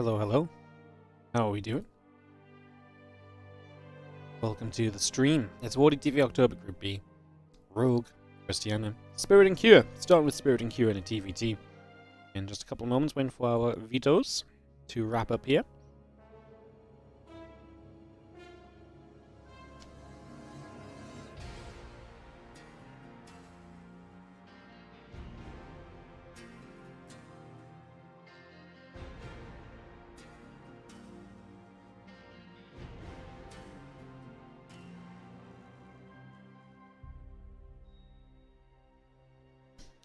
Hello, hello. How are we doing? Welcome to the stream. It's WardiTV October Group B. Rogue, Krystianer, Spirit and Cure. Starting with Spirit and Cure in a TVT. In just a couple of moments, waiting for our vetoes to wrap up here.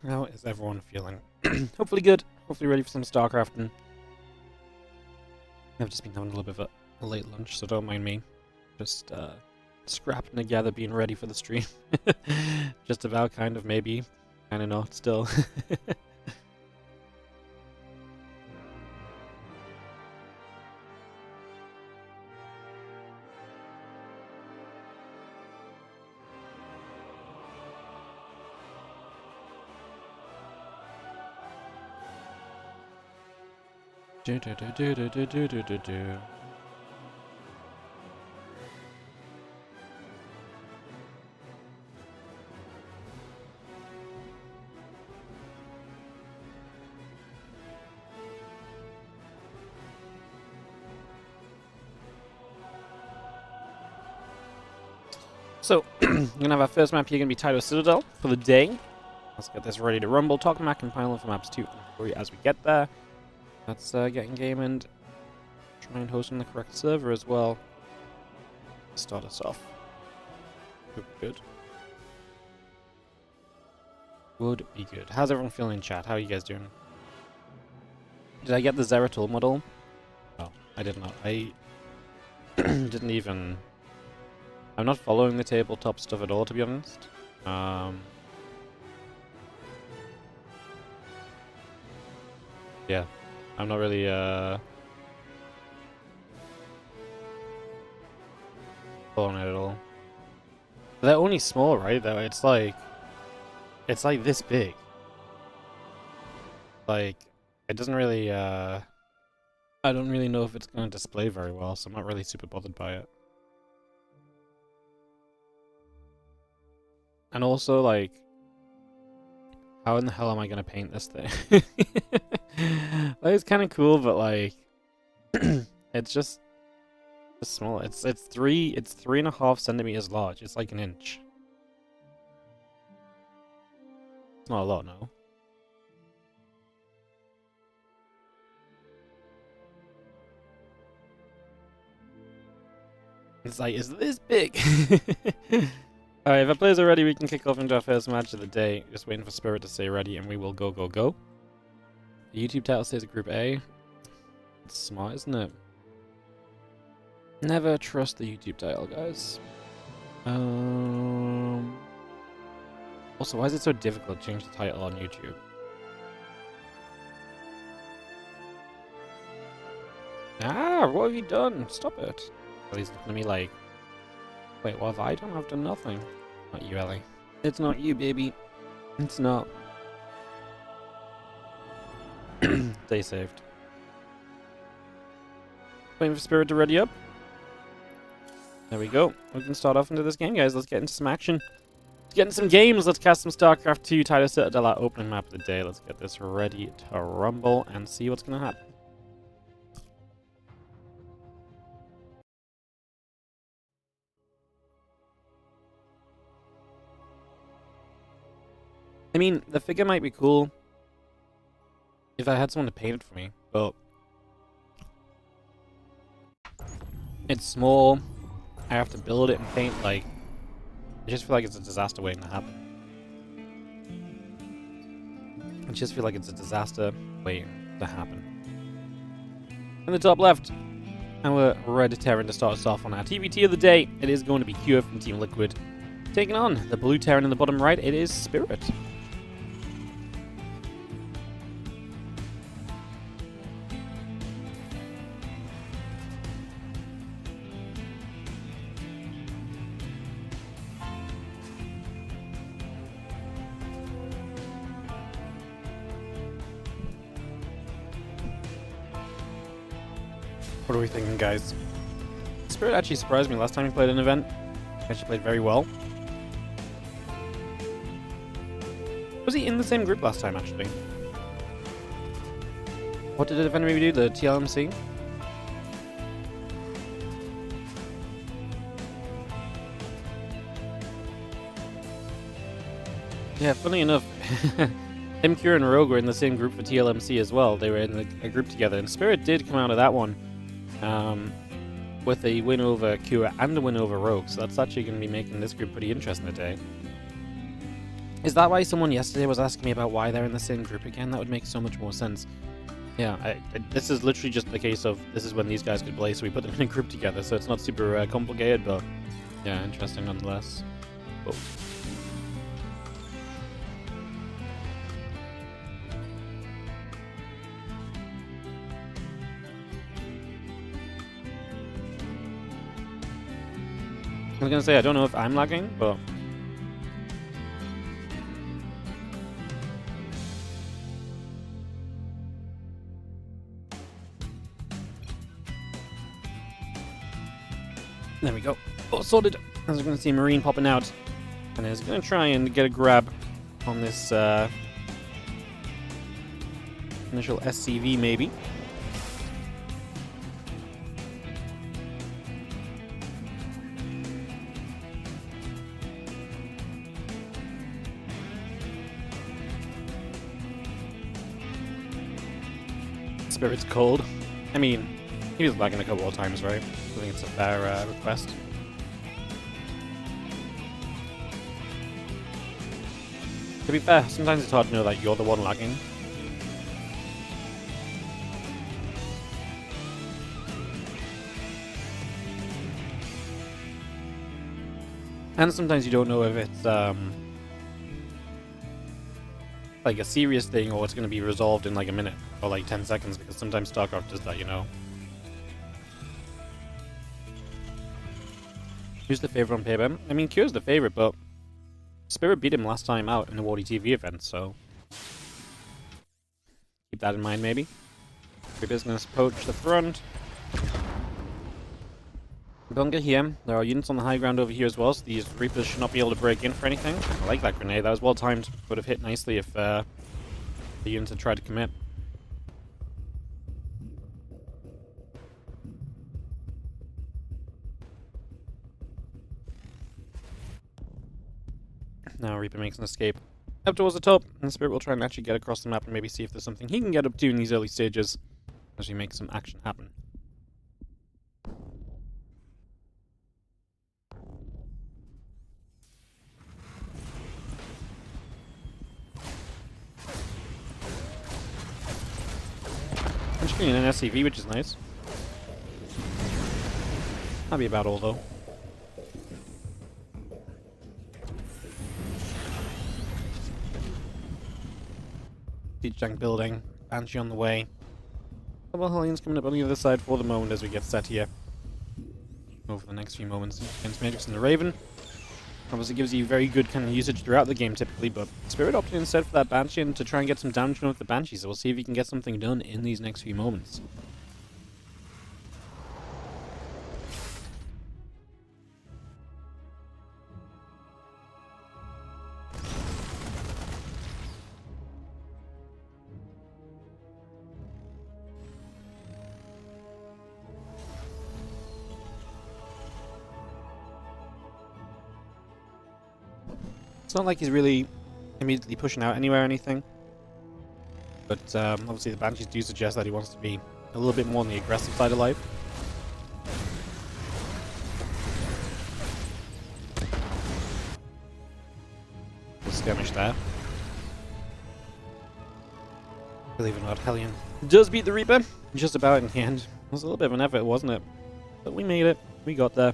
How is everyone feeling? Hopefully good. Hopefully ready for some StarCrafting. I've just been having a little bit of a late lunch, so don't mind me. Just scrapping together, being ready for the stream. Just about, kind of, maybe. Kind of not, still. So, we're gonna have our first map here, gonna be Title Citadel for the day. Let's get this ready to rumble. Talk Mac and pile in for maps 2 and 3 as we get there. Let's get in game and try and host on the correct server as well. Start us off. Good. Would be good. How's everyone feeling in chat? How are you guys doing? Did I get the Zeratul model? No, I did not. I didn't even... I'm not following the tabletop stuff at all, to be honest. Yeah. I'm not really, following it at all. They're only small, right? Though it's like this big. Like, it doesn't really, I don't really know if it's going to display very well, so I'm not really super bothered by it. And also, like, how in the hell am I going to paint this thing? Like, it's kind of cool, but like, it's just small. It's 3.5 centimeters large. It's like an inch. It's not a lot, no. It's like, is this big? Alright, if our players are ready, we can kick off into our first match of the day. Just waiting for Spirit to say ready, and we will go. The YouTube title says Group A. It's smart, isn't it? Never trust the YouTube title, guys. Also, why is it so difficult to change the title on YouTube? Ah, what have you done? Stop it. Well, he's looking at me like, wait, what have I done? I've done nothing. Not you, Ellie. It's not you, baby. It's not. Stay saved. Waiting for Spirit to ready up. There we go. We can start off into this game, guys. Let's get into some action. Let's get into some games. Let's cast some StarCraft 2 Title Citadel, our opening map of the day. Let's get this ready to rumble and see what's going to happen. I mean, the figure might be cool if I had someone to paint it for me, but it's small. I have to build it and paint, like, I just feel like it's a disaster waiting to happen. I just feel like it's a disaster waiting to happen. In the top left, our red Terran to start us off on our TVT of the day. It is going to be Cure from Team Liquid. Taking on the blue Terran in the bottom right, it is Spirit. What are we thinking, guys? Spirit actually surprised me last time he played an event. He actually played very well. Was he in the same group last time, actually? What did the event maybe do? The TLMC? Yeah, funny enough, him, Kira, and Rogue were in the same group for TLMC as well. They were in a group together, and Spirit did come out of that one with a win over Kira and a win over Rogue, so that's actually going to be making this group pretty interesting today. Is that why someone yesterday was asking me about why they're in the same group again? That would make so much more sense. Yeah, this is literally just the case of this is when these guys could play, so we put them in a group together, so it's not super complicated, but yeah, interesting nonetheless. Whoa. I was gonna say, I don't know if I'm lagging, but... There we go. Oh, sorted! I was gonna see Marine popping out. And I was gonna try and get a grab on this, initial SCV, maybe. Spirit's cold. I mean, he was lagging a couple of times, right? I think it's a fair request. To be fair, sometimes it's hard to know that you're the one lagging. And sometimes you don't know if it's like a serious thing or it's going to be resolved in like a minute or like 10 seconds, because sometimes StarCraft does that, you know. Who's the favorite on paper? I mean, Kyo's the favorite, but Spirit beat him last time out in the WardiTV event, so keep that in mind, maybe. Reaper's going to poach the front. Bunker here. There are units on the high ground over here as well, so these Reapers should not be able to break in for anything. I like that grenade. That was well timed. Would have hit nicely if the units had tried to commit. Now Reaper makes an escape up towards the top, and Spirit will try and actually get across the map and maybe see if there's something he can get up to in these early stages as we make some action happen. I'm just getting an SCV, which is nice. That'll be about all, though. Siege tank building. Banshee on the way. Double Hellions coming up on the other side for the moment as we get set here. Over the next few moments against Magix and the Raven. Obviously gives you very good kind of usage throughout the game typically, but Spirit opted instead for that Banshee and to try and get some damage done with the Banshee, so we'll see if he can get something done in these next few moments. It's not like he's really immediately pushing out anywhere or anything. But obviously the Banshees do suggest that he wants to be a little bit more on the aggressive side of life. A skirmish there. Believe it or not, Hellion does beat the Reaper. Just about in the end. It was a little bit of an effort, wasn't it? But we made it. We got there.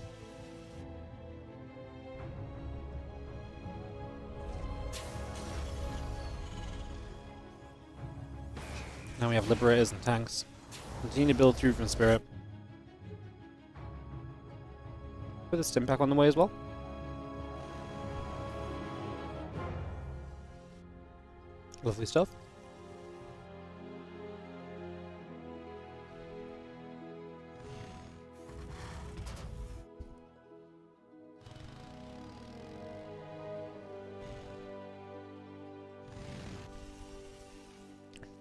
Now we have Liberators and tanks. Continue to build through from Spirit. With a stim pack on the way as well. Lovely stuff.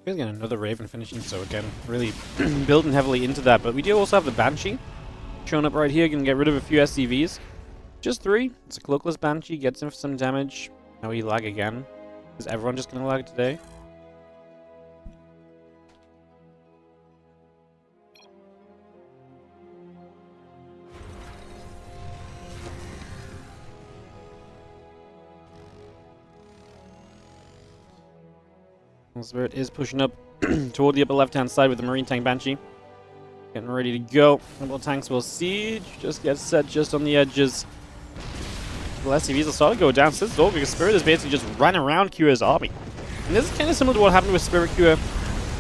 We're getting another Raven finishing, so again, really building heavily into that. But we do also have the Banshee showing up right here. Gonna get rid of a few SCVs. Just 3. It's a cloakless Banshee, gets him for some damage. Now we lag again. Is everyone just gonna lag today? Spirit is pushing up toward the upper left-hand side with the Marine Tank Banshee. Getting ready to go. Couple tanks will siege. Just get set just on the edges. The SCVs will start to go down since though, because Spirit has basically just run around Kira's army. And this is kind of similar to what happened with Spirit Kira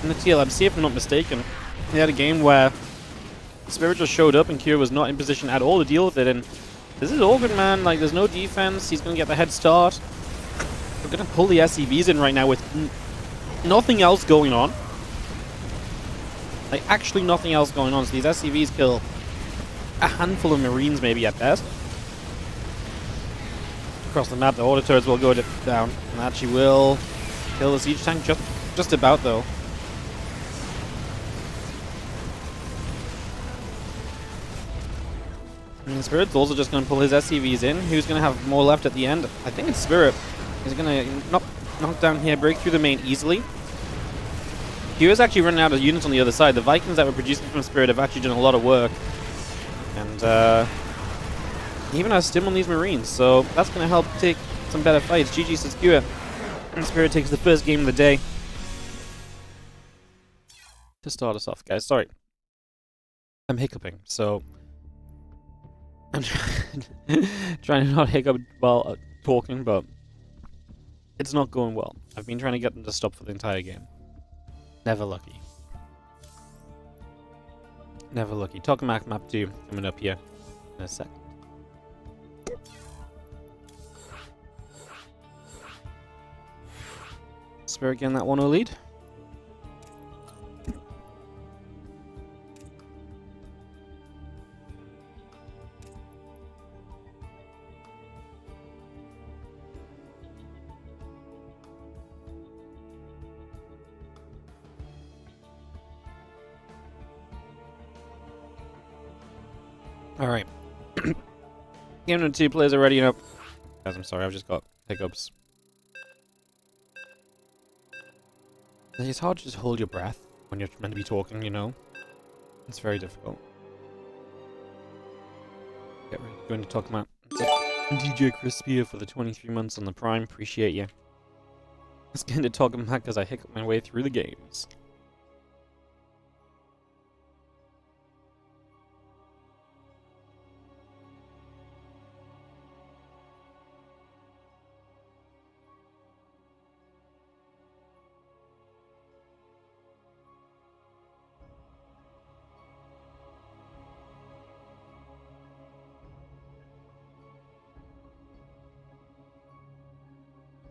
in the TLMC, if I'm not mistaken. They had a game where Spirit just showed up and Kira was not in position at all to deal with it. And this is Organ, man. Like, there's no defense. He's going to get the head start. We're going to pull the SCVs in right now with nothing else going on. Like, actually nothing else going on. So these SCVs kill a handful of Marines maybe at best. Across the map, the order turrets will go down. And that she will kill the siege tank just about, though. And Spirit's also just going to pull his SCVs in. Who's going to have more left at the end? I think it's Spirit. He's going to knock down here, break through the main easily. He was actually running out of units on the other side. The Vikings that were producing from Spirit have actually done a lot of work. And he even has stim on these Marines, so that's going to help take some better fights. GG says Kira. And Spirit takes the first game of the day. To start us off, guys. Sorry. I'm hiccuping, so I'm trying to not hiccup while talking, but it's not going well. I've been trying to get them to stop for the entire game. Never lucky. Never lucky. Tokamak map 2 coming up here in a sec. Spirit getting that 1-0 lead. Alright. Game number 2, players are ready up. Guys, I'm sorry, I've just got hiccups. It's hard to just hold your breath when you're meant to be talking, you know? It's very difficult. Get ready. Going to talk about DJ Crispia for the 23 months on the Prime. Appreciate you. Let's get into talking back because I hiccup my way through the games.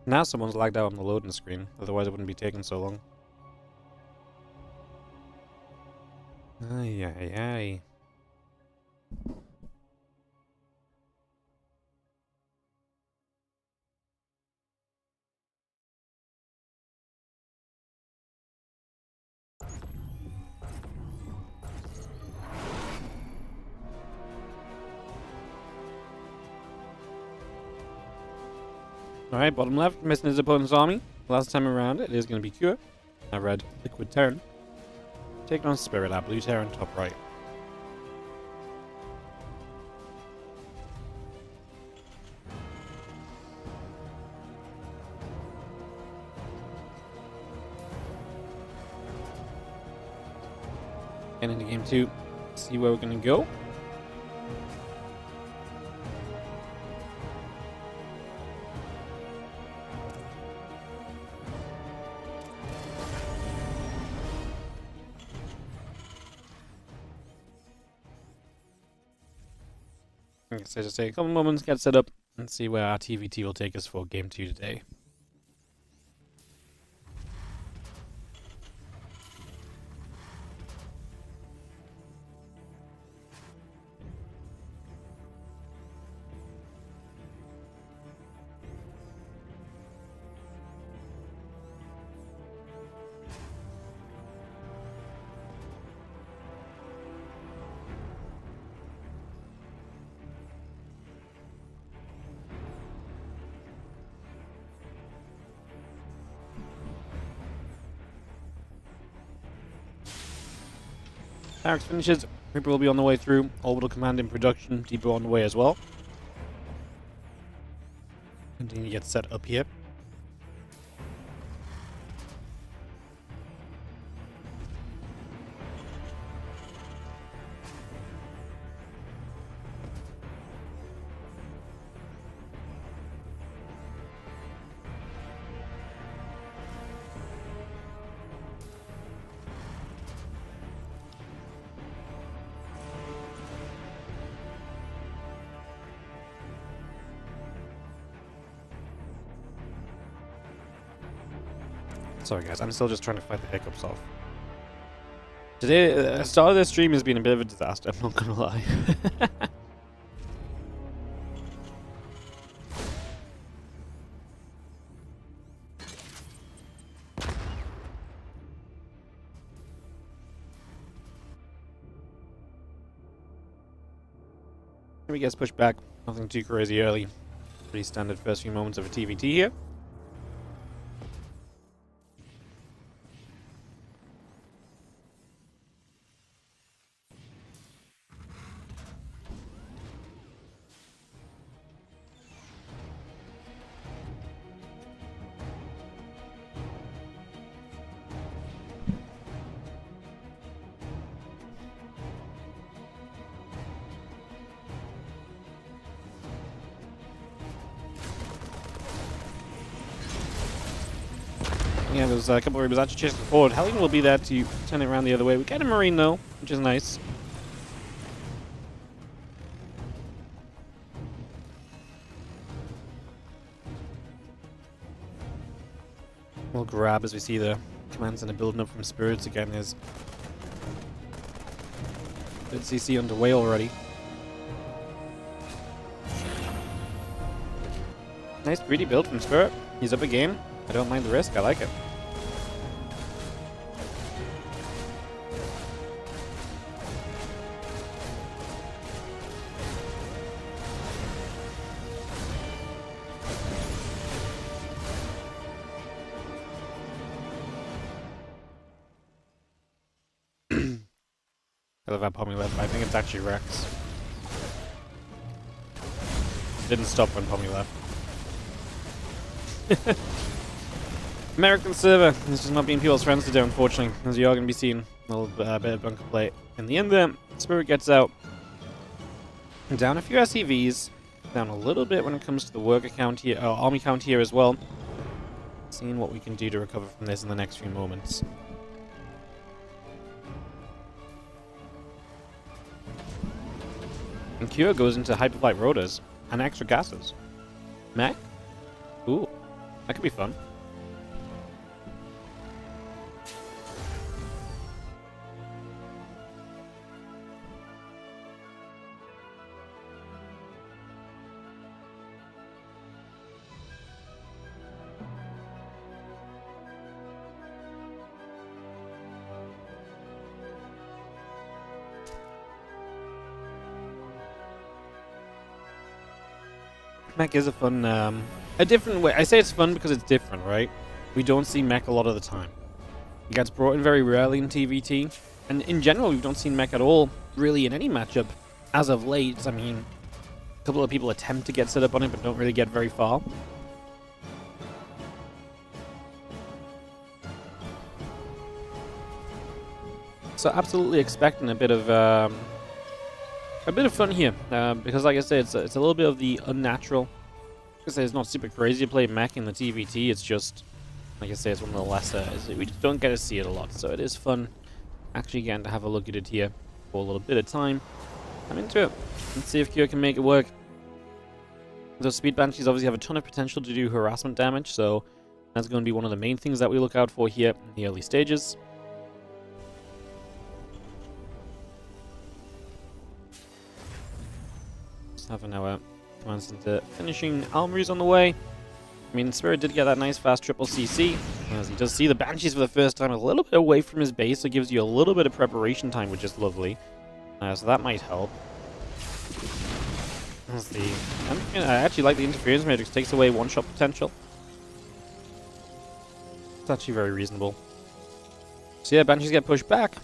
Now someone's lagged out on the loading screen, otherwise it wouldn't be taking so long. Ay, ay, ay. Alright, bottom left, missing his opponent's army. Last time around, it is going to be Cure. Our red, Liquid Terran. Taking on Spirit, our blue Terran, top right. Getting into game 2, see where we're going to go. So just take a couple moments, get set up, and see where our TVT will take us for game 2 today. Barracks finishes. Reaper will be on the way through. Orbital command in production. Depot on the way as well. Continue to get set up here. Sorry guys, I'm still just trying to fight the hiccups off. Today, the start of this stream has been a bit of a disaster, I'm not gonna lie. He gets pushed back, nothing too crazy early. Pretty standard first few moments of a TVT here. Yeah, there's a couple of Reapers actually chasing forward. Hellion will be there to turn it around the other way. We get a Marine though, which is nice. We'll grab as we see the command center building up from Spirits again. Is good CC underway already. Nice 3D build from Spirit. He's up a game. I don't mind the risk, I like it. I love how Pommy left, but I think it's actually Rex. Didn't stop when Pommy left. American server is just not being people's friends today, unfortunately, as you are going to be seeing a little bit of bunker play. In the end there, Spirit gets out. Down a few SCVs, down a little bit when it comes to the worker count here, army count here as well. Seeing what we can do to recover from this in the next few moments. And Cure goes into Hyperflight Rotors and extra gases. Mac? Ooh, that could be fun. Mech is a fun, a different way. I say it's fun because it's different, right? We don't see mech a lot of the time. It gets brought in very rarely in TVT. And in general, we don't see mech at all, really, in any matchup as of late. I mean, a couple of people attempt to get set up on it, but don't really get very far. So absolutely expecting a bit of fun here, because like I said, it's a little bit of the unnatural. Like I say, it's not super crazy to play mech in the TVT. It's just, like I say, it's one of the lesser. We just don't get to see it a lot, so it is fun actually getting to have a look at it here for a little bit of time. I'm into it. Let's see if Cure can make it work. Those speed banshees obviously have a ton of potential to do harassment damage, so that's going to be one of the main things that we look out for here in the early stages. Having our command center finishing. Armory's on the way. I mean, Spirit did get that nice fast triple CC, as he does see the Banshees for the first time a little bit away from his base, so it gives you a little bit of preparation time, which is lovely. So that might help. Let's see. I actually like the interference matrix, takes away one-shot potential. It's actually very reasonable. So yeah, Banshees get pushed back.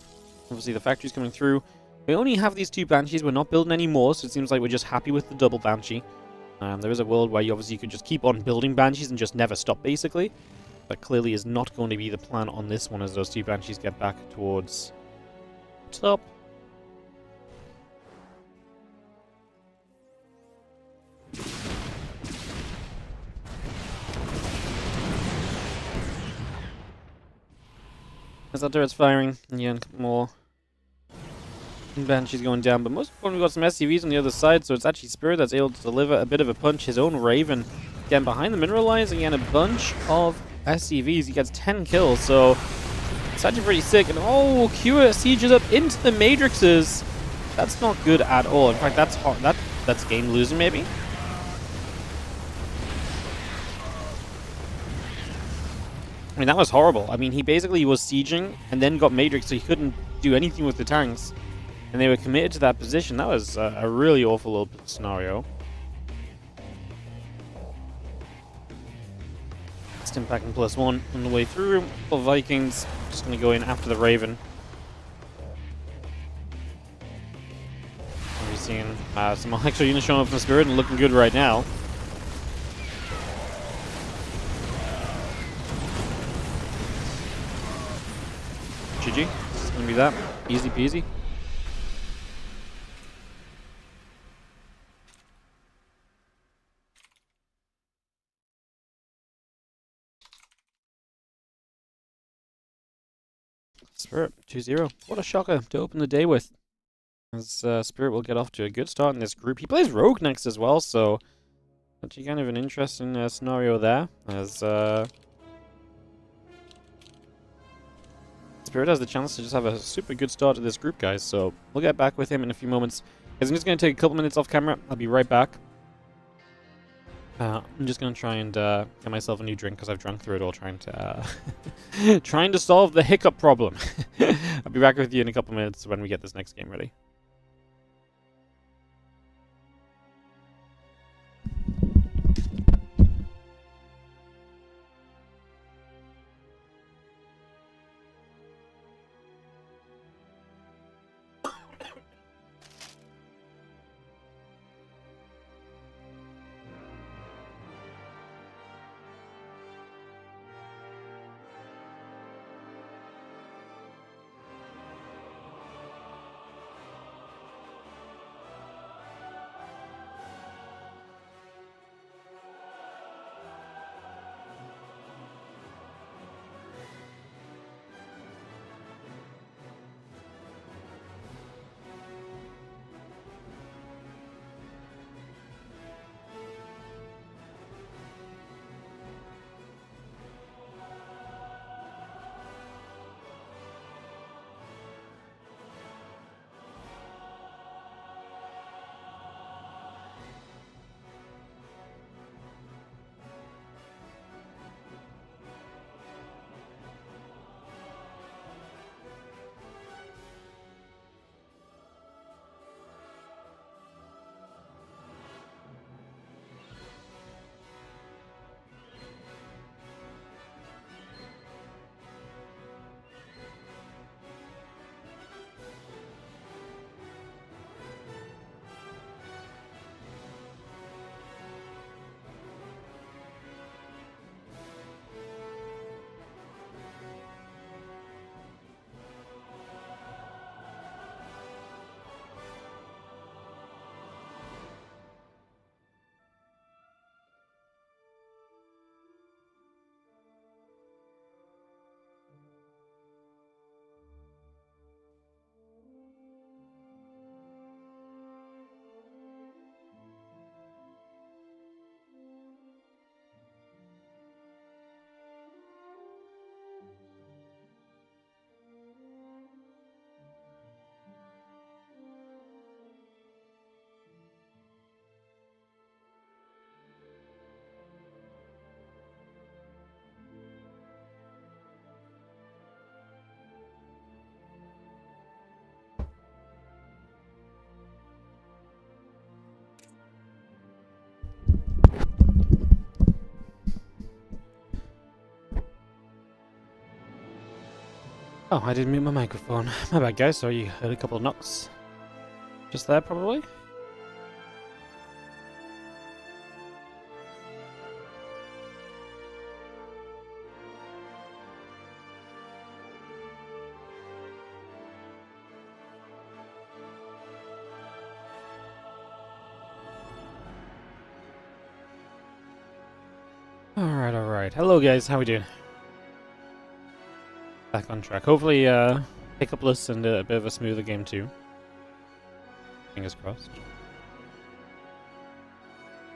Obviously, the factory's coming through. We only have these 2 Banshees. We're not building any more, so it seems like we're just happy with the double Banshee. There is a world where you obviously could just keep on building Banshees and just never stop, basically. That clearly is not going to be the plan on this one as those 2 Banshees get back towards top. As that turret's firing, and yeah, a couple more Banshees going down, but most importantly, we've got some SCVs on the other side, so it's actually Spirit that's able to deliver a bit of a punch. His own Raven, again, behind the mineral lines, again, a bunch of SCVs. He gets 10 kills, so it's actually pretty sick. And oh, Q sieges up into the Matrixes. That's not good at all. In fact, that's hard. That's game losing, maybe. I mean, that was horrible. I mean, he basically was sieging and then got Matrix, so he couldn't do anything with the tanks. And they were committed to that position. That was a really awful little scenario. Stim packing +1 on the way through. The Vikings just going to go in after the Raven. We're seeing some extra units showing up from Spirit and looking good right now. GG. It's going to be that. Easy peasy. Spirit 2-0. What a shocker to open the day with. As Spirit will get off to a good start in this group. He plays Rogue next as well, so actually kind of an interesting scenario there. As Spirit has the chance to just have a super good start to this group, guys. So we'll get back with him in a few moments. Guys, I'm just going to take a couple minutes off camera. I'll be right back. I'm just going to try and get myself a new drink because I've drunk through it all trying to trying to solve the hiccup problem. I'll be back with you in a couple minutes when we get this next game ready. Oh, I didn't mute my microphone. My bad, guys. Sorry, you heard a couple of knocks. Just there, probably? Alright. Hello, guys. How we doing? Back on track. Hopefully, pick-up lists and a bit of a smoother game, too. Fingers crossed.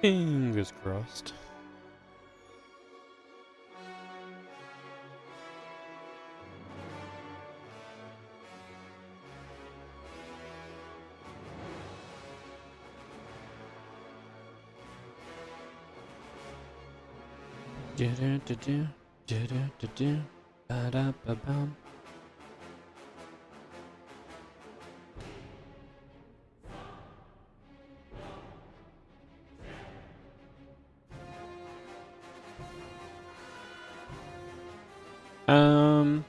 Fingers crossed. Ba-da-ba-bum. Um.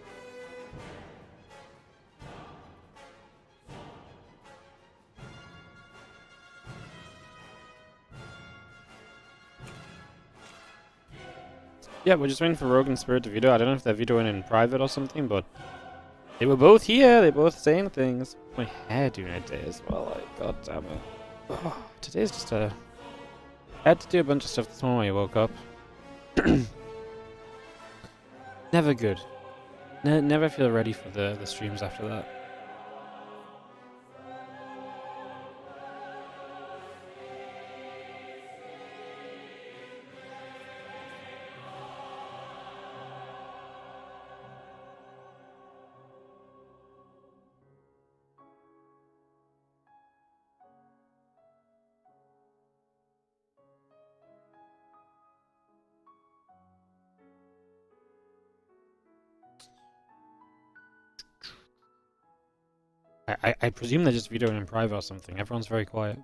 Yeah, we're just waiting for Rogue and Spirit to veto. I don't know if they're vetoing in private or something, but they were both here. They both saying things. My hair doing a day as well. Like, god damn it. Oh, today's just a. I had to do a bunch of stuff this morning when I woke up. Never good. Never feel ready for the streams after that. I presume they're just vetoing in private or something. Everyone's very quiet.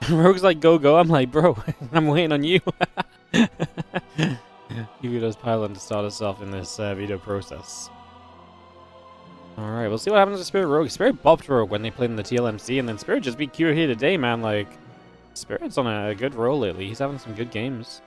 Rogue's like, go. I'm like, bro, I'm waiting on you. He vetoes Pylon to start us off in this veto process. Alright, we'll see what happens to Spirit Rogue. Spirit bopped Rogue when they played in the TLMC, and then Spirit just beat Q here today, man. Like, Spirit's on a good roll lately. He's having some good games.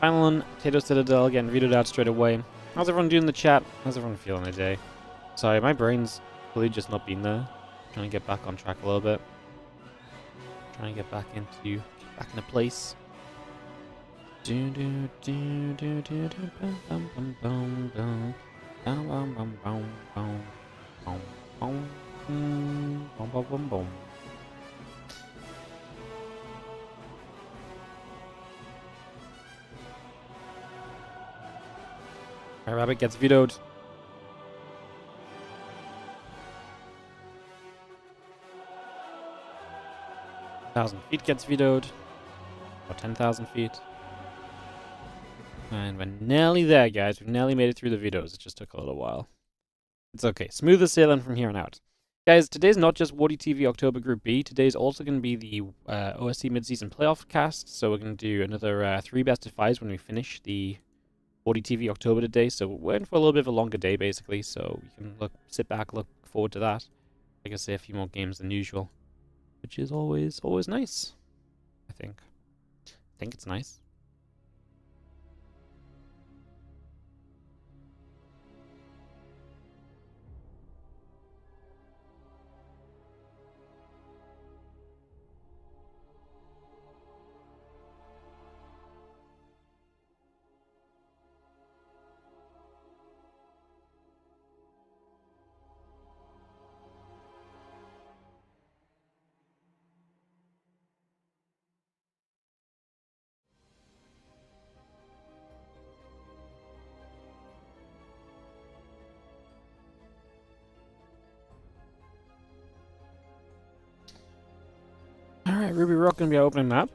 Final one, Tato Citadel getting vetoed out straight away. How's everyone doing in the chat? How's everyone feeling today? Sorry, my brain's really just not been there. Trying to get back on track a little bit. Trying to get back into place. My rabbit gets vetoed. $1,000 feet gets vetoed. Or 10,000 feet. And we're nearly there, guys. We've nearly made it through the vetoes. It just took a little while. It's okay. Smoother sailing from here on out. Guys, today's not just WardiTV October Group B. Today's also going to be the OSC Mid-Season Playoff cast. So we're going to do another 3 best-of-5s when we finish the WardiTV October today. So we're in for a little bit of a longer day, basically. So you can sit back, look forward to that. Like I say, a few more games than usual. Which is always nice, I think. I think it's nice. Alright, Ruby Rock gonna be our opening map.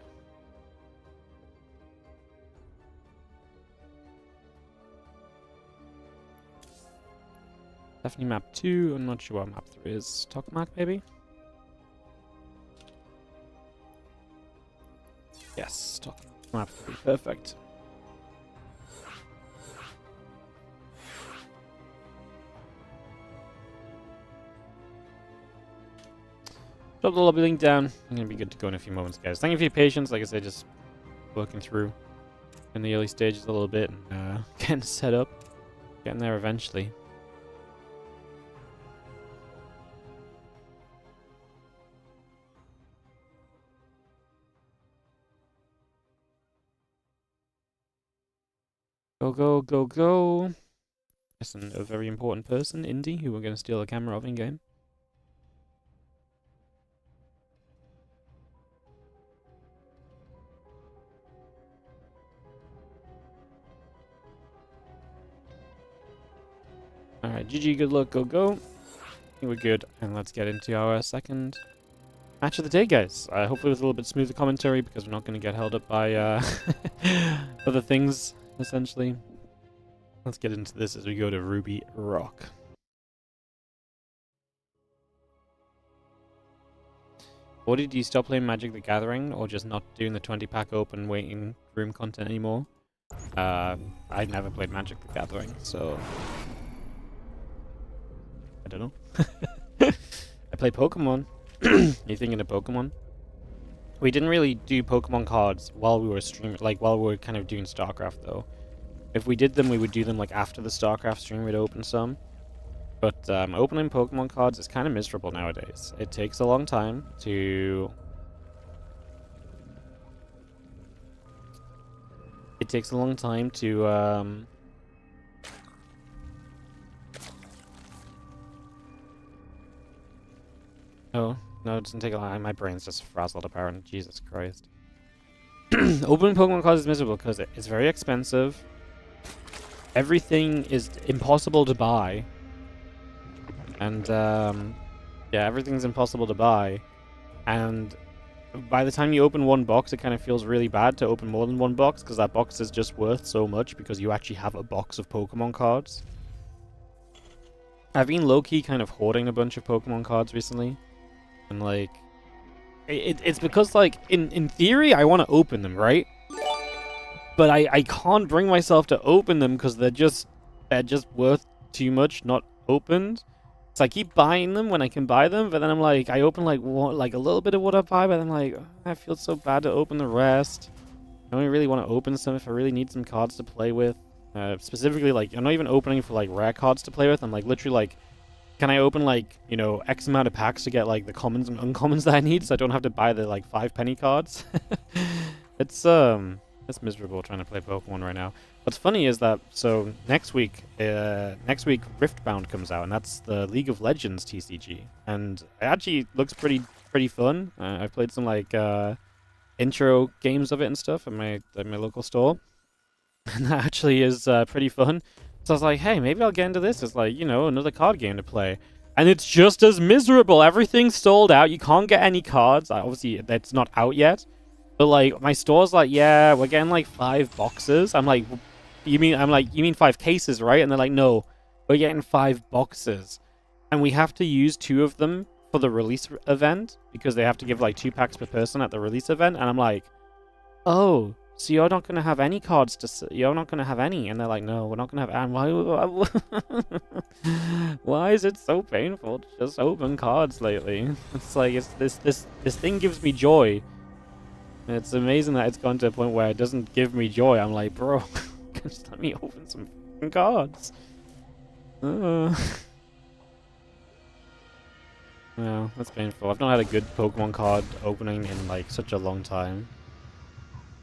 Definitely map 2. I'm not sure what map 3 is. Tokamak, maybe? Yes, Tokamak. Map 3. Perfect. Drop the lobby link down. I'm going to be good to go in a few moments, guys. Thank you for your patience. Like I said, just working through in the early stages a little bit and getting set up. Getting there eventually. Go, go, go, go. Yes, and a very important person, Indy, who we're going to steal the camera of in-game. Alright, GG, good luck, go, go. I think we're good, and let's get into our second match of the day, guys. Hopefully with a little bit smoother commentary, because we're not going to get held up by other things, essentially. Let's get into this as we go to Ruby Rock. Or did you stop playing Magic the Gathering, or just not doing the 20-pack open waiting room content anymore? I never played Magic the Gathering, so I don't know. I play Pokemon. You thinking of Pokemon? We didn't really do Pokemon cards while we were streaming, like while we were kind of doing StarCraft, though. If we did them, we would do them like after the StarCraft stream. We'd open some. But opening Pokemon cards is kind of miserable nowadays. It takes a long time to... Oh, no, it doesn't take a long time. My brain's just frazzled apparently. Jesus Christ. Opening Pokemon cards is miserable because it's very expensive. Everything is impossible to buy. And, yeah, everything's impossible to buy. And by the time you open one box, it kind of feels really bad to open more than one box, because that box is just worth so much because you actually have a box of Pokemon cards. I've been low-key kind of hoarding a bunch of Pokemon cards recently. And, like, it's because, like, in theory, I want to open them, right? But I can't bring myself to open them because they're just worth too much not opened. So I keep buying them when I can buy them, but then I'm like, I open like a little bit of what I buy, but I'm like, oh, I feel so bad to open the rest. I only really want to open some if I really need some cards to play with. Specifically, like, I'm not even opening for like rare cards to play with. I'm like literally like, can I open like, you know, X amount of packs to get like the commons and uncommons that I need, so I don't have to buy the like 5-penny cards. It's miserable trying to play Pokemon right now. What's funny is that, so next week Riftbound comes out, and that's the League of Legends TCG, and it actually looks pretty fun. I played some like intro games of it and stuff at my local store, and that actually is pretty fun. So I was like, hey, maybe I'll get into this. It's like, you know, another card game to play, and it's just as miserable. Everything's sold out. You can't get any cards. Obviously, that's not out yet. But, like, my store's like, yeah, we're getting, like, 5 boxes. I'm like, you mean 5 cases, right? And they're like, no, we're getting 5 boxes. And we have to use 2 of them for the release event, because they have to give, like, 2 packs per person at the release event. And I'm like, oh, so you're not going to have any cards you're not going to have any. And they're like, no, we're not going to have... And why is it so painful to just open cards lately? It's like, this thing gives me joy. And it's amazing that it's gone to a point where it doesn't give me joy. I'm like, bro, just let me open some fucking cards. Yeah, that's painful. I've not had a good Pokemon card opening in like such a long time.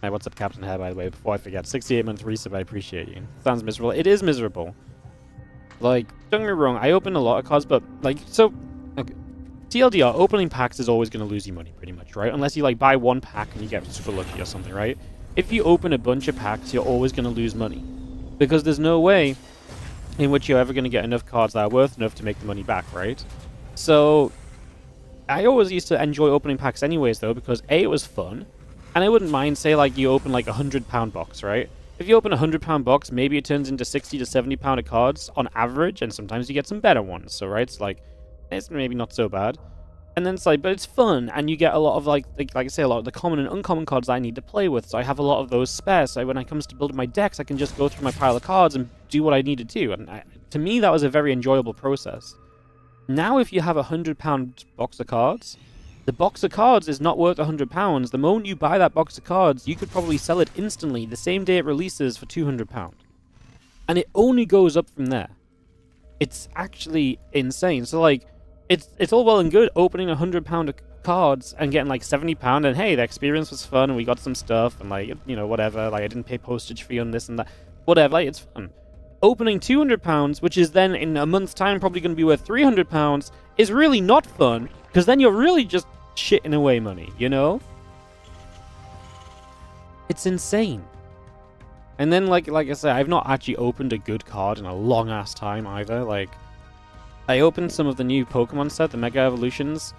Hey, what's up, Captain Hair, by the way? Before I forget, 68-month resub, I appreciate you. Sounds miserable. It is miserable. Like, don't get me wrong, I open a lot of cards, but like, so... Okay. TLDR, opening packs is always going to lose you money, pretty much, right? Unless you, like, buy one pack and you get super lucky or something, right? If you open a bunch of packs, you're always going to lose money. Because there's no way in which you're ever going to get enough cards that are worth enough to make the money back, right? So, I always used to enjoy opening packs anyways, though, because A, it was fun, and I wouldn't mind, say, like, you open, like, a £100 box, right? If you open a £100 box, maybe it turns into 60 to 70 pound of cards on average, and sometimes you get some better ones, so, right? It's like, it's maybe not so bad. And then it's like, but it's fun, and you get a lot of, like I say, a lot of the common and uncommon cards I need to play with, so I have a lot of those spare, so when it comes to building my decks, I can just go through my pile of cards and do what I need to do, and to me, that was a very enjoyable process. Now, if you have a £100 box of cards, the box of cards is not worth £100. The moment you buy that box of cards, you could probably sell it instantly the same day it releases for £200. And it only goes up from there. It's actually insane. So, like, it's all well and good opening £100 of cards and getting, like, £70, and hey, the experience was fun, and we got some stuff, and, like, you know, whatever. Like, I didn't pay postage fee on this and that. Whatever, like, it's fun. Opening £200, which is then in a month's time probably going to be worth £300, is really not fun, because then you're really just shitting away money, you know? It's insane. And then, like I said, I've not actually opened a good card in a long-ass time either. Like, I opened some of the new Pokemon set, the Mega Evolutions.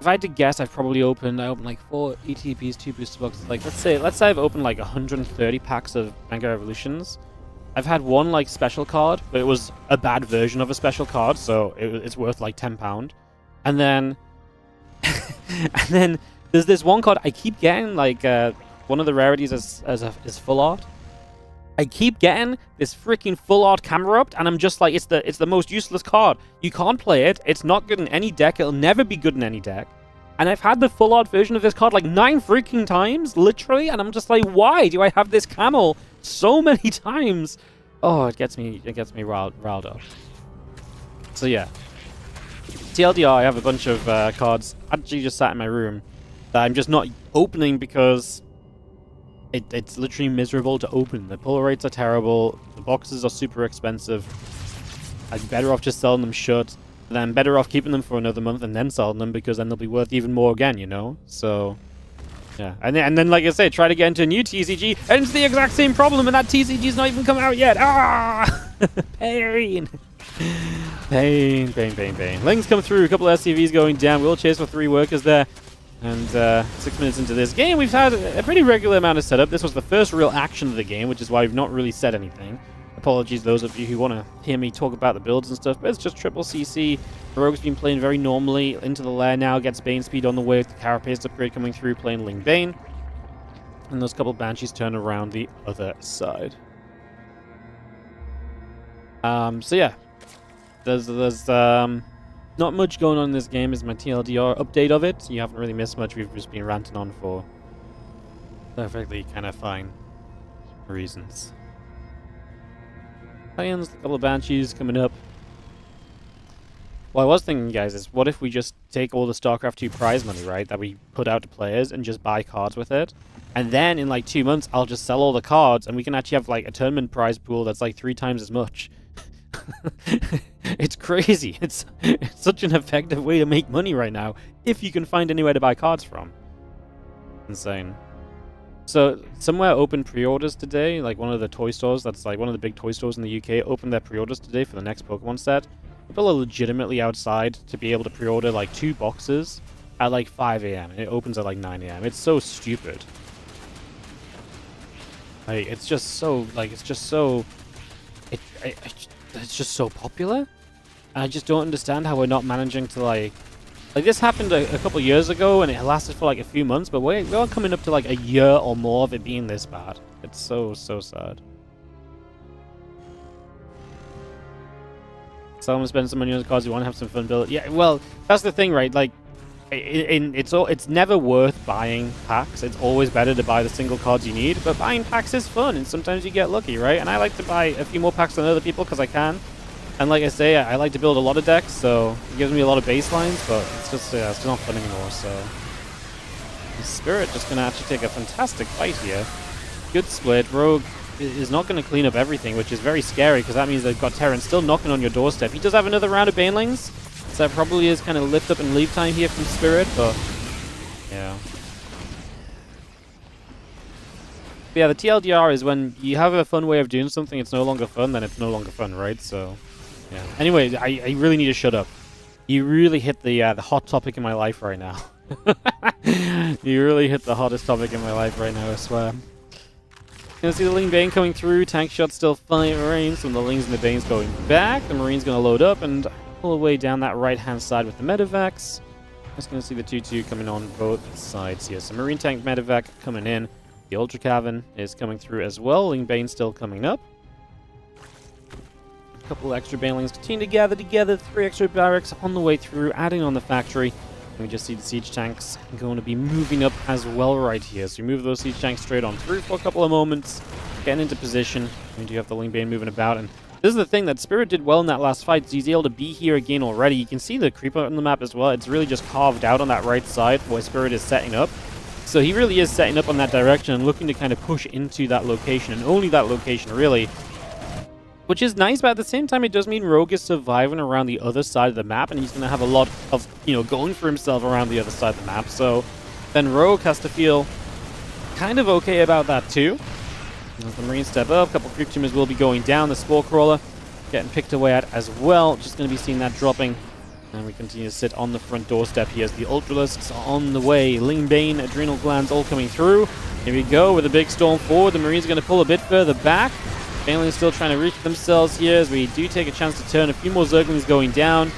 If I had to guess, I opened like 4 ETPs, 2 booster boxes. Like, let's say I've opened like 130 packs of Mega Evolutions. I've had one, like, special card, but it was a bad version of a special card, so it's worth, like, £10. And then... and then there's this one card I keep getting, like, one of the rarities is full art. I keep getting this freaking full art Camerupt, and I'm just like, it's the most useless card. You can't play it. It's not good in any deck. It'll never be good in any deck. And I've had the full art version of this card, like, 9 freaking times, literally, and I'm just like, why do I have this camel so many times? Oh, it gets me riled up. So yeah, TLDR, I have a bunch of cards actually just sat in my room that I'm just not opening because it's literally miserable to open. The pull rates are terrible, the boxes are super expensive. I'm better off just selling them shut, and I'm better off keeping them for another month and then selling them, because then they'll be worth even more again, you know? So... yeah, and then, like I said, try to get into a new TCG, and it's the exact same problem, and that TCG's not even come out yet. Ah! Pain! Pain. Lings come through, a couple of SCVs going down. We'll chase for 3 workers there. And 6 minutes into this game, we've had a pretty regular amount of setup. This was the first real action of the game, which is why we've not really said anything. Apologies those of you who want to hear me talk about the builds and stuff, but it's just triple CC. Rogue's been playing very normally. Into the lair now, gets Bane speed on the way with the Carapace upgrade coming through, playing Ling Bane. And those couple Banshees turn around the other side. So yeah. There's not much going on in this game is my TLDR update of it. You haven't really missed much. We've just been ranting on for perfectly kind of fine reasons. Plans, a couple of Banshees coming up. What I was thinking, guys, is what if we just take all the StarCraft 2 prize money, right, that we put out to players and just buy cards with it? And then in like 2 months, I'll just sell all the cards and we can actually have like a tournament prize pool that's like 3 times as much. It's crazy. It's such an effective way to make money right now if you can find anywhere to buy cards from. Insane. So, somewhere opened pre-orders today, like one of the toy stores, that's like one of the big toy stores in the UK, opened their pre-orders today for the next Pokemon set. People are legitimately outside to be able to pre-order like 2 boxes at like 5 AM, and it opens at like 9 AM. It's so stupid. Like, it's just so popular. And I just don't understand how we're not managing to like this happened a couple years ago and it lasted for like a few months, but we're coming up to like a year or more of it being this bad. It's so sad. So I'm gonna spend some money on the cards. You want to have some fun build. Yeah, well, that's the thing, right? Like, it's never worth buying packs. It's always better to buy the single cards you need. But buying packs is fun, and sometimes you get lucky, right? And I like to buy a few more packs than other people because I can. And like I say, I like to build a lot of decks, so it gives me a lot of baselines. But it's just not fun anymore. So the Spirit just gonna actually take a fantastic fight here. Good split. Rogue is not going to clean up everything, which is very scary because that means they've got Terran still knocking on your doorstep. He does have another round of Banelings, so that probably is kind of lift up and leave time here from Spirit, but yeah. But yeah, the TLDR is when you have a fun way of doing something, it's no longer fun, then it's no longer fun, right? So, yeah. Anyway, I really need to shut up. You really hit the hot topic in my life right now. You really hit the hottest topic in my life right now, I swear. Gonna see the Ling Bane coming through. Tank shot still firing. Some of the Lings and the Banes going back. The Marine's gonna load up and pull away down that right-hand side with the Medivacs. Just gonna see the 2-2 coming on both sides here. So Marine Tank Medivac coming in. The Ultra Cavern is coming through as well. Ling Bane still coming up. A couple extra Banelings continue to gather together. 3 extra barracks on the way through, adding on the factory. And we just see the siege tanks going to be moving up as well right here. So we move those siege tanks straight on through for a couple of moments, getting into position. We do have the Ling Bane moving about, and this is the thing that Spirit did well in that last fight. So he's able to be here again already. You can see the creeper on the map as well. It's really just carved out on that right side where Spirit is setting up. So he really is setting up on that direction and looking to kind of push into that location, and only that location really. Which is nice, but at the same time, it does mean Rogue is surviving around the other side of the map, and he's going to have a lot of, going for himself around the other side of the map. So then Rogue has to feel kind of okay about that too. As the Marines step up, a couple of creep tumors will be going down. The Spore Crawler getting picked away at as well. Just going to be seeing that dropping. And we continue to sit on the front doorstep here as the Ultralisks are on the way. Ling Bane, Adrenal Glands all coming through. Here we go with a big storm forward. The Marines are going to pull a bit further back. Banelings still trying to reach themselves here as we do take a chance to turn. A few more Zerglings going down.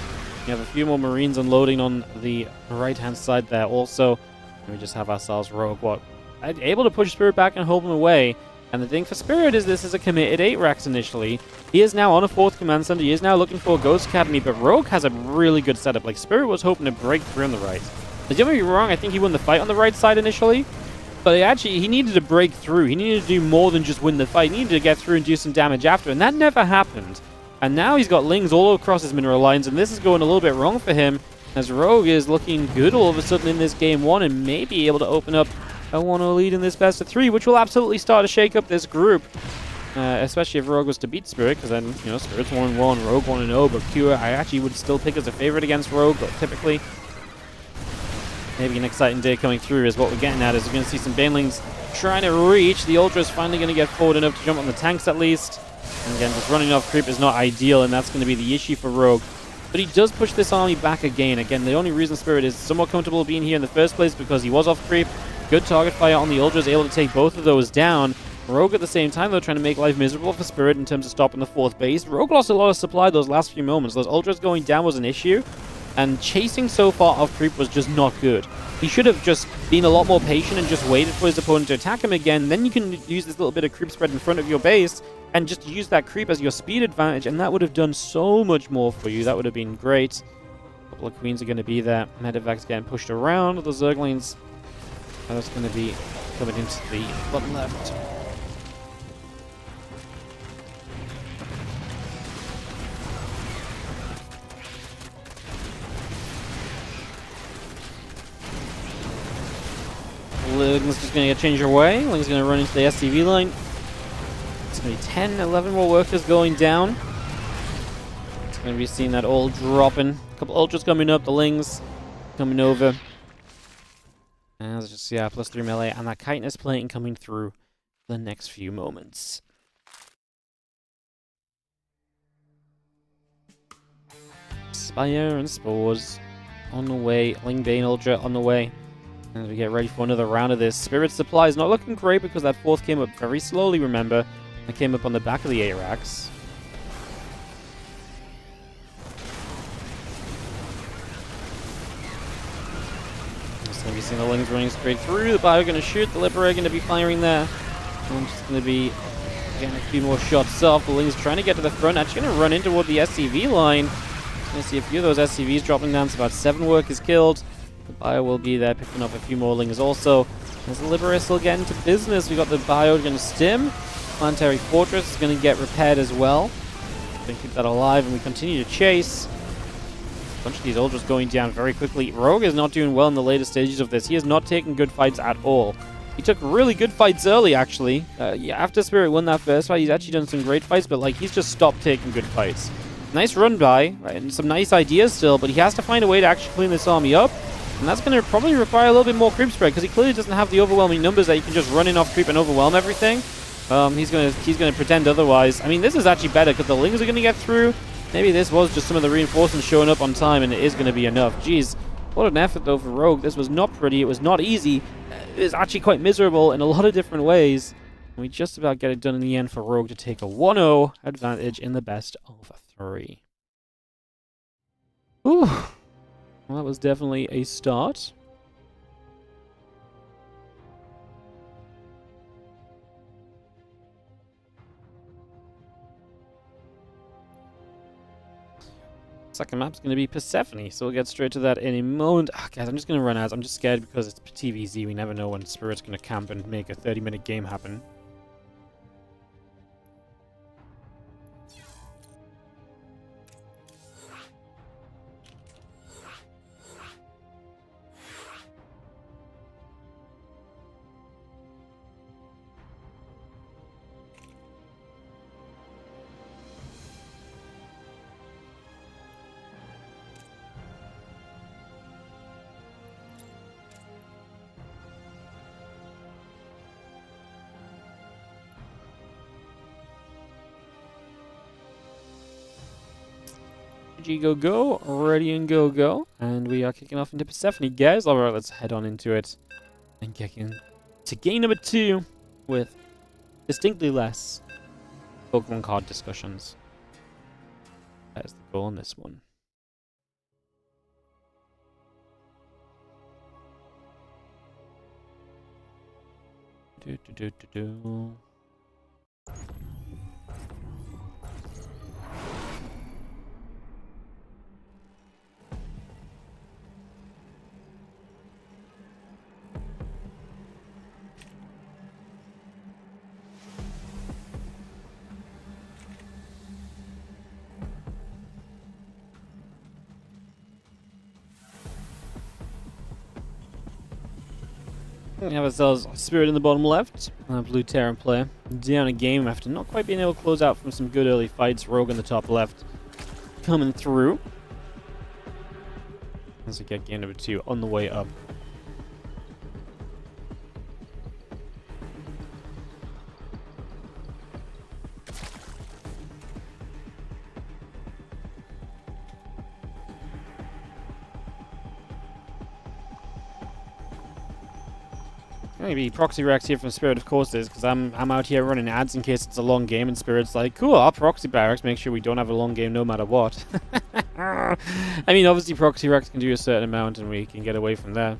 We have a few more Marines unloading on the right-hand side there also. And we just have ourselves Rogue able to push Spirit back and hold them away. And the thing for Spirit is this is a committed 8 racks initially. He is now on a 4th command center. He is now looking for a Ghost Academy, but Rogue has a really good setup. Like, Spirit was hoping to break through on the right. Now, don't get me wrong, I think he won the fight on the right side initially. But he needed to break through. He needed to do more than just win the fight. He needed to get through and do some damage after, and that never happened. And now he's got Lings all across his mineral lines, and this is going a little bit wrong for him, as Rogue is looking good all of a sudden in this game 1 and may be able to open up a 1-0 lead in this best of 3, which will absolutely start to shake up this group. Especially if Rogue was to beat Spirit, because then, Spirit's 1-1, Rogue 1-0, but Cure I actually would still pick as a favorite against Rogue, but typically. Maybe an exciting day coming through is what we're getting at, is we're going to see some Banelings trying to reach. The Ultra is finally going to get forward enough to jump on the tanks at least. And again, just running off creep is not ideal, and that's going to be the issue for Rogue. But he does push this army back again. Again, the only reason Spirit is somewhat comfortable being here in the first place because he was off creep. Good target fire on the Ultra, is able to take both of those down. Rogue at the same time, though, trying to make life miserable for Spirit in terms of stopping the 4th base. Rogue lost a lot of supply those last few moments. Those Ultras going down was an issue. And chasing so far off creep was just not good. He should have just been a lot more patient and just waited for his opponent to attack him again. Then you can use this little bit of creep spread in front of your base and just use that creep as your speed advantage, and that would have done so much more for you. That would have been great. A couple of Queens are going to be there. Medevac's getting pushed around. The Zerglings are just going to be coming into the bottom left. Ling's just going to get changed away. Ling's going to run into the SCV line. It's going to be 10, 11 more workers going down. It's going to be seeing that all dropping. A couple Ultras coming up. The Lings coming over. And let's just see, +3 melee. And that Chitinous Plating coming through the next few moments. Spire and Spores on the way. Ling Bane Ultra on the way. As we get ready for another round of this. Spirit supply is not looking great because that 4th came up very slowly, remember. It came up on the back of the 8 racks. Just going to be seeing the Lings running straight through. The Bio going to shoot. The Liberator going to be firing there. And just going to be getting a few more shots off. The Lings trying to get to the front. Actually going to run in toward the SCV line. Going to see a few of those SCVs dropping down. So about 7 workers killed. The Bio will be there, picking up a few more Lings also. As the Liberator still getting to business, we got the Bio going to stim. Planetary Fortress is going to get repaired as well. Going to keep that alive, and we continue to chase. A bunch of these Ultras going down very quickly. Rogue is not doing well in the later stages of this. He has not taken good fights at all. He took really good fights early, actually. After Spirit won that first fight, he's actually done some great fights, but he's just stopped taking good fights. Nice run by, right, and some nice ideas still, but he has to find a way to actually clean this army up. And that's going to probably require a little bit more creep spread, because he clearly doesn't have the overwhelming numbers that you can just run in off creep and overwhelm everything. He's going to pretend otherwise. I mean, this is actually better, because the Lings are going to get through. Maybe this was just some of the reinforcements showing up on time, and it is going to be enough. Jeez, what an effort, though, for Rogue. This was not pretty. It was not easy. It was actually quite miserable in a lot of different ways. And we just about get it done in the end for Rogue to take a 1-0 advantage in the best of 3. Ooh. Well, that was definitely a start. Second map's going to be Persephone, so we'll get straight to that in a moment. Oh, guys, I'm just going to run out. I'm just scared because it's TVZ. We never know when Spirit's going to camp and make a 30-minute game happen. Go go, ready and go go, and we are kicking off into Persephone, guys. All right, let's head on into it and kick in to game number 2 with distinctly less Pokemon card discussions. That is the goal on this one. Do do do do do. We have ourselves Spirit in the bottom left, Blue Terran player, down a game after not quite being able to close out from some good early fights. Rogue in the top left, coming through. As we get game number 2 on the way up. Maybe Proxy Rex here from Spirit, of course, is because I'm out here running ads in case it's a long game, and Spirit's like, cool, I'll Proxy Barracks, make sure we don't have a long game no matter what. I mean, obviously Proxy Rex can do a certain amount, and we can get away from there.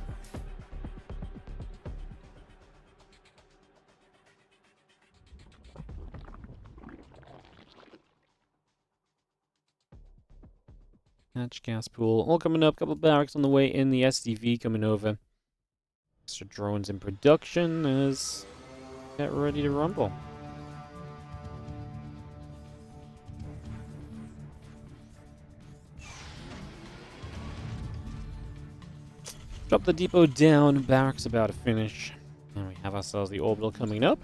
Hatch gas pool, all coming up, couple of barracks on the way in, the SDV coming over. Extra drones in production as get ready to rumble. Drop the depot down, barracks about to finish. And we have ourselves the orbital coming up.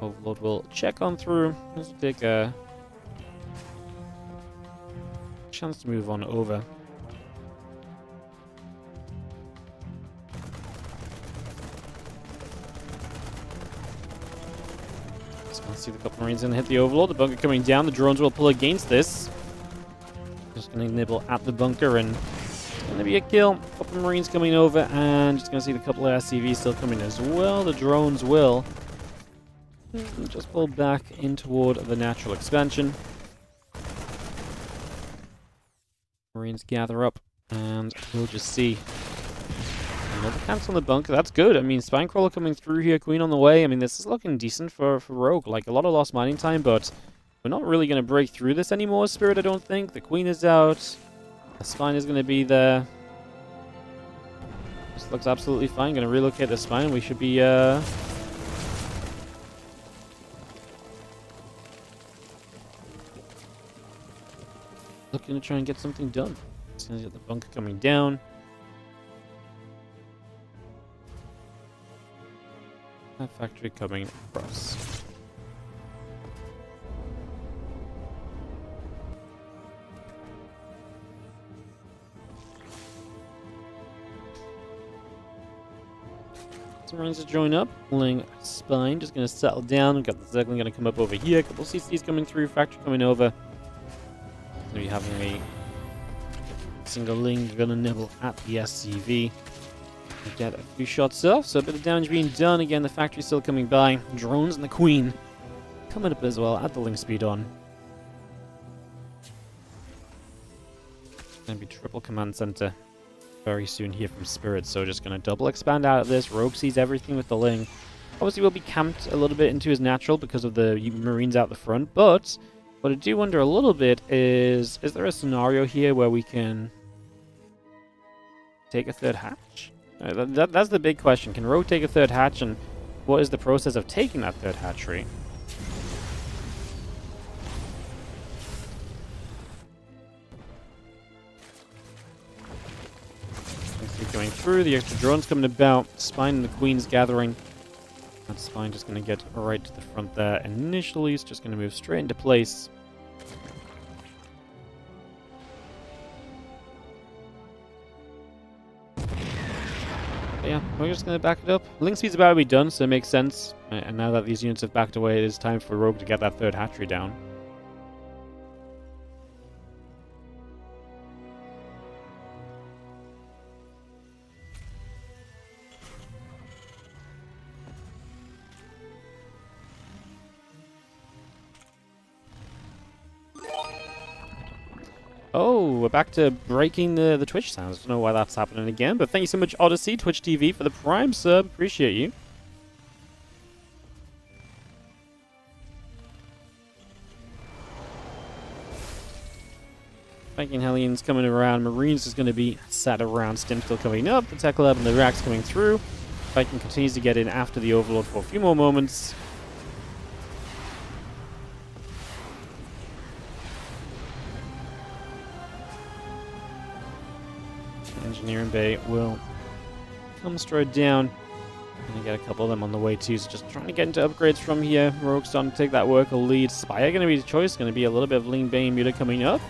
Overlord will check on through. Let's take a chance to move on over. Just gonna see the couple Marines gonna hit the Overlord. The bunker coming down. The drones will pull against this. Just gonna nibble at the bunker, and it's gonna be a kill. Couple Marines coming over, and just gonna see the couple of SCVs still coming as well. The drones will just pull back in toward the natural expansion. Marines gather up, and we'll just see. Another cancel on the bunker. That's good. I mean, Spinecrawler coming through here, Queen on the way. I mean, this is looking decent for Rogue. Like, a lot of lost mining time, but we're not really going to break through this anymore, Spirit, I don't think. The Queen is out. The Spine is going to be there. This looks absolutely fine. Going to relocate the Spine. We should be, looking to try and get something done. As soon as you get the bunker coming down. That factory coming across. some Marines to join up. Ling Spine just going to settle down. We've got the Zergling going to come up over here. A couple CCs coming through. Factory coming over. Going to be having a single Ling going to nibble at the SCV. Get a few shots off, so a bit of damage being done. Again, the factory's still coming by. Drones and the Queen coming up as well. Add the Ling speed on. Going to be triple command center very soon here from Spirit, so just going to double expand out of this. Rogue sees everything with the Ling. Obviously, will be camped a little bit into his natural because of the Marines out the front, but what I do wonder a little bit is there a scenario here where we can take a third hatch? That's the big question. Can Rogue take a third hatch, and what is the process of taking that third hatchery? Going through, the extra drones coming about. Spine and the Queen's gathering. That Spine just going to get right to the front there. Initially, it's just going to move straight into place. But yeah, we're just going to back it up. Link speed's about to be done, so it makes sense. And now that these units have backed away, it is time for Rogue to get that third hatchery down. Oh, we're back to breaking the Twitch sounds. I don't know why that's happening again, but thank you so much, Odyssey, Twitch TV, for the Prime sub. Appreciate you. Viking Hellions coming around. Marines is going to be sat around. Stim still coming up. The Tech Lab and the Racks coming through. Viking continues to get in after the Overlord for a few more moments. Engineering Bay will come straight down. Gonna get a couple of them on the way too, so just trying to get into upgrades from here. Rogue's starting to take that worker lead. Spire gonna be the choice, gonna be a little bit of Ling Bane Muta coming up.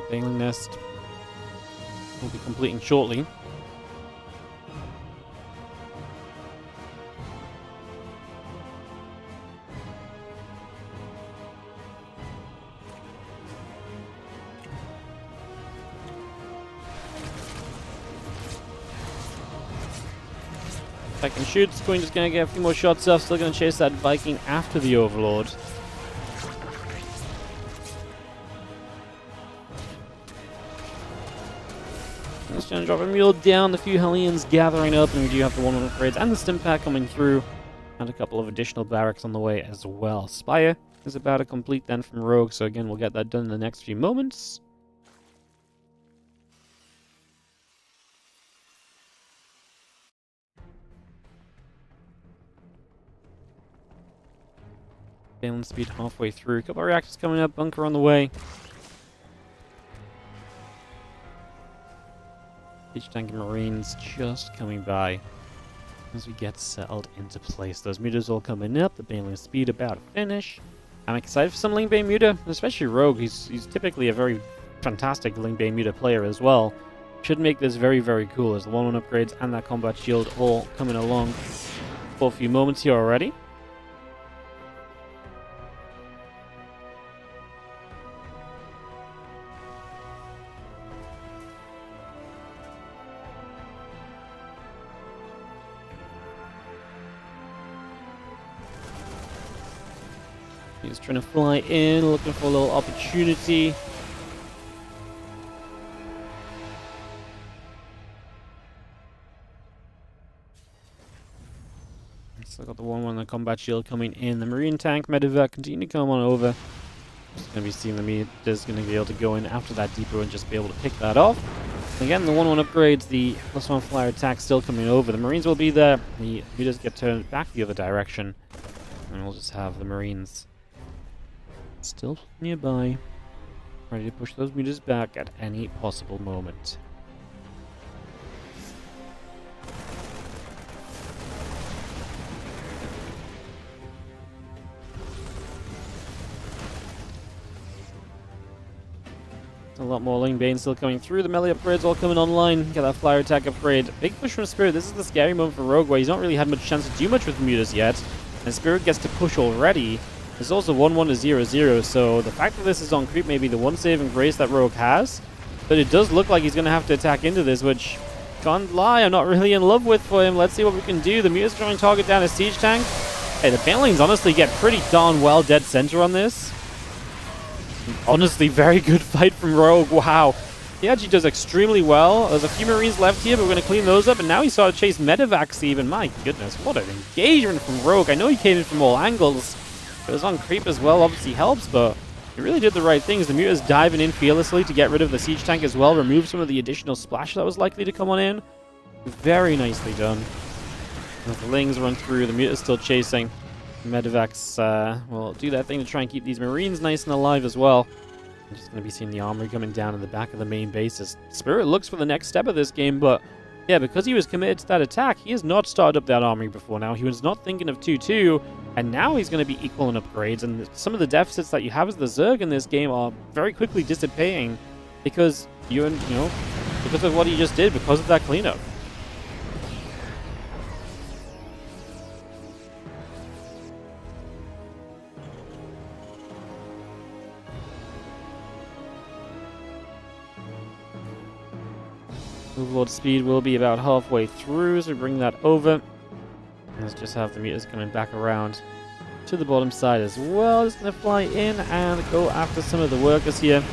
Baneling Nest will be completing shortly. Second shoots, Queen just going to get a few more shots off, still going to chase that Viking after the Overlord. Just going to drop a mule down, the few Hellions gathering up, and we do have the 1-1 upgrades and the stim pack coming through, and a couple of additional barracks on the way as well. Spire is about to complete then from Rogue, so again, we'll get that done in the next few moments. Balance speed halfway through. A couple of reactors coming up, bunker on the way. Each tank and Marines just coming by as we get settled into place. Those mutas all coming up, the Baneling speed about to finish. I'm excited for some Ling Bane Muta, especially Rogue. He's typically a very fantastic Ling Bane Muta player as well. Should make this very, very cool as the 1-1 upgrades and that combat shield all coming along for a few moments here already. He's trying to fly in, looking for a little opportunity. Still got the 1-1 the combat shield coming in. The Marine tank, Medivac, continue to come on over. Just going to be seeing the meters going to be able to go in after that depot and just be able to pick that off. Again, the 1-1 upgrades, the +1 flyer attack still coming over. The Marines will be there. The meters get turned back the other direction. And we'll just have the Marines still nearby, ready to push those meters back at any possible moment. A lot more Ling Bane still coming through. The melee upgrades all coming online. Get that flyer attack upgrade. Big push from Spirit. This is the scary moment for Rogue, where he's not really had much chance to do much with Mutas yet. And Spirit gets to push already. There's also 1-1 to 0-0, so the fact that this is on creep may be the one saving grace that Rogue has. But it does look like he's going to have to attack into this, which, can't lie, I'm not really in love with for him. Let's see what we can do. The Mutas trying to target down a siege tank. Hey, the Banelings honestly get pretty darn well dead center on this. Honestly, very good fight from Rogue. Wow. He actually does extremely well. There's a few Marines left here, but we're going to clean those up. And now he started to chase Medivacs even. My goodness, what an engagement from Rogue. I know he came in from all angles. It was on creep as well. Obviously helps, but he really did the right things. The Mutas diving in fearlessly to get rid of the siege tank as well. Remove some of the additional splash that was likely to come on in. Very nicely done. As the Lings run through, the Mutas still chasing. Medivacs will do that thing to try and keep these Marines nice and alive as well. I'm just going to be seeing the armory coming down in the back of the main base as Spirit looks for the next step of this game, but yeah, because he was committed to that attack, he has not started up that armory before now. He was not thinking of 2-2, and now he's going to be equal in upgrades, and some of the deficits that you have as the Zerg in this game are very quickly dissipating because because of what he just did, because of that cleanup. Overlord speed will be about halfway through, so we bring that over. Let's just have the Mutas coming back around to the bottom side as well. Just going to fly in and go after some of the workers here.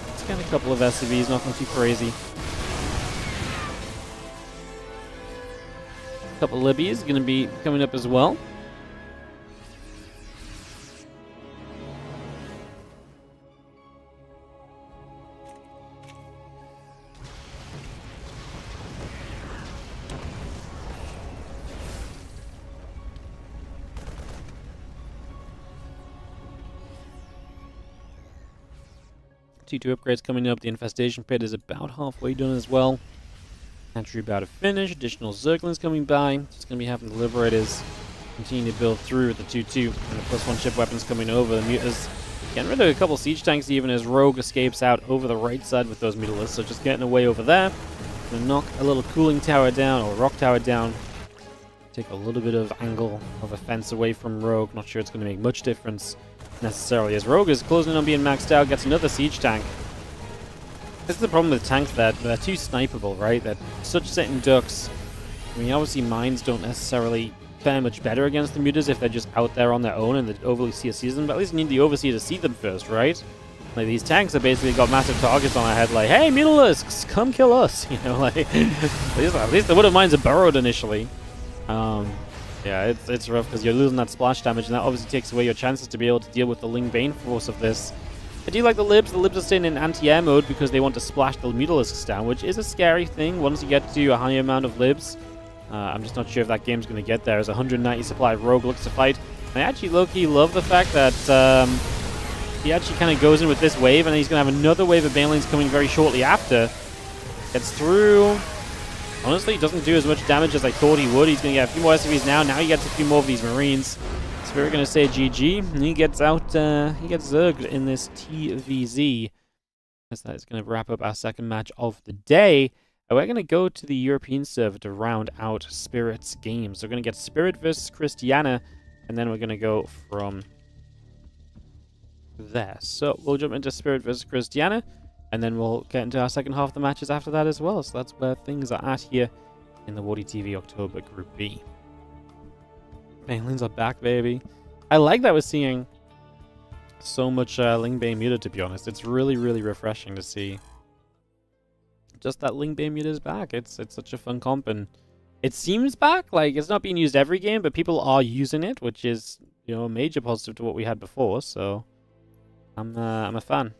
Let's get a couple of SCVs, nothing too crazy. A couple Libbies going to be coming up as well. T2 upgrades coming up. The Infestation Pit is about halfway done as well. Entry about to finish. Additional Zerglings coming by. Just going to be having the Liberators continue to build through with the 2-2. And the +1 ship weapons coming over. The Mutas getting rid of a couple siege tanks even as Rogue escapes out over the right side with those Mutalisks. So just getting away over there. Going to knock a little cooling tower down, or rock tower down. Take a little bit of angle of offense away from Rogue. Not sure it's going to make much difference necessarily, as Rogue is closing in on being maxed out, gets another siege tank. This is the problem with tanks, that they're too snipeable, right? They're such sitting ducks. I mean, obviously mines don't necessarily fare much better against the Mutas if they're just out there on their own and the Overseer sees them, but at least you need the Overseer to see them first, right? Like, these tanks have basically got massive targets on their head, like, hey, Mutalisks, come kill us! You know, like, at least the Wood of Mines are burrowed initially. Yeah, it's rough because you're losing that splash damage, and that obviously takes away your chances to be able to deal with the Ling Bane force of this. I do like the Libs. The Libs are staying in anti-air mode because they want to splash the Mutalisks down, which is a scary thing once you get to a higher amount of Libs. I'm just not sure if that game's going to get there, as 190 supply Rogue looks to fight. And I actually low-key love the fact that he actually kind of goes in with this wave, and he's going to have another wave of Banelings coming very shortly after. Gets through. Honestly, he doesn't do as much damage as I thought he would. He's going to get a few more SCVs now. Now he gets a few more of these Marines. So we're going to say GG. And he gets out, he gets zerged in this TVZ. As that is going to wrap up our second match of the day. And we're going to go to the European server to round out Spirit's games. So we're going to get Spirit versus Cristiana. And then we're going to go from there. So we'll jump into Spirit versus Cristiana. And then we'll get into our second half of the matches after that as well. So that's where things are at here in the WardiTV October Group B. Banelings are back, baby. I like that we're seeing so much Ling Bane muted, to be honest. It's really, really refreshing to see just that Ling Bane muted is back. It's such a fun comp, and it seems back. Like, it's not being used every game, but people are using it, which is, you know, a major positive to what we had before. So I'm a fan.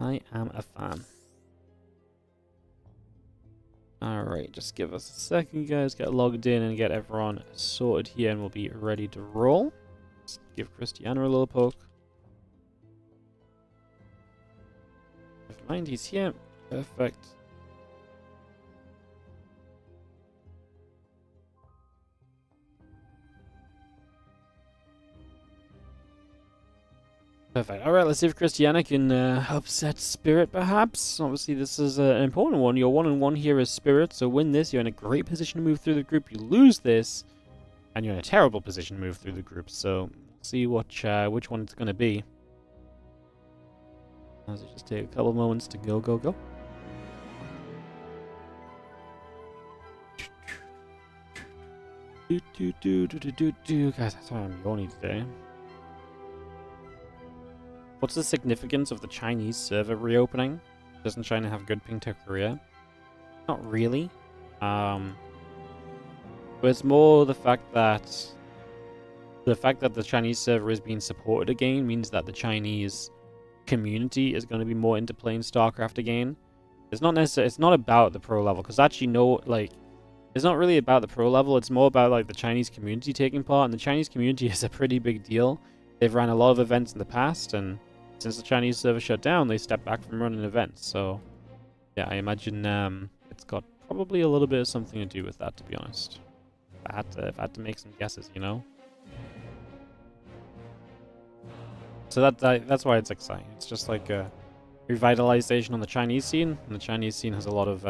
I am a fan. Alright, just give us a second, guys. Get logged in and get everyone sorted here, and we'll be ready to roll. Let's give Krystianer a little poke. Never mind, he's here. Perfect. Perfect. Alright, let's see if Cristiana can upset Spirit, perhaps. Obviously, this is an important one. You're 1-1 here as Spirit, so win this. You're in a great position to move through the group. You lose this, and you're in a terrible position to move through the group. So, see which one it's going to be. Let's just take a couple moments to go. Guys, that's why I'm yawning today. What's the significance of the Chinese server reopening? Doesn't China have good ping to Korea? Not really. But it's more the fact that the Chinese server is being supported again means that the Chinese community is going to be more into playing StarCraft again. It's not necessarily. It's not about the pro level, because actually it's not really about the pro level. It's more about like the Chinese community taking part, and the Chinese community is a pretty big deal. They've ran a lot of events in the past, and since the Chinese server shut down, they stepped back from running events. So, yeah, I imagine it's got probably a little bit of something to do with that, to be honest. If I had to make some guesses, you know. So that's why it's exciting. It's just like a revitalization on the Chinese scene, and the Chinese scene has a lot of,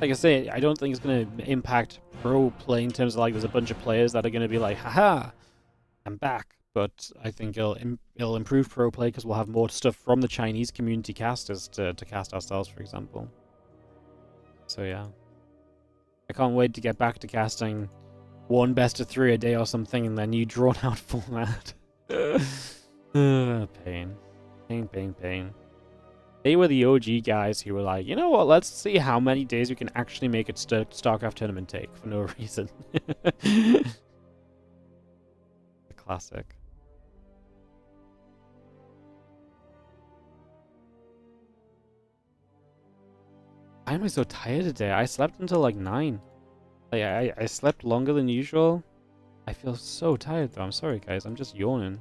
like I say, I don't think it's going to impact pro play in terms of like there's a bunch of players that are going to be like, haha, I'm back. But I think it'll improve pro play because we'll have more stuff from the Chinese community casters to cast ourselves, for example. So yeah, I can't wait to get back to casting one best of 3 a day or something in their new drawn out format. Pain. They were the OG guys who were like, you know what, let's see how many days we can actually make it StarCraft tournament take for no reason. Classic. Why am I so tired today? I slept until like 9. Like I slept longer than usual. I feel so tired though. I'm sorry guys, I'm just yawning. I'm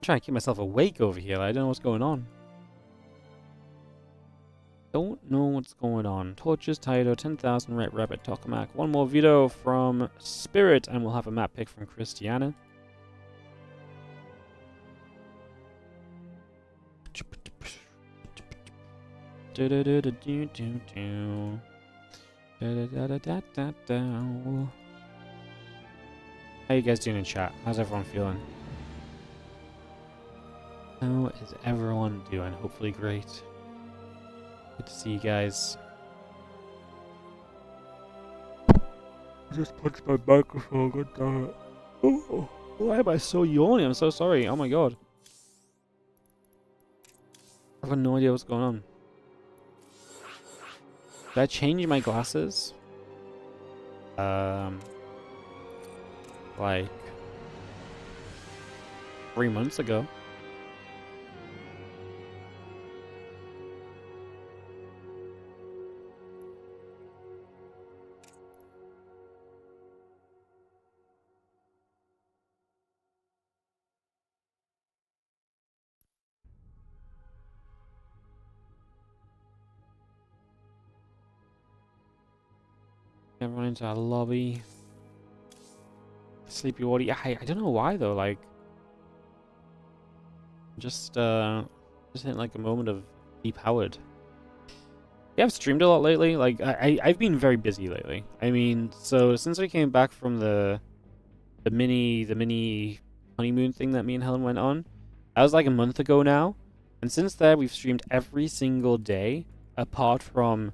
trying to keep myself awake over here. I don't know what's going on. Don't know what's going on. Torches, Taito, 10,000 Red Rabbit, Tokamak. One more veto from Spirit, and we'll have a map pick from Cristiana. How you guys doing in chat? How's everyone feeling? How is everyone doing? Hopefully great. Good to see you guys. I just punched my microphone, god damn it. Oh, why am I so yawny? I'm so sorry. Oh my god. I have no idea what's going on. Did I change my glasses? Like 3 months ago. Run into our lobby. Sleepy Wardy. I don't know why though. Like, just hitting like a moment of deep Howard. Yeah, I've streamed a lot lately. Like, I've been very busy lately. I mean, so since I came back from the mini honeymoon thing that me and Helen went on, that was like a month ago now. And since then, we've streamed every single day, apart from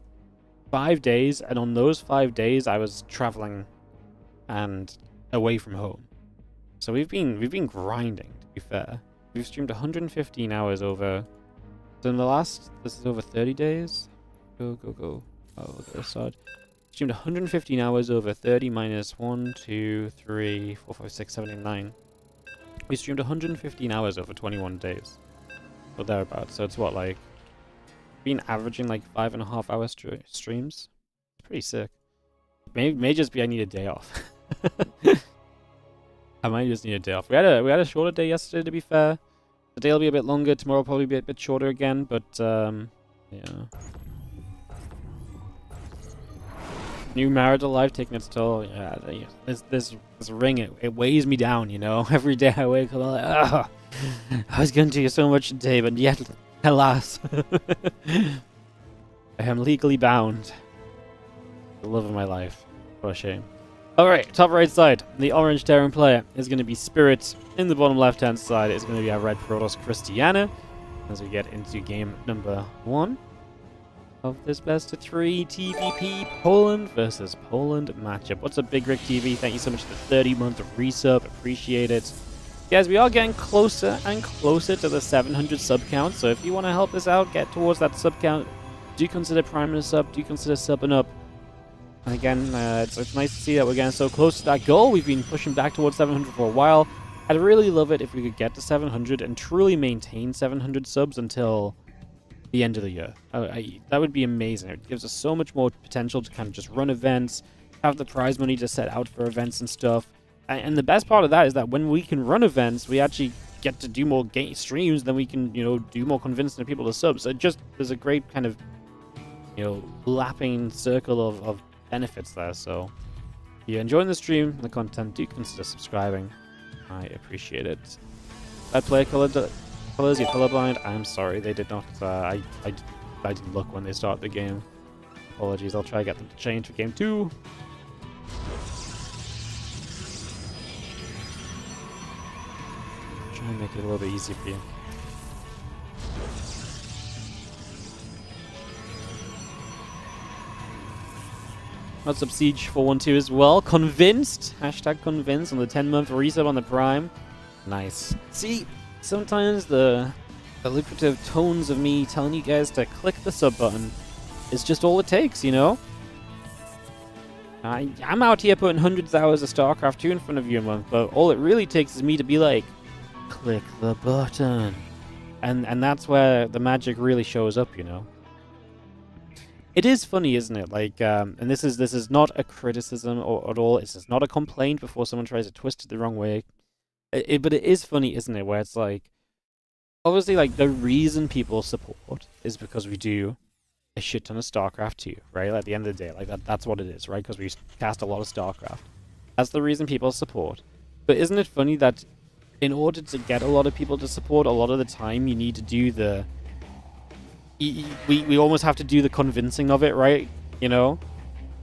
5 days, and on those 5 days I was traveling and away from home. So we've been grinding, to be fair. We've streamed 115 hours over, so in the last, this is over 30 days. Go. Oh, look at this side. Streamed 115 hours over 30 minus 1, 2, 3, 4, 5, 6, 7, 8, 9. We streamed 115 hours over 21 days. Or thereabouts. So it's what, like, been averaging like 5.5 hour streams. It's pretty sick. May just be I need a day off. I might just need a day off. We had a shorter day yesterday, to be fair. The day will be a bit longer. Tomorrow will probably be a bit shorter again. But yeah. New marital life taking its toll. Yeah, this ring, it weighs me down, you know? Every day I wake up, I'm like, ah, I was going to do so much today, but yet, alas, I am legally bound. The love of my life. What a shame. Alright, top right side. The orange Terran player is going to be Spirit. In the bottom left hand side is going to be our red Protoss Cristiana. As we get into game number 1 of this best of 3 TVP Poland versus Poland matchup. What's up, Big Rick TV? Thank you so much for the 30-month resub. Appreciate it. Guys, we are getting closer and closer to the 700 sub count. So if you want to help us out, get towards that sub count, do consider priming us up. Do consider subbing up. And again, it's nice to see that we're getting so close to that goal. We've been pushing back towards 700 for a while. I'd really love it if we could get to 700 and truly maintain 700 subs until the end of the year. That would be amazing. It gives us so much more potential to kind of just run events, have the prize money to set out for events and stuff. And the best part of that is that when we can run events, we actually get to do more streams, then we can, you know, do more convincing people to sub. So there's a great kind of, you know, lapping circle of benefits there. So if you're enjoying the stream and the content, do consider subscribing. I appreciate it. Bad player colors, you're colorblind. I'm sorry, they did not. I didn't look when they started the game. Apologies. I'll try to get them to change for game 2. Try and make it a little bit easier for you. What's up, Siege412 as well? Convinced! Hashtag convinced on the 10-month resub on the Prime. Nice. See, sometimes the lucrative tones of me telling you guys to click the sub button is just all it takes, you know? I'm out here putting hundreds of hours of StarCraft 2 in front of you a month, but all it really takes is me to be like, click the button. And that's where the magic really shows up, you know? It is funny, isn't it? Like, and this is not a criticism at all. It's just not a complaint before someone tries to twist it the wrong way. But it is funny, isn't it? Where it's like, obviously, like, the reason people support is because we do a shit ton of StarCraft 2, right? At the end of the day, like, that's what it is, right? Because we cast a lot of StarCraft. That's the reason people support. But isn't it funny that in order to get a lot of people to support, a lot of the time you need to do the... We almost have to do the convincing of it, right? You know?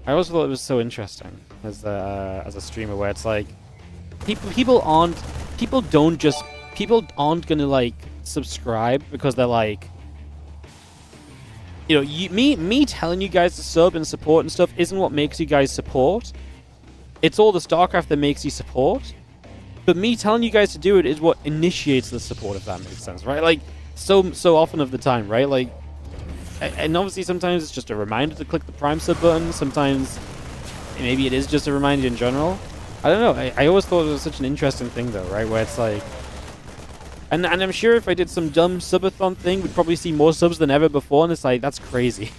I always thought it was so interesting as a streamer, where it's like people aren't gonna like subscribe because they're like, you know, me telling you guys to sub and support and stuff isn't what makes you guys support. It's all the StarCraft that makes you support. But me telling you guys to do it is what initiates the support, if that makes sense, right? Like, so often of the time, right? Like, and obviously sometimes it's just a reminder to click the Prime sub button. Sometimes maybe it is just a reminder in general. I don't know. I always thought it was such an interesting thing, though, right? Where it's like... And I'm sure if I did some dumb subathon thing, we'd probably see more subs than ever before, and it's like, that's crazy.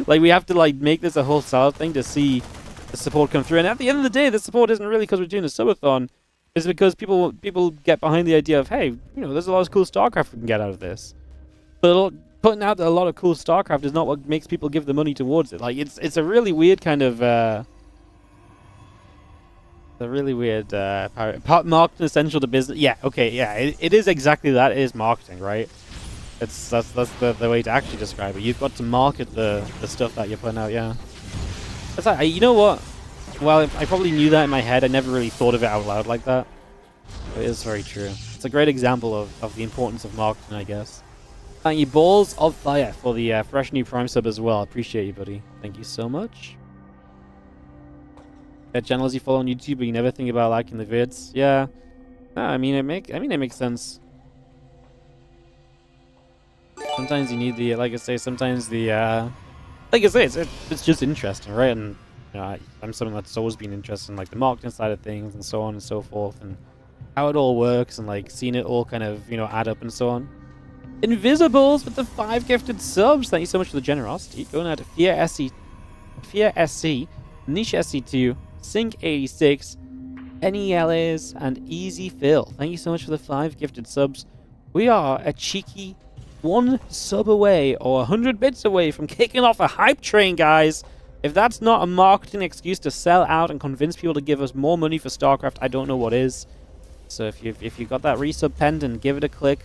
Like, we have to, like, make this a whole solid thing to see the support come through. And at the end of the day, the support isn't really because we're doing a subathon. It's because people get behind the idea of, hey, you know, there's a lot of cool StarCraft we can get out of this. But putting out a lot of cool StarCraft is not what makes people give the money towards it. Like, it's a really weird kind of... a really weird marketing essential to business. Yeah, okay, yeah, it is exactly that. It is marketing, right? That's the way to actually describe it. You've got to market the stuff that you're putting out, yeah. It's like, you know what? Well, I probably knew that in my head. I never really thought of it out loud like that. But it is very true. It's a great example of the importance of marketing, I guess. Thank you, Balls of Fire, for the fresh new Prime sub as well. Appreciate you, buddy. Thank you so much. Channels you follow on YouTube, but you never think about liking the vids. Yeah, no, I mean it makes sense. Sometimes you need the, like I say, sometimes the, like I say, it's just interesting, right? And you know, I'm someone that's always been interested in like the marketing side of things and so on and so forth, and how it all works, and like seeing it all kind of, you know, add up and so on. Invisibles with the 5 gifted subs. Thank you so much for the generosity. Going out to Fear SC, Niche SC2. Sync86, NELAs, and Easy Phil. Thank you so much for the 5 gifted subs. We are a cheeky 1 sub away, or 100 bits away from kicking off a hype train, guys. If that's not a marketing excuse to sell out and convince people to give us more money for StarCraft, I don't know what is. So if you got that resub pendant, give it a click.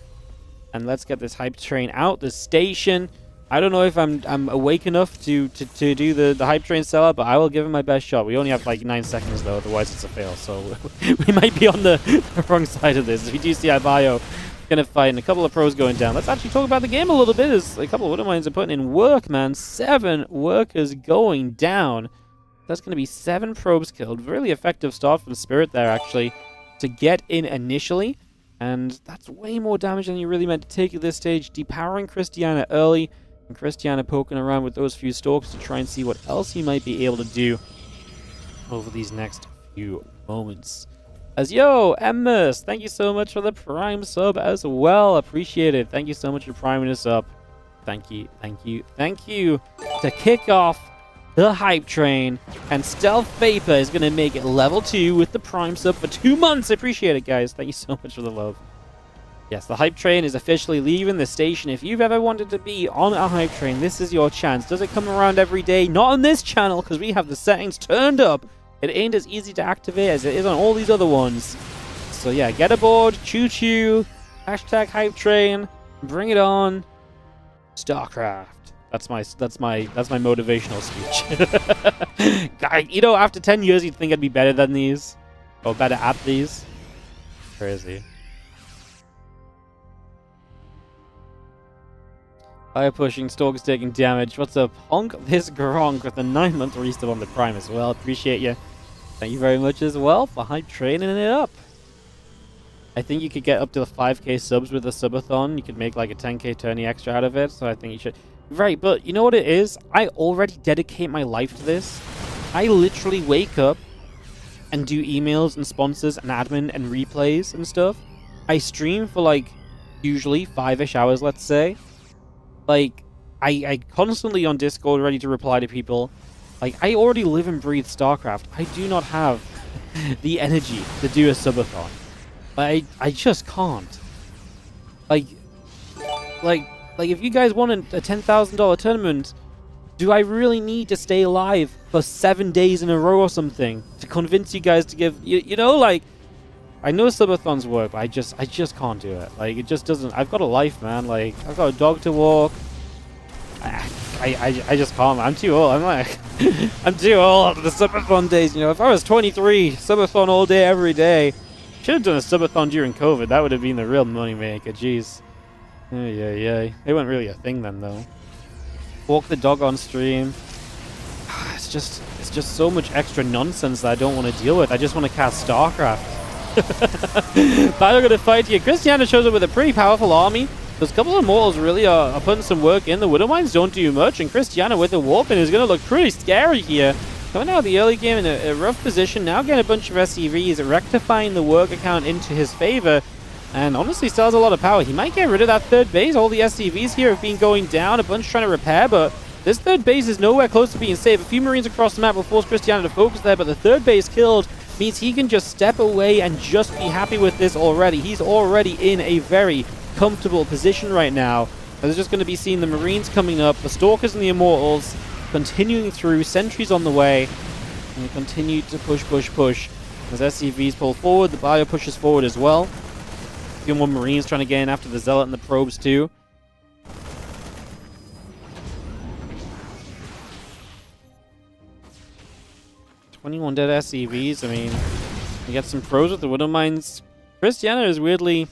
And let's get this hype train out the station. I don't know if I'm awake enough to do the hype train seller, but I will give it my best shot. We only have like 9 seconds though, otherwise it's a fail. So we might be on the wrong side of this. If you do see Bio gonna fight and a couple of pros going down, let's actually talk about the game a little bit. As a couple of Widowmines are putting in work, man. 7 workers going down. That's gonna be 7 probes killed. Really effective start from Spirit there actually to get in initially. And that's way more damage than you really meant to take at this stage. Depowering Cristiana early, and Cristiana poking around with those few stalks to try and see what else he might be able to do over these next few moments. As yo, Emmas, thank you so much for the Prime sub as well. Appreciate it. Thank you so much for priming us up. Thank you, thank you, thank you. To kick off the hype train, and Stealth Vapor is going to make it level 2 with the Prime sub for 2 months. Appreciate it, guys. Thank you so much for the love. Yes, the hype train is officially leaving the station. If you've ever wanted to be on a hype train, this is your chance. Does it come around every day? Not on this channel, because we have the settings turned up. It ain't as easy to activate as it is on all these other ones. So yeah, get aboard, choo-choo, hashtag hype train, bring it on, StarCraft. That's my motivational speech. Guy, you know, after 10 years, you'd think I'd be better than these, or better at these. Crazy. Fire pushing, Stalker's taking damage. What's up, Honk? This Gronk with a 9-month resub on the Prime as well. Appreciate you. Thank you very much as well for hype training it up. I think you could get up to the 5k subs with a subathon. You could make like a 10k tourney extra out of it. So I think you should. Right, but you know what it is? I already dedicate my life to this. I literally wake up and do emails and sponsors and admin and replays and stuff. I stream for like usually 5-ish hours, let's say. Like, I constantly on Discord ready to reply to people. Like, I already live and breathe StarCraft. I do not have the energy to do a subathon. I just can't. Like, if you guys want a $10,000 tournament, do I really need to stay alive for 7 days in a row or something to convince you guys to give, you know, like, I know subathons work, but I just can't do it. Like, it just doesn't. I've got a life, man. Like, I've got a dog to walk. I just can't. I'm too old. I'm like, I'm too old for the subathon days. You know, if I was 23, subathon all day, every day. Should have done a subathon during COVID. That would have been the real moneymaker. Jeez. Yeah. They weren't really a thing then, though. Walk the dog on stream. It's just so much extra nonsense that I don't want to deal with. I just want to cast StarCraft. Battle gonna fight here. Cristiana shows up with a pretty powerful army. Those couple of mortals really are putting some work in. The Widowmines don't do much, and Cristiana with a warping is gonna look pretty scary here. Coming out of the early game in a rough position, now getting a bunch of SCVs, rectifying the work account into his favor, and honestly still has a lot of power. He might get rid of that third base. All the SCVs here have been going down, a bunch trying to repair, but this third base is nowhere close to being safe. A few Marines across the map will force Cristiana to focus there, but the third base killed means he can just step away and just be happy with this already. He's already in a very comfortable position right now. There's just going to be seeing the Marines coming up, the Stalkers and the Immortals continuing through, sentries on the way, and we continue to push. As SCVs pull forward, the Bio pushes forward as well. A few more Marines trying to get in after the Zealot and the Probes too. $21 dead SCVs. I mean, you get some pros with the Widowmines. Cristiana is weirdly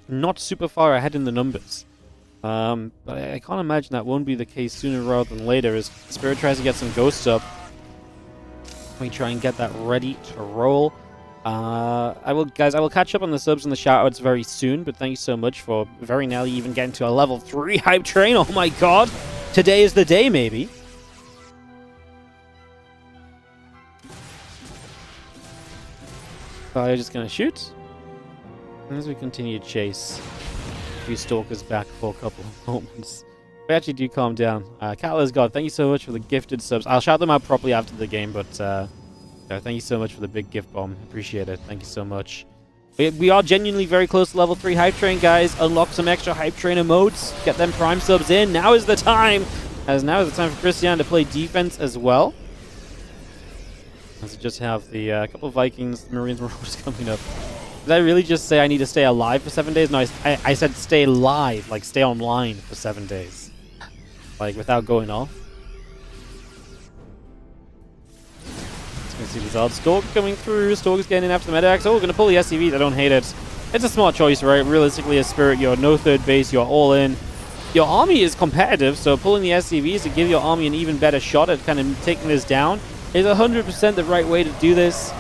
not super far ahead in the numbers. But I can't imagine that won't be the case sooner rather than later as Spirit tries to get some ghosts up. We try and get that ready to roll. I will catch up on the subs and the shoutouts very soon, but thank you so much for very nearly even getting to a level 3 hype train. Oh my god. Today is the day, maybe. Fire just gonna shoot. As we continue to chase a few Stalkers back for a couple of moments. We actually do calm down. Catalyst God, thank you so much for the gifted subs. I'll shout them out properly after the game, but thank you so much for the big gift bomb. Appreciate it. Thank you so much. We are genuinely very close to level 3 hype train, guys. Unlock some extra hype trainer modes. Get them prime subs in. Now is the time. as now is the time for Cristiana to play defense as well. As we just have the couple of Vikings, Marines, Marauders coming up. Did I really just say I need to stay alive for 7 days? No, I said stay live, like stay online for 7 days. Like, without going off. Let's see this odd Stork coming through. Stork is getting in after the Medax. Oh, we're going to pull the SCVs. I don't hate it. It's a smart choice, right? Realistically, as Spirit, you're no third base. You're all in. Your army is competitive, so pulling the SCVs to give your army an even better shot at kind of taking this down is 100% the right way to do this.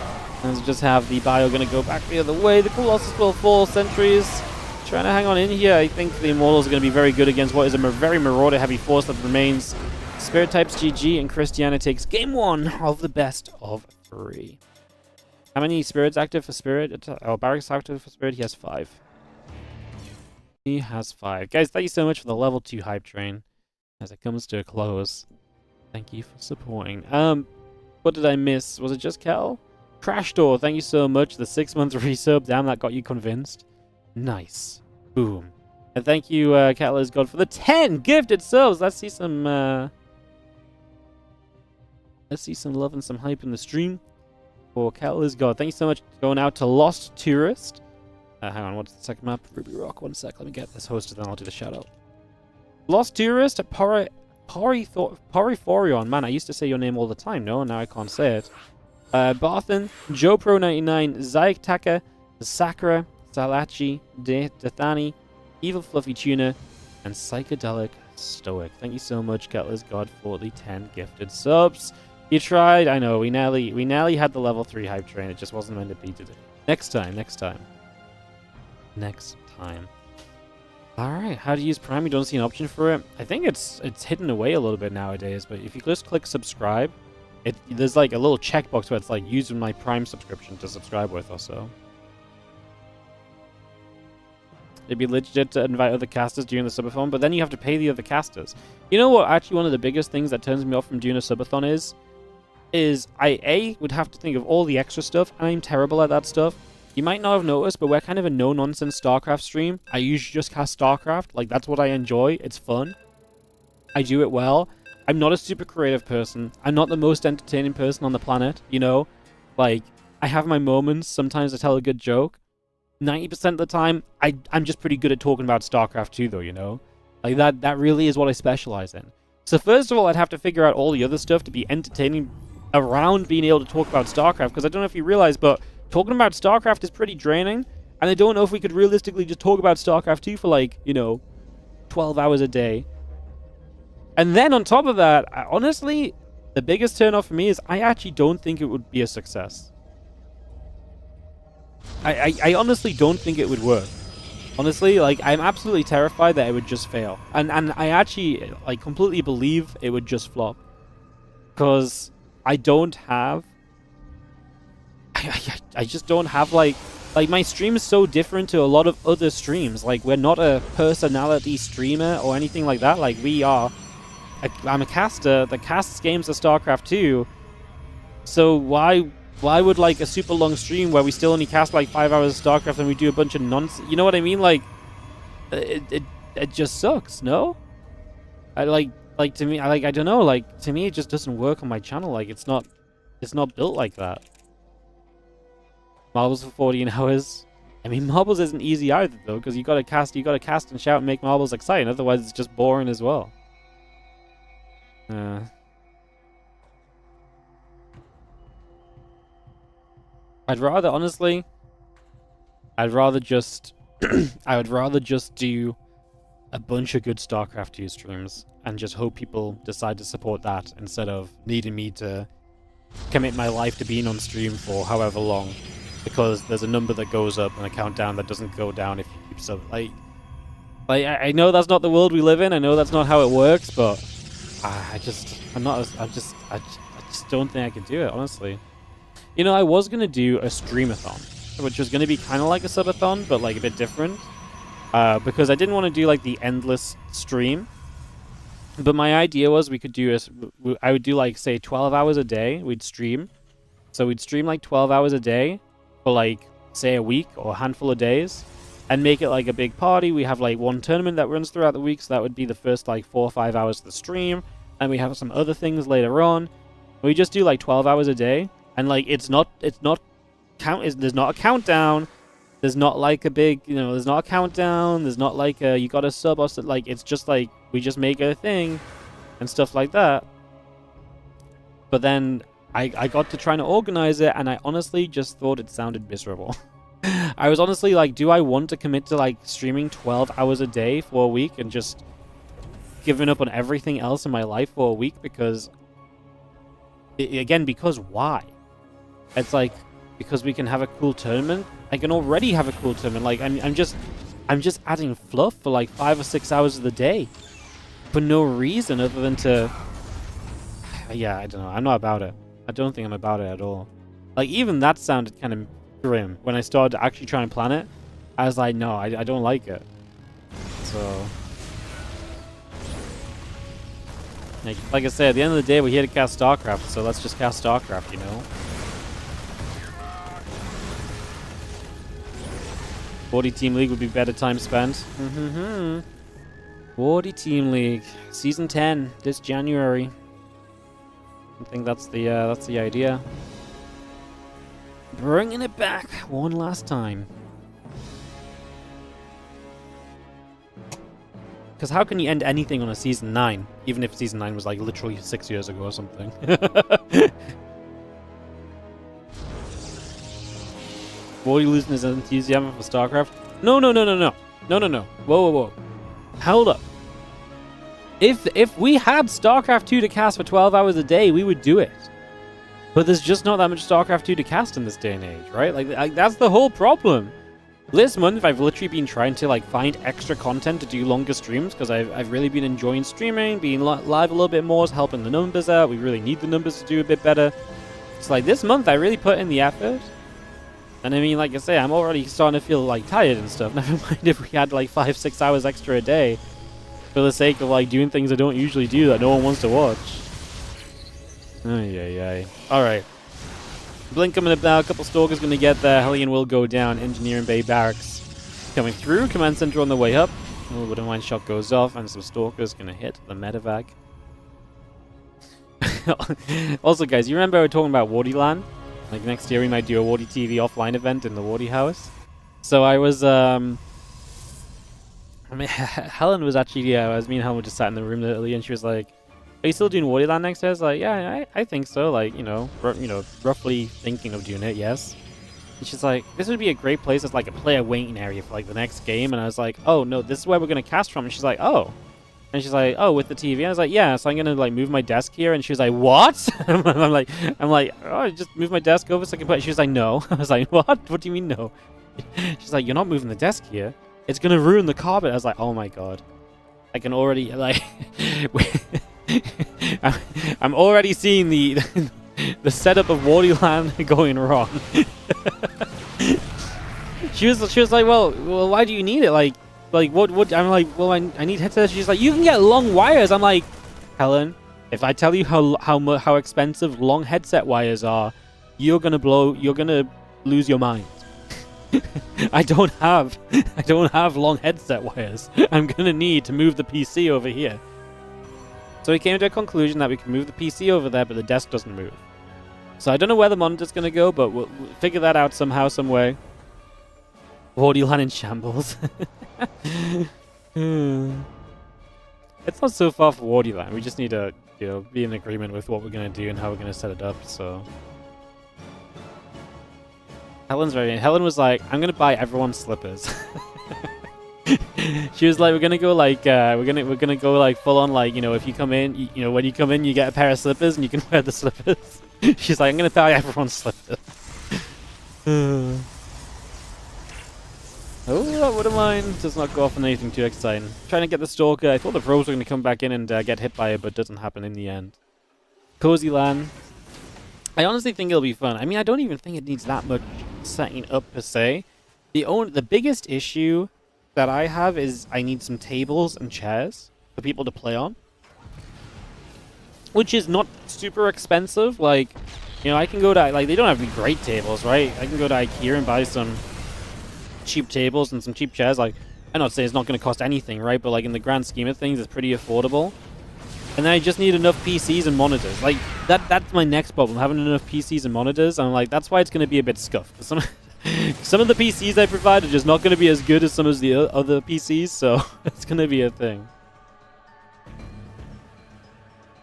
And we just have the Bio going to go back the other way. The Colossus will fall. Sentries trying to hang on in here. I think the Immortals are going to be very good against what is a very Marauder-heavy force that remains. Spirit types GG, and Cristiana takes game 1 of the best of 3. How many Spirits active for Spirit? Oh, Barracks active for Spirit? He has 5. He has 5. Guys, thank you so much for the level 2 hype train. As it comes to a close, thank you for supporting. What did I miss? Was it just Cal? Crash Door, thank you so much. The 6-month resub. Damn, that got you convinced. Nice. Boom. And thank you, Catalyst God, for the 10 gifted subs. Let's see some love and some hype in the stream for Catalyst God. Thank you so much. Going out to Lost Tourist. Hang on, what's the second map? Ruby Rock. 1 sec. Let me get this hosted, then I'll do the shout out. Lost Tourist, Poriforion. Man, I used to say your name all the time. No, now I can't say it. Barthen, Joe Pro 99, Zayak Taka, Sakura, Salachi, Dethani, Evil Fluffy Tuna, and Psychedelic Stoic. Thank you so much, Catalyst God, for the 10 gifted subs. You tried. I know. We nearly had the level 3 hype train. It just wasn't meant to be today. Next time. Alright, how to use Prime? You don't see an option for it. I think it's hidden away a little bit nowadays, but if you just click subscribe, there's like a little checkbox where it's like use my Prime subscription to subscribe with or so. It'd be legit to invite other casters during the subathon, but then you have to pay the other casters. You know what actually one of the biggest things that turns me off from doing a subathon is I would have to think of all the extra stuff, and I'm terrible at that stuff. You might not have noticed, but we're kind of a no-nonsense StarCraft stream. I usually just cast StarCraft. Like, that's what I enjoy. It's fun. I do it well. I'm not a super creative person. I'm not the most entertaining person on the planet, you know? Like, I have my moments. Sometimes I tell a good joke. 90% of the time, I'm just pretty good at talking about StarCraft 2, though, you know? Like, that really is what I specialize in. So first of all, I'd have to figure out all the other stuff to be entertaining around being able to talk about StarCraft, because I don't know if you realize, but talking about StarCraft is pretty draining, and I don't know if we could realistically just talk about StarCraft 2 for, like, you know, 12 hours a day. And then on top of that, honestly, the biggest turnoff for me is I actually don't think it would be a success. I honestly don't think it would work. Honestly, like, I'm absolutely terrified that it would just fail. And I actually, like, completely believe it would just flop. Because I don't have... I just don't have, like, my stream is so different to a lot of other streams. Like, we're not a personality streamer or anything like that. Like, we are... I'm a caster that casts games of StarCraft 2. So why would, like, a super long stream where we still only cast, like, 5 hours of StarCraft and we do a bunch of nonsense... You know what I mean? Like, it just sucks, no? To me, I don't know, like, to me it just doesn't work on my channel. Like, it's not built like that. Marbles for 14 hours. I mean, marbles isn't easy either, though, because you gotta cast and shout and make marbles exciting. Otherwise, it's just boring as well. I'd rather, honestly, I would rather just do a bunch of good StarCraft 2 streams and just hope people decide to support that instead of needing me to commit my life to being on stream for however long. Because there's a number that goes up and a countdown that doesn't go down if you keep sub. Like I know that's not the world we live in. I know that's not how it works, but I just don't think I can do it, honestly. You know, I was gonna do a streamathon, which was gonna be kind of like a subathon, but like a bit different, because I didn't want to do like the endless stream. But my idea was we could do I would do like, say, 12 hours a day. We'd stream, so we'd stream like 12 hours a day for, like, say, a week or a handful of days, and make it like a big party. We have like one tournament that runs throughout the week, so that would be the first like 4 or 5 hours of the stream. and we have some other things later on. We just do like 12 hours a day, and like there's not a countdown. There's not like a big, there's not a countdown. There's not like you got to sub us. Like it's just like we just make a thing and stuff like that. But then I got to trying to organize it, and I honestly just thought it sounded miserable. I was honestly like, do I want to commit to like streaming 12 hours a day for a week and just giving up on everything else in my life for a week? Because because why? It's like, because we can have a cool tournament. I can already have a cool tournament. Like I'm just adding fluff for like 5 or 6 hours of the day for no reason other than to. Yeah, I don't know. I'm not about it. I don't think I'm about it at all. Like even that sounded kind of grim when I started to actually try and plan it. I was like, no, I don't like it. So, like I said, at the end of the day, we're here to cast StarCraft, so let's just cast StarCraft, Wardy Team League would be better time spent. Wardy Team League, Season 10, this January. I think that's the idea. Bringing it back one last time. Because how can you end anything on a Season 9? Even if Season 9 was like literally 6 years ago or something. Wardy losing his enthusiasm for StarCraft? No. Whoa. Hold up. If we had StarCraft 2 to cast for 12 hours a day, we would do it. But there's just not that much StarCraft 2 to cast in this day and age, right? Like that's the whole problem. This month, I've literally been trying to like find extra content to do longer streams because I've really been enjoying streaming, being live a little bit more, helping the numbers out. We really need the numbers to do a bit better. It's like this month, I really put in the effort. And I mean, like I say, I'm already starting to feel like tired and stuff. Never mind if we had like 5-6 hours extra a day for the sake of like doing things I don't usually do that no one wants to watch. Ay. Alright. Blink coming about, a couple Stalkers going to get there. Hellion will go down. Engineering Bay Barracks coming through. Command Center on the way up. A little bit of mine shot goes off, and some Stalkers going to hit the medevac. Also, guys, you remember we were talking about Wardyland? Like next year we might do a WardiTV offline event in the Wardy house. So I was, Helen was actually, me and Helen were just sat in the room earlier, and she was like, "Are you still doing Wardyland next year?" I was like, "Yeah, I think so. Like, roughly thinking of doing it, yes." And she's like, "This would be a great place as like a player waiting area for like the next game." And I was like, "Oh no, this is where we're gonna cast from." And she's like, "Oh." And she's like, "Oh, with the TV." And I was like, "Yeah." So I'm gonna like move my desk here. And she was like, "What?" I'm like, "Oh, just move my desk over so I can put it." She was like, "No." I was like, "What? What do you mean no?" She's like, "You're not moving the desk here. It's gonna ruin the carpet." I was like, "Oh my god, I can already like." I'm already seeing the setup of Wardyland going wrong. She was like, well, why do you need it? Like what? I'm like, well, I need headsets. She's like, you can get long wires. I'm like, Helen, if I tell you how expensive long headset wires are, you're gonna lose your mind. I don't have long headset wires. I'm gonna need to move the PC over here. So we came to a conclusion that we can move the PC over there, but the desk doesn't move. So I don't know where the monitor's going to go, but we'll figure that out somehow, some way. Wardyland in shambles. It's not so far for Wardyland. We just need to, be in agreement with what we're going to do and how we're going to set it up. So Helen was like, "I'm going to buy everyone slippers." She was like, "We're gonna go like we're gonna go like full on like if you come in, when you come in you get a pair of slippers and you can wear the slippers." She's like, "I'm gonna buy everyone slippers." Oh, that would have mine does not go off on anything too exciting. Trying to get the Stalker. I thought the pros were gonna come back in and get hit by it, but it doesn't happen in the end. Cozy Land. I honestly think it'll be fun. I mean, I don't even think it needs that much setting up per se. The biggest issue that I have is I need some tables and chairs for people to play on, which is not super expensive. Like, I can go to they don't have any great tables, right? I can go to IKEA and buy some cheap tables and some cheap chairs. Like, I'm not saying it's not going to cost anything, right? But like in the grand scheme of things, it's pretty affordable. And then I just need enough PCs and monitors. Like, that's my next problem, having enough PCs and monitors. I'm like, that's why it's going to be a bit scuffed. Some of the PCs I provide are just not going to be as good as some of the other PCs, so it's going to be a thing.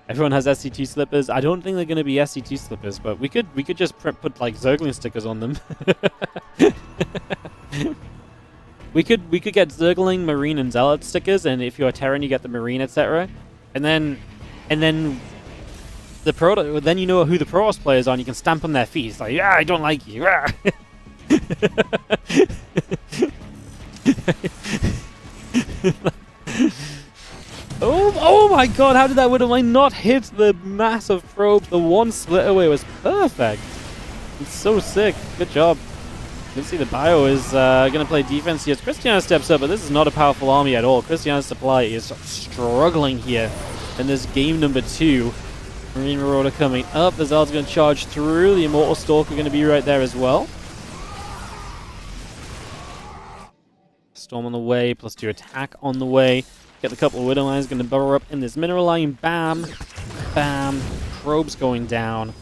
Everyone has SC2 slippers. I don't think they're going to be SC2 slippers, but we could just put like Zergling stickers on them. we could get Zergling, Marine, and Zealot stickers, and if you're a Terran, you get the Marine, etc. And then then you know who the Protoss players are, and you can stamp on their feet. It's like, yeah, I don't like you. Oh my god, how did that Widowmine not hit the massive probe? The one split away was perfect. It's so sick. Good job. You can see the bio is going to play defense here. Cristiana steps up, but this is not a powerful army at all. Cristiana's supply is struggling here in this game number 2. Marine Marauder coming up. The Zealot's going to charge through. The Immortal Stalker going to be right there as well. Storm on the way, +2 attack on the way. Get the couple of Widow Lines, going to burrow up in this mineral line. Bam. Bam. Probes going down.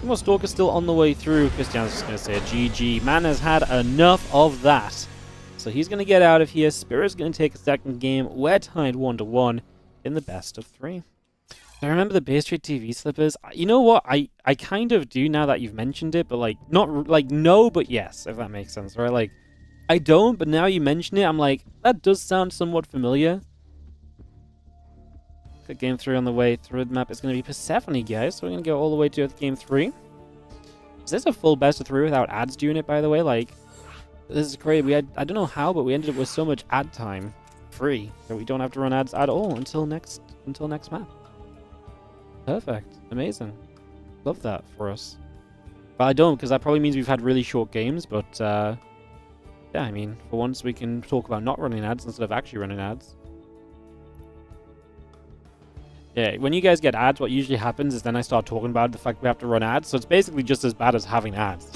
More Stalker still on the way through. Krystianer's just going to say a GG. Man has had enough of that. So he's going to get out of here. Spirit's going to take a second game. We're tied 1-1 in the best of 3. I remember the base trade TV slippers. You know what? I kind of do now that you've mentioned it, but like, not like no, but yes, if that makes sense, right? Like, I don't, but now you mention it, I'm like, that does sound somewhat familiar. Good game 3 on the way through the map. It's going to be Persephone, guys. So we're going to go all the way to game 3. Is this a full best of 3 without ads doing it, by the way? Like, this is crazy. We had, I don't know how, but we ended up with so much ad time free that we don't have to run ads at all until next map. Perfect. Amazing. Love that for us. But I don't, because that probably means we've had really short games, but yeah, I mean, for once we can talk about not running ads instead of actually running ads. Yeah, when you guys get ads, what usually happens is then I start talking about the fact we have to run ads, so it's basically just as bad as having ads.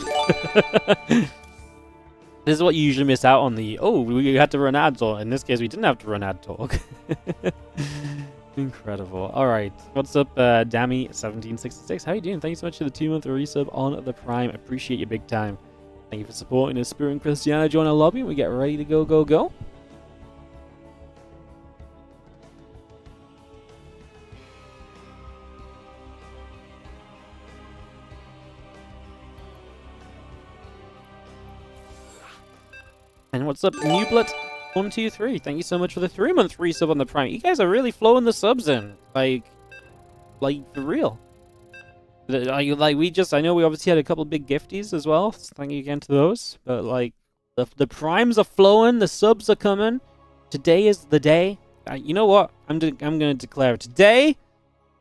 This is what you usually miss out on the, oh, we had to run ads, or in this case, we didn't have to run ad talk. Incredible. Alright, what's up, Dammy1766? How you doing? Thank you so much for the 2-month resub on the Prime. Appreciate you big time. Thank you for supporting us. Spirit and Cristiana join our lobby, and we get ready to go. And what's up, Newblet123? Thank you so much for the 3-month resub on the Prime. You guys are really flowing the subs in. Like for real. I know we obviously had a couple big gifties as well. So thank you again to those. But like, the primes are flowing, the subs are coming. Today is the day. You know what? I'm gonna declare it. Today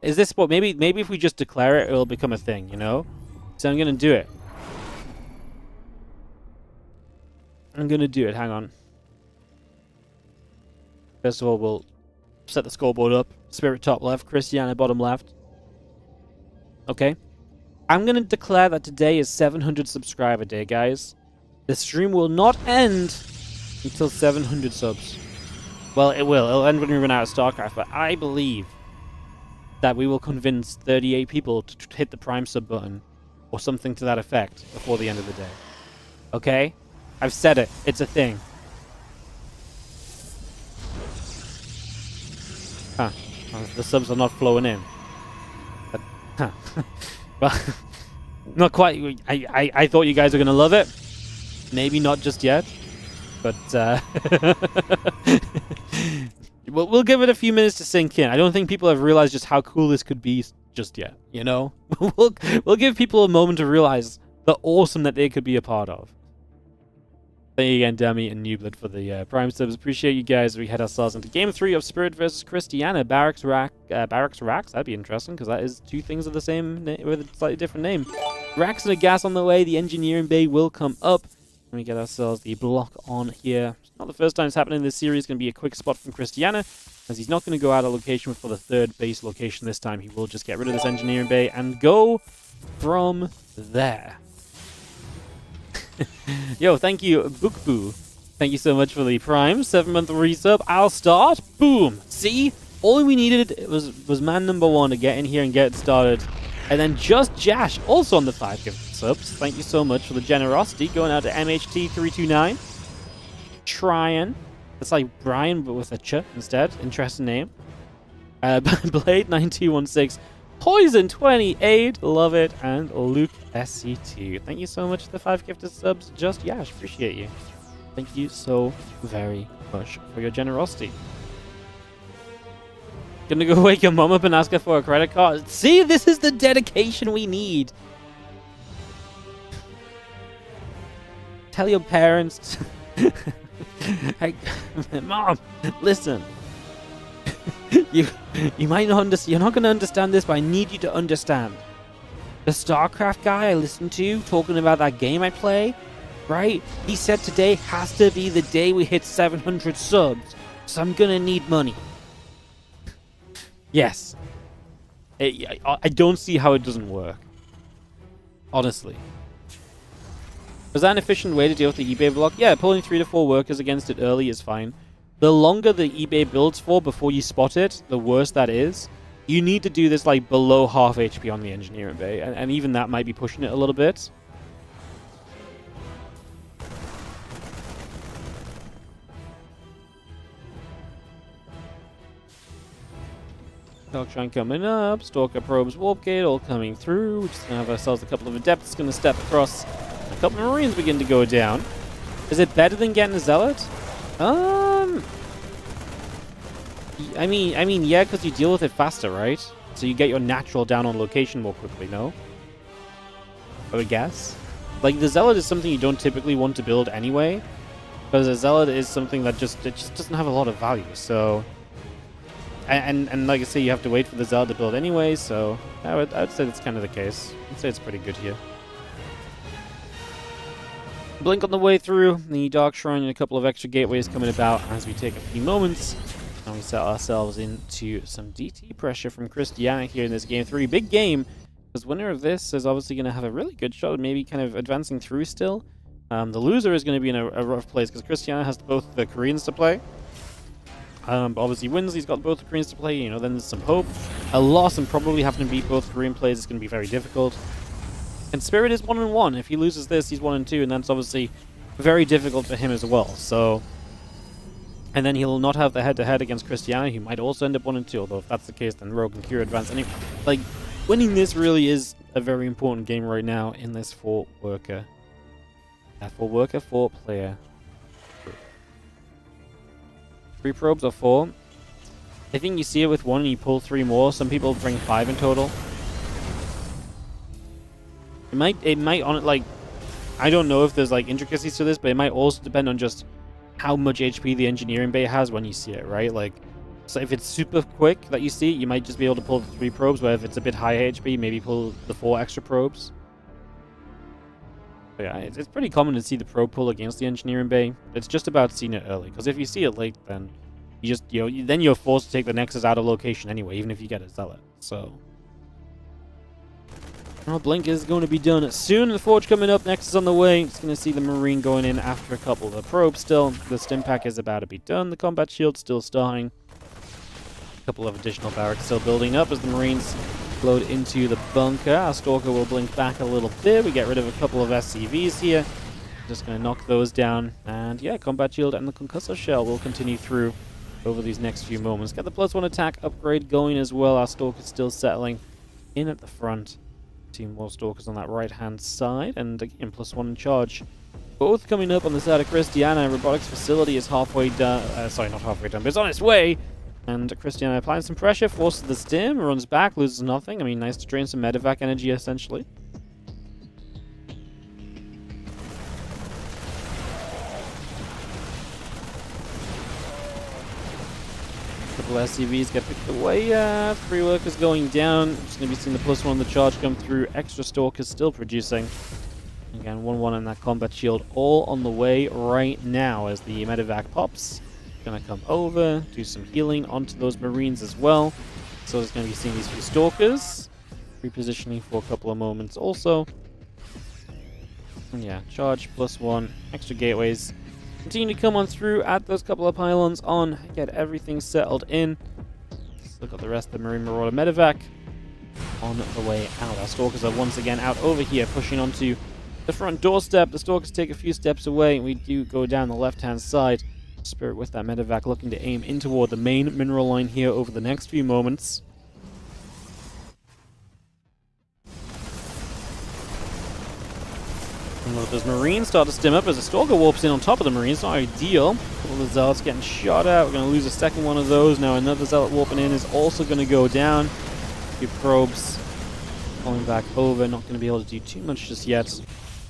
is this what? Maybe if we just declare it, it'll become a thing. You know. So I'm gonna do it. I'm gonna do it. Hang on. First of all, we'll set the scoreboard up. Spirit top left, Cristiana bottom left. Okay. I'm gonna declare that today is 700 subscriber day, guys. The stream will not end until 700 subs. Well, it will. It'll end when we run out of StarCraft, but I believe that we will convince 38 people to hit the Prime sub button or something to that effect before the end of the day. Okay? I've said it. It's a thing. Huh. Well, the subs are not flowing in. But, huh. Well, not quite. I thought you guys were going to love it. Maybe not just yet. But, we'll give it a few minutes to sink in. I don't think people have realized just how cool this could be just yet, you know? We'll give people a moment to realize the awesome that they could be a part of. Thank you again, Dummy and Newblet, for the Prime subs. Appreciate you guys. We head ourselves into Game 3 of Spirit versus Cristiana. Barracks Racks. That'd be interesting, because that is two things of the same with a slightly different name. Racks and a gas on the way. The engineering bay will come up. And we get ourselves the block on here. It's not the first time it's happening in this series. It's going to be a quick spot from Cristiana, as he's not going to go out of location for the third base location this time. He will just get rid of this engineering bay and go from there. Yo, thank you, Bookboo. Thank you so much for the Prime 7-month resub. I'll start. Boom. See? All we needed was man number 1 to get in here and get it started. And then just Jash, also on the 5 gifted subs. Thank you so much for the generosity. Going out to MHT329. Tryon. It's like Brian, but with a ch instead. Interesting name. Blade9216. Poison28. Love it. And Luke SC2. Thank you so much for the 5 gifted subs. Just Yash. Appreciate you. Thank you so very much for your generosity. Gonna go wake your mom up and ask her for a credit card. See, this is the dedication we need. Tell your parents. Hey, Mom, listen. you might not understand. You're not gonna understand this, but I need you to understand. The StarCraft guy I listened to talking about that game I play, right? He said today has to be the day we hit 700 subs, so I'm gonna need money. Yes. I don't see how it doesn't work. Honestly. Is that an efficient way to deal with the eBay block? Yeah, pulling 3 to 4 workers against it early is fine. The longer the eBay builds for before you spot it, the worse that is. You need to do this like below half HP on the engineering bay, and even that might be pushing it a little bit. Darkshrine coming up, Stalker probes Warp Gate all coming through. We're just gonna have ourselves a couple of Adepts gonna step across. A couple of Marines begin to go down. Is it better than getting a Zealot? I mean, yeah, because you deal with it faster, right? So you get your natural down on location more quickly, no? I would guess. Like, the Zealot is something you don't typically want to build anyway, because a Zealot is something that just doesn't have a lot of value, so... And like I say, you have to wait for the Zealot to build anyway, so I would say that's kind of the case. I'd say it's pretty good here. Blink on the way through, the Dark Shrine and a couple of extra gateways coming about as we take a few moments. And we set ourselves into some DT pressure from Cristiana here in this game 3. Big game, because winner of this is obviously going to have a really good shot at maybe kind of advancing through still. The loser is going to be in a rough place, because Cristiana has both the Koreans to play. But obviously wins, he's got both the Koreans to play, you know, then there's some hope. A loss and probably having to beat both Korean players is going to be very difficult. And Spirit is 1-1. If he loses this, he's 1-2, and that's obviously very difficult for him as well. So, and then he'll not have the head-to-head against Cristiana, who might also end up 1-2, although if that's the case, then Rogue and Kira advance. Anyway, like, winning this really is a very important game right now in this 4-worker. 4-player. 3 probes or 4. I think you see it with 1 and you pull 3 more. Some people bring 5 in total. It might on it, like, I don't know if there's like intricacies to this, but it might also depend on just how much HP the engineering bay has when you see it, right? Like, so if it's super quick that you see it, you might just be able to pull the 3 probes, where if it's a bit high HP, maybe pull the 4 extra probes. But yeah, it's pretty common to see the probe pull against the engineering bay. It's just about seeing it early, because if you see it late, then you just, then you're forced to take the Nexus out of location anyway, even if you get a Zealot. So, well, Blink is going to be done soon. The Forge coming up, Nexus on the way. Just going to see the Marine going in after a couple of the probes still. The Stim Pack is about to be done. The Combat Shield still starting. A couple of additional barracks still building up as the Marines load into the bunker. Our Stalker will blink back a little bit. We get rid of a couple of SCVs here. Just going to knock those down. And yeah, Combat Shield and the Concussor Shell will continue through over these next few moments. Get the +1 attack upgrade going as well. Our Stalker's still settling in at the front. 2 more Stalkers on that right-hand side. And again, +1 in charge. Both coming up on the side of Cristiana. Robotics Facility is halfway done. Sorry, not halfway done, but it's on its way. And Cristiana applying some pressure, forces the stim, runs back, loses nothing. I mean, nice to drain some medevac energy, essentially. Couple SCVs get picked away. 3 workers going down. Just going to be seeing the +1 on the charge come through. Extra Stalkers still producing. Again, 1-1 on that Combat Shield, all on the way right now as the medevac pops. Gonna come over, do some healing onto those Marines as well. So there's gonna be seeing these few Stalkers. Repositioning for a couple of moments also. And yeah, charge +1, extra gateways. Continue to come on through at those couple of pylons on, get everything settled in. Still got the rest of the Marine Marauder medevac on the way out. Our Stalkers are once again out over here, pushing onto the front doorstep. The Stalkers take a few steps away, and we do go down the left-hand side. Spirit with that medevac looking to aim in toward the main mineral line here over the next few moments. And look, those Marines start to stim up as a Stalker warps in on top of the Marines. Not ideal. All the Zealots getting shot at. We're going to lose a second one of those. Now another Zealot warping in is also going to go down. A few probes falling back over. Not going to be able to do too much just yet.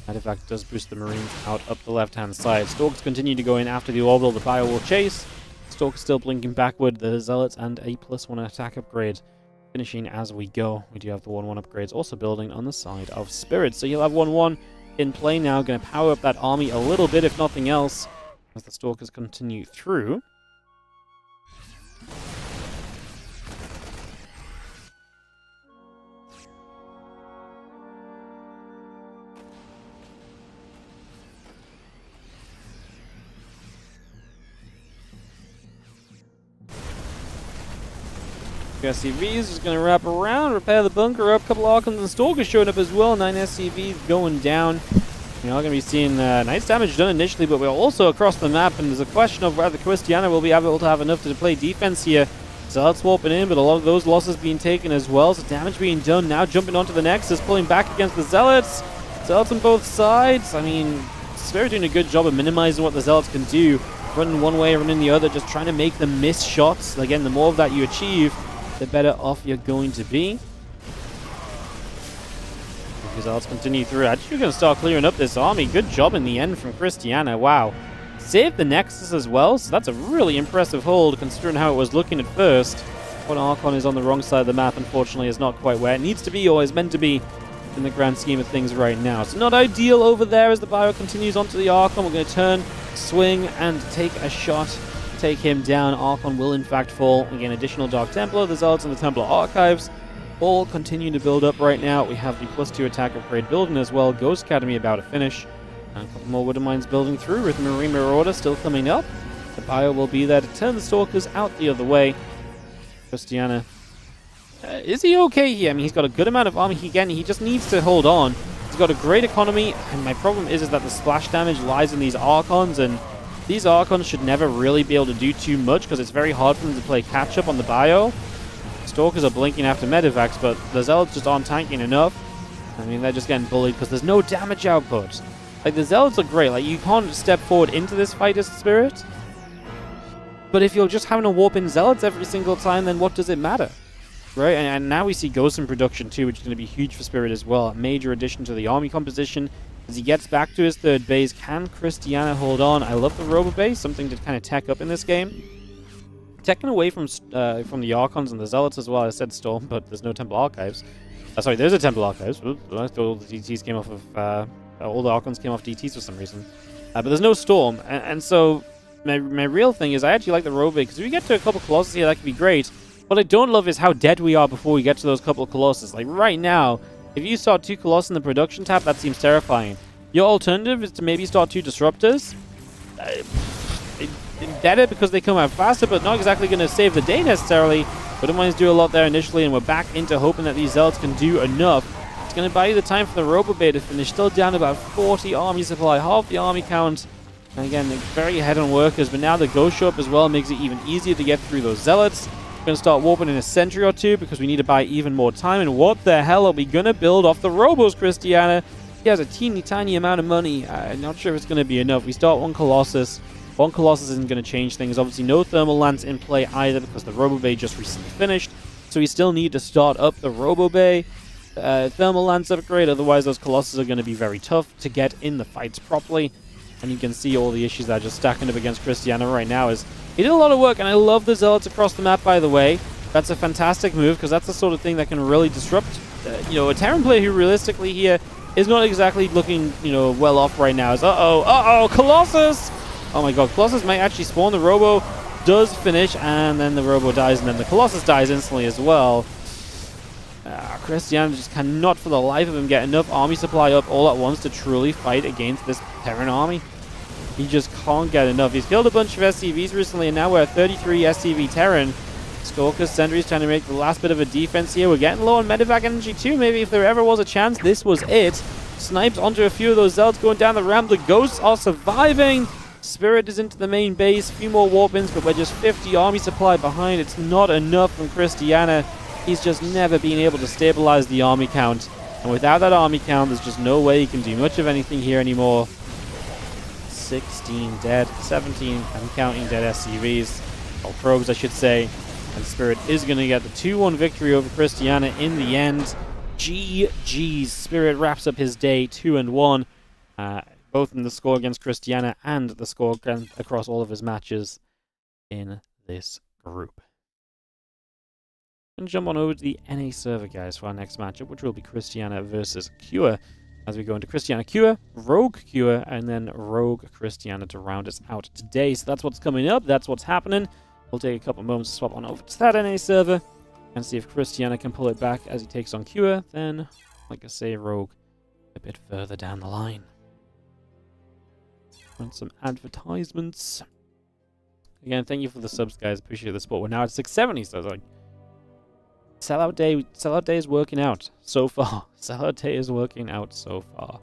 Medevac does boost the Marines out up the left-hand side. Stalkers continue to go in after the orbital. The bio will chase. Stalkers still blinking backward. The Zealots and a +1 attack upgrade finishing as we go. We do have the 1-1 upgrades also building on the side of Spirit. So you'll have 1-1 in play now. Going to power up that army a little bit, if nothing else, as the Stalkers continue through. SCVs just going to wrap around, repair the bunker up. A couple Archons and Stalkers showing up as well. 9 SCVs going down. You're not going to be seeing nice damage done initially, but we're also across the map, and there's a question of whether Cristiana will be able to have enough to play defense here. Zealots swapping in, but a lot of those losses being taken as well. So damage being done now, jumping onto the Nexus, pulling back against the Zealots. Zealots on both sides. I mean, Spirit doing a good job of minimizing what the Zealots can do. Running one way, running the other, just trying to make them miss shots. Again, the more of that you achieve, the better off you're going to be. Because Zealots continue through. Actually, going to start clearing up this army. Good job in the end from Cristiana. Wow. Saved the Nexus as well, so that's a really impressive hold considering how it was looking at first. One Archon is on the wrong side of the map, unfortunately, is not quite where it needs to be or is meant to be in the grand scheme of things right now. So not ideal over there as the bio continues onto the Archon. We're going to turn, swing, and take a shot. Take him down. Archon will in fact fall. Again, additional Dark Templar, the Zealots, and the Templar Archives all continue to build up right now. We have the +2 attack upgrade building as well. Ghost Academy about to finish. And a couple more Widow Mines building through with Marine Marauder still coming up. The bio will be there to turn the Stalkers out the other way. Krystianer. Is he okay here? I mean, he's got a good amount of army. Again, he just needs to hold on. He's got a great economy, and my problem is that the splash damage lies in these Archons, and these Archons should never really be able to do too much because it's very hard for them to play catch-up on the bio. Stalkers are blinking after medevacs, but the Zealots just aren't tanking enough. I mean, they're just getting bullied because there's no damage output. Like, the Zealots are great. Like, you can't step forward into this fight as Spirit. But if you're just having to warp in Zealots every single time, then what does it matter? Right? And now we see Ghost in production too, which is going to be huge for Spirit as well. A major addition to the army composition. As he gets back to his third base, can Cristiana hold on? I love the Robo base, something to kind of tech up in this game. Teching away from the Archons and the Zealots as well. I said Storm, but there's no Temple Archives. Sorry, there's a Temple Archives. Oops, I thought all the DTs came off of... all the Archons came off DTs for some reason. But there's no Storm. And so my real thing is I actually like the Robo, because if we get to a couple Colossus here, that could be great. What I don't love is how dead we are before we get to those couple of Colossus. Like right now, if you start 2 Colossus in the production tab, that seems terrifying. Your alternative is to maybe start 2 Disruptors. Better because they come out faster, but not exactly going to save the day necessarily. Widow Mines do a lot there initially, and we're back into hoping that these Zealots can do enough. It's going to buy you the time for the Robo Bay to finish. Still down about 40 army supply, half the army count. And again, they're very ahead on workers, but now the Ghost show up as well makes it even easier to get through those Zealots. We're going to start warping in a sentry or 2 because we need to buy even more time. And what the hell are we going to build off the Robos, Cristiana? He has a teeny tiny amount of money. I'm not sure if it's going to be enough. We start 1 Colossus. 1 Colossus isn't going to change things. Obviously, no Thermal Lance in play either because the Robo Bay just recently finished. So we still need to start up the Robo Bay. Thermal Lance upgrade, otherwise those Colossus are going to be very tough to get in the fights properly. And you can see all the issues that are just stacking up against Cristiana right now. He did a lot of work, and I love the Zealots across the map, by the way. That's a fantastic move, because that's the sort of thing that can really disrupt, a Terran player who realistically here is not exactly looking, well off right now. Colossus! Oh my god, Colossus might actually spawn. The Robo does finish, and then the Robo dies, and then the Colossus dies instantly as well. Cristiana just cannot for the life of him get enough army supply up all at once to truly fight against this Terran army. He just can't get enough. He's killed a bunch of SCVs recently, and now we're at 33 SCV Terran. Stalker Sentry's trying to make the last bit of a defense here. We're getting low on medevac energy too. Maybe if there ever was a chance, this was it. Snipes onto a few of those Zelds going down the ramp. The Ghosts are surviving. Spirit is into the main base. A few more warp-ins, but we're just 50 army supply behind. It's not enough from Cristiana. He's just never been able to stabilize the army count. And without that army count, there's just no way he can do much of anything here anymore. 16 dead, 17, I'm counting dead SCVs, or probes I should say. And Spirit is going to get the 2-1 victory over Cristiana in the end. GG's. Spirit wraps up his day 2-1, both in the score against Cristiana and the score across all of his matches in this group. And jump on over to the NA server, guys, for our next matchup, which will be Cristiana versus Cure. As we go into Cristiana Cure, Rogue Cure, and then Rogue Cristiana to round us out today. So that's what's coming up. That's what's happening. We'll take a couple of moments to swap on over to that NA server and see if Cristiana can pull it back as he takes on Cure. Then, like I say, Rogue a bit further down the line. Run some advertisements. Again, thank you for the subs, guys. Appreciate the support. We're now at 670, so it's like sellout day is working out so far. Sellout day is working out so far.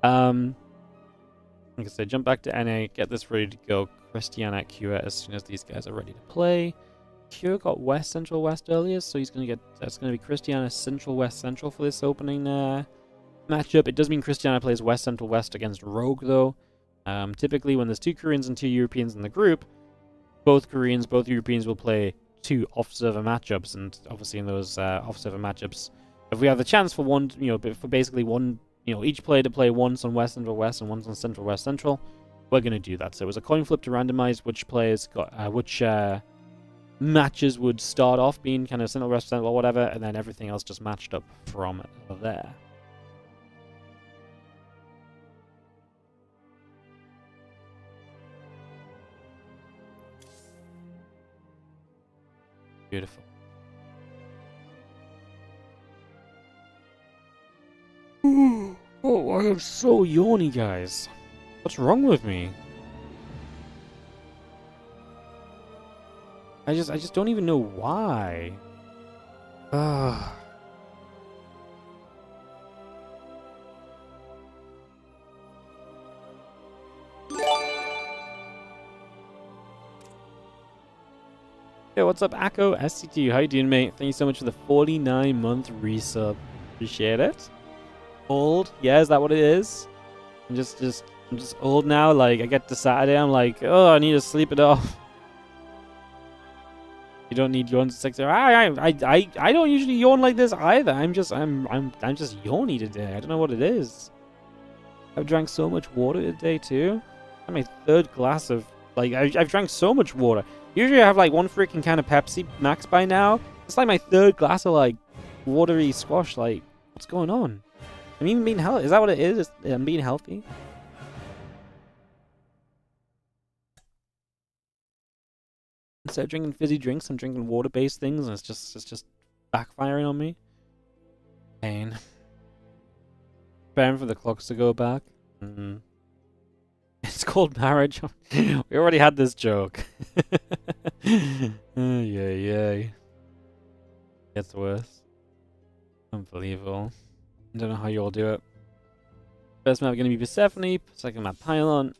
Like I said, jump back to NA, get this ready to go. Cristiana at Cure as soon as these guys are ready to play. Cure got West Central West earlier, so he's gonna get that's gonna be Cristiana Central West Central for this opening matchup. It does mean Cristiana plays West Central West against Rogue though. Typically when there's 2 Koreans and 2 Europeans in the group, both Europeans will play 2 off-server matchups, and obviously in those off-server matchups, if we have the chance for one, for basically one, each player to play once on West Central West and once on Central West Central, we're going to do that. So it was a coin flip to randomize which players got, which matches would start off being kind of Central West Central or whatever, and then everything else just matched up from there. Beautiful. Oh, I am so yawny, guys. What's wrong with me? I just don't even know why. Ugh. Yo, what's up, Akko SCT? How you doing, mate? Thank you so much for the 49-month resub. Appreciate it. Old? Yeah, is that what it is? I'm just old now. Like, I get to Saturday, I'm like, oh, I need to sleep it off. You don't need yawns at 6 hours. I don't usually yawn like this either. I'm just yawny today. I don't know what it is. I've drank so much water today too. I'm my 3rd glass of I've drank so much water. Usually I have like 1 freaking can of Pepsi Max by now. It's like my 3rd glass of like watery squash. Like, what's going on? I'm even being healthy. Is that what it is? I'm being healthy. Instead of drinking fizzy drinks, I'm drinking water-based things, and it's just backfiring on me. Pain. Preparing for the clocks to go back. It's called marriage. We already had this joke. Yay. Gets worse. Unbelievable. I don't know how you all do it. First map going to be Persephone, second map Pylon,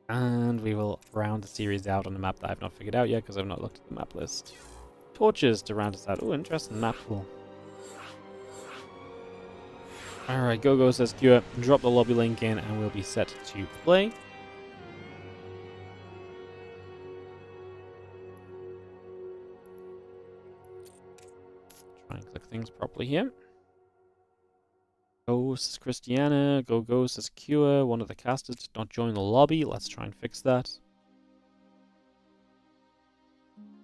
and we will round the series out on the map that I've not figured out yet because I've not looked at the map list. Torches to round us out. Oh, interesting map pool. Alright, go says Cure. Drop the lobby link in and we'll be set to play. Try and click things properly here. Go says Cristiana. Go says Cure. One of the casters did not join the lobby. Let's try and fix that.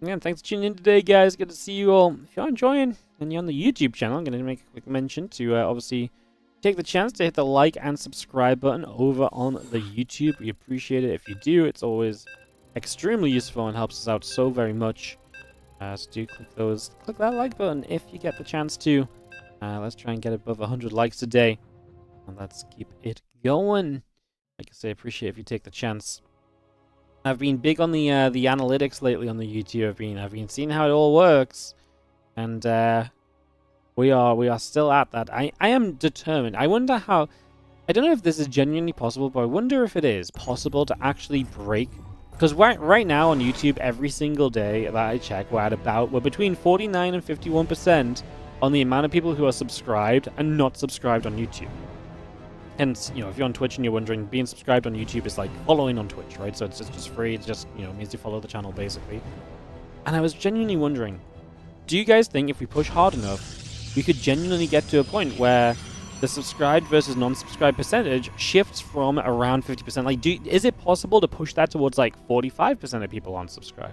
Again, thanks for tuning in today, guys. Good to see you all. If you're enjoying and you're on the YouTube channel, I'm going to make a quick mention to obviously take the chance to hit the like and subscribe button over on the YouTube. We appreciate it if you do. It's always extremely useful and helps us out so very much. So do click that like button if you get the chance to. Let's try and get above 100 likes today. And let's keep it going. Like I say, appreciate if you take the chance I've been big on the analytics lately on the YouTube. I've been seeing how it all works, and we are still at that. I am determined. I wonder how. I don't know if this is genuinely possible, but I wonder if it is possible to actually break. Because right now on YouTube, every single day that I check, we're between 49 and 51% on the amount of people who are subscribed and not subscribed on YouTube. Hence, you know, if you're on Twitch and you're wondering, being subscribed on YouTube is like following on Twitch, right? So it's just free. It's just, you know, means you follow the channel basically. And I was genuinely wondering, do you guys think if we push hard enough, we could genuinely get to a point where the subscribed versus non-subscribed percentage shifts from around 50%? Like, is it possible to push that towards like 45% of people unsubscribed?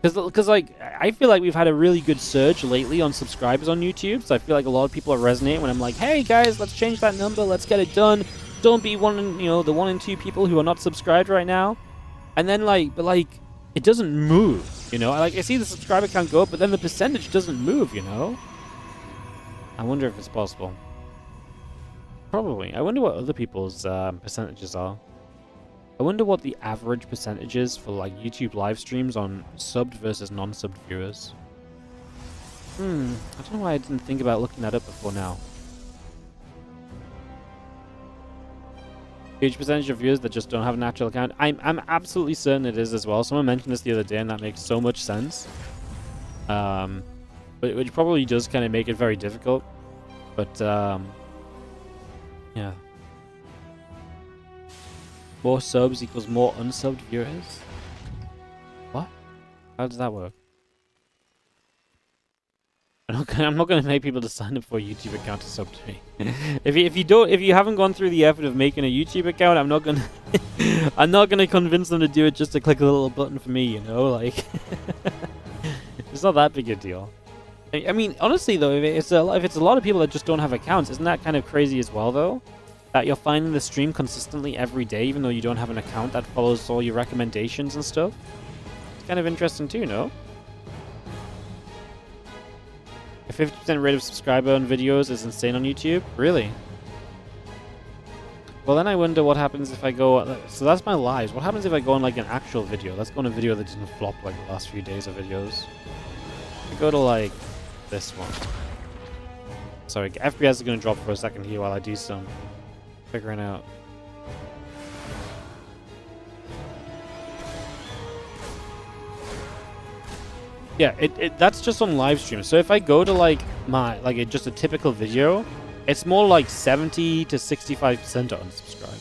Because like, I feel like we've had a really good surge lately on subscribers on YouTube, so I feel like a lot of people are resonating when I'm like, hey guys, let's change that number, let's get it done. Don't be the 1 in 2 people who are not subscribed right now. And then like, but like, it doesn't move, you know? I see the subscriber count go up, but then the percentage doesn't move, you know? I wonder if it's possible. Probably. I wonder what other people's percentages are. I wonder what the average percentage is for like YouTube live streams on subbed versus non-subbed viewers. I don't know why I didn't think about looking that up before now. Huge percentage of viewers that just don't have an actual account. I'm absolutely certain it is as well. Someone mentioned this the other day and that makes so much sense. But which probably does kind of make it very difficult. But yeah. More subs equals more unsubbed viewers? What? How does that work? I'm not going to make people to sign up for a YouTube account to sub to me. if you haven't gone through the effort of making a YouTube account, I'm not going to I'm not going to convince them to do it just to click a little button for me, you know, like it's not that big a deal. I mean, honestly though, if it's a lot of people that just don't have accounts, isn't that kind of crazy as well though? That you're finding the stream consistently every day, even though you don't have an account that follows all your recommendations and stuff. It's kind of interesting too, no? A 50% rate of subscriber on videos is insane on YouTube? Really? Well, then I wonder what happens if I go... So that's my lives. What happens if I go on like an actual video? Let's go on a video that didn't flop like the last few days of videos. I go to like this one. Sorry, FPS is going to drop for a second here while I do some figuring out. Yeah, that's just on live stream. So if I go to like just a typical video, it's more like 70 to 65% are unsubscribed.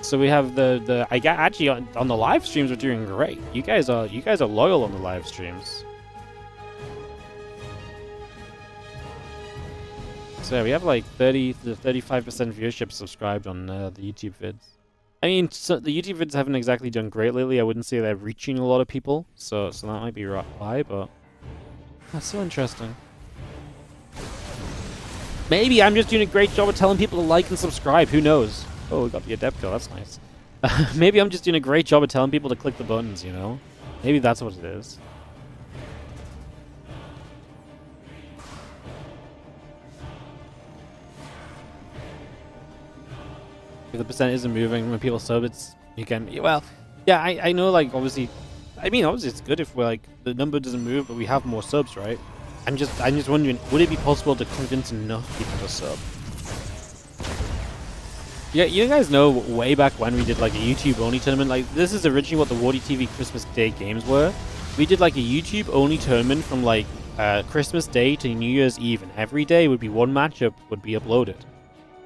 So we have actually on the live streams we're doing great. You guys are loyal on the live streams. So yeah, we have like 30 to 35% viewership subscribed on the YouTube vids. I mean, so the YouTube vids haven't exactly done great lately. I wouldn't say they're reaching a lot of people, so that might be why, but that's so interesting. Maybe I'm just doing a great job of telling people to like and subscribe. Who knows? Oh, we got the adept kill. That's nice. Maybe I'm just doing a great job of telling people to click the buttons, you know? Maybe that's what it is. If the percent isn't moving when people sub, you can, well, yeah, I know, like, obviously it's good if we're like the number doesn't move but we have more subs, right? I'm just wondering, would it be possible to convince enough people to sub? Yeah, you guys know way back when we did like a YouTube only tournament, like this is originally what the WardiTV Christmas Day games were. We did like a YouTube only tournament from like Christmas Day to New Year's Eve, and every day would be one matchup would be uploaded.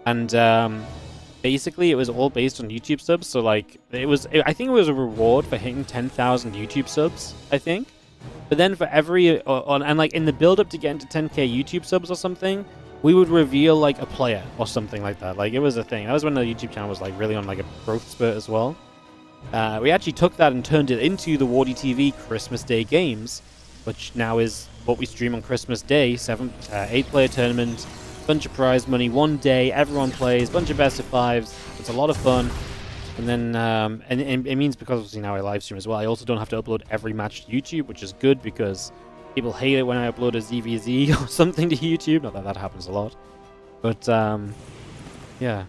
And basically, it was all based on YouTube subs. So, like, I think it was a reward for hitting 10,000 YouTube subs, I think. But then for every, and like in the build-up to get into 10k YouTube subs or something, we would reveal like a player or something like that. Like, it was a thing. That was when the YouTube channel was like really on like a growth spurt as well. We actually took that and turned it into the WardiTV Christmas Day games, which now is what we stream on Christmas Day, 8-player tournament. Bunch of prize money, one day, everyone plays, bunch of best of fives. It's a lot of fun. And then, and it means because obviously now I live stream as well, I also don't have to upload every match to YouTube, which is good because people hate it when I upload a ZVZ or something to YouTube. Not that that happens a lot. But, yeah.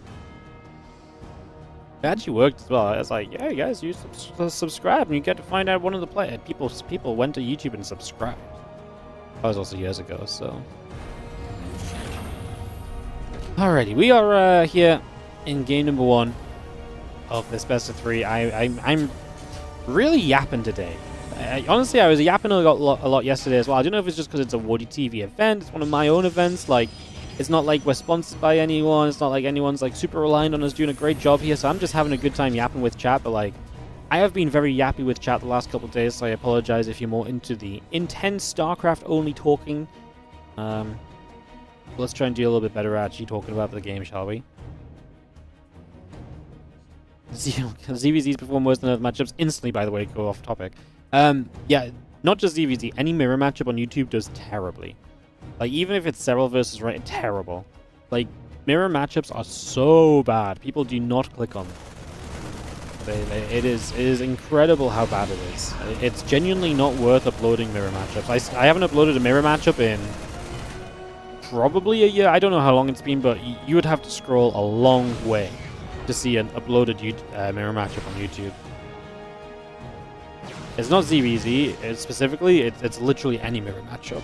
It actually worked as well. It's like, yeah, guys, you subscribe and you get to find out one of the players. People went to YouTube and subscribed. That was also years ago, so. Alrighty, we are here in game number 1 of this best of 3. I'm really yapping today. Honestly, I was yapping a lot yesterday as well. I don't know if it's just because it's a WardiTV event. It's one of my own events. Like, it's not like we're sponsored by anyone. It's not like anyone's like super reliant on us doing a great job here. So I'm just having a good time yapping with chat. But like, I have been very yappy with chat the last couple of days. So I apologize if you're more into the intense StarCraft only talking. Let's try and do a little bit better at actually talking about the game, shall we? ZVZs perform worse than other matchups instantly, by the way, go off topic. Yeah, not just ZVZ. Any mirror matchup on YouTube does terribly. Like, even if it's several versus right, terrible. Like, mirror matchups are so bad. People do not click on them. It is incredible how bad it is. It's genuinely not worth uploading mirror matchups. I haven't uploaded a mirror matchup in probably a year. I don't know how long it's been, but you would have to scroll a long way to see an uploaded mirror matchup on YouTube. It's not ZVZ specifically, it's literally any mirror matchup.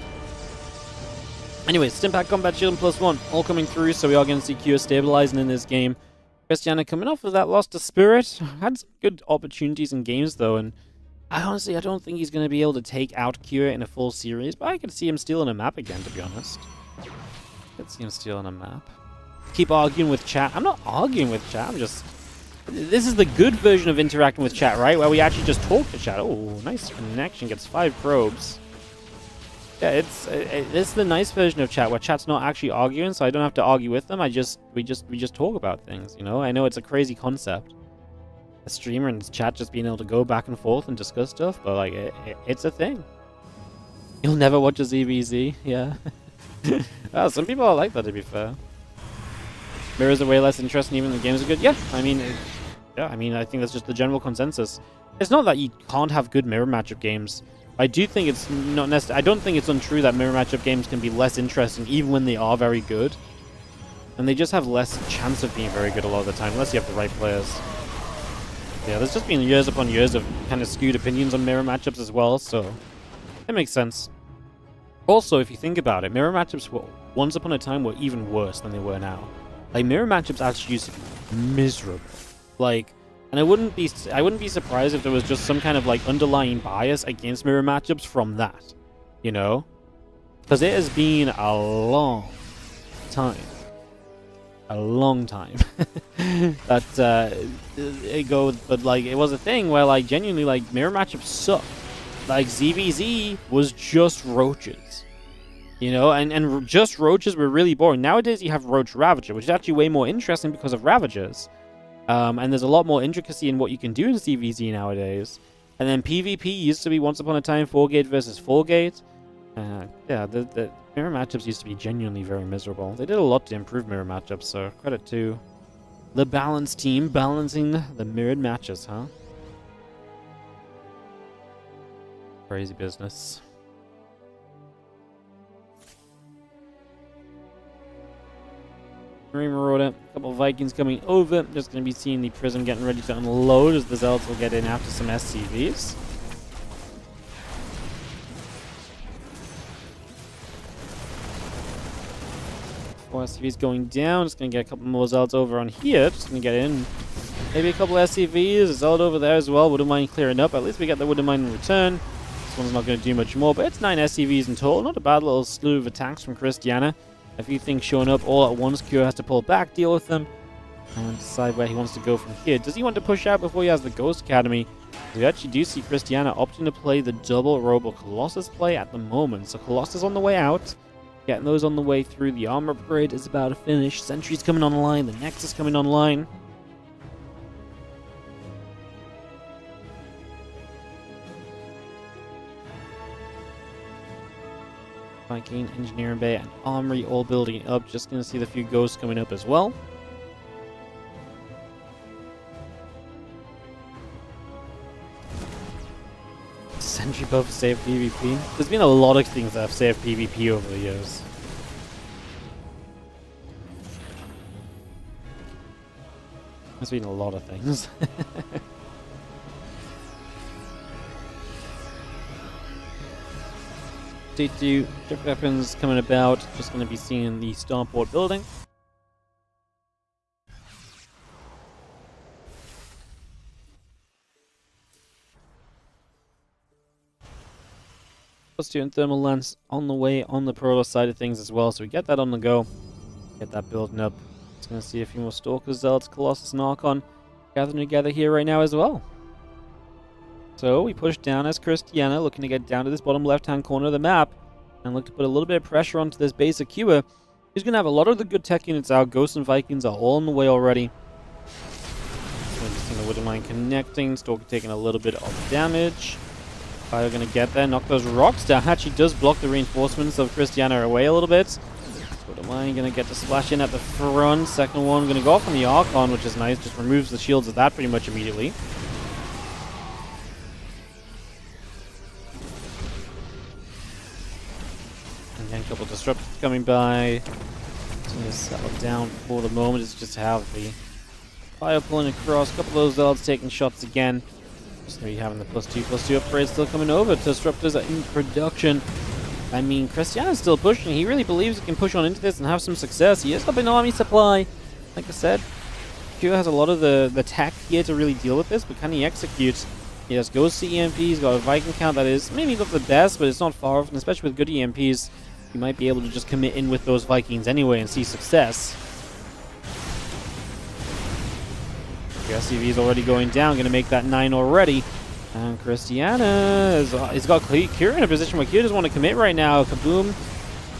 Anyways, Stimpack, Combat Shield, and +1 all coming through, so we are going to see Q stabilizing in this game. Cristiana coming off of that loss to Spirit. Had some good opportunities in games though, and I don't think he's going to be able to take out Q in a full series, but I could see him stealing a map again, to be honest. Could see him stealing a map. Keep arguing with chat. I'm not arguing with chat, I'm just... This is the good version of interacting with chat, right? Where we actually just talk to chat. Oh, nice connection. Gets 5 probes. Yeah, it's the nice version of chat where chat's not actually arguing, so I don't have to argue with them. We just talk about things, you know? I know it's a crazy concept. A streamer and his chat just being able to go back and forth and discuss stuff, but like it's a thing. You'll never watch a ZVZ, yeah. Well, some people are like that, to be fair. Mirrors are way less interesting even when the games are good. Yeah, I mean, I think that's just the general consensus. It's not that you can't have good mirror matchup games. I do think it's not necessary. I don't think it's untrue that mirror matchup games can be less interesting even when they are very good. And they just have less chance of being very good a lot of the time, unless you have the right players. Yeah, there's just been years upon years of kind of skewed opinions on mirror matchups as well, so it makes sense. Also, if you think about it, mirror matchups once upon a time were even worse than they were now. Like, mirror matchups actually used to be miserable. Like, and I wouldn't be surprised if there was just some kind of like underlying bias against mirror matchups from that, you know? Because it has been a long time that but like it was a thing where like genuinely like mirror matchups suck. Like ZVZ was just roaches, you know, and just roaches were really boring. Nowadays you have Roach Ravager, which is actually way more interesting because of Ravagers. And there's a lot more intricacy in what you can do in ZVZ nowadays. And then PvP used to be once upon a time 4-gate versus 4-gate. Yeah, the mirror matchups used to be genuinely very miserable. They did a lot to improve mirror matchups, so credit to the balance team balancing the mirrored matches, huh? Crazy business. Marine Marauder, a couple of Vikings coming over. Just going to be seeing the Prism getting ready to unload as the Zealots will get in after some SCVs. Four SCVs going down. Just going to get a couple more Zealots over on here. Just going to get in. Maybe a couple SCVs. A Zealot over there as well. Wouldn't mind clearing up. At least we get the Wouldn't mind in return. This one's not going to do much more, but it's 9 SCVs in total. Not a bad little slew of attacks from Cristiana. A few things showing up all at once. Q has to pull back, deal with them, and decide where he wants to go from here. Does he want to push out before he has the Ghost Academy? We actually do see Cristiana opting to play the double Robo Colossus play at the moment. So Colossus on the way out, getting those on the way through. The armor upgrade is about to finish. Sentry's coming online. The Nexus coming online. Viking, Engineering Bay, and Armory all building up. Just going to see the few ghosts coming up as well. Sentry buff saved PvP. There's been a lot of things that have saved PvP over the years. There's been a lot of things. T2, different weapons coming about. Just going to be seeing the starport building. +2 and thermal lance on the way on the Protoss side of things as well, so we get that on the go. Get that building up. Just going to see a few more Stalkers, Zealots, Colossus, and Archon gathering together here right now as well. So we push down as Cristiana, looking to get down to this bottom left-hand corner of the map, and look to put a little bit of pressure onto this base of Cuba. He's going to have a lot of the good tech units out. Ghosts and Vikings are all on the way already. So we're just seeing the Widow Mine connecting. Stalker taking a little bit of damage. Fire going to get there, knock those rocks down. Actually does block the reinforcements of Cristiana away a little bit. Widow Mine going to get to splash in at the front. Second one going to go off on the Archon, which is nice. Just removes the shields of that pretty much immediately. And then a couple of disruptors coming by. Just going to settle down for the moment. It's just have the fire pulling across. A couple of those Zealots taking shots again. Just going to be having the +2/+2 upgrades still coming over. Disruptors are in production. I mean, Cristiana's still pushing. He really believes he can push on into this and have some success. He is up in army supply. Like I said, Q has a lot of the tech here to really deal with this, but can he execute? He has Ghost EMPs, he's got a Viking count that is maybe not the best, but it's not far off, and especially with good EMPs, you might be able to just commit in with those Vikings anyway and see success. The SCV is already going down, going to make that 9 already. And Cristiana has got Kira in a position where Kira doesn't want to commit right now. Kaboom.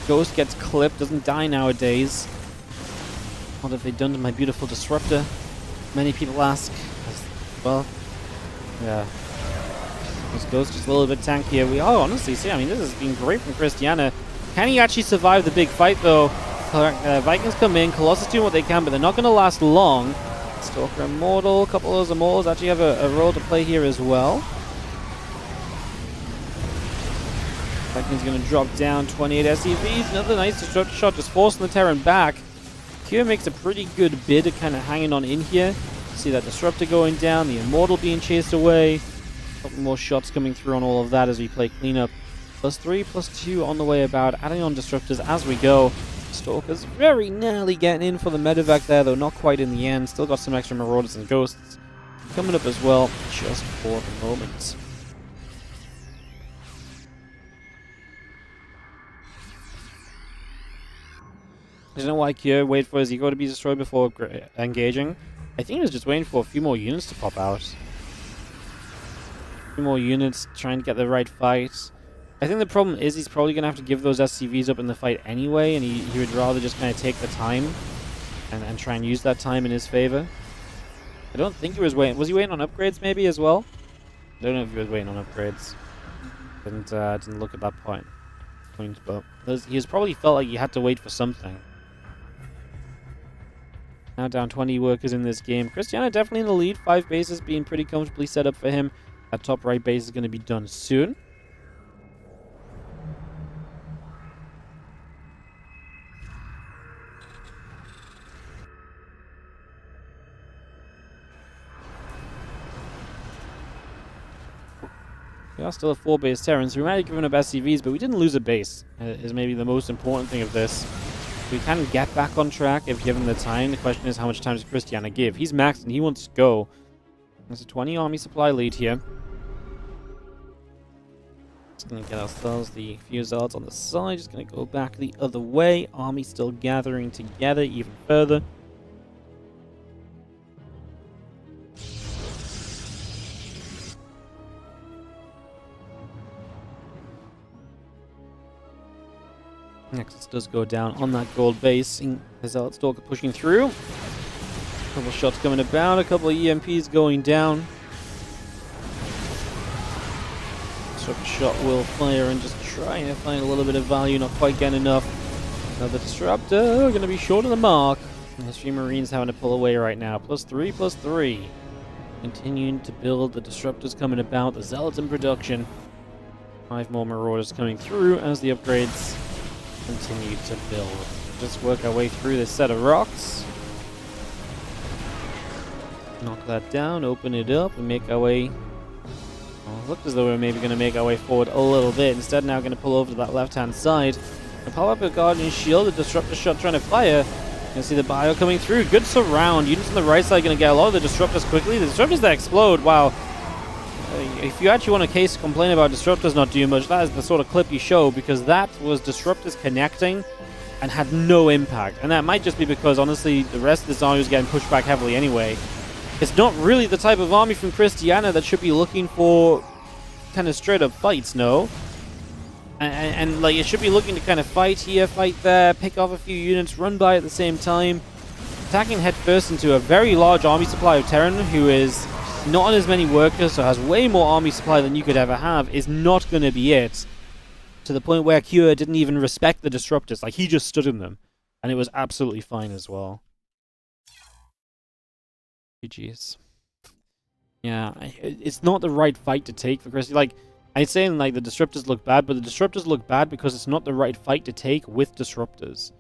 Ghost gets clipped, doesn't die nowadays. What have they done to my beautiful disruptor? Many people ask. Well, yeah. This Ghost just a little bit tankier. We honestly see, I mean, this has been great from Cristiana. Can he actually survive the big fight though? Vikings come in, Colossus doing what they can, but they're not going to last long. Stalker Immortal, a couple of those Immortals actually have a role to play here as well. Vikings going to drop down 28 SCVs. Another nice disruptor shot, just forcing the Terran back. Q makes a pretty good bid of kind of hanging on in here. See that disruptor going down, the Immortal being chased away. A couple more shots coming through on all of that as we play cleanup. +3, +2 on the way about, adding on disruptors as we go. Stalkers very nearly getting in for the medevac there, though not quite in the end. Still got some extra Marauders and Ghosts coming up as well, just for the moment. I don't know why Kyo waited for his ego to be destroyed before engaging. I think he was just waiting for a few more units to pop out. A few more units, trying to get the right fight. I think the problem is he's probably going to have to give those SCVs up in the fight anyway, and he would rather just kind of take the time and try and use that time in his favor. I don't think he was waiting. Was he waiting on upgrades maybe as well? I don't know if he was waiting on upgrades. Didn't look at that point, but he was probably felt like he had to wait for something. Now down 20 workers in this game. Cristiana definitely in the lead. 5 bases being pretty comfortably set up for him. That top right base is going to be done soon. We are still a 4-base Terran, so we might have given up SCVs, but we didn't lose a base, is maybe the most important thing of this. We can get back on track if given the time. The question is, how much time does Cristiana give? He's maxed and he wants to go. There's a 20 army supply lead here. Just going to get ourselves the few Zealots on the side. Just going to go back the other way. Army still gathering together even further. Nexus does go down on that gold base. The Zealot Stalker pushing through. A couple shots coming about, a couple of EMPs going down. Disruptor shot will fire and just trying to find a little bit of value, not quite getting enough. Another Disruptor, going to be short of the mark. And the Stream Marines having to pull away right now. +3, +3. Continuing to build, the Disruptors coming about, the Zealots in production. 5 more Marauders coming through as the upgrades continue to build. Just work our way through this set of rocks. Knock that down, open it up, and make our way... Oh, it looked as though we were maybe going to make our way forward a little bit. Instead, now going to pull over to that left-hand side. And power up a Guardian Shield, the Disruptor shot trying to fire. You can see the bio coming through. Good surround. Units on the right side going to get a lot of the Disruptors quickly. The Disruptors that explode, wow. If you actually want a case to complain about Disruptors not doing much, that is the sort of clip you show, because that was Disruptors connecting and had no impact. And that might just be because, honestly, the rest of this army was getting pushed back heavily anyway. It's not really the type of army from Cristiana that should be looking for kind of straight-up fights, no? And like, it should be looking to kind of fight here, fight there, pick off a few units, run by at the same time. Attacking headfirst into a very large army supply of Terran, who is not on as many workers, so has way more army supply than you could ever have, is not going to be it. To the point where Cure didn't even respect the Disruptors. Like, he just stood in them. And it was absolutely fine as well. GG's. Yeah, it's not the right fight to take for Christy. Like, I'd say like the Disruptors look bad, but the Disruptors look bad because it's not the right fight to take with Disruptors.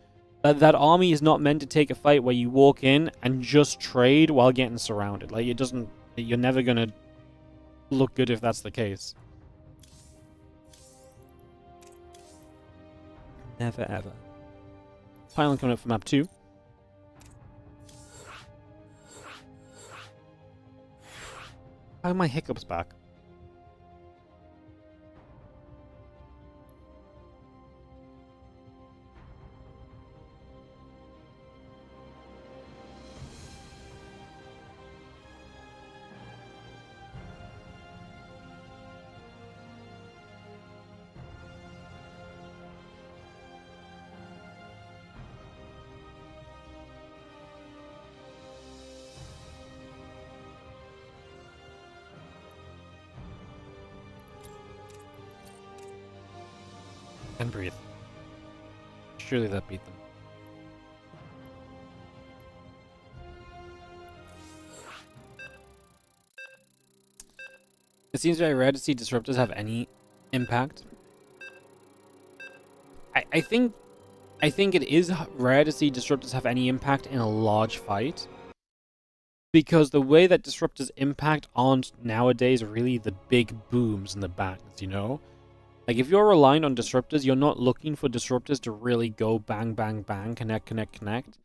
That army is not meant to take a fight where you walk in and just trade while getting surrounded. Like, it doesn't... You're never gonna look good if that's the case. Never ever. Pylon coming up for map 2. How are my hiccups back? And breathe. Surely that beat them. It seems very rare to see Disruptors have any impact. I think it is rare to see Disruptors have any impact in a large fight. Because the way that Disruptors impact aren't nowadays really the big booms and the bangs, you know? Like, if you're relying on Disruptors, you're not looking for Disruptors to really go bang, bang, bang, connect, connect, connect.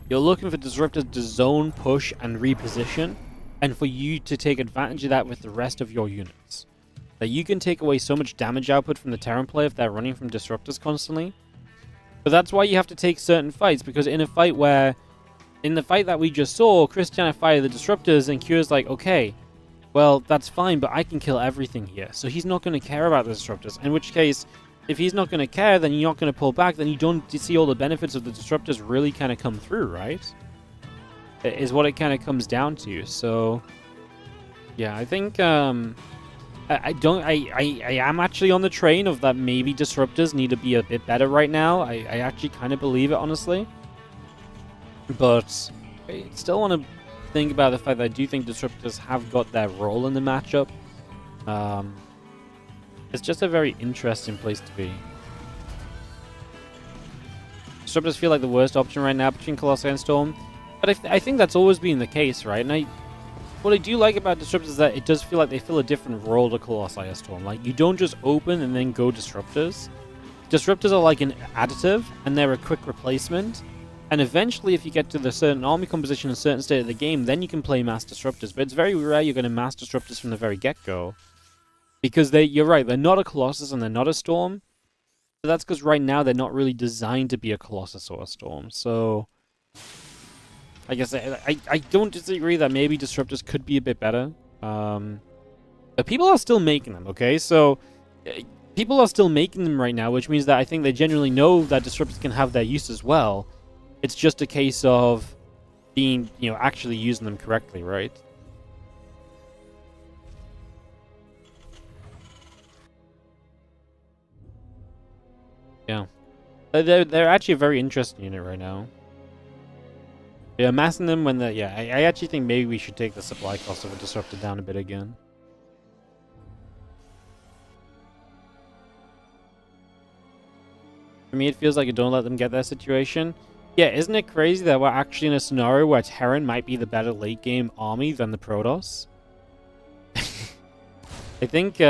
You're looking for Disruptors to zone, push, and reposition, and for you to take advantage of that with the rest of your units. That you can take away so much damage output from the Terran play if they're running from Disruptors constantly. But that's why you have to take certain fights, because in a fight where... In the fight that we just saw, Cristiana fired the Disruptors, and Cure's like, okay... Well, that's fine, but I can kill everything here. So he's not going to care about the Disruptors. In which case, if he's not going to care, then you're not going to pull back. Then you don't see all the benefits of the Disruptors really kind of come through, right? Is what it kind of comes down to. So, yeah, I think I am actually on the train of that maybe Disruptors need to be a bit better right now. I actually kind of believe it, honestly. But I still want to think about the fact that I do think Disruptors have got their role in the matchup. It's just a very interesting place to be. Disruptors feel like the worst option right now between Colossi and Storm, but I think that's always been the case, right? And what I do like about Disruptors is that it does feel like they fill a different role to Colossi and Storm. Like, you don't just open and then go Disruptors. Disruptors are like an additive, and they're a quick replacement. And eventually, if you get to the certain army composition in a certain state of the game, then you can play mass Disruptors. But it's very rare you're going to mass Disruptors from the very get-go. Because you're right, they're not a Colossus and they're not a Storm. But that's because right now they're not really designed to be a Colossus or a Storm. So, I guess I don't disagree that maybe Disruptors could be a bit better. But people are still making them, okay? So, people are still making them right now, which means that I think they genuinely know that Disruptors can have their use as well. It's just a case of being, actually using them correctly, right? Yeah. They're actually a very interesting unit right now. Yeah, massing them when I actually think maybe we should take the supply cost of a Disruptor down a bit again. For me, it feels like I don't let them get that situation. Yeah, isn't it crazy that we're actually in a scenario where Terran might be the better late game army than the Protoss? I think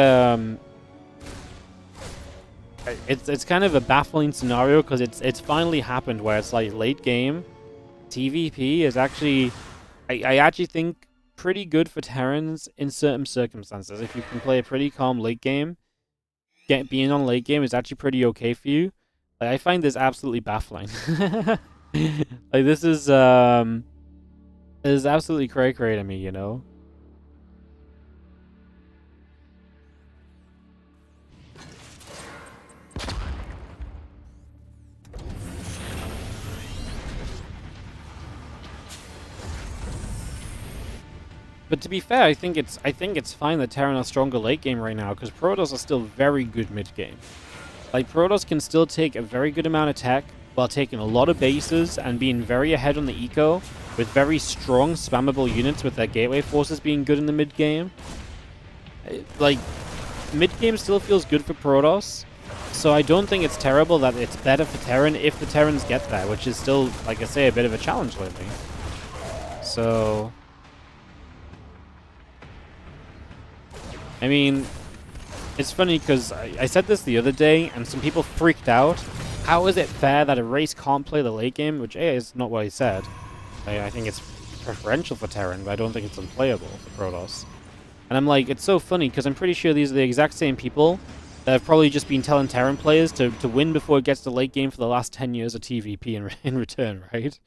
it's kind of a baffling scenario because it's finally happened where it's like late game TVP is actually I actually think pretty good for Terrans in certain circumstances. If you can play a pretty calm late game, being on late game is actually pretty okay for you. Like, I find this absolutely baffling. Like this is absolutely cray to me, you know. But to be fair, I think it's fine that Terran are stronger late game right now because Protoss are still very good mid game. Like Protoss can still take a very good amount of tech while taking a lot of bases and being very ahead on the eco with very strong spammable units with their gateway forces being good in the mid game. Like mid game still feels good for Protoss, so I don't think it's terrible that it's better for Terran if the Terrans get there, which is still, like I say, a bit of a challenge lately. So I mean, it's funny because I said this the other day and some people freaked out. How is it fair that a race can't play the late game? Which is not what I said. I think it's preferential for Terran, but I don't think it's unplayable for Protoss. And I'm like, it's so funny because I'm pretty sure these are the exact same people that have probably just been telling Terran players to win before it gets to late game for the last 10 years of TVP in return, right?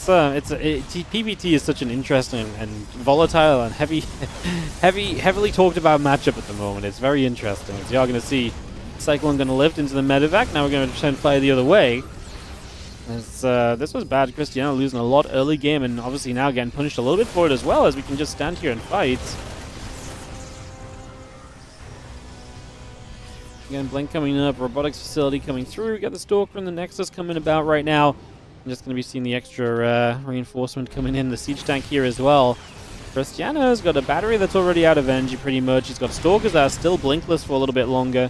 PvT is such an interesting and volatile and heavily talked about matchup at the moment. It's very interesting. As you are going to see, Cyclone going to lift into the medevac. Now we're going to try and fly the other way. This was bad. Cristiana losing a lot early game and obviously now getting punished a little bit for it as well, as we can just stand here and fight. Again, Blink coming up, robotics facility coming through. Got the Stalker and the Nexus coming about right now. I'm just going to be seeing the extra reinforcement coming in. The siege tank here as well. Krystianer's got a battery that's already out of energy pretty much. He's got Stalkers that are still blinkless for a little bit longer.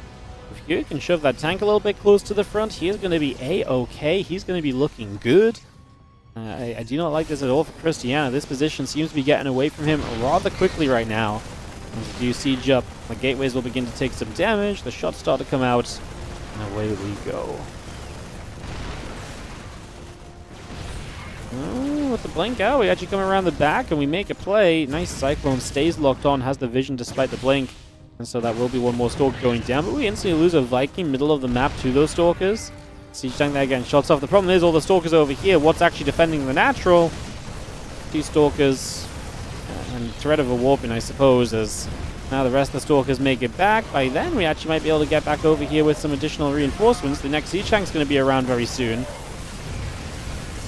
If you can shove that tank a little bit close to the front, he is going to be A-okay. He's going to be looking good. I do not like this at all for Cristiana. This position seems to be getting away from him rather quickly right now. As you siege up, the gateways will begin to take some damage. The shots start to come out, and away we go. Oh, with the blink out, we actually come around the back and we make a play. Nice Cyclone stays locked on, has the vision despite the blink. And so that will be one more Stalker going down. But we instantly lose a Viking middle of the map to those Stalkers. Siege tank there getting shots off. The problem is all the Stalkers over here. What's actually defending the natural? 2 Stalkers and threat of a warping, I suppose, as now the rest of the Stalkers make it back. By then, we actually might be able to get back over here with some additional reinforcements. The next siege tank's going to be around very soon.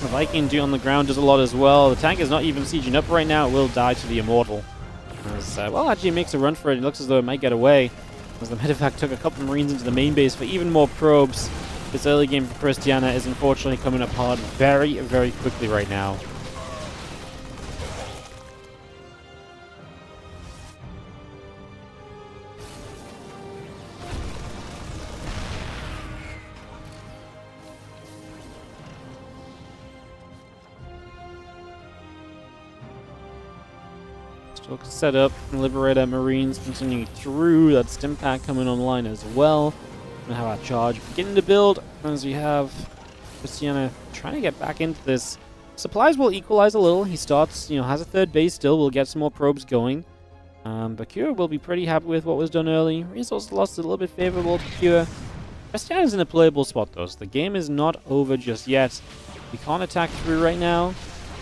The Viking dude on the ground does a lot as well. The tank is not even sieging up right now. It will die to the Immortal. As, well, actually makes a run for it. It looks as though it might get away. As the medevac took a couple of Marines into the main base for even more probes. This early game for Cristiana is unfortunately coming apart very, very quickly right now. Set up and Liberator Marines continuing through. That stim pack coming online as well. And have our charge beginning to build as we have Cristiana trying to get back into this. Supplies will equalize a little. He starts, has a third base still. We'll get some more probes going. But Cure will be pretty happy with what was done early. Resource loss is a little bit favorable to Cure. Cristiana's in a playable spot though, so the game is not over just yet. We can't attack through right now.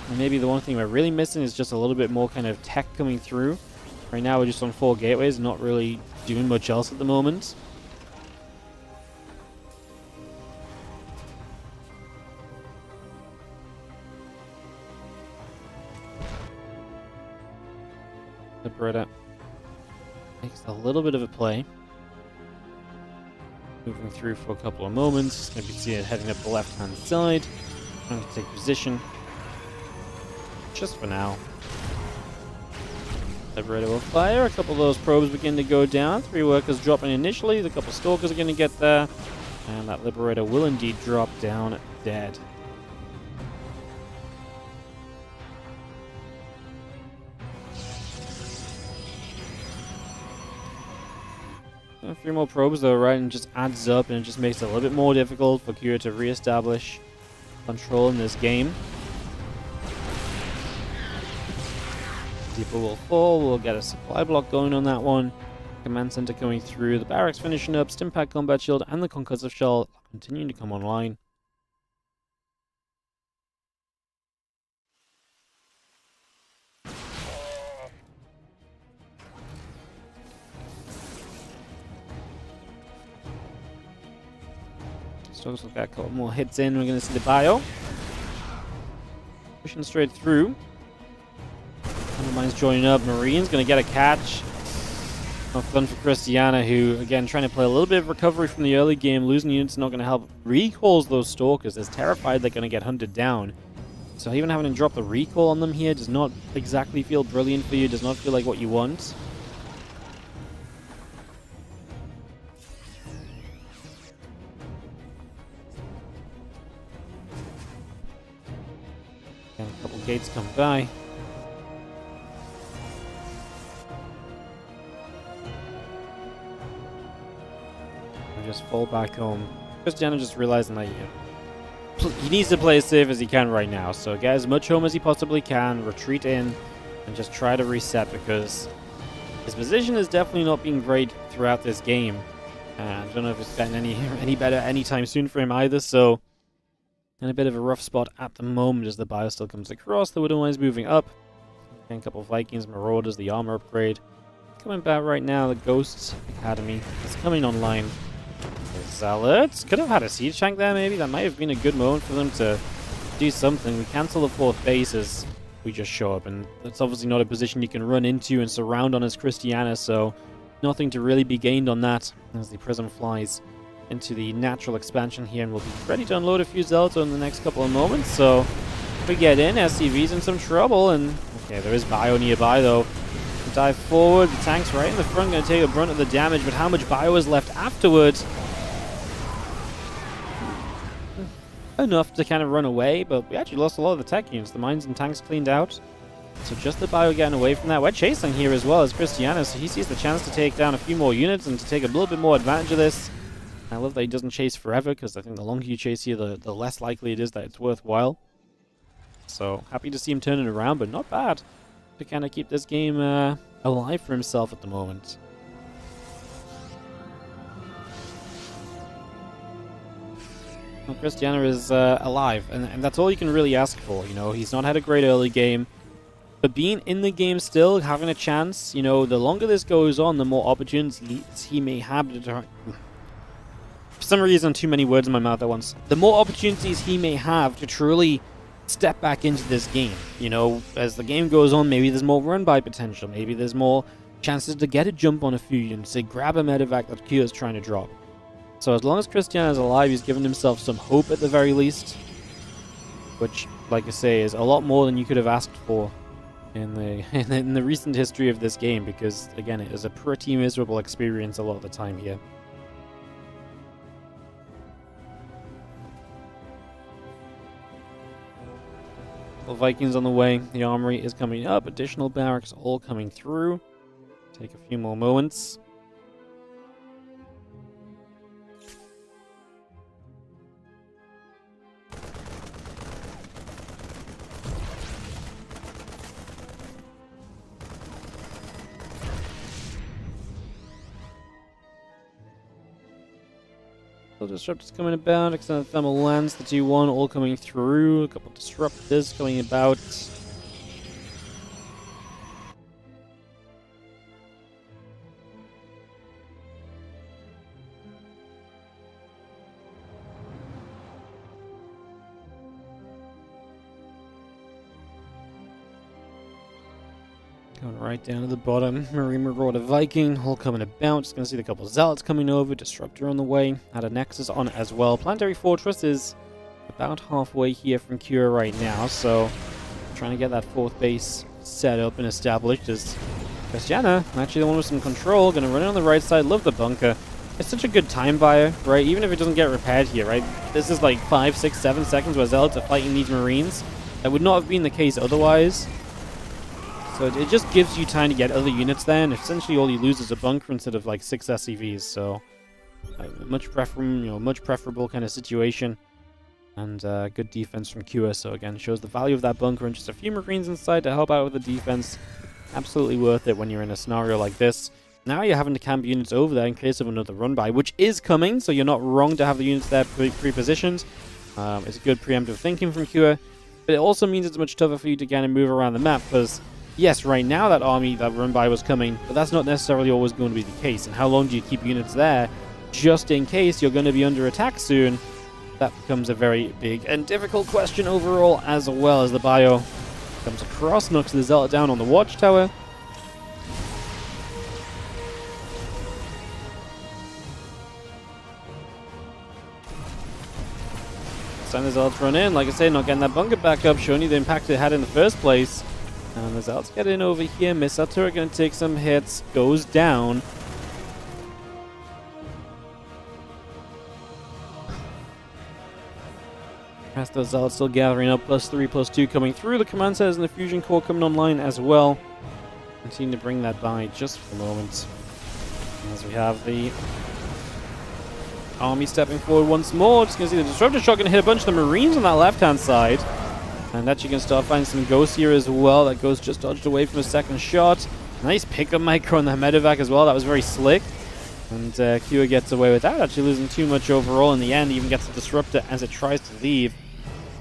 And maybe the one thing we're really missing is just a little bit more kind of tech coming through. Right now we're just on 4 gateways, not really doing much else at the moment. Liberator makes a little bit of a play. Moving through for a couple of moments. Maybe see it heading up the left-hand side. Trying to take position. Just for now. Liberator will fire. A couple of those probes begin to go down. 3 workers dropping initially. A couple Stalkers are going to get there. And that Liberator will indeed drop down dead. A few more probes though, right? And it just adds up and it just makes it a little bit more difficult for Kira to re-establish control in this game. Deeper will fall, we'll get a supply block going on that one. Command center coming through, the barracks finishing up, Stimpack combat shield and the concussive shell continuing to come online. So looks like a couple more hits in, we're going to see the bio. Pushing straight through. Undermine's joining up, Marine's going to get a catch. Not fun for Cristiana, who, again, trying to play a little bit of recovery from the early game. Losing units not going to help. Recalls those Stalkers. They're terrified they're going to get hunted down. So even having to drop the recall on them here does not exactly feel brilliant for you. Does not feel like what you want. And a couple gates come by. Just fall back home. Krystianer just realizing that he needs to play as safe as he can right now. So get as much home as he possibly can, retreat in, and just try to reset because his position has definitely not been great throughout this game. I don't know if it's gotten any better anytime soon for him either. So in a bit of a rough spot at the moment as the bio still comes across. The Widow is moving up. And a couple of Vikings, Marauders, the armor upgrade. Coming back right now, the Ghosts Academy is coming online. Zealots could have had a siege tank there, maybe. That might have been a good moment for them to do something. We cancel the 4th base as we just show up, and that's obviously not a position you can run into and surround on as Cristiana, so nothing to really be gained on that as the Prism flies into the natural expansion here, and we'll be ready to unload a few Zealots in the next couple of moments. So if we get in, SCV's in some trouble, and okay, there is bio nearby though. Dive forward, the tank's right in the front, going to take a brunt of the damage, but how much bio is left afterwards? Enough to kind of run away, but we actually lost a lot of the tech units. The mines and tanks cleaned out. So just the bio getting away from that. We're chasing here as well as Cristiana, so he sees the chance to take down a few more units and to take a little bit more advantage of this. I love that he doesn't chase forever, because I think the longer you chase here, the less likely it is that it's worthwhile. So happy to see him turn it around, but not bad to kind of keep this game alive for himself at the moment. Well, Krystianer is alive, and that's all you can really ask for. You know, he's not had a great early game, but being in the game still, having a chance, you know, the longer this goes on, the more opportunities he may have to try. For some reason, too many words in my mouth at once. The more opportunities he may have to truly step back into this game. You know, as the game goes on, maybe there's more run-by potential. Maybe there's more chances to get a jump on a few units, to grab a medevac that Kira's trying to drop. So as long as Krystianer is alive, he's given himself some hope at the very least. Which, like I say, is a lot more than you could have asked for in the recent history of this game. Because, again, it is a pretty miserable experience a lot of the time here. Well, Vikings on the way. The armory is coming up. Additional barracks all coming through. Take a few more moments. Disruptors coming about, extended thermal lens, the 2-1 all coming through, a couple of disruptors coming about. Going right down to the bottom. Marine Marauder Viking, all coming about. Just going to see the couple of Zealots coming over. Disruptor on the way. Had a Nexus on as well. Planetary Fortress is about halfway here from Cura right now. So, trying to get that 4th base set up and established as Cristiana, actually the one with some control. Going to run it on the right side. Love the bunker. It's such a good time buyer, right? Even if it doesn't get repaired here, right? This is like 5, 6, 7 seconds where Zealots are fighting these Marines. That would not have been the case otherwise. So it just gives you time to get other units there, and essentially all you lose is a bunker instead of like 6 SCVs. So much preferable kind of situation. And good defense from Kua. So again, shows the value of that bunker and just a few Marines inside to help out with the defense. Absolutely worth it when you're in a scenario like this. Now you're having to camp units over there in case of another run-by, which is coming, so you're not wrong to have the units there pre-positioned. It's good preemptive thinking from Kua, but it also means it's much tougher for you to kind of move around the map, because, yes, right now that army, that run-by was coming, but that's not necessarily always going to be the case. And how long do you keep units there just in case you're going to be under attack soon? That becomes a very big and difficult question overall, as well as the bio comes across, knocks the Zealot down on the watchtower. Time the Zealots run in, like I say, not getting that bunker back up, showing you the impact it had in the first place. And the Zealots get in over here, missile turret gonna take some hits, goes down. Rest of the Zealots still gathering up, +3, +2 coming through. The command centers and the fusion core coming online as well. Continue to bring that by just for the moment. As we have the army stepping forward once more. Just going to see the Disruptor Shot going to hit a bunch of the Marines on that left-hand side. And actually going to start finding some ghosts here as well. That ghost just dodged away from a second shot. Nice pickup micro on the medevac as well. That was very slick. And Kua gets away without actually losing too much overall in the end. Even gets a Disruptor as it tries to leave.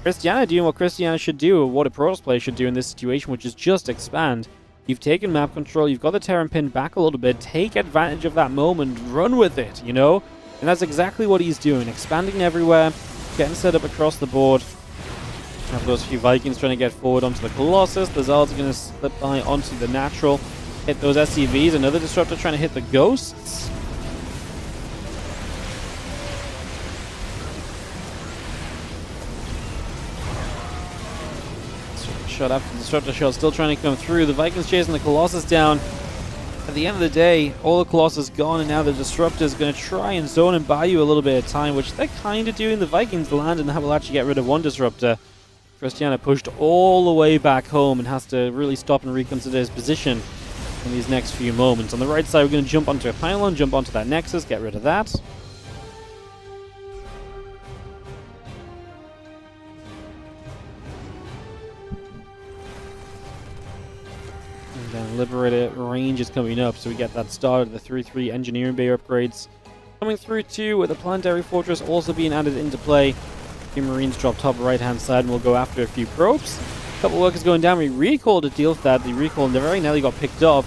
Cristiana doing what Cristiana should do, or what a Protoss player should do in this situation, which is just expand. You've taken map control. You've got the Terran pinned back a little bit. Take advantage of that moment. Run with it, you know? And that's exactly what he's doing, expanding everywhere, getting set up across the board. Have those few Vikings trying to get forward onto the Colossus. The Zealots are going to slip by onto the Natural, hit those SCVs. Another Disruptor trying to hit the Ghosts. Shot after the Disruptor shot, still trying to come through. The Vikings chasing the Colossus down. At the end of the day, all the Colossus gone, and now the Disruptor is going to try and zone and buy you a little bit of time, which they're kind of doing. The Vikings land and will actually get rid of one Disruptor. Cristiana pushed all the way back home and has to really stop and reconsider his position in these next few moments. On the right side, we're going to jump onto a pylon, jump onto that Nexus, get rid of that. Liberated range is coming up, so we get that started. The 3-3 engineering bay upgrades coming through too, with the planetary fortress also being added into play. A few Marines drop top right hand side, and we'll go after a few probes. A couple workers going down. We recall to deal with that. The recall very nearly got picked off.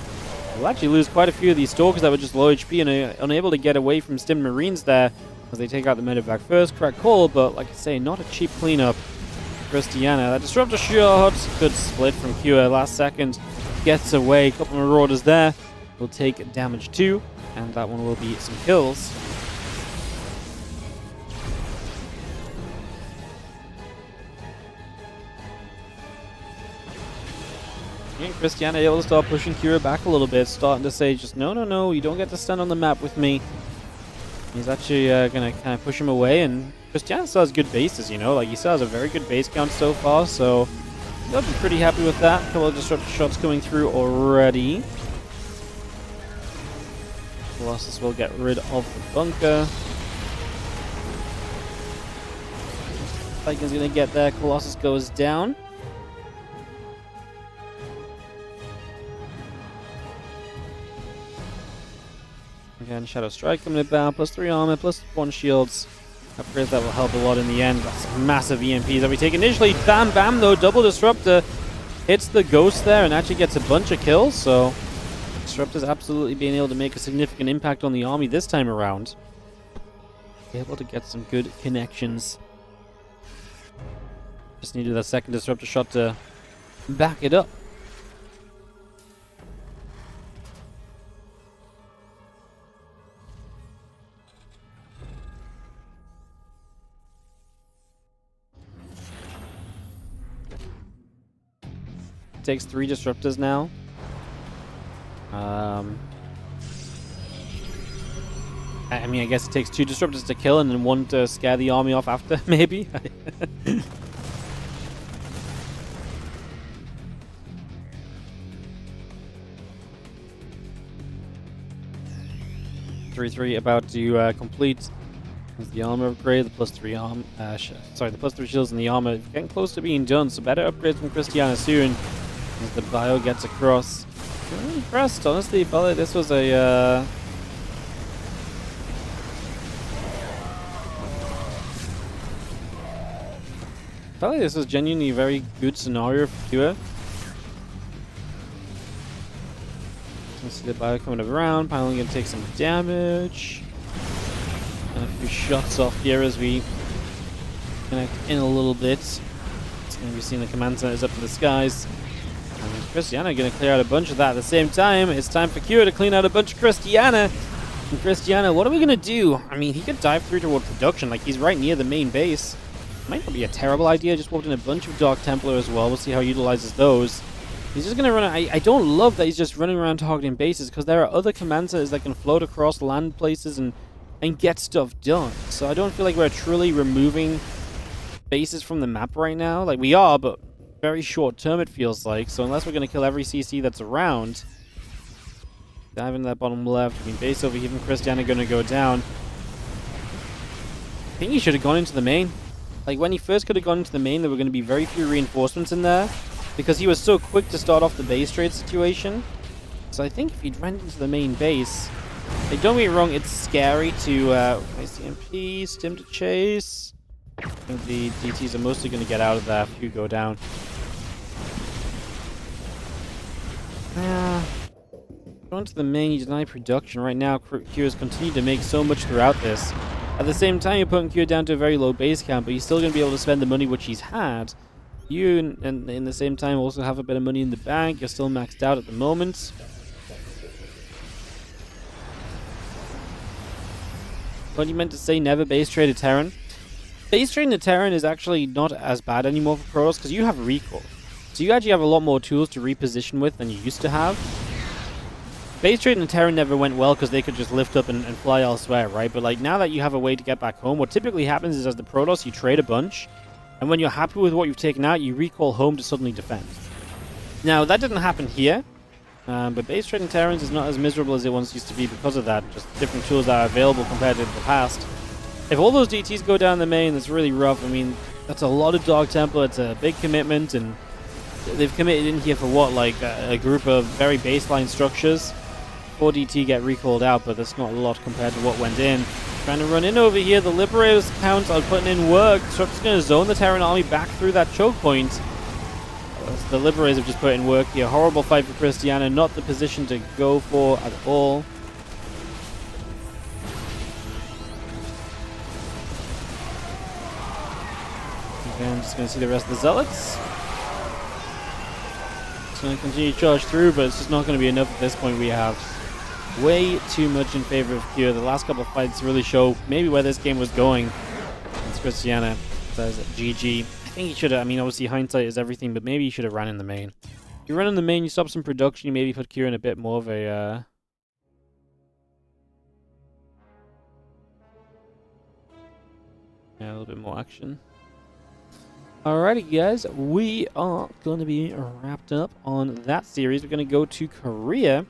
We'll actually lose quite a few of these stalkers that were just low HP and unable to get away from stim Marines there as they take out the medevac first. Correct call, but like I say, not a cheap cleanup. Cristiana, that Disruptor shot, good split from Kua last second. Gets away, a couple of Marauders there. Will take damage too, and that one will be some kills. And Cristiana able to start pushing Kira back a little bit, starting to say just no, you don't get to stand on the map with me. He's actually going to kind of push him away, and Cristiana still has good bases, you know, like he still has a very good base count so far, so I'll be pretty happy with that. A couple of Disruptor shots coming through already. Colossus will get rid of the bunker. Vikings going to get there. Colossus goes down. Again, Shadow Strike coming about. +3 armor, +1 shields. Upgrades that will help a lot in the end. That's massive EMPs that we take initially. Bam, bam, though. Double Disruptor hits the Ghost there and actually gets a bunch of kills. So Disruptor's absolutely being able to make a significant impact on the army this time around. Able to get some good connections. Just needed that second Disruptor shot to back it up. Takes 3 Disruptors now. I mean, I guess it takes 2 disruptors to kill and then 1 to scare the army off after, maybe. 3-3 about to complete. There's the armor upgrade, the +3 arm, the +3 shields and the armor getting close to being done. So better upgrades from Cristiana soon as the bio gets across. I'm really impressed, honestly. Felt like this was a felt like this was genuinely a very good scenario for Kua. Let's see the bio coming around. Finally gonna take some damage. And a few shots off here as we connect in a little bit. It's gonna be seeing the command centers up in the skies. And Cristiana gonna clear out a bunch of that at the same time. It's time for Kua to clean out a bunch of Cristiana. And Cristiana, what are we gonna do? I mean, he could dive through toward production, like he's right near the main base. Might not be a terrible idea. Just walked in a bunch of Dark Templar as well. We'll see how he utilizes those. He's just gonna run. I don't love that he's just running around targeting bases, because there are other command centers that can float across land places and get stuff done. So I don't feel like we're truly removing bases from the map right now. Like we are, but very short term it feels like. So unless we're gonna kill every CC that's around, dive into that bottom left. I mean, base over here from Cristiana gonna go down. I think he should have gone into the main. Like when he first could have gone into the main, there were gonna be very few reinforcements in there, because he was so quick to start off the base trade situation. So I think if he'd ran into the main base, like, don't get me wrong, it's scary to ICMP, stim to chase. I think the DTs are mostly going to get out of that if you go down. Going to the main, you deny production. Right now, Q has continued to make so much throughout this. At the same time, you're putting Q down to a very low base count, but he's still going to be able to spend the money which he's had. You, and in the same time, also have a bit of money in the bank. You're still maxed out at the moment. What you meant to say, never base trade a Terran? Base trading a Terran is actually not as bad anymore for Protoss, because you have recall. So you actually have a lot more tools to reposition with than you used to have. Base trading a Terran never went well because they could just lift up and fly elsewhere, right? But like now that you have a way to get back home, what typically happens is as the Protoss, you trade a bunch, and when you're happy with what you've taken out, you recall home to suddenly defend. Now, that didn't happen here. But base trading Terrans is not as miserable as it once used to be because of that. Just different tools that are available compared to the past. If all those DTs go down the main, that's really rough. I mean, that's a lot of Dark Templar. It's a big commitment, and they've committed in here for what, like a group of very baseline structures. 4 DT get recalled out, but that's not a lot compared to what went in. Trying to run in over here. The Liberators count on putting in work. Disruptor's going to zone the Terran army back through that choke point. The Liberators have just put in work here. Horrible fight for Cristiana. Not the position to go for at all. Okay, I'm just going to see the rest of the Zealots. It's going to continue to charge through, but it's just not going to be enough at this point. We have way too much in favor of Kua. The last couple of fights really show maybe where this game was going. It's Cristiana says GG. I think he should have, I mean, obviously hindsight is everything, but maybe he should have ran in the main. If you run in the main, you stop some production, you maybe put Kua in a bit more of a, yeah, a little bit more action. Alrighty, guys, we are going to be wrapped up on that series. We're going to go to Korea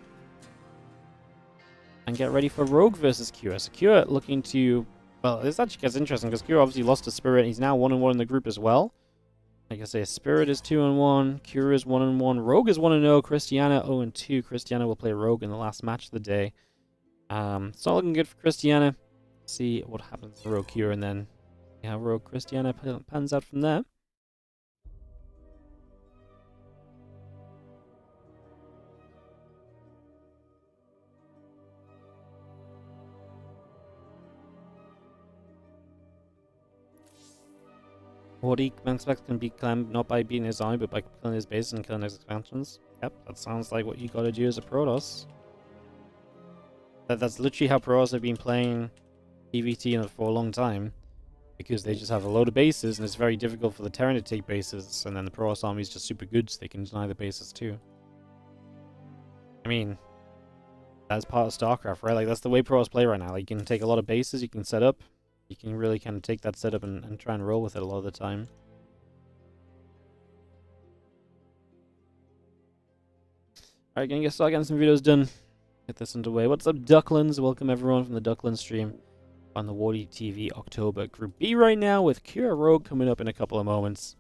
and get ready for Rogue versus Kua. So Kua looking to... Well, this actually gets interesting because Kua obviously lost to Spirit. He's now 1-1 in the group as well. Like I say, Spirit is 2-1. Kua is 1-1. Rogue is 1-0. Cristiana 0-2. Cristiana will play Rogue in the last match of the day. It's not looking good for Cristiana. See what happens to Rogue Kua, and then see how Rogue Cristiana pans out from there. Max Pax can be claimed not by beating his army, but by killing his base and killing his expansions. Yep, that sounds like what you gotta do as a Protoss. That's literally how Protoss have been playing PvT for a long time. Because they just have a load of bases, and it's very difficult for the Terran to take bases, and then the Protoss army is just super good, so they can deny the bases too. I mean, as part of StarCraft, right? Like, that's the way pros play right now. Like, you can take a lot of bases, you can set up, you can really kind of take that setup and try and roll with it a lot of the time. Alright, gonna start getting some videos done. Get this underway. What's up, Ducklands? Welcome everyone from the Ducklands stream on the WardiTV October Group B right now, with Kira Rogue coming up in a couple of moments.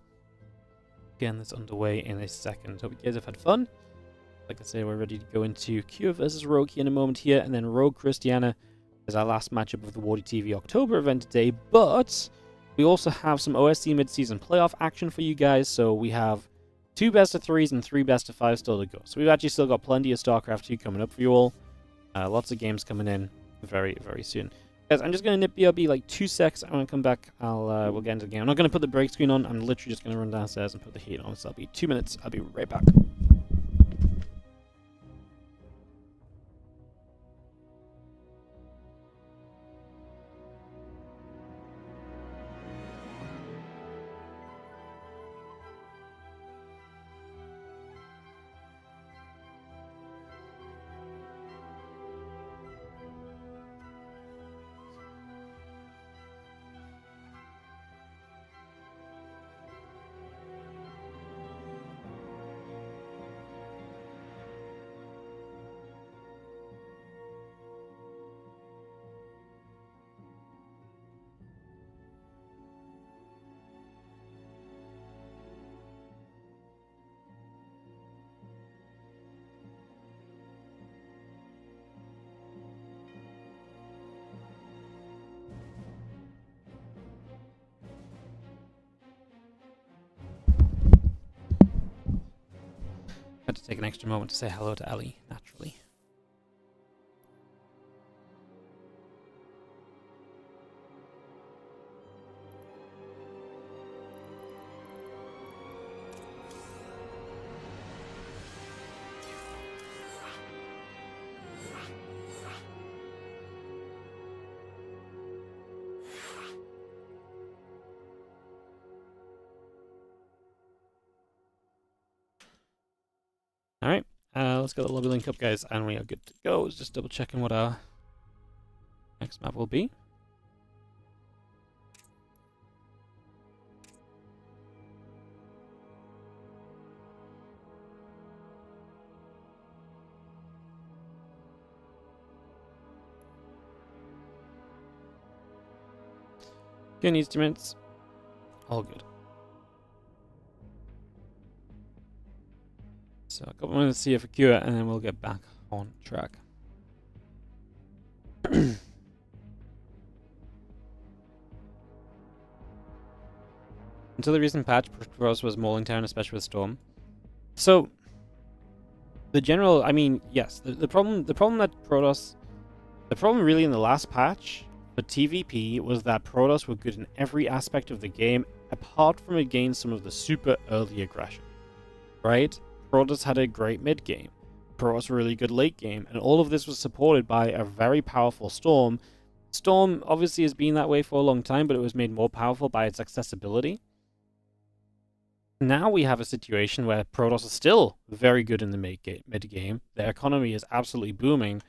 Getting this underway in a second. Hope you guys have had fun. Like I say, we're ready to go into Kira versus Rogue in a moment here, and then Rogue Cristiana is our last matchup of the WardiTV October event today. But we also have some OSC mid-season playoff action for you guys, so we have 2 best of 3s and 3 best of 5s still to go. So we've actually still got plenty of StarCraft 2 coming up for you all. Lots of games coming in very, very soon. Guys, I'm just going to nip BRB like 2 secs. I'm going to come back. We'll get into the game. I'm not going to put the break screen on. I'm literally just going to run downstairs and put the heat on. So that'll be 2 minutes. I'll be right back. Had to take an extra moment to say hello to Ellie, naturally. Alright, let's get the lobby link up, guys, and we are good to go. Just double checking what our next map will be. Good instruments. All good. So a couple minutes to see if a cure, and then we'll get back on track. Until the recent patch, Protoss was mauling town, especially with Storm. So the general, I mean, yes, the problem that Protoss, the problem really in the last patch for TVP was that Protoss were good in every aspect of the game, apart from against some of the super early aggression, right? Protoss had a great mid game. Protoss were really good late game, and all of this was supported by a very powerful Storm. Storm obviously has been that way for a long time, but it was made more powerful by its accessibility. Now we have a situation where Protoss is still very good in the mid game. Their economy is absolutely booming,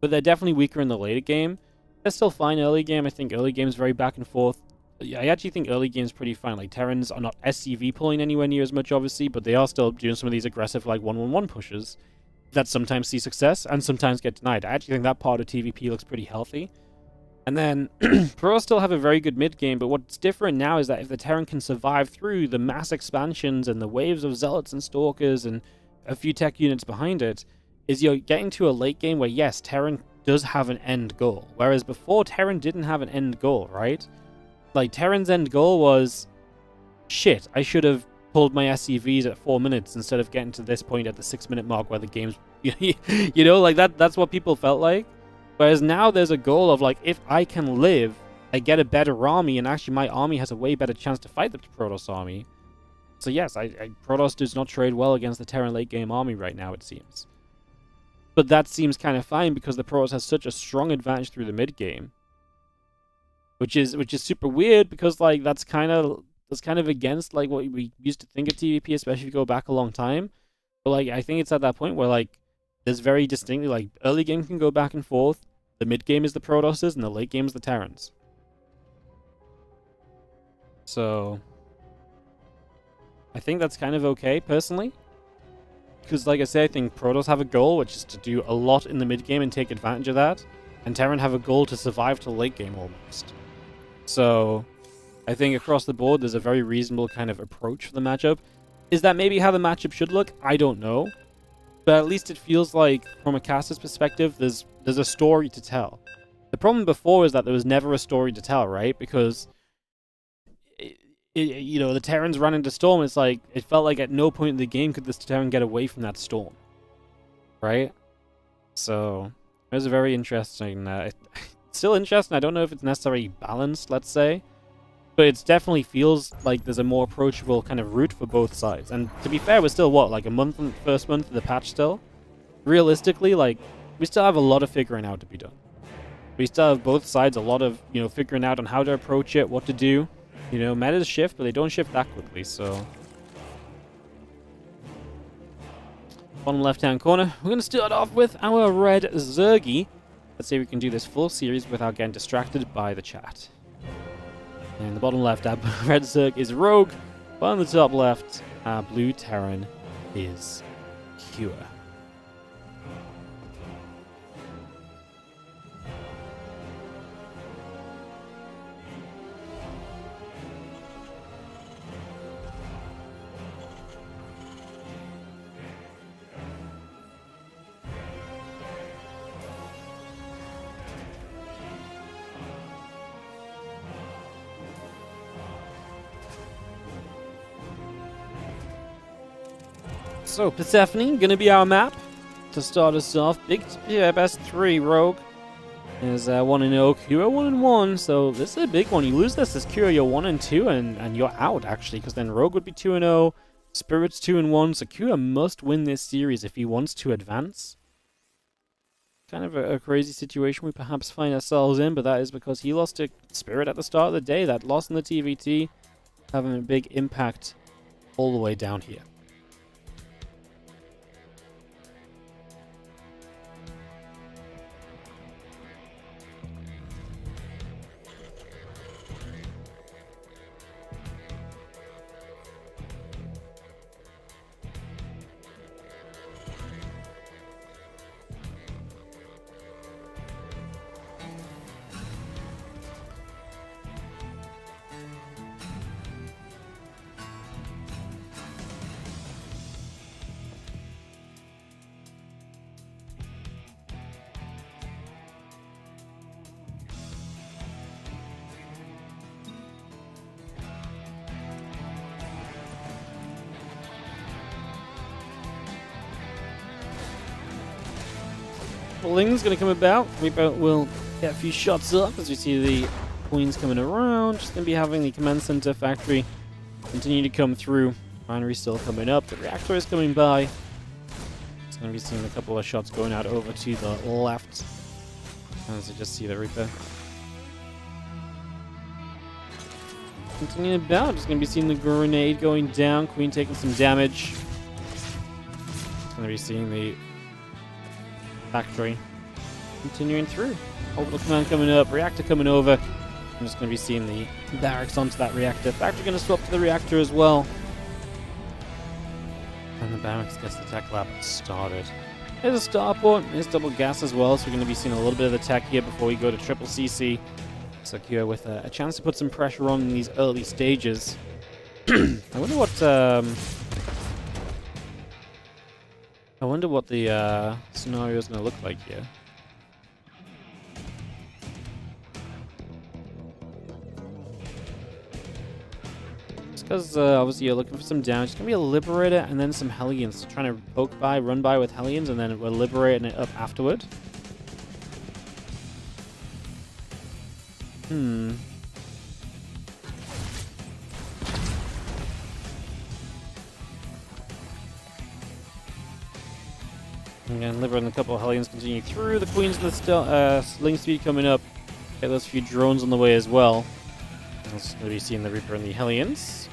but they're definitely weaker in the later game. They're still fine early game. I think early game is very back and forth. I actually think early game's pretty fine. Like, Terrans are not SCV pulling anywhere near as much, obviously, but they are still doing some of these aggressive, like, 1-1-1 pushes that sometimes see success and sometimes get denied. I actually think that part of TVP looks pretty healthy. And then, Pro still have a very good mid game, but what's different now is that if the Terran can survive through the mass expansions and the waves of Zealots and Stalkers and a few tech units behind it, is you're getting to a late game where, yes, Terran does have an end goal. Whereas before, Terran didn't have an end goal, right? Like, Terran's end goal was, shit, I should have pulled my SCVs at 4 minutes instead of getting to this point at the 6-minute mark where the game's, you know, like, that's what people felt like. Whereas now there's a goal of, like, if I can live, I get a better army, and actually my army has a way better chance to fight the Protoss army. So yes, Protoss does not trade well against the Terran late game army right now, it seems. But that seems kind of fine because the Protoss has such a strong advantage through the mid game. Which is super weird because, like, that's kind of against, like, what we used to think of TVP, especially if you go back a long time. But, like, I think it's at that point where, like, there's very distinctly, like, early game can go back and forth, the mid game is the Protosses, and the late game is the Terrans. So, I think that's kind of okay, personally. Because, like I say, I think Protoss have a goal, which is to do a lot in the mid game and take advantage of that. And Terran have a goal to survive to late game, almost. So, I think across the board, there's a very reasonable kind of approach for the matchup. Is that maybe how the matchup should look? I don't know. But at least it feels like, from a caster's perspective, there's a story to tell. The problem before is that there was never a story to tell, right? Because, you know, the Terrans ran into Storm. It's like, it felt like at no point in the game could this Terran get away from that Storm. Right? So, it was a very interesting... still interesting. I don't know if it's necessarily balanced, let's say. But it definitely feels like there's a more approachable kind of route for both sides. And to be fair, we're still, what, like a month, first month of the patch still? Realistically, like, we still have a lot of figuring out to be done. We still have both sides a lot of, you know, figuring out on how to approach it, what to do. You know, metas shift, but they don't shift that quickly, so... Bottom left-hand corner, we're going to start off with our red Zergy. Let's see if we can do this full series without getting distracted by the chat. And the bottom left, red Zerg is Rogue. But on the top left, blue Terran is Cure. So, Persephone, gonna be our map to start us off. Big best 3 Rogue is 1-0, Cure 1-1. So this is a big one. You lose this as Cure, you're 1-2, and you're out actually, because then Rogue would be 2-0, Spirit's 2-1. So Cure must win this series if he wants to advance. Kind of a crazy situation we perhaps find ourselves in, but that is because he lost to Spirit at the start of the day. That loss in the TVT having a big impact all the way down here. Ling's going to come about. We will get a few shots up as we see the queens coming around. Just going to be having the command center factory continue to come through. Refinery still coming up. The reactor is coming by. It's going to be seeing a couple of shots going out over to the left. As I just see the Reaper. Continuing about. Just going to be seeing the grenade going down. Queen taking some damage. It's going to be seeing the factory continuing through. Orbital command coming up, reactor coming over. I'm just going to be seeing the barracks onto that reactor. Factory going to swap to the reactor as well. And the barracks gets the tech lab started. There's a starport, there's double gas as well, so we're going to be seeing a little bit of the tech here before we go to triple CC. Secure with a chance to put some pressure on in these early stages. I wonder what the scenario is going to look like here. Just because obviously you're looking for some damage. It's going to be a Liberator and then some Hellions. So trying to poke by, run by with Hellions, and then we're liberating it up afterward. Again, liberating a couple of Hellions continue through. The Queens and the Sling Speed coming up. Get those few drones on the way as well. It's going to be seeing the Reaper and the Hellions.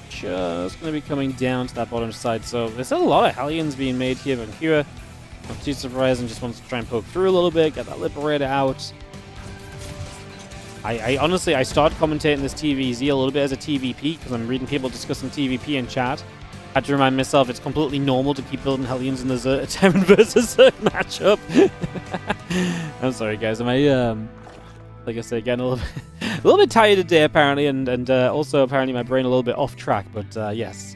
Just going to be coming down to that bottom side. So there's a lot of Hellions being made here. Vancouver Not too surprising, just wants to try and poke through a little bit, get that Liberator out. I honestly, I started commentating this TVZ a little bit as a TVP, because I'm reading people discussing TVP in chat. I had to remind myself it's completely normal to keep building Hellions in the Terran versus Zerg matchup. I'm sorry, guys. Am I, like I said, getting a little bit tired today, apparently, and also apparently my brain a little bit off track, but yes.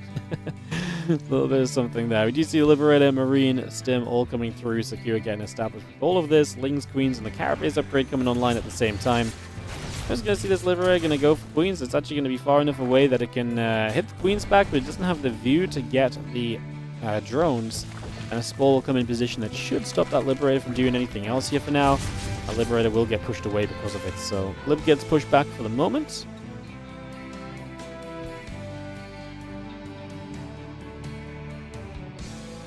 A little bit of something there. We do see Liberator, Marine, Stim all coming through. Secure getting established with all of this. Lings, Queens, and the Carapace upgrade coming online at the same time. I'm just going to see this Liberator going to go for Queens. It's actually going to be far enough away that it can hit the Queens back, but it doesn't have the view to get the drones. And a Spore will come in position that should stop that Liberator from doing anything else here for now. A Liberator will get pushed away because of it, so Lib gets pushed back for the moment.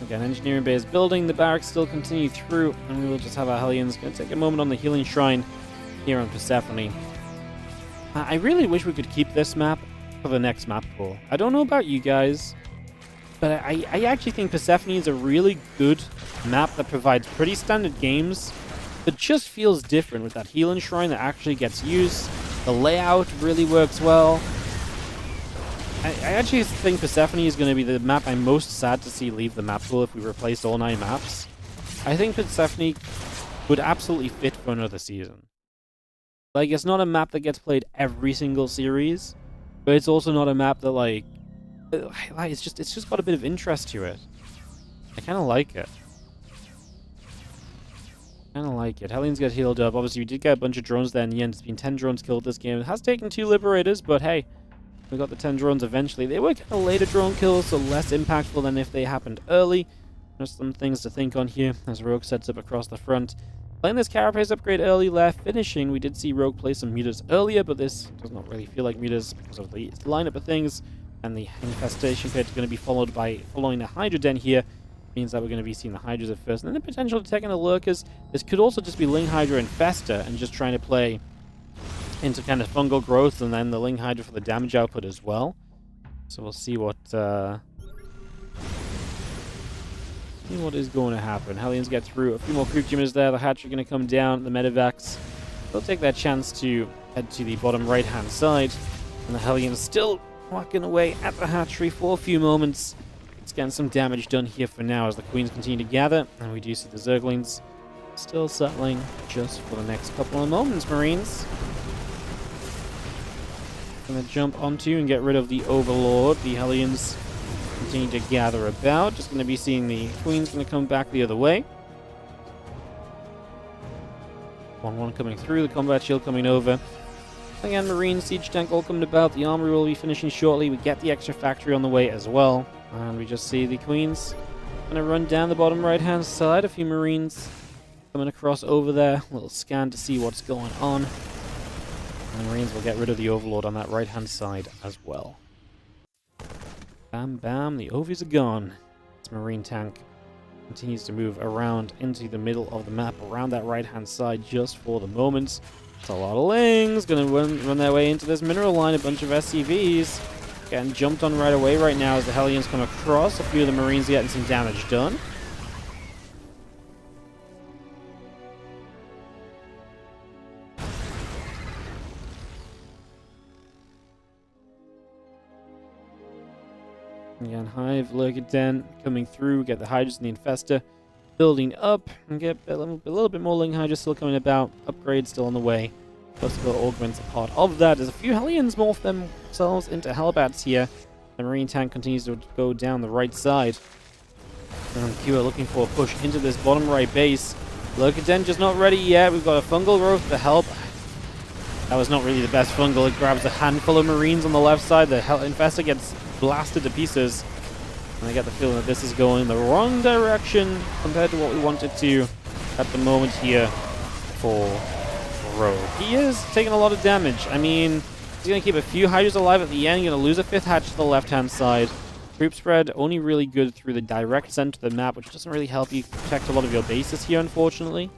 Again, Engineering Bay is building, the barracks still continue through, and we will just have our Hellions. Going to take a moment on the Healing Shrine here on Persephone. I really wish we could keep this map for the next map pool. I don't know about you guys, but I actually think Persephone is a really good map that provides pretty standard games, but just feels different with that Healing Shrine that actually gets used. The layout really works well. I actually think Persephone is going to be the map I'm most sad to see leave the map pool if we replace all 9 maps. I think Persephone would absolutely fit for another season. Like, it's not a map that gets played every single series, but it's also not a map that, like it's just got a bit of interest to it. I kind of like it. Hellions get healed up. Obviously, we did get a bunch of drones there in the end. It's been 10 drones killed this game. It has taken 2 Liberators, but hey, we got the 10 drones eventually. They were kind of later drone kills, so less impactful than if they happened early. There's some things to think on here as Rogue sets up across the front. Playing this Carapace upgrade early left, finishing. We did see Rogue play some mutas earlier, but this does not really feel like mutas because of the lineup of things. And the Infestation Pit is going to be following the Hydra Den here. Means that we're going to be seeing the Hydras at first. And then the potential to take in the Lurkers. This could also just be Ling Hydra Infester and just trying to play into kind of fungal growth, and then the Ling Hydra for the damage output as well. So we'll see what is going to happen. Hellions get through. A few more creep tumors there. The hatch are going to come down. The Medivacs, they'll take that chance to head to the bottom right-hand side. And the Hellions still walking away at the hatchery for a few moments. It's getting some damage done here for now as the Queens continue to gather. And we do see the Zerglings still settling just for the next couple of moments, Marines. Gonna jump onto and get rid of the Overlord. The Hellions continue to gather about. Just gonna be seeing the Queens gonna come back the other way. 1-1 coming through, the combat shield coming over. Again, Marine, Siege Tank all coming about. The Armory will be finishing shortly. We get the extra factory on the way as well. And we just see the Queens gonna run down the bottom right-hand side. A few Marines coming across over there. A little scan to see what's going on. And the Marines will get rid of the Overlord on that right-hand side as well. Bam, bam, the Ovies are gone. This Marine tank continues to move around into the middle of the map, around that right-hand side just for the moment. It's a lot of Lings, gonna run their way into this mineral line, a bunch of SCVs. Getting jumped on right away right now as the Hellions come across. A few of the Marines getting some damage done. Again, Hive, Lurker Den coming through, get the Hydras and the Infester building up, and get a little bit more Ling Hydra still coming about, upgrades still on the way. Possible augments a part of that. There's a few Hellions morph themselves into Hellbats here. The Marine tank continues to go down the right side. And Q are looking for a push into this bottom right base. Lurker Den just not ready yet. We've got a fungal growth to help. That was not really the best fungal. It grabs a handful of Marines on the left side. The Infester gets blasted to pieces. And I get the feeling that this is going in the wrong direction compared to what we wanted to at the moment here for Rogue. He is taking a lot of damage. I mean, he's going to keep a few Hydras alive at the end. Going to lose a 5th hatch to the left-hand side. Group spread only really good through the direct center of the map, which doesn't really help you protect a lot of your bases here, unfortunately.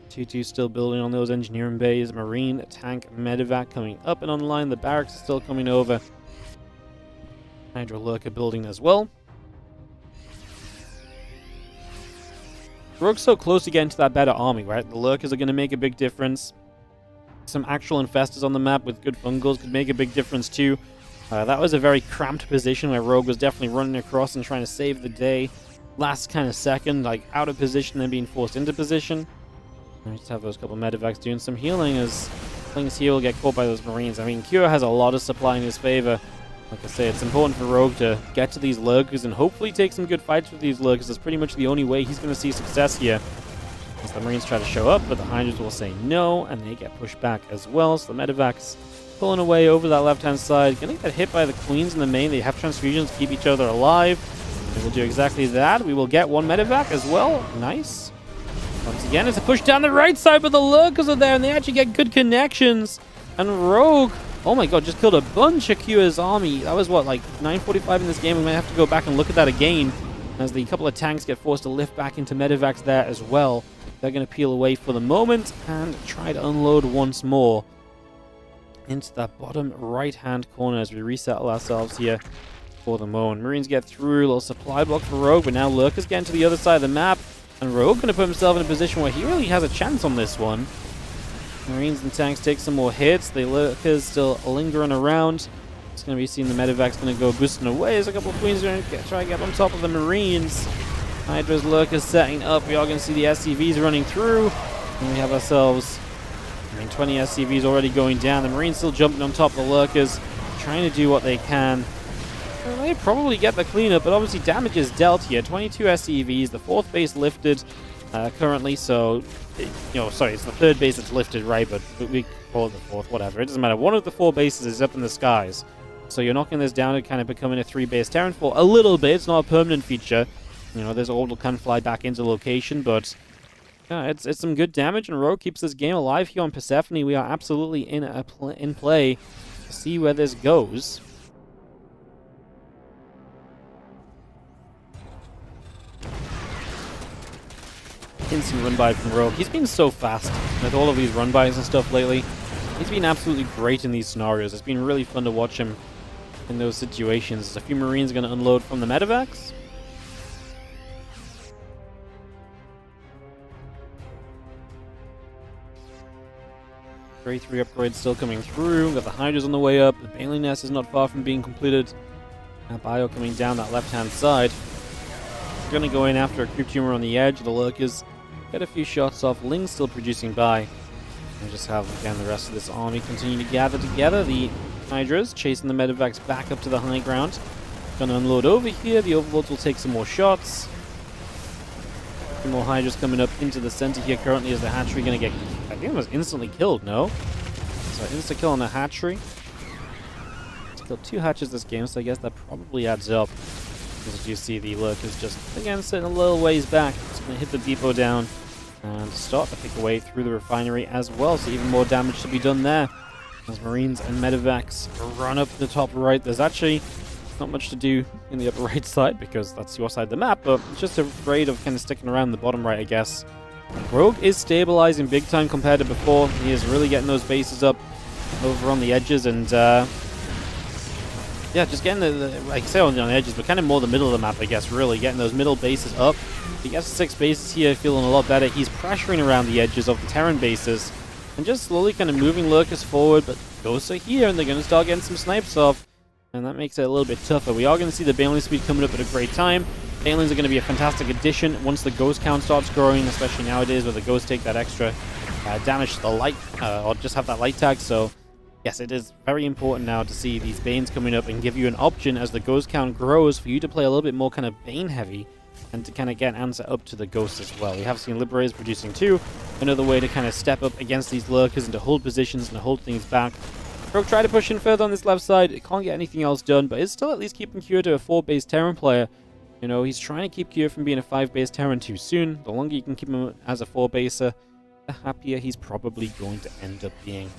T2 still building on those engineering bays. Marine, tank, medevac coming up and online. The barracks is still coming over. Hydra Lurker building as well. Rogue's so close to getting to that better army, right? The Lurkers are going to make a big difference. Some actual infestors on the map with good fungals could make a big difference too. That was a very cramped position where Rogue was definitely running across and trying to save the day. Last kind of second, like out of position and being forced into position. I just have those couple medevacs doing some healing as things here will get caught by those Marines. I mean, Cure has a lot of supply in his favor. Like I say, it's important for Rogue to get to these Lurkers and hopefully take some good fights with these Lurkers. That's pretty much the only way he's going to see success here. As the Marines try to show up, but the Hydras will say no, and they get pushed back as well. So the medevacs pulling away over that left-hand side. Going to get hit by the Queens in the main. They have transfusions to keep each other alive. They will do exactly that. We will get one medevac as well. Nice. Once again, it's a push down the right side, but the Lurkers are there, and they actually get good connections. And Rogue, oh my god, just killed a bunch of Q's army. That was, what, like 9:45 in this game? We might have to go back and look at that again, as the couple of tanks get forced to lift back into medevacs there as well. They're going to peel away for the moment and try to unload once more into that bottom right-hand corner as we resettle ourselves here for the moment. Marines get through, a little supply block for Rogue, but now Lurkers getting to the other side of the map. And Rogue going to put himself in a position where he really has a chance on this one. Marines and tanks take some more hits. The Lurkers still lingering around. It's going to be seeing the medevacs going to go boosting away. There's a couple of Queens going to try to get on top of the Marines. Hydra's Lurkers setting up. We are going to see the SCVs running through. And we have ourselves, 20 SCVs already going down. The Marines still jumping on top of the Lurkers, trying to do what they can. They probably get the cleanup, but obviously damage is dealt here. 22 SCVs, the 4th base lifted currently, so, sorry, it's the 3rd base that's lifted, right, but we call it the 4th, whatever. It doesn't matter. One of the 4 bases is up in the skies, so you're knocking this down and kind of becoming a 3-base Terran for a little bit. It's not a permanent feature. This orbital can fly back into location, but it's some good damage, and Rogue keeps this game alive here on Persephone. We are absolutely in play to see where this goes. Instant run-by from Rogue. He's been so fast with all of these run-bys and stuff lately. He's been absolutely great in these scenarios. It's been really fun to watch him in those situations. A few Marines are going to unload from the medevacs. Grade 3 upgrades still coming through. Got the Hydras on the way up. The Baneling Nest is not far from being completed. Now Bio coming down that left-hand side. Going to go in after a creep tumor on the edge. The Lurkers get a few shots off. Ling's still producing by. And just have, again, the rest of this army continue to gather together. The Hydras chasing the medevacs back up to the high ground. Going to unload over here. The Overlords will take some more shots. A few more Hydras coming up into the center here currently as the hatchery going to get, I think it was instantly killed, no? So insta-kill on the hatchery. Killed 2 hatches this game, so I guess that probably adds up. As you see, the Lurkers just, again, sitting a little ways back. It's going to hit the depot down and start to pick away through the refinery as well, so even more damage to be done there. As Marines and medevacs run up the top right. There's actually not much to do in the upper right side because that's your side of the map, but just afraid of kind of sticking around the bottom right, I guess. Rogue is stabilizing big time compared to before. He is really getting those bases up over on the edges and yeah, just getting like I say on the edges, but kind of more the middle of the map, I guess, really. Getting those middle bases up. He gets 6 bases here, feeling a lot better. He's pressuring around the edges of the Terran bases and just slowly kind of moving Lurkers forward, but Ghosts are here and they're going to start getting some snipes off, and that makes it a little bit tougher. We are going to see the Baneling speed coming up at a great time. Banelings are going to be a fantastic addition once the Ghost count starts growing, especially nowadays where the Ghosts take that extra damage to the light, or just have that light tag, so yes, it is very important now to see these Banes coming up and give you an option as the Ghost count grows for you to play a little bit more kind of Bane heavy and to kind of get an answer up to the Ghosts as well. We have seen Liberators producing too, another way to kind of step up against these Lurkers and to hold positions and to hold things back. Rogue try to push in further on this left side. It can't get anything else done, but it's still at least keeping Cure to a 4-base Terran player. He's trying to keep Cure from being a 5-base Terran too soon. The longer you can keep him as a 4-baser, the happier he's probably going to end up being.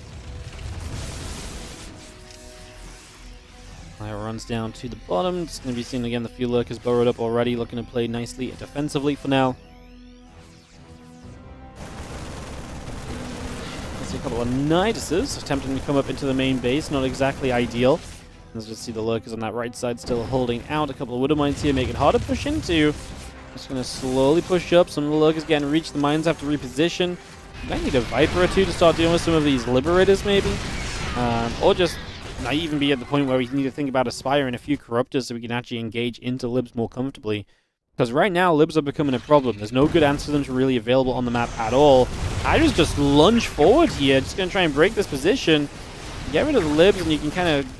Fire runs down to the bottom. It's going to be seen again, the few Lurkers burrowed up already, looking to play nicely defensively for now. Let's see a couple of Niduses attempting to come up into the main base. Not exactly ideal. Let's just see the lurkers on that right side still holding out. A couple of Widow Mines here make it hard to push into. Just going to slowly push up. Some of the lurkers getting reached. The mines have to reposition. You might need a Viper or two to start dealing with some of these Liberators, maybe. Or just not even be at the point where we need to think about Aspire and a few Corruptors so we can actually engage into Libs more comfortably. Because right now, Libs are becoming a problem. There's no good answer to them to really available on the map at all. Hydras just lunge forward here. Just going to try and break this position. Get rid of the Libs and you can kind of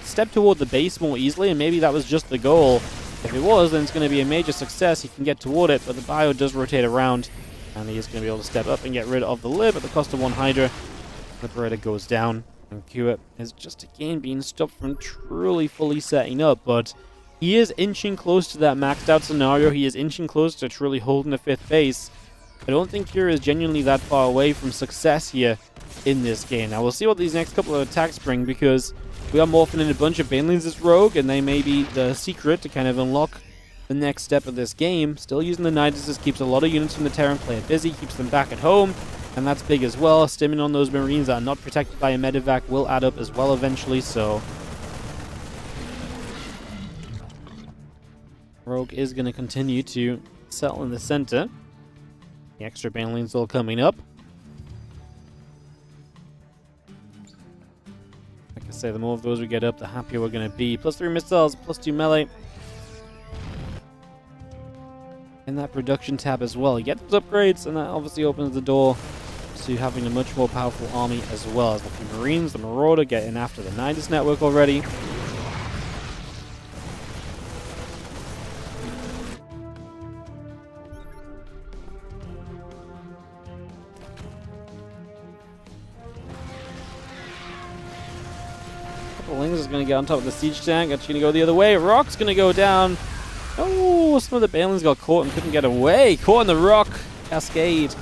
step toward the base more easily. And maybe that was just the goal. If it was, then it's going to be a major success. You can get toward it, but the Bio does rotate around. And he is going to be able to step up and get rid of the Lib at the cost of one Hydra. Liberator goes down. And Q is just again being stopped from truly fully setting up. But he is inching close to that maxed out scenario. He is inching close to truly holding the 5th base. I don't think Kira is genuinely that far away from success here in this game. Now we'll see what these next couple of attacks bring, because we are morphing in a bunch of Banelings as Rogue, and they may be the secret to kind of unlock the next step of this game. Still using the Nidus keeps a lot of units from the Terran player busy, keeps them back at home, and that's big as well. Stimming on those Marines that are not protected by a medevac will add up as well eventually, so Rogue is going to continue to settle in the center. The extra Banelings all coming up. Like I say, the more of those we get up, the happier we're going to be. +3 missiles, +2 melee. In that production tab as well. You get those upgrades, and that obviously opens the door to having a much more powerful army as well. As the few Marines, the Marauder getting after the Nidus network already. Lings is going to get on top of the siege tank. It's going to go the other way. Rock's going to go down. Oh, some of the Banelings got caught and couldn't get away. Caught in the rock cascade.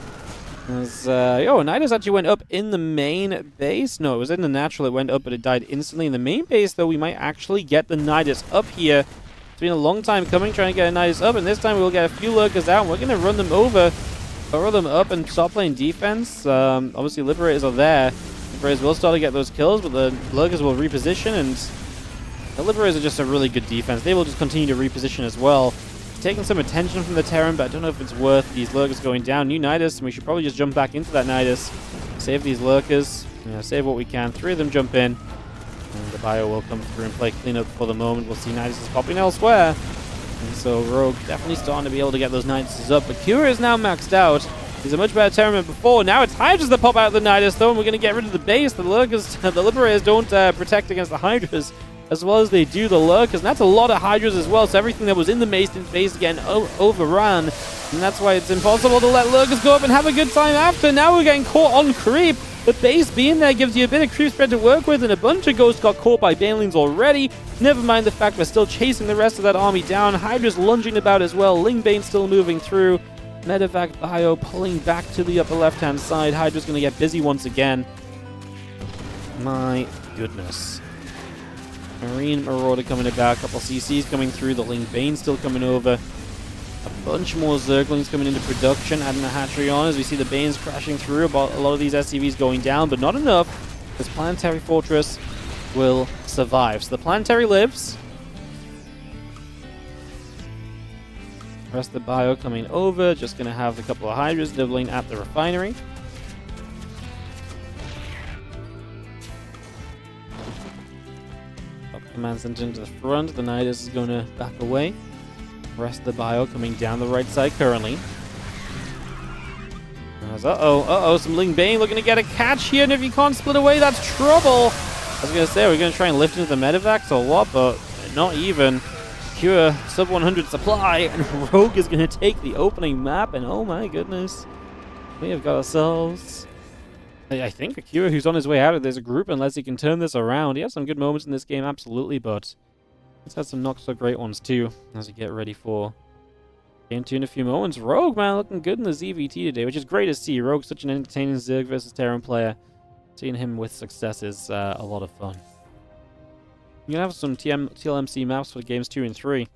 As, Nidus actually went up in the main base. No, it was in the natural. It went up, but it died instantly. In the main base, though, we might actually get the Nidus up here. It's been a long time coming, trying to get a Nidus up, and this time we'll get a few lurkers out, and we're going to run them over, burrow them up, and start playing defense. Obviously, Liberators are there. Liberators will start to get those kills, but the lurkers will reposition, and the Liberators are just a really good defense. They will just continue to reposition as well. It's taking some attention from the Terran, but I don't know if it's worth these lurkers going down. New Nidus, and we should probably just jump back into that Nidus. Save these lurkers. Save what we can. 3 of them jump in. And the Bio will come through and play cleanup for the moment. We'll see Nidus is popping elsewhere. And so Rogue definitely starting to be able to get those Nidus up. But Cura is now maxed out. He's a much better Terran than before. Now it's Hydras that pop out of the Nidus, though, and we're going to get rid of the base. The lurkers, the Liberators don't protect against the Hydras as well as they do the lurkers, and that's a lot of Hydras as well, so everything that was in the base again overran, and that's why it's impossible to let lurkers go up and have a good time after. Now we're getting caught on creep. The base being there gives you a bit of creep spread to work with, and a bunch of ghosts got caught by Banelings already. Never mind the fact we're still chasing the rest of that army down. Hydra's lunging about as well. Lingbane still moving through. Medevac Bio pulling back to the upper left-hand side. Hydra's going to get busy once again. My goodness. Marine Marauder coming about. A couple CCs coming through. The Lingbane still coming over. A bunch more Zerglings coming into production. Adding a hatchery on as we see the Banes crashing through. A lot of these SCVs going down, but not enough. This Planetary Fortress will survive. So the Planetary lives. The rest of the Bio coming over. Just going to have a couple of Hydras nibbling at the refinery. Top command center into the front. The Nidus is going to back away. The rest of the Bio coming down the right side currently. Some Lingbane looking to get a catch here, and if you can't split away, that's trouble. I was going to say, we're going to try and lift into the medevacs or what, but not even. Cure sub 100 supply, and Rogue is going to take the opening map, and oh my goodness, we have got ourselves, I think, a Cure who's on his way out of this group unless he can turn this around. He has some good moments in this game, absolutely, but he's had some not so great ones too as we get ready for game 2 in a few moments. Rogue, man, looking good in the ZVT today, which is great to see. Rogue's such an entertaining Zerg versus Terran player. Seeing him with success is a lot of fun. You're going to have some TLMC maps for games 2 and 3.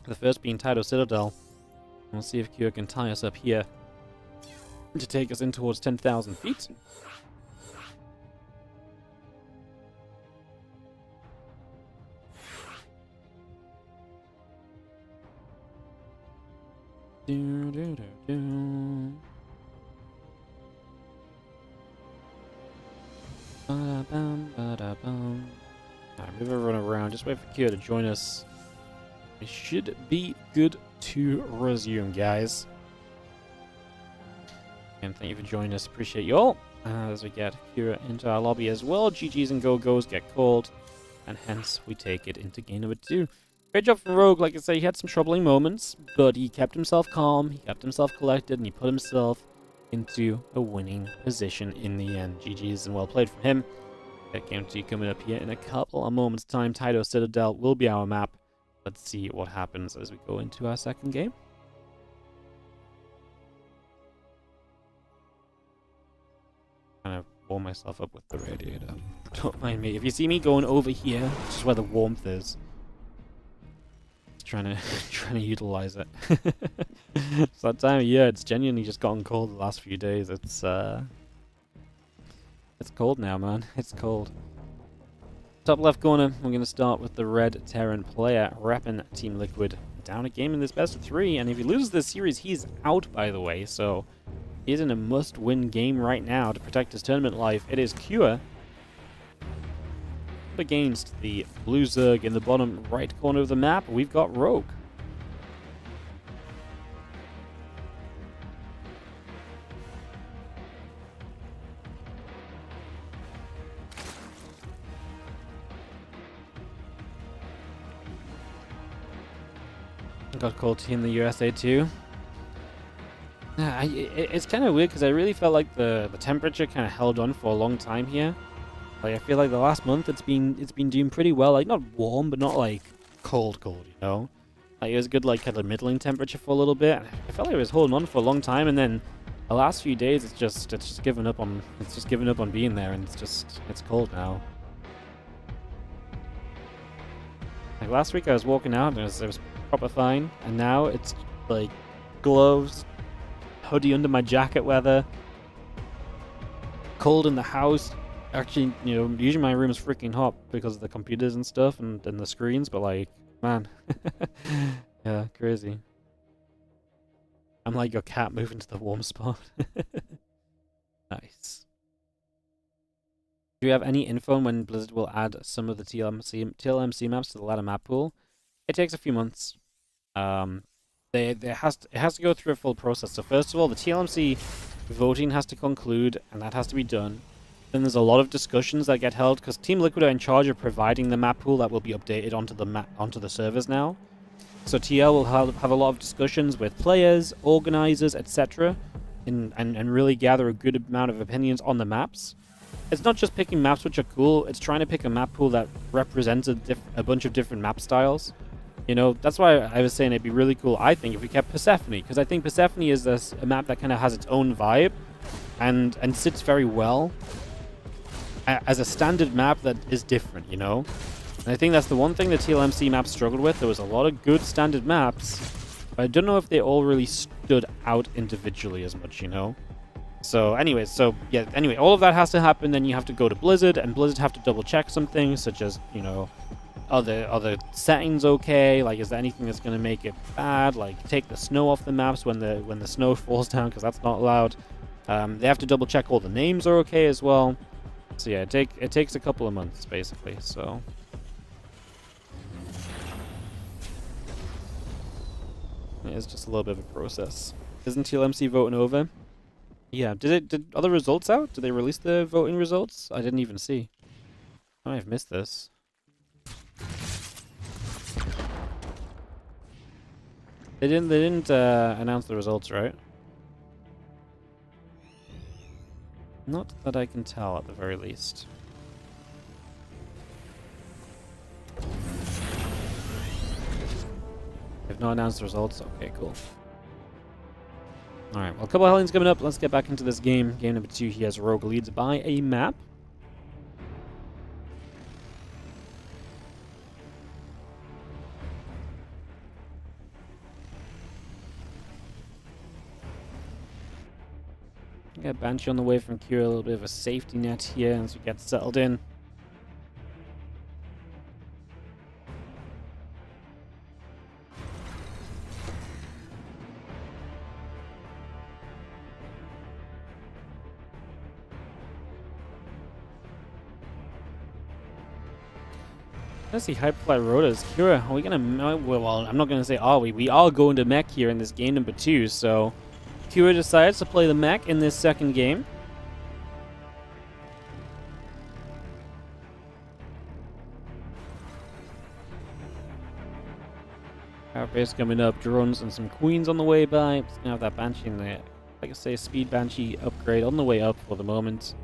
The first being Tidal Citadel. We'll see if Cure can tie us up here to take us in towards 10,000 feet. Do, do, do, do. Ba-da-bum, ba-da-bum. Alright, move everyone around. Just wait for Kyo to join us. It should be good to resume, guys. And thank you for joining us. Appreciate you all. As we get Kira into our lobby as well, GGs and Go-Go's get called, and hence we take it into game number 2. Great job from Rogue. Like I say, he had some troubling moments, but he kept himself calm, he kept himself collected, and he put himself into a winning position in the end. GGs and well played from him. Get game 2 coming up here in a couple of moments' time. Taito Citadel will be our map. Let's see what happens as we go into our second game. Kind of warm myself up with the radiator. Don't mind me. If you see me going over here, this is where the warmth is. Trying to utilize it. It's that time of year. It's genuinely just gotten cold the last few days. It's cold now, man. It's cold. Top left corner, we're going to start with the red Terran player, repping Team Liquid. Down a game in this best of 3, and if he loses this series, he's out, by the way, so he's in a must-win game right now to protect his tournament life. It is Cure against the blue Zerg in the bottom right corner of the map. We've got Rogue. Got cold tea in the USA too. It's kind of weird because I really felt like the temperature kind of held on for a long time here. Like I feel like the last month it's been doing pretty well. Like not warm, but not like cold, you know. Like it was good, like kind of middling temperature for a little bit. I felt like it was holding on for a long time, and then the last few days it's just given up on being there, and it's cold now. Like last week I was walking out and it was proper fine, and now it's like gloves, hoodie under my jacket weather, cold in the house. Actually, you know, usually my room is freaking hot because of the computers and stuff and the screens, but like, man, yeah, crazy. I'm like your cat moving to the warm spot. Nice. Do you have any info on when Blizzard will add some of the TLMC maps to the ladder map pool? It takes a few months. It has to go through a full process. So first of all, the TLMC voting has to conclude, and that has to be done. Then there's a lot of discussions that get held because Team Liquid are in charge of providing the map pool that will be updated onto the servers now. So TL will have a lot of discussions with players, organizers, etc., and really gather a good amount of opinions on the maps. It's not just picking maps which are cool. It's trying to pick a map pool that represents a bunch of different map styles. You know, that's why I was saying it'd be really cool, I think, if we kept Persephone, because I think Persephone is a map that kind of has its own vibe and sits very well as a standard map that is different, you know? And I think that's the one thing the TLMC map struggled with. There was a lot of good standard maps, but I don't know if they all really stood out individually as much, you know? So anyways, all of that has to happen. Then you have to go to Blizzard, and Blizzard have to double check some things, such as, you know, are the settings okay? Like, is there anything that's going to make it bad? Like, take the snow off the maps when the snow falls down, because that's not allowed. They have to double check all the names are okay as well. So yeah, it takes a couple of months basically. So it's just a little bit of a process. Isn't TLMC voting over? Yeah. Did other results out? Did they release the voting results? I didn't even see. I might have missed this. They didn't announce the results, right? Not that I can tell, at the very least. They've not announced the results. Okay, cool. Alright, well, a couple of Hellions coming up. Let's get back into this game. Game number 2, he has Rogue leads by a map. Got Banshee on the way from Kira, a little bit of a safety net here as we get settled in. Let's see, Hyperfly Rotors. Kira, are we gonna... Well, I'm not gonna say are we. We are going to mech here in this game number 2, so... Kira decides to play the mech in this second game. Carapace coming up, drones and some queens on the way by. Just gonna have that Banshee in there. Like I say, speed Banshee upgrade on the way up for the moment.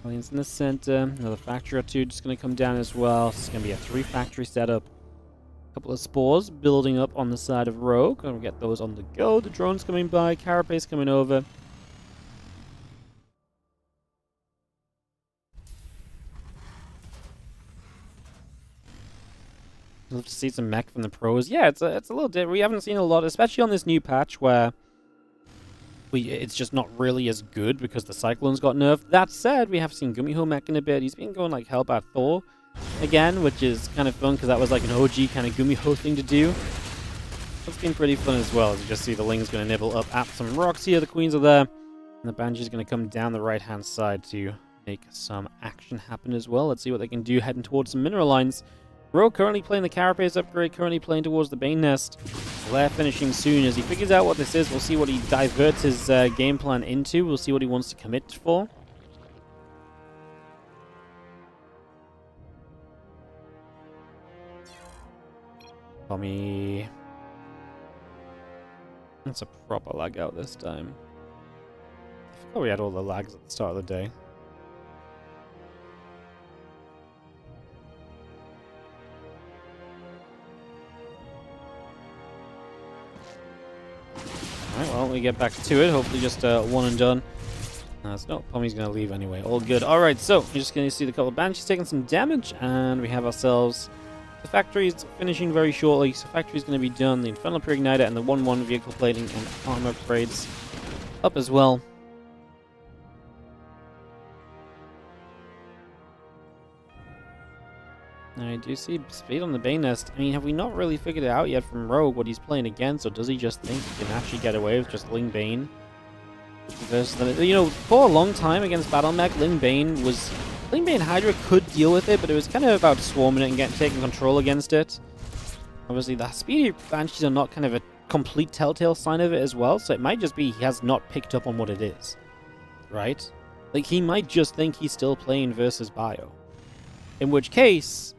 Aliens in the center, another factory or two just going to come down as well. It's going to be a 3-factory setup. A couple of spores building up on the side of Rogue. Going to get those on the go. The drones coming by, Carapace coming over. Love to see some mech from the pros. Yeah, it's a little different. We haven't seen a lot, especially on this new patch where it's just not really as good because the Cyclones got nerfed. That said, we have seen Gumiho mech in a bit. He's been going like Hellbat Thor again, which is kind of fun because that was like an OG kind of Gumiho thing to do. That's been pretty fun as well, as you just see the Ling's going to nibble up at some rocks here. The Queens are there. And the Banshee's going to come down the right-hand side to make some action happen as well. Let's see what they can do heading towards some mineral lines. Rogue currently playing the Carapace upgrade, currently playing towards the Bane Nest. Lair finishing soon. As he figures out what this is, we'll see what he diverts his game plan into. We'll see what he wants to commit for. Tommy. That's a proper lag out this time. I forgot we had all the lags at the start of the day. Alright, well, we get back to it. Hopefully just one and done. No, Pommy's going to leave anyway. All good. Alright, so we're just going to see the couple of Banshees taking some damage, and we have ourselves the factories finishing very shortly. So factory's going to be done. The Infernal Pre-Igniter and the 1-1 vehicle plating and armor upgrades up as well. I do see speed on the Bane Nest. I mean, have we not really figured it out yet from Rogue what he's playing against, or does he just think he can actually get away with just Ling Bane? You know, for a long time against Battle Mech, Ling Bane Hydra could deal with it, but it was kind of about swarming it and taking control against it. Obviously, the speedy Banshees are not kind of a complete telltale sign of it as well, so it might just be he has not picked up on what it is. Right? Like, he might just think he's still playing versus Bio. In which case,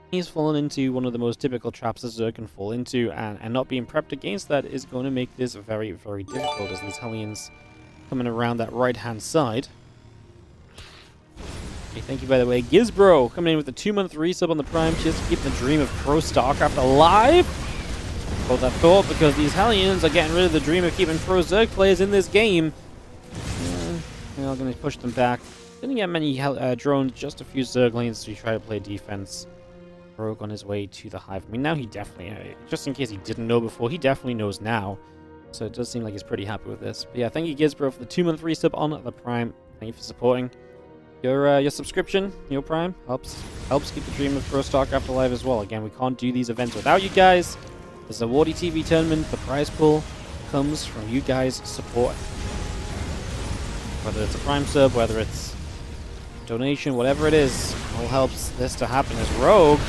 he's fallen into one of the most typical traps a Zerg can fall into, and not being prepped against that is going to make this very, very difficult as these Hellions coming around that right-hand side. Okay, thank you, by the way. Gizbro coming in with a 2-month resub on the Prime, just to keep the dream of pro StarCraft alive. Hold that thought, because these Hellions are getting rid of the dream of keeping pro Zerg players in this game. We're not going to push them back. Didn't get many drones, just a few Zerglings to try to play defense. Rogue on his way to the Hive. I mean, now he definitely, just in case he didn't know before, he definitely knows now. So it does seem like he's pretty happy with this. But yeah, thank you, Gizbro, for the 2-month resub on the Prime. Thank you for supporting. Your subscription, your Prime, helps keep the dream of Pro StarCraft alive as well. Again, we can't do these events without you guys. There's a WardiTV tournament. The prize pool comes from you guys' support. Whether it's a Prime sub, whether it's donation, whatever it is, all helps this to happen. As Rogue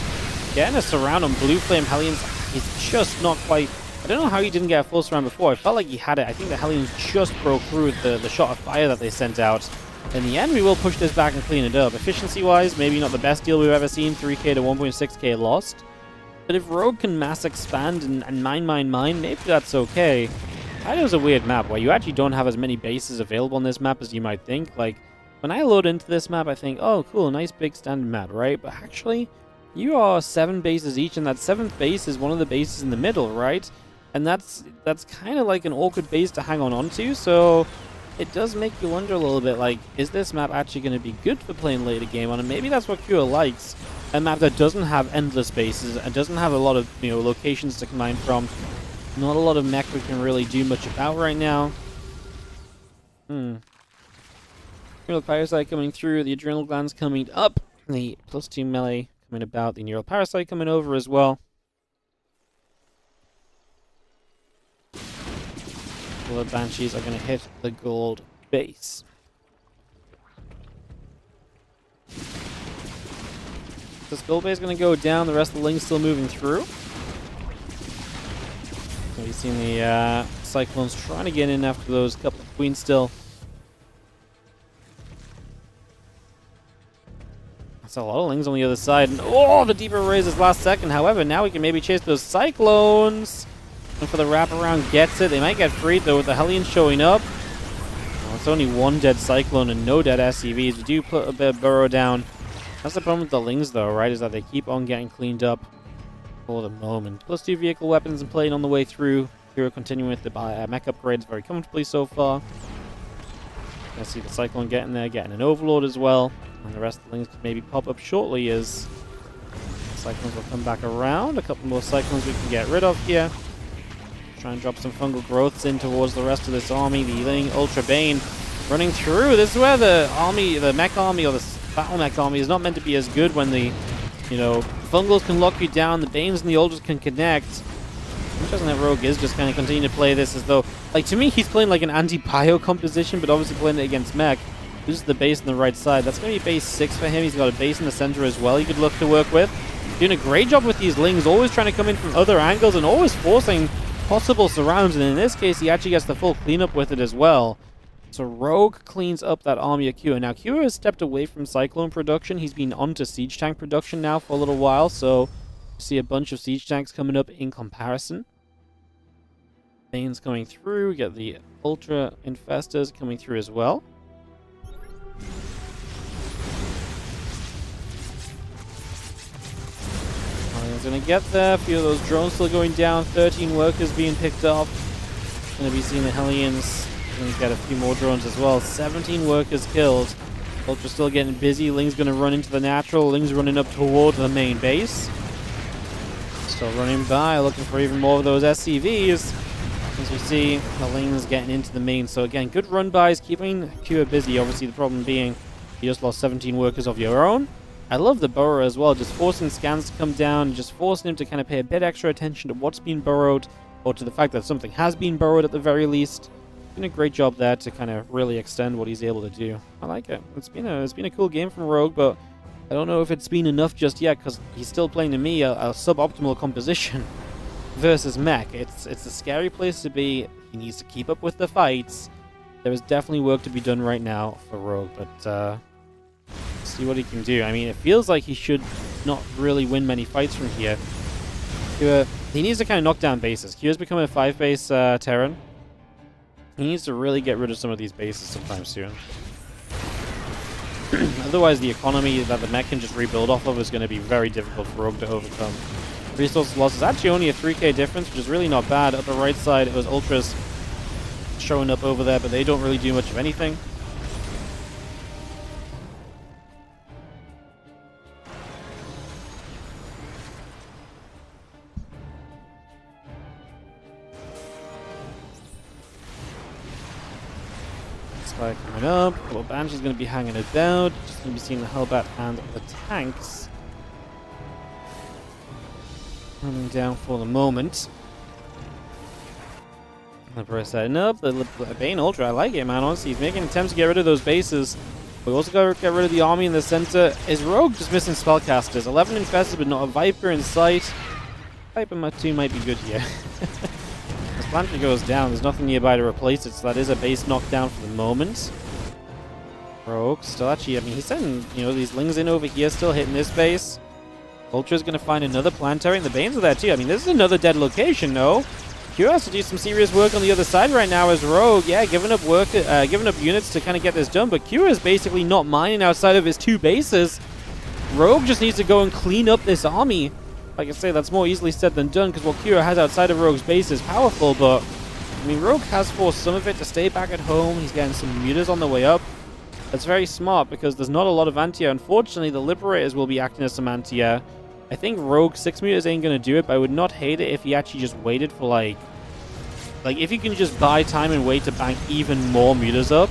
getting a surround on Blue Flame Hellions, he's just not quite... I don't know how he didn't get a full surround before. I felt like he had it. I think the Hellions just broke through the shot of fire that they sent out. In the end, we will push this back and clean it up. Efficiency-wise, maybe not the best deal we've ever seen. 3k to 1.6k lost. But if Rogue can mass expand and mine, maybe that's okay. That a weird map where you actually don't have as many bases available on this map as you might think. Like, when I load into this map, I think, oh, cool, nice big standard map, right? But actually, you are 7 bases each, and that 7th base is one of the bases in the middle, right? And that's kind of like an awkward base to hang on to, so it does make you wonder a little bit, like, is this map actually going to be good for playing later game on? And maybe that's what Kua likes, a map that doesn't have endless bases and doesn't have a lot of, you know, locations to combine from. Not a lot of mech we can really do much about right now. Neural Parasite coming through, the Adrenal Glands coming up, the +2 melee coming about, the Neural Parasite coming over as well. couple of Banshees are going to hit the gold base. This gold base is going to go down. The rest of the Lings still moving through. So we've seen the Cyclones trying to get in after those couple of Queens still. That's a lot of Lings on the other side. And oh, the deeper raises last second. However, now we can maybe chase those Cyclones. And for the wraparound gets it. They might get freed though with the Hellions showing up. Well, it's only one dead Cyclone and no dead SCVs. We do put a bit of burrow down. That's the problem with the Lings though, right? Is that they keep on getting cleaned up for the moment. +2 vehicle weapons and playing on the way through. Hero continuing with the mech upgrades very comfortably so far. Let's see the Cyclone getting there, getting an Overlord as well. And the rest of the Lings could maybe pop up shortly as Cyclones will come back around. A couple more Cyclones we can get rid of here. Try and drop some fungal growths in towards the rest of this army. The Ling Ultra Bane running through. This is where the army, the mech army or the battle mech army is not meant to be as good when the, fungals can lock you down, the Banes and the Ultras can connect. Interesting that Rogue is just kind of continuing to play this as though, like, to me, he's playing like an anti-Pio composition, but obviously playing it against mech. Loses the base on the right side. That's going to be base 6 for him. He's got a base in the center as well he could look to work with. Doing a great job with these Lings, always trying to come in from other angles and always forcing possible surrounds, and in this case, he actually gets the full cleanup with it as well. So Rogue cleans up that army of Kua. Now, Kua has stepped away from Cyclone production. He's been onto Siege Tank production now for a little while, so you see a bunch of Siege Tanks coming up in comparison. Bane's coming through. We get the Ultra Infestors coming through as well. He's going to get there. A few of those drones still going down. 13 workers being picked up. Going to be seeing the Hellions. Going to get a few more drones as well. 17 workers killed. Ultra still getting busy. Ling's going to run into the natural. Ling's running up toward the main base. Still running by, looking for even more of those SCVs. As we see, the Ling's getting into the main. So again, good run bys, keeping Kua busy. Obviously, the problem being you just lost 17 workers of your own. I love the burrow as well, just forcing scans to come down, just forcing him to kind of pay a bit extra attention to what's been burrowed, or to the fact that something has been burrowed at the very least. Doing a great job there to kind of really extend what he's able to do. I like it. It's been a cool game from Rogue, but I don't know if it's been enough just yet, because he's still playing to me a suboptimal composition versus mech. It's a scary place to be. He needs to keep up with the fights. There is definitely work to be done right now for Rogue, but see what he can do. I mean, it feels like he should not really win many fights from here. He needs to kind of knock down bases. Kua's becoming a 5-base Terran. He needs to really get rid of some of these bases sometime soon. Otherwise, the economy that the mech can just rebuild off of is going to be very difficult for Rogue to overcome. Resource loss is actually only a 3k difference, which is really not bad. Up the right side, it was Ultras showing up over there, but they don't really do much of anything. Spy coming up. Well, Banshee's going to be hanging about. Just going to be seeing the Hellbat and the tanks coming down for the moment. Libra setting up. The Bane Ultra, I like it, man. Honestly, he's making attempts to get rid of those bases. We also got to get rid of the army in the center. Is Rogue just missing spellcasters? 11 infested, but not a Viper in sight. Viper 2 might be good here. As Planter goes down, there's nothing nearby to replace it, so that is a base knockdown for the moment. Rogue still actually, I mean, he's sending, these Lings in over here, still hitting this base. Ultra's going to find another planetary, and the Banes are there too. I mean, this is another dead location, no? Q has to do some serious work on the other side right now as Rogue, giving up work, giving up units to kind of get this done, but Q is basically not mining outside of his 2 bases. Rogue just needs to go and clean up this army. Like I say, that's more easily said than done, because what Q has outside of Rogue's base is powerful, but I mean, Rogue has forced some of it to stay back at home. He's getting some mutas on the way up. That's very smart, because there's not a lot of anti-air. Unfortunately, the Liberators will be acting as some anti-air. I think Rogue 6 mutas ain't going to do it, but I would not hate it if he actually just waited for, like, if he can just buy time and wait to bank even more mutas up.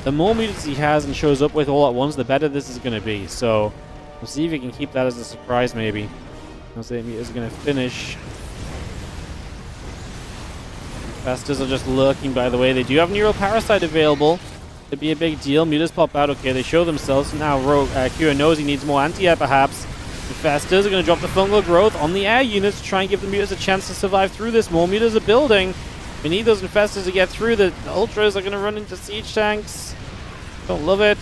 The more mutas he has and shows up with all at once, the better this is going to be. So, we'll see if he can keep that as a surprise, maybe. I'll say mutas are going to finish. Infestors are just lurking, by the way. They do have Neural Parasite available. Could be a big deal. Mutas pop out. Okay, they show themselves. Now Kira knows he needs more anti-air, perhaps. Infestors are going to drop the Fungal Growth on the air units to try and give the Mutas a chance to survive through this. More Mutas are building. We need those Infestors to get through. The Ultras are going to run into Siege Tanks. Don't love it.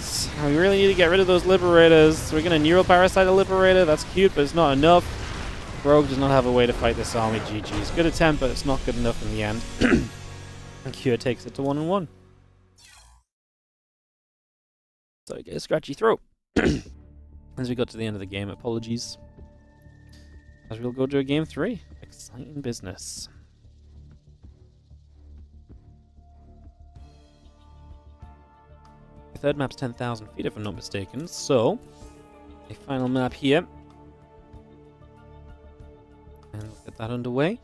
We really need to get rid of those Liberators. We're going to Neural Parasite a Liberator. That's cute, but it's not enough. Rogue does not have a way to fight this army. GG's. Good attempt, but it's not good enough in the end. And Kira takes it to 1-1. So you get a scratchy throat. As we got to the end of the game, apologies. As we'll go to a game 3. Exciting business. The third map's 10,000 feet, if I'm not mistaken. So, a final map here. And we'll get that underway.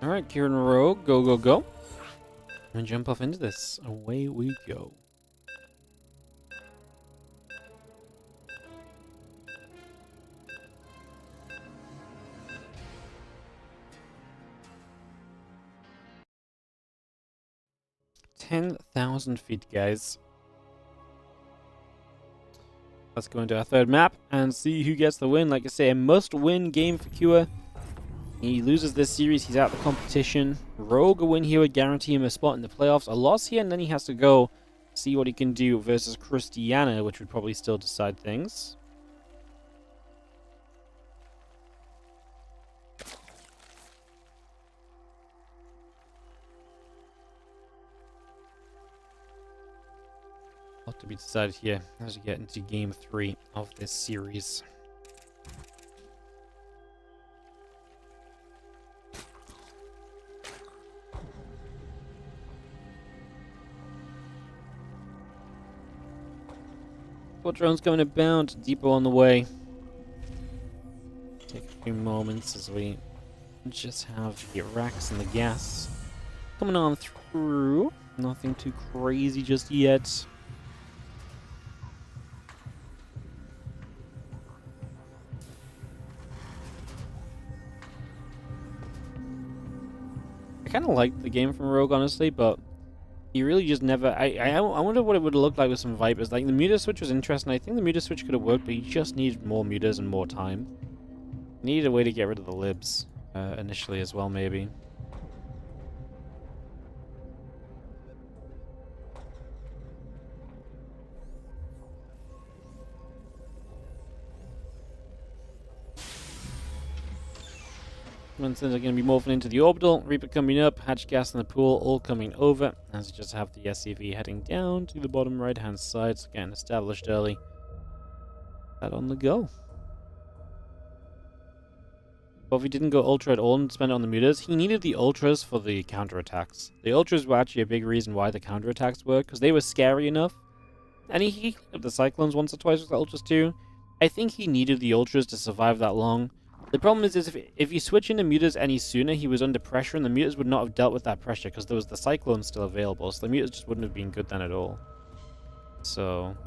Alright, Kieran Rogue, go, go, go. And jump off into this. Away we go. $10,000 feet, guys. Let's go into our third map and see who gets the win. Like I say, a must-win game for Kua. He loses this series, he's out of the competition. Rogue, a win here would guarantee him a spot in the playoffs. A loss here, and then he has to go see what he can do versus Cristiana, which would probably still decide things. A lot to be decided here as we get into game 3 of this series. Drones coming about, depot on the way. Take a few moments as we just have the racks and the gas coming on through. Nothing too crazy just yet. I kind of like the game from Rogue, honestly, but he really just never... I wonder what it would look like with some Vipers. Like, the Muta switch was interesting. I think the Muta switch could have worked, but he just needed more Mutas and more time. He needed a way to get rid of the Libs initially as well, maybe. Munstons are going to be morphing into the orbital, Reaper coming up, Hatch Gas in the pool, all coming over, as we just have the SCV heading down to the bottom right hand side, so getting established early. That on the go. But if he didn't go Ultra at all and spend it on the Mutas, he needed the Ultras for the counterattacks. The Ultras were actually a big reason why the counterattacks worked, because they were scary enough. And he hit the Cyclones once or twice with the Ultras too. I think he needed the Ultras to survive that long. The problem is if you switch into Mutas any sooner, he was under pressure, and the Mutas would not have dealt with that pressure because there was the Cyclone still available, so the Mutas just wouldn't have been good then at all. So,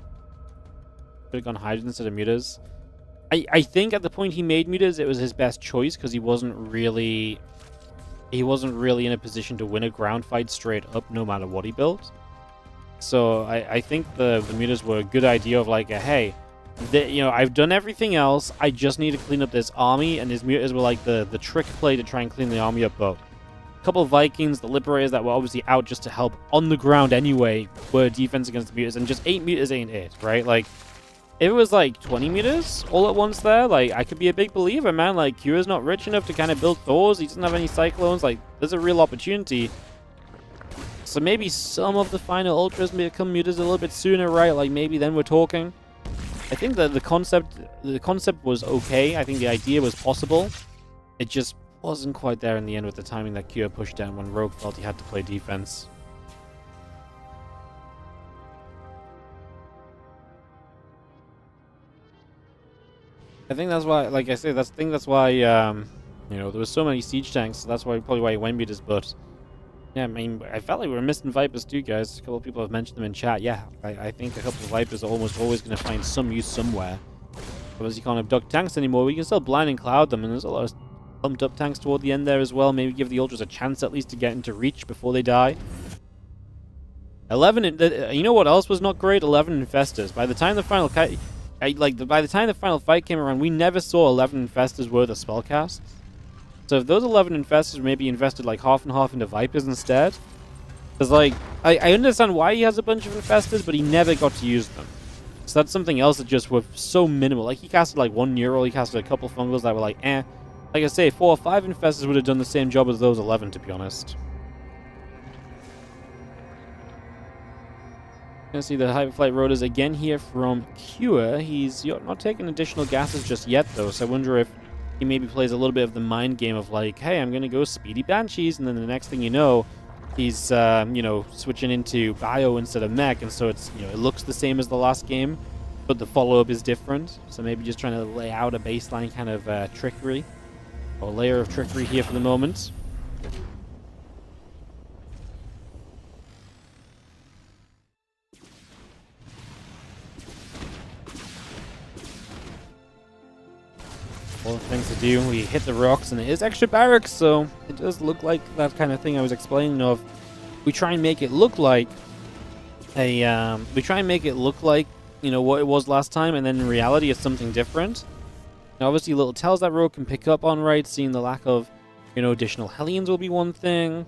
could have gone Hydra instead of Mutas. I think at the point he made Mutas, it was his best choice because he wasn't really in a position to win a ground fight straight up, no matter what he built. So I think the Mutas were a good idea of like, hey. I've done everything else. I just need to clean up this army, and his Mutas were like the trick play to try and clean the army up. But a couple of Vikings, the Liberators that were obviously out just to help on the ground anyway, were defense against the Mutas, and just 8 Mutas ain't it, right? Like, if it was like 20 Mutas all at once there, like, I could be a big believer, man. Like, Kira's not rich enough to kind of build Thors. He doesn't have any Cyclones. Like, there's a real opportunity. So maybe some of the final Ultras may become Mutas a little bit sooner, right? Like, maybe then we're talking. I think that the concept was okay. I think the idea was possible. It just wasn't quite there in the end with the timing that Cure pushed down when Rogue felt he had to play defense. I think that's why, like I say, that's why, you know, there was so many siege tanks, so that's probably why he went beat his butt. Yeah, I mean, I felt like we were missing Vipers too, guys. A couple of people have mentioned them in chat. Yeah, I think a couple of Vipers are almost always going to find some use somewhere. Because you can't abduct tanks anymore, we can still blind and cloud them, and there's a lot of pumped up tanks toward the end there as well. Maybe give the Ultras a chance at least to get into reach before they die. 11, you know what else was not great? 11 Infestors. By the time the final by the time the final fight came around, we never saw 11 Infestors worth of spellcasts. So if those 11 Infestors maybe invested like half and half into Vipers instead, because like I understand why he has a bunch of Infestors, but he never got to use them. So that's something else that just was so minimal. Like he casted like one Neural, he casted a couple Fungals that were like eh. Like I say, 4 or 5 Infestors would have done the same job as those 11, to be honest. Gonna see the Hyperflight Rotors again here from Cure. He's not taking additional gases just yet, though, so I wonder if he maybe plays a little bit of the mind game of like, hey, I'm gonna go Speedy Banshees, and then the next thing you know, he's, you know, switching into Bio instead of Mech, and so it's, you know, it looks the same as the last game, but the follow-up is different, so maybe just trying to lay out a baseline kind of trickery, or layer of trickery here for the moment. All the things to do, we hit the rocks, and it is extra barracks, so it does look like that kind of thing I was explaining of. We try and make it look like a, you know, what it was last time, and then in reality it's something different. Now, obviously, little tells that Rogue can pick up on, right? Seeing the lack of, you know, additional Hellions will be one thing.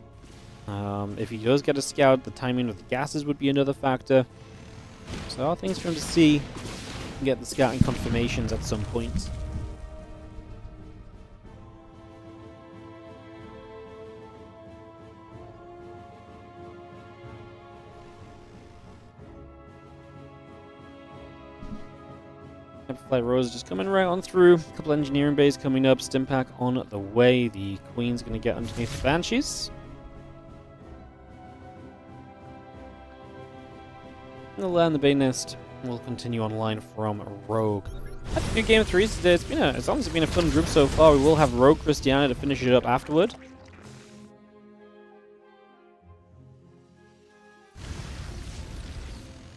If he does get a scout, the timing of the gases would be another factor. So, all things for him to see and get the scouting confirmations at some point. Hyperflight Rose just coming right on through. A couple engineering bays coming up. Stimpack on the way. The Queen's going to get underneath the Banshees. And the land the Bay Nest will continue online from Rogue. That's a good game of threes today. It's honestly been a fun group so far. We will have Rogue Cristiana to finish it up afterward.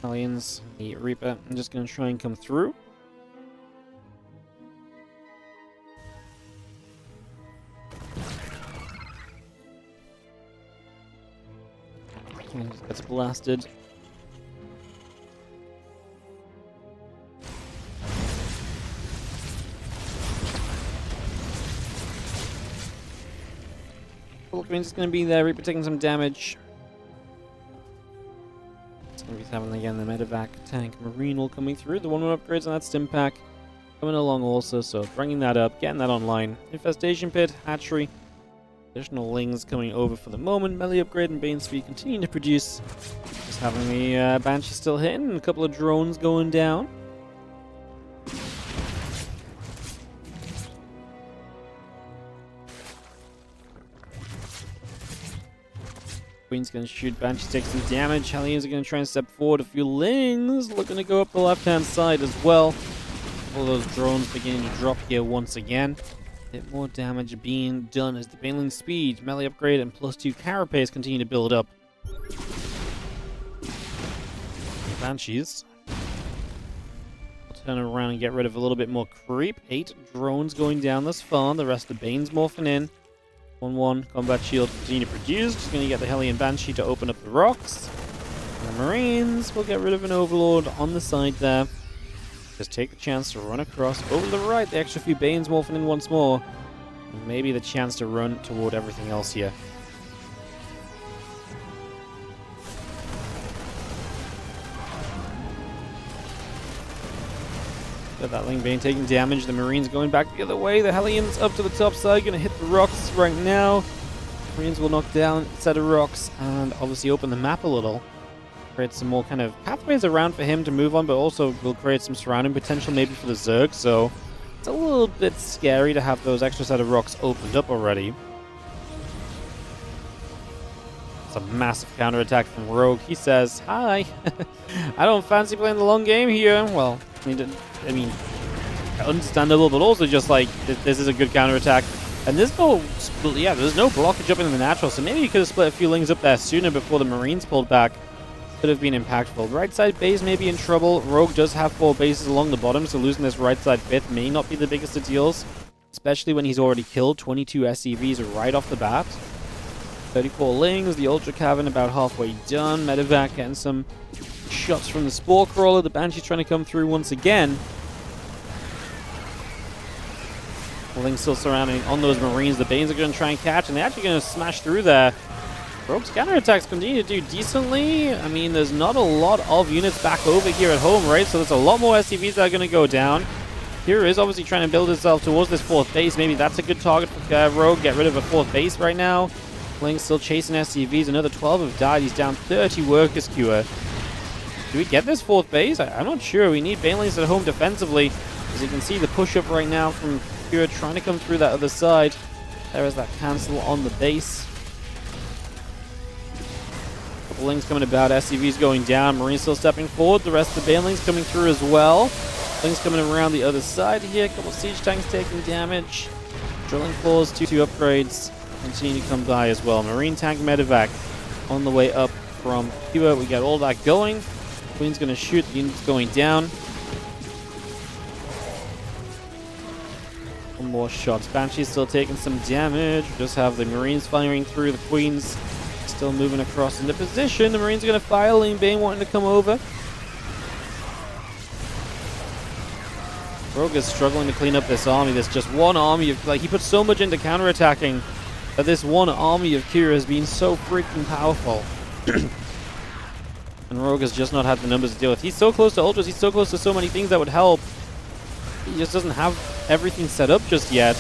Aliens, the Reaper. I'm just going to try and come through. Gets blasted. Queen's going to be there, Reaper taking some damage. It's going to be having again the medevac tank Marine will coming through. The 1-1 upgrades on that Stimpack coming along also, so bringing that up, getting that online. Infestation Pit, Hatchery. Additional Lings coming over for the moment. Melee upgrade and Bane Speed continuing to produce. Just having the Banshee still hitting. And a couple of drones going down. Queen's going to shoot. Banshee takes some damage. Hellions are going to try and step forward. A few Lings looking to go up the left-hand side as well. All those drones beginning to drop here once again. Bit more damage being done as the Baneling Speed, melee upgrade, and +2 Carapace continue to build up. Banshees. We'll turn around and get rid of a little bit more creep. 8 drones going down thus far. The rest of Bane's morphing in. 1-1 combat shield continue to produce. Just going to get the Hellion Banshee to open up the rocks. And the Marines will get rid of an Overlord on the side there. Just take the chance to run across over the right. The extra few Banes morphing in once more. And maybe the chance to run toward everything else here. Got that Ling Bane taking damage. The Marines going back the other way. The Hellions up to the top side. Going to hit the rocks right now. Marines will knock down a set of rocks and obviously open the map a little. Create some more kind of pathways around for him to move on, but also will create some surrounding potential maybe for the Zerg. So It's a little bit scary to have those extra set of rocks opened up already. It's a massive counterattack from Rogue. He says, "Hi, I don't fancy playing the long game here." Well, I mean, understandable, but also just like, this is a good counterattack. And there's no blockage up in the natural, so maybe you could have split a few lings up there sooner before the Marines pulled back. Could have been impactful. Right side base may be in trouble. Rogue does have 4 bases along the bottom, so losing this right side 5th may not be the biggest of deals, especially when he's already killed 22 SCVs right off the bat. 34 lings, the Ultra Cavern about halfway done. Medevac getting some shots from the Spore Crawler. The Banshee's trying to come through once again. Lings still surrounding on those Marines. The Banes are going to try and catch, and they're actually going to smash through there. Rogue's counterattacks continue to do decently. I mean, there's not a lot of units back over here at home, right? So there's a lot more SCVs that are going to go down. Here is obviously trying to build itself towards this 4th base. Maybe that's a good target for Rogue. Get rid of a 4th base right now. Ling's still chasing SCVs. Another 12 have died. He's down 30 workers, Cure. Do we get this 4th base? I'm not sure. We need Banelings at home defensively. As you can see, the push-up right now from Cure trying to come through that other side. There is that cancel on the base. Lings coming about, SCVs going down, Marines still stepping forward, the rest of the Banelings coming through as well. Lings coming around the other side here, a couple siege tanks taking damage. Drilling floors, 2 upgrades continue to come by as well. Marine tank medevac on the way up from Cuba. We got all that going. Queen's going to shoot, the unit's going down. One more shots. Banshee's still taking some damage. We just have the Marines firing through the Queens. Still moving across into position. The Marines are going to fire. Lane Bane wanting to come over. Rogue is struggling to clean up this army. There's just one army of, like, he put so much into counterattacking that this one army of Kira has been so freaking powerful. And Rogue has just not had the numbers to deal with. He's so close to Ultras. He's so close to so many things that would help. He just doesn't have everything set up just yet.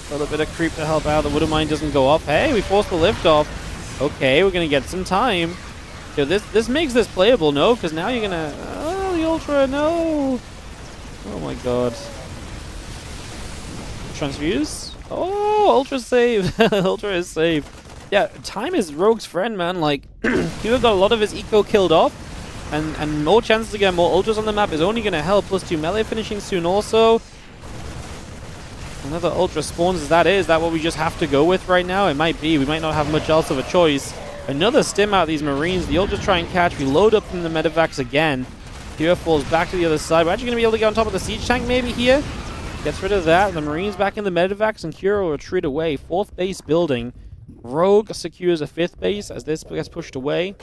A little bit of creep to help out. The Widow Mine doesn't go off. Hey, we forced the lift off. Okay, we're going to get some time. So this makes this playable, no? Because now you're going to... Oh, the Ultra, no! Oh my god. Transfuse? Oh, Ultra save. Ultra is saved. Yeah, time is Rogue's friend, man. Like, he got a lot of his eco killed off. And more chances to get more Ultras on the map is only going to help. Plus 2 melee finishing soon also. Another Ultra spawns. Is that what we just have to go with right now? It might be. We might not have much else of a choice. Another stim out of these Marines. The Ultras try and catch. We load up from the medevacs again. Here falls back to the other side. We're actually going to be able to get on top of the siege tank maybe here. Gets rid of that. The Marines back in the medevacs, and Kira will retreat away. 4th base building. Rogue secures a 5th base as this gets pushed away.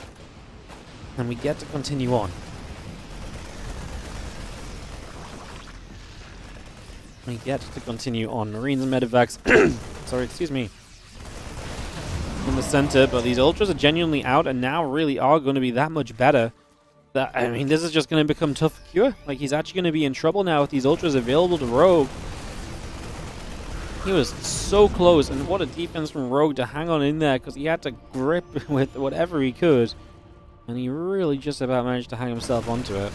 And we get to continue on. We get to continue on. Marines and medevacs. Sorry, excuse me. In the center, but these Ultras are genuinely out and now really are going to be that much better. I mean, this is just going to become tough for Cure. Like, he's actually going to be in trouble now with these Ultras available to Rogue. He was so close, and what a defense from Rogue to hang on in there, because he had to grip with whatever he could. And he really just about managed to hang himself onto it.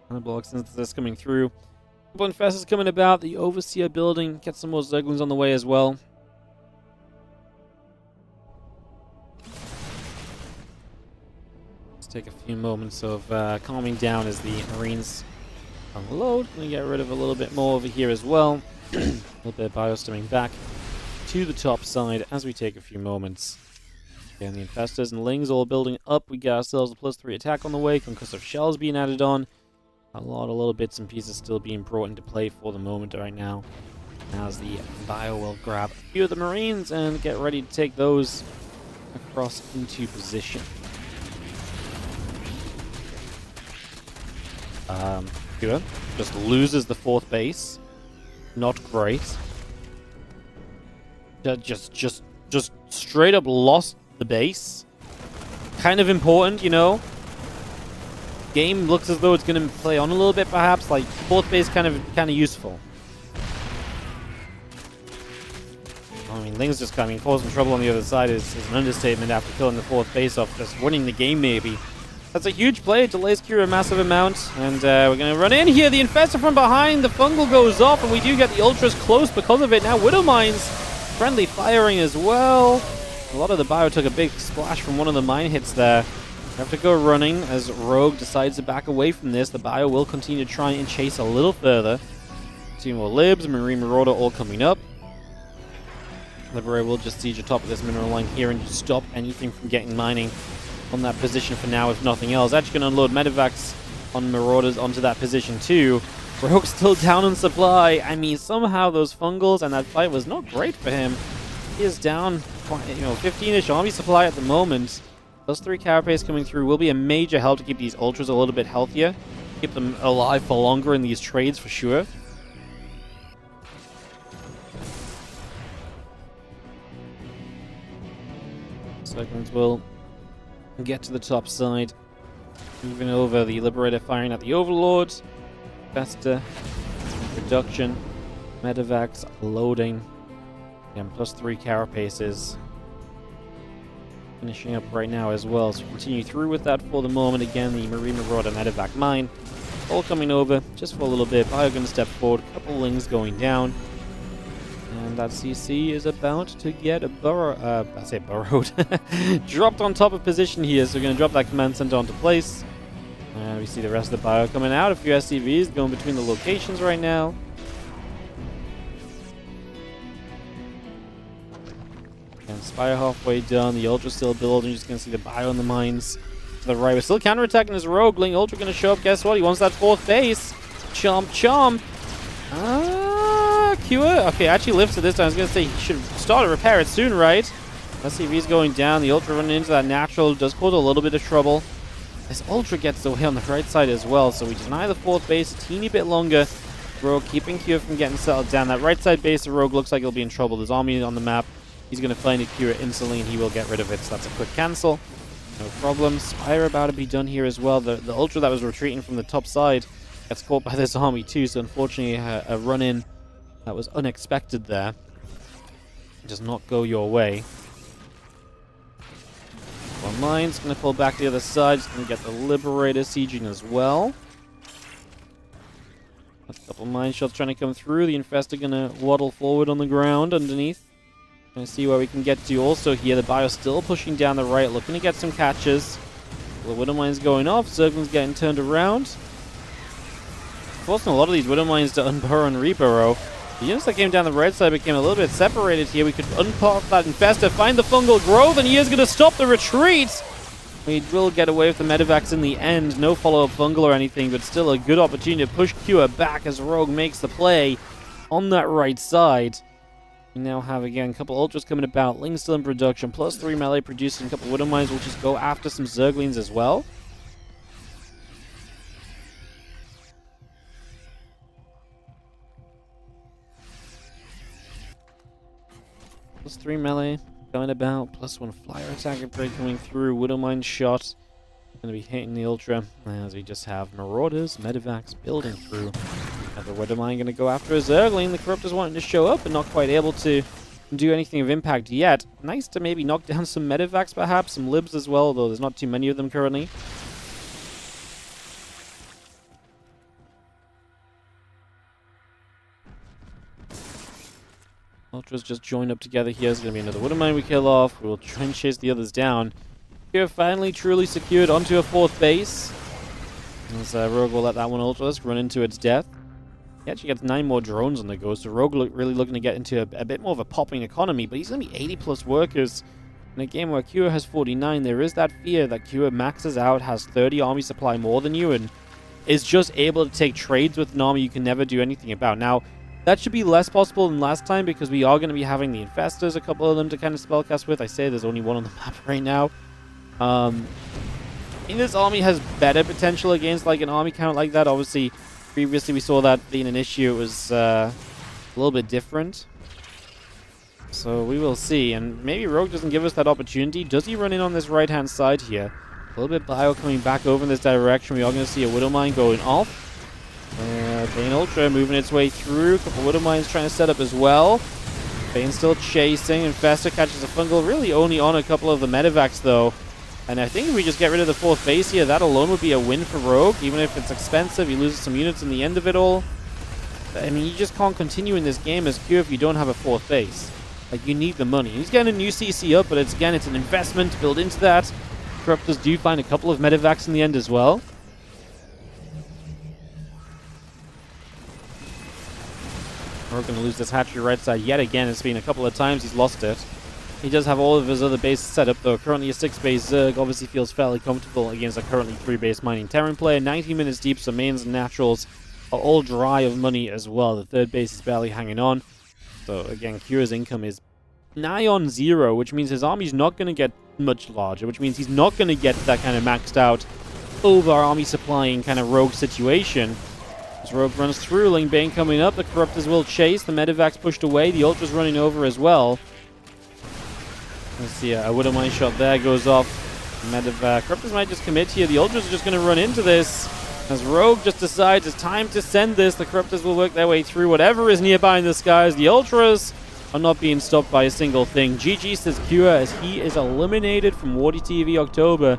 Block since this coming through. Goblin Fest is coming about. The Overseer building. Get some more Zerglings on the way as well. Let's take a few moments of calming down as the Marines unload. Gonna get rid of a little bit more over here as well. A little bit of biostimming back to the top side as we take a few moments. Again, the Infestors and Lings all building up. We got ourselves a +3 attack on the way. Concussive Shells being added on. A lot of little bits and pieces still being brought into play for the moment right now. As the Bio will grab a few of the Marines and get ready to take those across into position. Kua just loses the 4th base. Not great. Just straight up lost the base. Kind of important, you know. Game looks as though it's going to play on a little bit, perhaps. Like, 4th base kind of useful. I mean, Ling's just coming, causing trouble on the other side is an understatement after killing the 4th base off, just winning the game maybe. That's a huge play. It delays Kira a massive amount. And we're going to run in here. The Infestor from behind. The Fungal goes off. And we do get the Ultras close because of it. Now Widow Mines. Friendly firing as well. A lot of the bio took a big splash from one of the mine hits there. We have to go running as Rogue decides to back away from this. The bio will continue to try and chase a little further. 2 more Libs. Marine Marauder all coming up. Liberator will just siege the top of this mineral line here and stop anything from getting mining on that position for now, if nothing else. Actually going to unload Medivacs on Marauders onto that position too. Rogue's still down on supply. I mean, somehow those Fungals and that fight was not great for him. He is down, 15-ish army supply at the moment. Those 3 Carapace coming through will be a major help to keep these Ultras a little bit healthier. Keep them alive for longer in these trades for sure. Seconds will get to the top side. Moving over, the Liberator firing at the Overlord. Faster. Reduction. Medivacs loading. And plus 3 Carapaces. Finishing up right now as well. So continue through with that for the moment. Again, the Marine Marauder Medivac mine. All coming over just for a little bit. Bio going to step forward. Couple Lings going down. And that CC is about to get a burrowed. Dropped on top of position here, so we're going to drop that command center onto place. And we see the rest of the bio coming out. A few SCVs going between the locations right now. And Spire halfway done. The Ultra still building. You're just going to see the bio in the mines to the right. We're still counterattacking his Rogue. Ling Ultra going to show up. Guess what? He wants that 4th base. Chomp, chomp. Cure? Okay, actually lifts it this time. I was going to say he should start to repair it soon, right? SCV's going down. The Ultra running into that natural does cause a little bit of trouble. This Ultra gets away on the right side as well, so we deny the 4th base a teeny bit longer. Rogue keeping Cure from getting settled down. That right side base of Rogue looks like he'll be in trouble. There's army on the map. He's going to find a Cure instantly, and he will get rid of it, so that's a quick cancel. No problem. Spire about to be done here as well. The Ultra that was retreating from the top side gets caught by this army too, so unfortunately a run-in that was unexpected there. Does not go your way. One mine's going to pull back the other side. Just going to get the Liberator sieging as well. A couple mine shots trying to come through. The Infestor going to waddle forward on the ground underneath. Going to see where we can get to also here. The bio still pushing down the right, looking to get some catches. The Widow Mine's going off. Zergling's getting turned around. Forcing a lot of these Widow Mines to unburrow and reburrow. The units that came down the right side became a little bit separated here. We could unpop that Infestor, find the Fungal Grove, and he is going to stop the retreat. We will get away with the Medivacs in the end. No follow-up Fungal or anything, but still a good opportunity to push Cure back as Rogue makes the play on that right side. We now have, again, a couple Ultras coming about. Ling still in production, plus 3 melee producing. A couple Widow Mines will just go after some Zerglings as well. Plus 3 melee going about, plus 1 flyer attack upgrade coming through. Widow Mine shot. Going to be hitting the Ultra as we just have Marauders, Medivacs building through. The Widow Mine going to go after a Zergling. The Corruptor's wanting to show up and not quite able to do anything of impact yet. Nice to maybe knock down some Medivacs perhaps, some Libs as well, though there's not too many of them currently. Ultras just joined up together here. There's going to be another Widow Mine we kill off. We'll try and chase the others down. Here finally truly secured onto a 4th base. As Rogue will let that one Ultras run into its death. He actually gets 9 more drones on the go, so Rogue really looking to get into a bit more of a popping economy, but he's going to be 80 plus workers. In a game where Cure has 49, there is that fear that Cure maxes out, has 30 army supply more than you, and is just able to take trades with an army you can never do anything about. Now, that should be less possible than last time, because we are going to be having the Infestors, a couple of them to kind of spellcast with. I say there's only one on the map right now. I mean, this army has better potential against like an army count like that. Obviously, previously we saw that being an issue. It was a little bit different. So we will see. And maybe Rogue doesn't give us that opportunity. Does he run in on this right-hand side here? A little bit bio coming back over in this direction. We are going to see a Widow Mine going off. Bane Ultra moving its way through. A couple Widow Mines trying to set up as well. Bane's still chasing, and Fester catches a fungal, really only on a couple of the medevacs though. And I think if we just get rid of the 4th base here, that alone would be a win for Rogue. Even if it's expensive, he loses some units in the end of it all. I mean, you just can't continue in this game as Q if you don't have a 4th base. Like, you need the money. He's getting a new CC up, but again, it's an investment to build into that. Corruptors do find a couple of medevacs in the end as well. We're going to lose this hatchery right side yet again. It's been a couple of times he's lost it. He does have all of his other bases set up, though. Currently a 6-base Zerg obviously feels fairly comfortable against a currently 3-base mining Terran player. 90 minutes deep, so mains and naturals are all dry of money as well. The 3rd base is barely hanging on. So again, Kira's income is nigh on 0, which means his army's not going to get much larger, which means he's not going to get that kind of maxed out over army supplying kind of Rogue situation. As Rogue runs through, Ling Bane coming up, the Corruptors will chase, the medevac's pushed away, the Ultra's running over as well. Let's see, a Widow Mine shot there goes off. Medevac. Corruptors might just commit here. The Ultras are just going to run into this. As Rogue just decides it's time to send this, the Corruptors will work their way through whatever is nearby in the skies. The Ultras are not being stopped by a single thing. GG says Kua as he is eliminated from WardiTV October.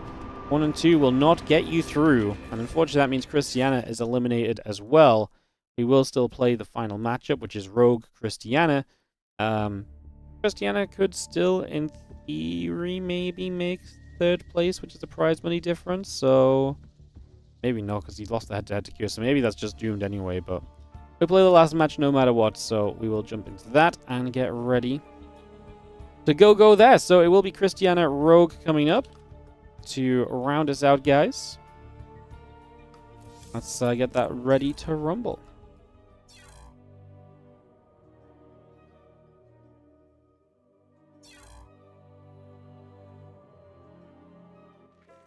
1 and 2 will not get you through. And unfortunately that means Cristiana is eliminated as well. We will still play the final matchup, which is Rogue Cristiana. Cristiana could still, in theory, maybe make 3rd place, which is a prize money difference, so maybe not, because he lost the head-to-head to Q, so maybe that's just doomed anyway, but we'll play the last match no matter what, so we will jump into that and get ready to go there. So it will be Cristiana Rogue coming up to round us out, guys. Let's get that ready to rumble.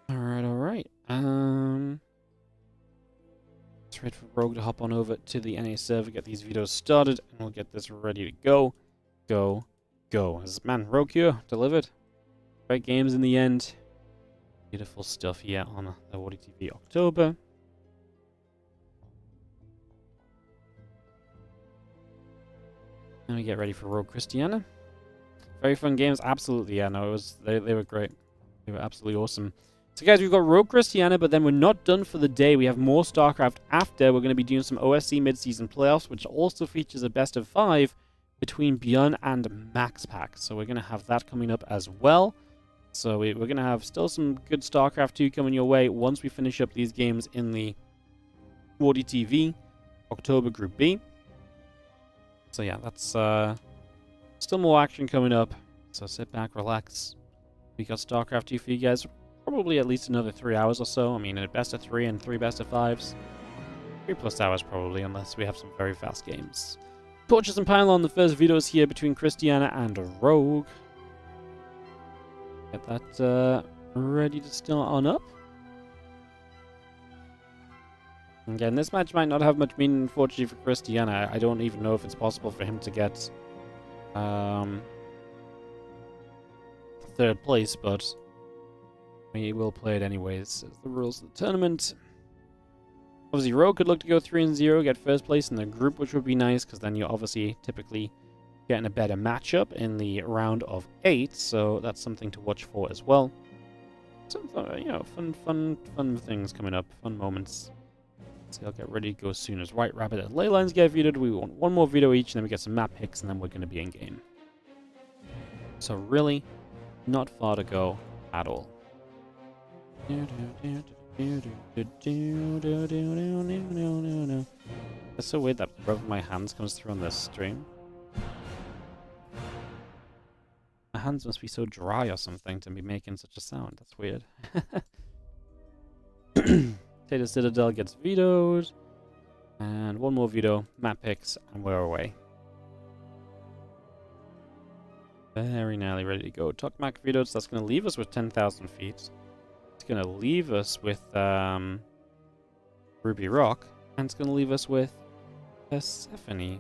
Alright. Let's wait for Rogue to hop on over to the NA server, get these vetoes started, and we'll get this ready to go. Go. As man, Rogue here, delivered. Great games in the end. Beautiful stuff here on the WardiTV October. And we get ready for Rogue Cristiana. Very fun games, absolutely. Yeah, no, it was they were great. They were absolutely awesome. So guys, we've got Rogue Cristiana, but then we're not done for the day. We have more StarCraft after. We're going to be doing some OSC mid-season playoffs, which also features a best of 5 between Bjorn and Max Pax. So we're going to have that coming up as well. So we're going to have still some good StarCraft 2 coming your way once we finish up these games in the WardiTV October Group B. So yeah, that's still more action coming up. So sit back, relax. We got StarCraft 2 for you guys. Probably at least another 3 hours or so. I mean, a best of 3 and 3 best of 5s. 3+ hours probably, unless we have some very fast games. Torches and Pylon, the first vetoes here between Cristiana and Rogue. Get that ready to start on up. Again, this match might not have much meaning, unfortunately, for Cristiana. I don't even know if it's possible for him to get 3rd place, but we will play it anyways. It's the rules of the tournament. Obviously, Rogue could look to go 3-0, get 1st place in the group, which would be nice, because then you're obviously typically getting a better matchup in the round of 8, so that's something to watch for as well. Some, you know, fun things coming up, fun moments. So I'll get ready to go as soon as White Rabbit and Leylines get vetoed. We want 1 more veto each, and then we get some map picks, and then we're going to be in game. So really, not far to go at all. That's so weird that both my hands comes through on this stream. My hands must be so dry or something to be making such a sound. That's weird. Tato Citadel gets vetoed. And 1 more veto, map picks, and we're away. Very nearly ready to go. Tokmak vetoed, so that's going to leave us with 10,000 feet. It's going to leave us with Ruby Rock, and it's going to leave us with Persephone.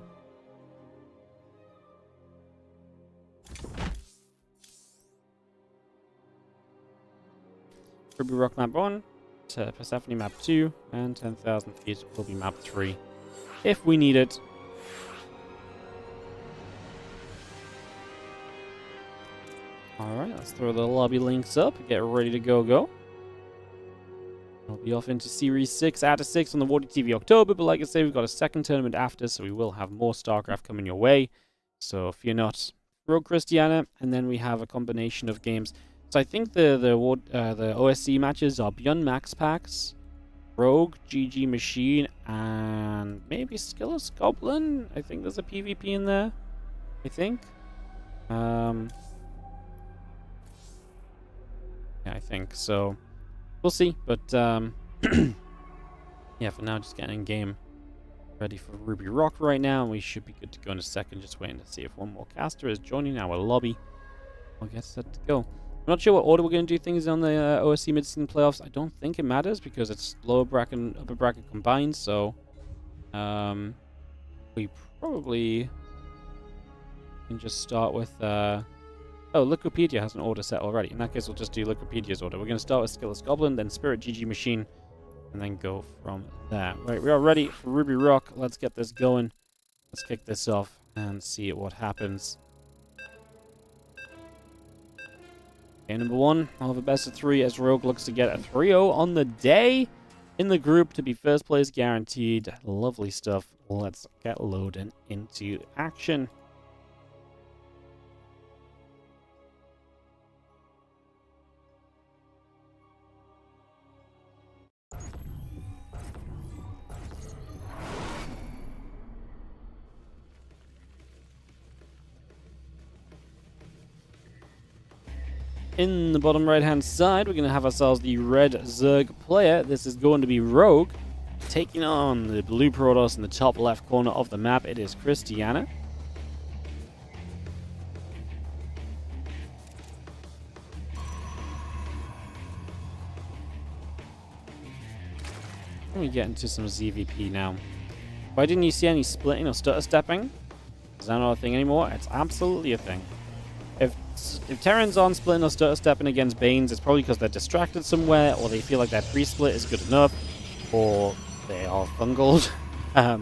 Ruby Rock map 1, Persephone map 2, and 10,000 feet will be map 3 if we need it. Alright, let's throw the lobby links up. Get ready to go. We'll be off into Series 6 out of 6 on the WardiTV October, but like I say, we've got a second tournament after, so we will have more StarCraft coming your way. So if you're not, throw Cristiana, and then we have a combination of games. So I think the OSC matches are Beyond Max Pax, Rogue, GG Machine, and maybe Skillus Goblin. I think there's a PvP in there. I think. Yeah, I think so. We'll see, but yeah, for now, just getting in game ready for Ruby Rock right now, and we should be good to go in a second. Just waiting to see if one more caster is joining our lobby. We'll get set to go. I'm not sure what order we're going to do things on the OSC Mid-Season Playoffs. I don't think it matters because it's lower bracket and upper bracket combined, so we probably can just start with... Oh, Wikipedia has an order set already. In that case, we'll just do Wikipedia's order. We're going to start with Skillus Goblin, then Spirit GG Machine, and then go from there. Right, we are ready for Ruby Rock. Let's get this going. Let's kick this off and see what happens. Game number 1, I'll have a best of 3 as Rogue looks to get a 3-0 on the day in the group to be first place guaranteed. Lovely stuff. Let's get loading into action. In the bottom right-hand side, we're going to have ourselves the red Zerg player. This is going to be Rogue, taking on the blue Protoss in the top left corner of the map. It is Cristiana. Let me get into some ZVP now. Why didn't you see any splitting or stutter stepping? Is that not a thing anymore? It's absolutely a thing. If Terrans aren't splitting or stutter stepping against Banes, it's probably because they're distracted somewhere, or they feel like their pre-split is good enough, or they are fungled. But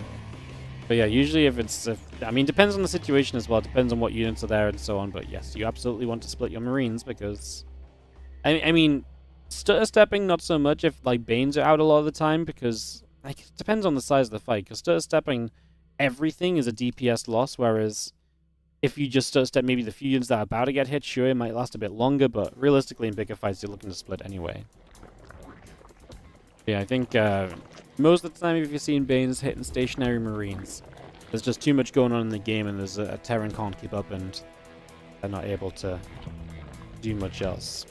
yeah, usually if it's... I mean, depends on the situation as well. Depends on what units are there and so on. But yes, you absolutely want to split your Marines because... I mean, stutter stepping, not so much if like Banes are out a lot of the time, because like, it depends on the size of the fight. Because stutter stepping, everything is a DPS loss, whereas... if you just step maybe the few units that are about to get hit, sure, it might last a bit longer, but realistically in bigger fights, you're looking to split anyway. Yeah, I think most of the time if you're seeing Banes hitting stationary Marines, there's just too much going on in the game and there's a Terran can't keep up and they're not able to do much else.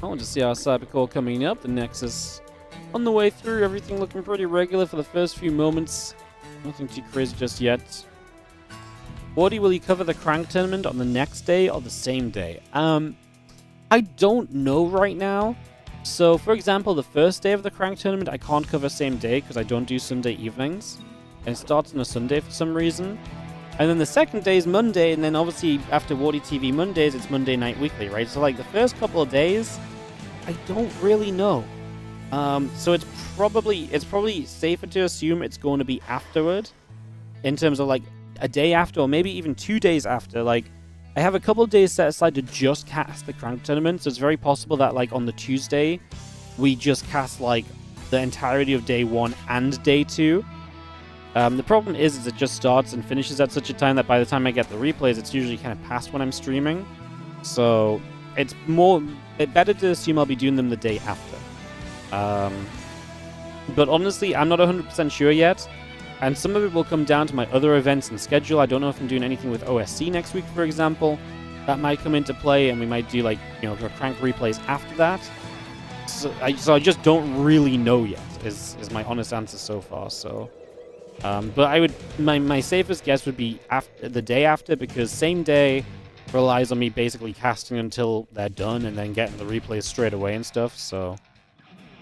I want to see our Cybercore coming up. The Nexus on the way through. Everything looking pretty regular for the first few moments. Nothing too crazy just yet. Wardy, will you cover the Crank tournament on the next day or the same day? I don't know right now. So, for example, the first day of the Crank tournament, I can't cover same day because I don't do Sunday evenings. And it starts on a Sunday for some reason. And then the second day is Monday, and then obviously after WardiTV Mondays, it's Monday Night Weekly, right? So like the first couple of days, I don't really know. So it's probably safer to assume it's going to be afterward, in terms of like a day after, or maybe even 2 days after. Like I have a couple of days set aside to just cast the Crank tournament, so it's very possible that like on the Tuesday, we just cast like the entirety of day 1 and day 2. The problem is it just starts and finishes at such a time that by the time I get the replays, it's usually kind of past when I'm streaming. So it's better to assume I'll be doing them the day after. But honestly, I'm not 100% sure yet. And some of it will come down to my other events and schedule. I don't know if I'm doing anything with OSC next week, for example. That might come into play, and we might do like, you know, Crank replays after that. So I just don't really know yet, is my honest answer so far. So... but I would, my safest guess would be the day after, because same day relies on me basically casting until they're done and then getting the replays straight away and stuff, so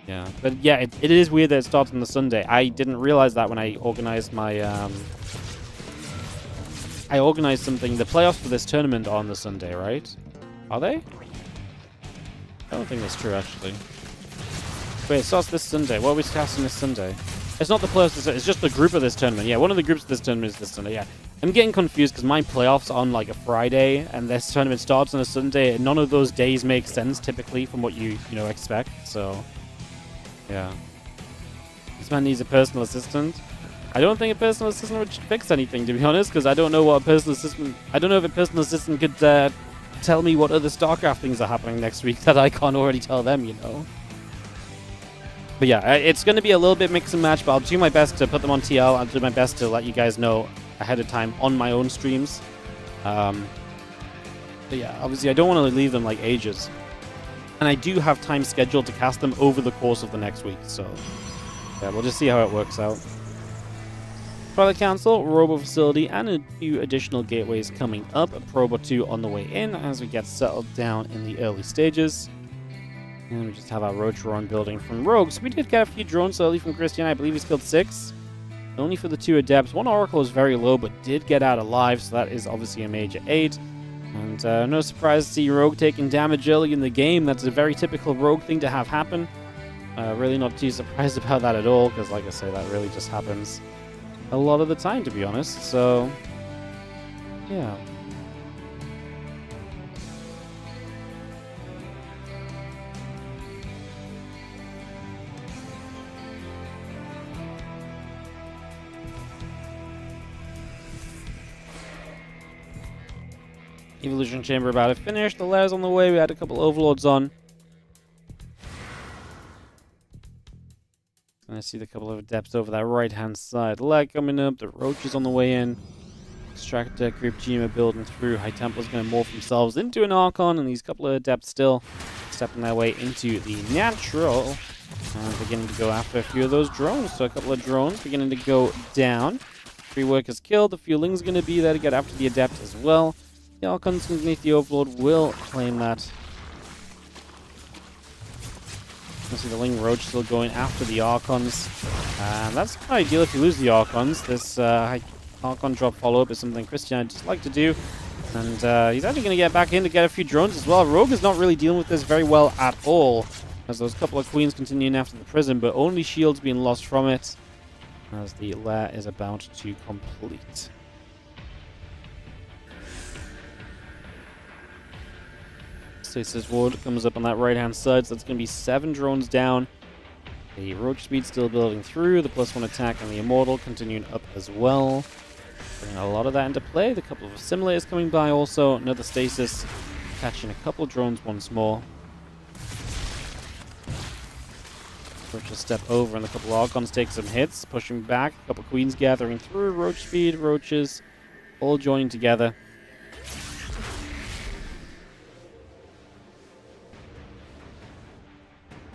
yeah. But yeah, it is weird that it starts on the Sunday. I didn't realize that when I organized my, I organized something, the playoffs for this tournament are on the Sunday, right? Are they? I don't think that's true, actually. Wait, it starts this Sunday. What are we casting this Sunday? It's not the playoffs, it's just the group of this tournament. Yeah, one of the groups of this tournament is this Sunday, yeah. I'm getting confused because my playoffs are on like a Friday and this tournament starts on a Sunday, and none of those days make sense typically from what you expect, so yeah. This man needs a personal assistant. I don't think a personal assistant would fix anything, to be honest, because I don't know what a personal assistant... I don't know if a personal assistant could tell me what other StarCraft things are happening next week that I can't already tell them, you know? But yeah, it's going to be a little bit mix and match, but I'll do my best to put them on TL. I'll do my best to let you guys know ahead of time on my own streams. But yeah, obviously I don't want to leave them like ages. And I do have time scheduled to cast them over the course of the next week, so yeah, we'll just see how it works out. Twilight Council, Robo Facility, and a few additional gateways coming up. A probe or two on the way in as we get settled down in the early stages. And we just have our roach drone building from Rogues. We did get a few drones early from Krystianer. I believe he's killed 6. Only for the 2 Adepts. 1 Oracle is very low, but did get out alive, so that is obviously a major aid. And no surprise to see Rogue taking damage early in the game. That's a very typical Rogue thing to have happen. Really not too surprised about that at all, because like I say, that really just happens a lot of the time, to be honest. So, yeah. Evolution Chamber about to finish. The Lairs on the way. We had a couple Overlords on. And I see the couple of Adepts over that right-hand side. Leg coming up. The Roach is on the way in. Extractor, Group Gma building through. High Templar's going to morph themselves into an Archon. And these couple of Adepts still stepping their way into the natural. And beginning to go after a few of those drones. So a couple of drones beginning to go down. 3 workers killed. The Fueling's going to be there to get after the Adept as well. The Archons underneath the Overlord will claim that. You see the Ling Roach still going after the Archons. And that's not ideal if you lose the Archons. This Archon drop follow-up is something Cristiana just like to do. And he's actually going to get back in to get a few drones as well. Rogue is not really dealing with this very well at all, as those couple of Queens continuing after the prison, but only shields being lost from it, as the lair is about to complete. Stasis Ward comes up on that right-hand side, so that's going to be 7 drones down. The Roach Speed still building through, the +1 attack on the Immortal continuing up as well. Bringing a lot of that into play. The couple of Assimilators coming by also. Another Stasis, catching a couple of drones once more. Roach will step over and a couple of Archons take some hits, pushing back. A couple of Queens gathering through. Roach Speed, Roaches, all joining together.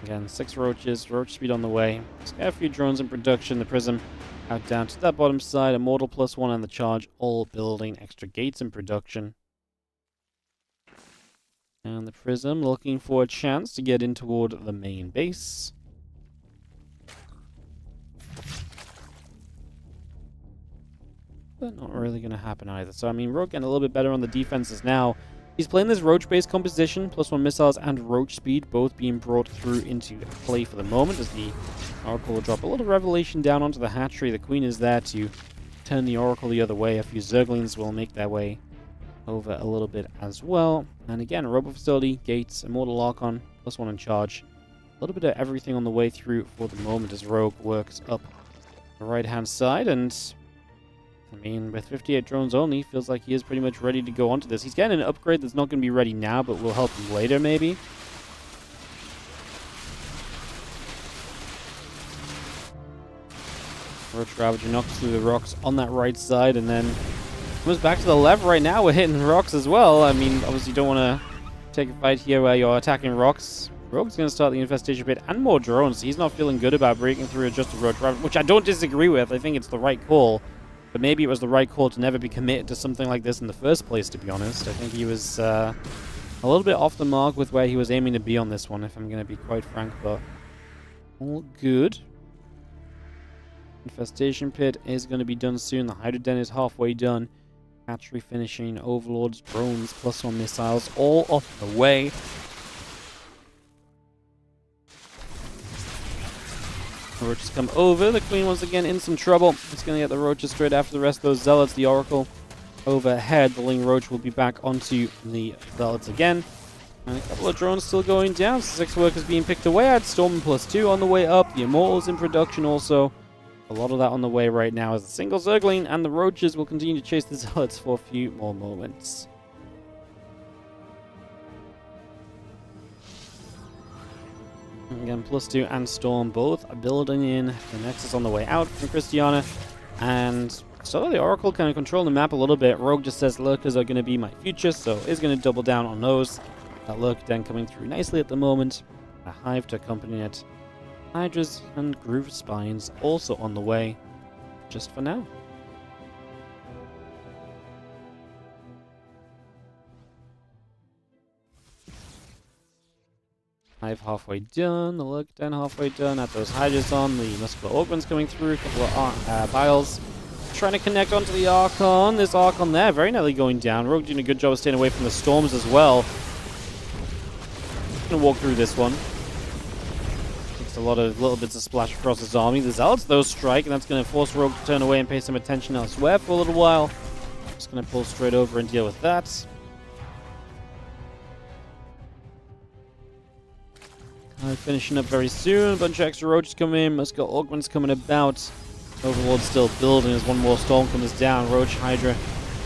Again, 6 Roaches, Roach Speed on the way. Just got a few drones in production. The Prism out down to that bottom side. Immortal +1 on the charge, all building extra gates in production. And the Prism looking for a chance to get in toward the main base. But not really going to happen either. So, I mean, Rogue getting a little bit better on the defenses now. He's playing this Roach-based composition, +1 missiles and Roach Speed, both being brought through into play for the moment, as the Oracle will drop a little Revelation down onto the hatchery. The Queen is there to turn the Oracle the other way. A few Zerglings will make their way over a little bit as well. And again, Robo Facility, Gates, Immortal Archon, +1 in charge. A little bit of everything on the way through for the moment as Rogue works up the right-hand side. And I mean, with 58 drones only, feels like he is pretty much ready to go onto this. He's getting an upgrade that's not going to be ready now, but will help him later, maybe. Roach Ravager knocks through the rocks on that right side, and then comes back to the left right now. We're hitting rocks as well. I mean, obviously you don't want to take a fight here where you're attacking rocks. Rogue's going to start the Infestation Pit and more drones. He's not feeling good about breaking through just a Roach Ravager, which I don't disagree with. I think it's the right call. But maybe it was the right call to never be committed to something like this in the first place, to be honest. I think he was a little bit off the mark with where he was aiming to be on this one, if I'm going to be quite frank, but all good. Infestation Pit is going to be done soon. The Hydra Den is halfway done. Hatchery finishing, Overlords, drones, +1 missiles, all off the way. The Roaches come over. The Queen once again in some trouble. It's going to get the Roaches straight after the rest of those Zealots. The Oracle overhead. The Ling Roach will be back onto the Zealots again. And a couple of drones still going down. 6 workers being picked away at. Storm +2 on the way up. The Immortals in production also. A lot of that on the way right now as the single Zergling, and the Roaches will continue to chase the Zealots for a few more moments. Again, +2 and Storm both are building in. The Nexus on the way out from Cristiana. And so the Oracle kind of control the map a little bit. Rogue just says Lurkers are going to be my future, so is going to double down on those. That Lurk Den coming through nicely at the moment. A Hive to accompany it. Hydras and Groove Spines also on the way, just for now. Hive halfway done, the Lurk Den halfway done. At those Hydras on, the Muscular Augments coming through, a couple of Biles. Trying to connect onto the Archon. This Archon there, very nearly going down. Rogue doing a good job of staying away from the Storms as well. Gonna walk through this one. Takes a lot of little bits of splash across his army. The Zealots, though, strike, and that's going to force Rogue to turn away and pay some attention elsewhere for a little while. Just going to pull straight over and deal with that. Finishing up very soon. A bunch of extra Roaches come in. Muscular Augments coming about. Overlord's still building as one more Storm comes down. Roach, Hydra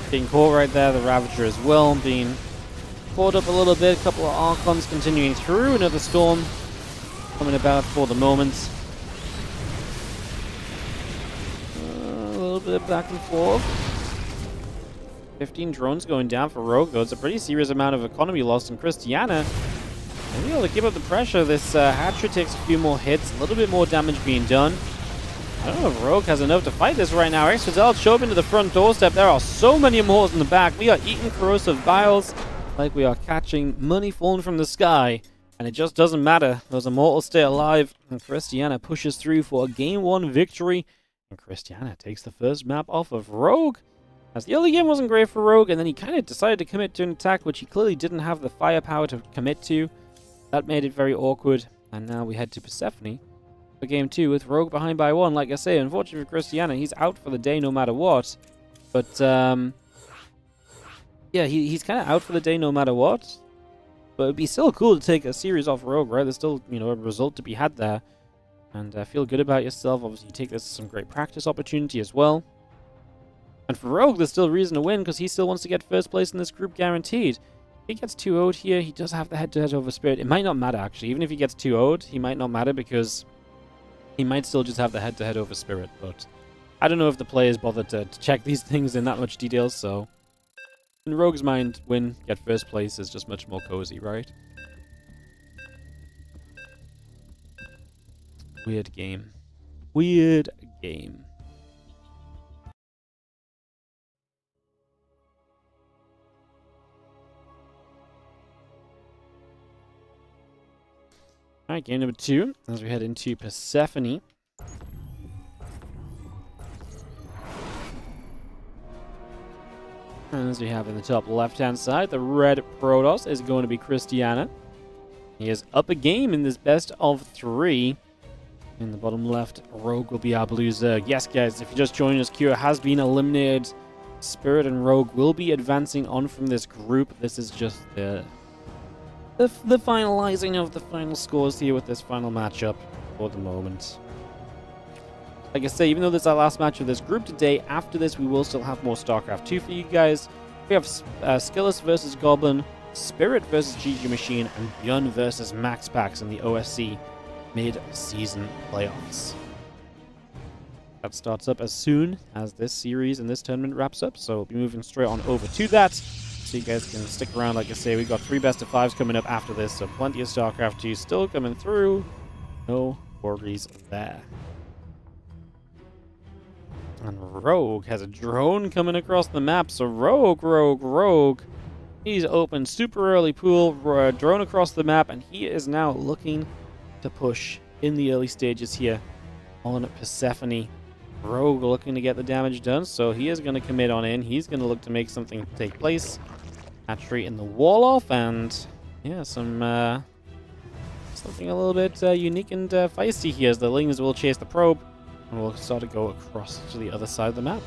getting caught right there. The Ravager as well being caught up a little bit. A couple of Archons continuing through. Another Storm coming about for the moment. A little bit of back and forth. 15 drones going down for Rogue, though. It's a pretty serious amount of economy lost in Cristiana. Maybe able to keep up the pressure. This Hatcher takes a few more hits. A little bit more damage being done. I don't know if Rogue has enough to fight this right now. Extra Zealots show up into the front doorstep. There are so many Immortals in the back. We are eating corrosive vials like we are catching money falling from the sky. And it just doesn't matter. Those Immortals stay alive. And Cristiana pushes through for a Game 1 victory. And Cristiana takes the first map off of Rogue. As the early game wasn't great for Rogue, and then he kind of decided to commit to an attack which he clearly didn't have the firepower to commit to. That made it very awkward. And now we head to Persephone for Game 2 with Rogue behind by 1. Like I say, unfortunately for Cristiana, he's out for the day no matter what. But, yeah, he's kind of out for the day no matter what. But it'd be still cool to take a series off Rogue, right? There's still, you know, a result to be had there. And feel good about yourself. Obviously, you take this as some great practice opportunity as well. And for Rogue, there's still reason to win because he still wants to get first place in this group guaranteed. If he gets 2-0'd here, he does have the head-to-head over Spirit. It might not matter, actually. Even if he gets 2-0'd, he might not matter because he might still just have the head-to-head over Spirit. But I don't know if the players bothered to check these things in that much detail, so in Rogue's mind, win, get first place is just much more cozy, right? Weird game. Weird game. Alright, game number 2, as we head into Persephone. And as we have in the top left-hand side, the red Protoss is going to be Cristiana. He is up a game in this best of 3. In the bottom left, Rogue will be our blue Zerg. Yes, guys, if you just joined us, Cure has been eliminated. Spirit and Rogue will be advancing on from this group. This is just the finalizing of the final scores here with this final matchup for the moment. Like I say, even though this is our last match of this group today, after this we will still have more StarCraft 2 for you guys. We have Skillus versus Goblin, Spirit versus GG Machine, and Bjorn versus Max Pax in the OSC mid-season playoffs. That starts up as soon as this series and this tournament wraps up, so we'll be moving straight on over to that. So you guys can stick around. Like I say, we've got 3 best of 5s coming up after this, so plenty of StarCraft 2 still coming through. No worries there. And Rogue has a drone coming across the map, so Rogue. He's opened super early pool, drone across the map, and he is now looking to push in the early stages here on Persephone. Rogue looking to get the damage done, so he is going to commit on in. He's going to look to make something take place. Hatchery in the wall off, and yeah, some Something a little bit unique and feisty here as the Lings will chase the probe and we'll start to go across to the other side of the map.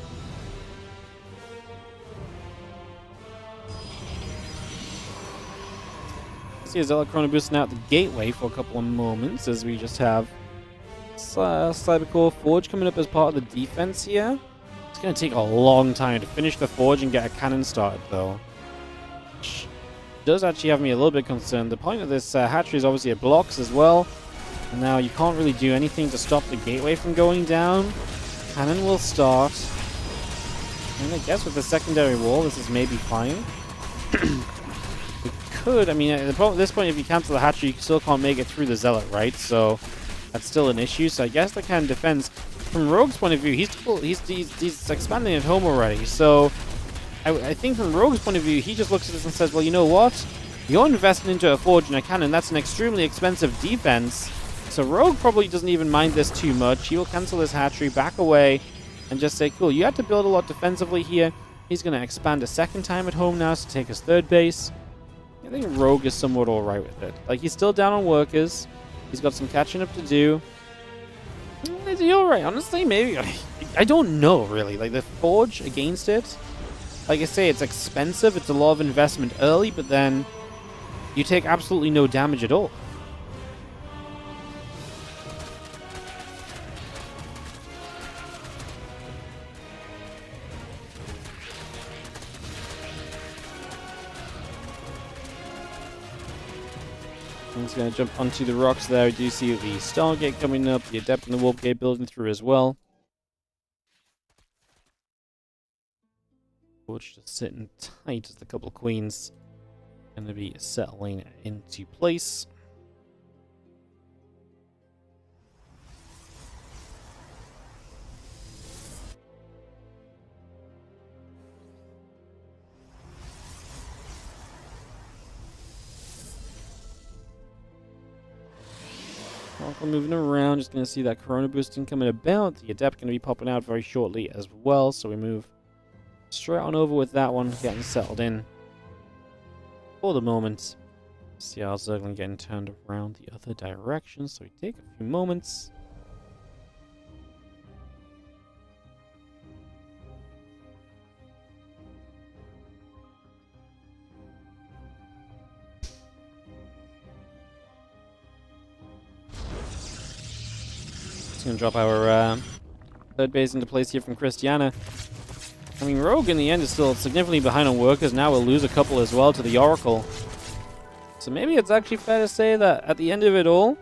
See Zealot Chrono boosting out the gateway for a couple of moments as we just have Cybercore Forge coming up as part of the defense here. It's going to take a long time to finish the Forge and get a cannon started though. Which does actually have me a little bit concerned. The point of this hatchery is obviously it blocks as well. And now you can't really do anything to stop the gateway from going down. Cannon will start. And I guess with the secondary wall this is maybe fine. I mean, at this point, if you cancel the hatchery, you still can't make it through the Zealot, right? So that's still an issue. So I guess the cannon defense, from Rogue's point of view, he's expanding at home already. So I think from Rogue's point of view, he just looks at this and says, well, you know what? You're investing into a Forge and a cannon. That's an extremely expensive defense. So Rogue probably doesn't even mind this too much. He will cancel this hatchery, back away, and just say, cool, you had to build a lot defensively here. He's going to expand a second time at home now to take his third base. I think Rogue is somewhat alright with it. Like, he's still down on workers. He's got some catching up to do. Is he alright? Honestly, maybe. I don't know, really. Like, the Forge against it, like I say, it's expensive. It's a lot of investment early, but then you take absolutely no damage at all. He's going to jump onto the rocks there. We do see the Stargate coming up, the Adept and the Warp Gate building through as well. Forge just sitting tight as the couple of queens going to be settling into place. Oracle moving around, just going to see that Corona boosting coming about. The Adept going to be popping out very shortly as well, so we move straight on over with that one, getting settled in for the moment. See our Zergling getting turned around the other direction, so we take a few moments. Just going to drop our third base into place here from Cristiana. I mean, Rogue in the end is still significantly behind on workers. Now we'll lose a couple as well to the Oracle. So maybe it's actually fair to say that at the end of it all,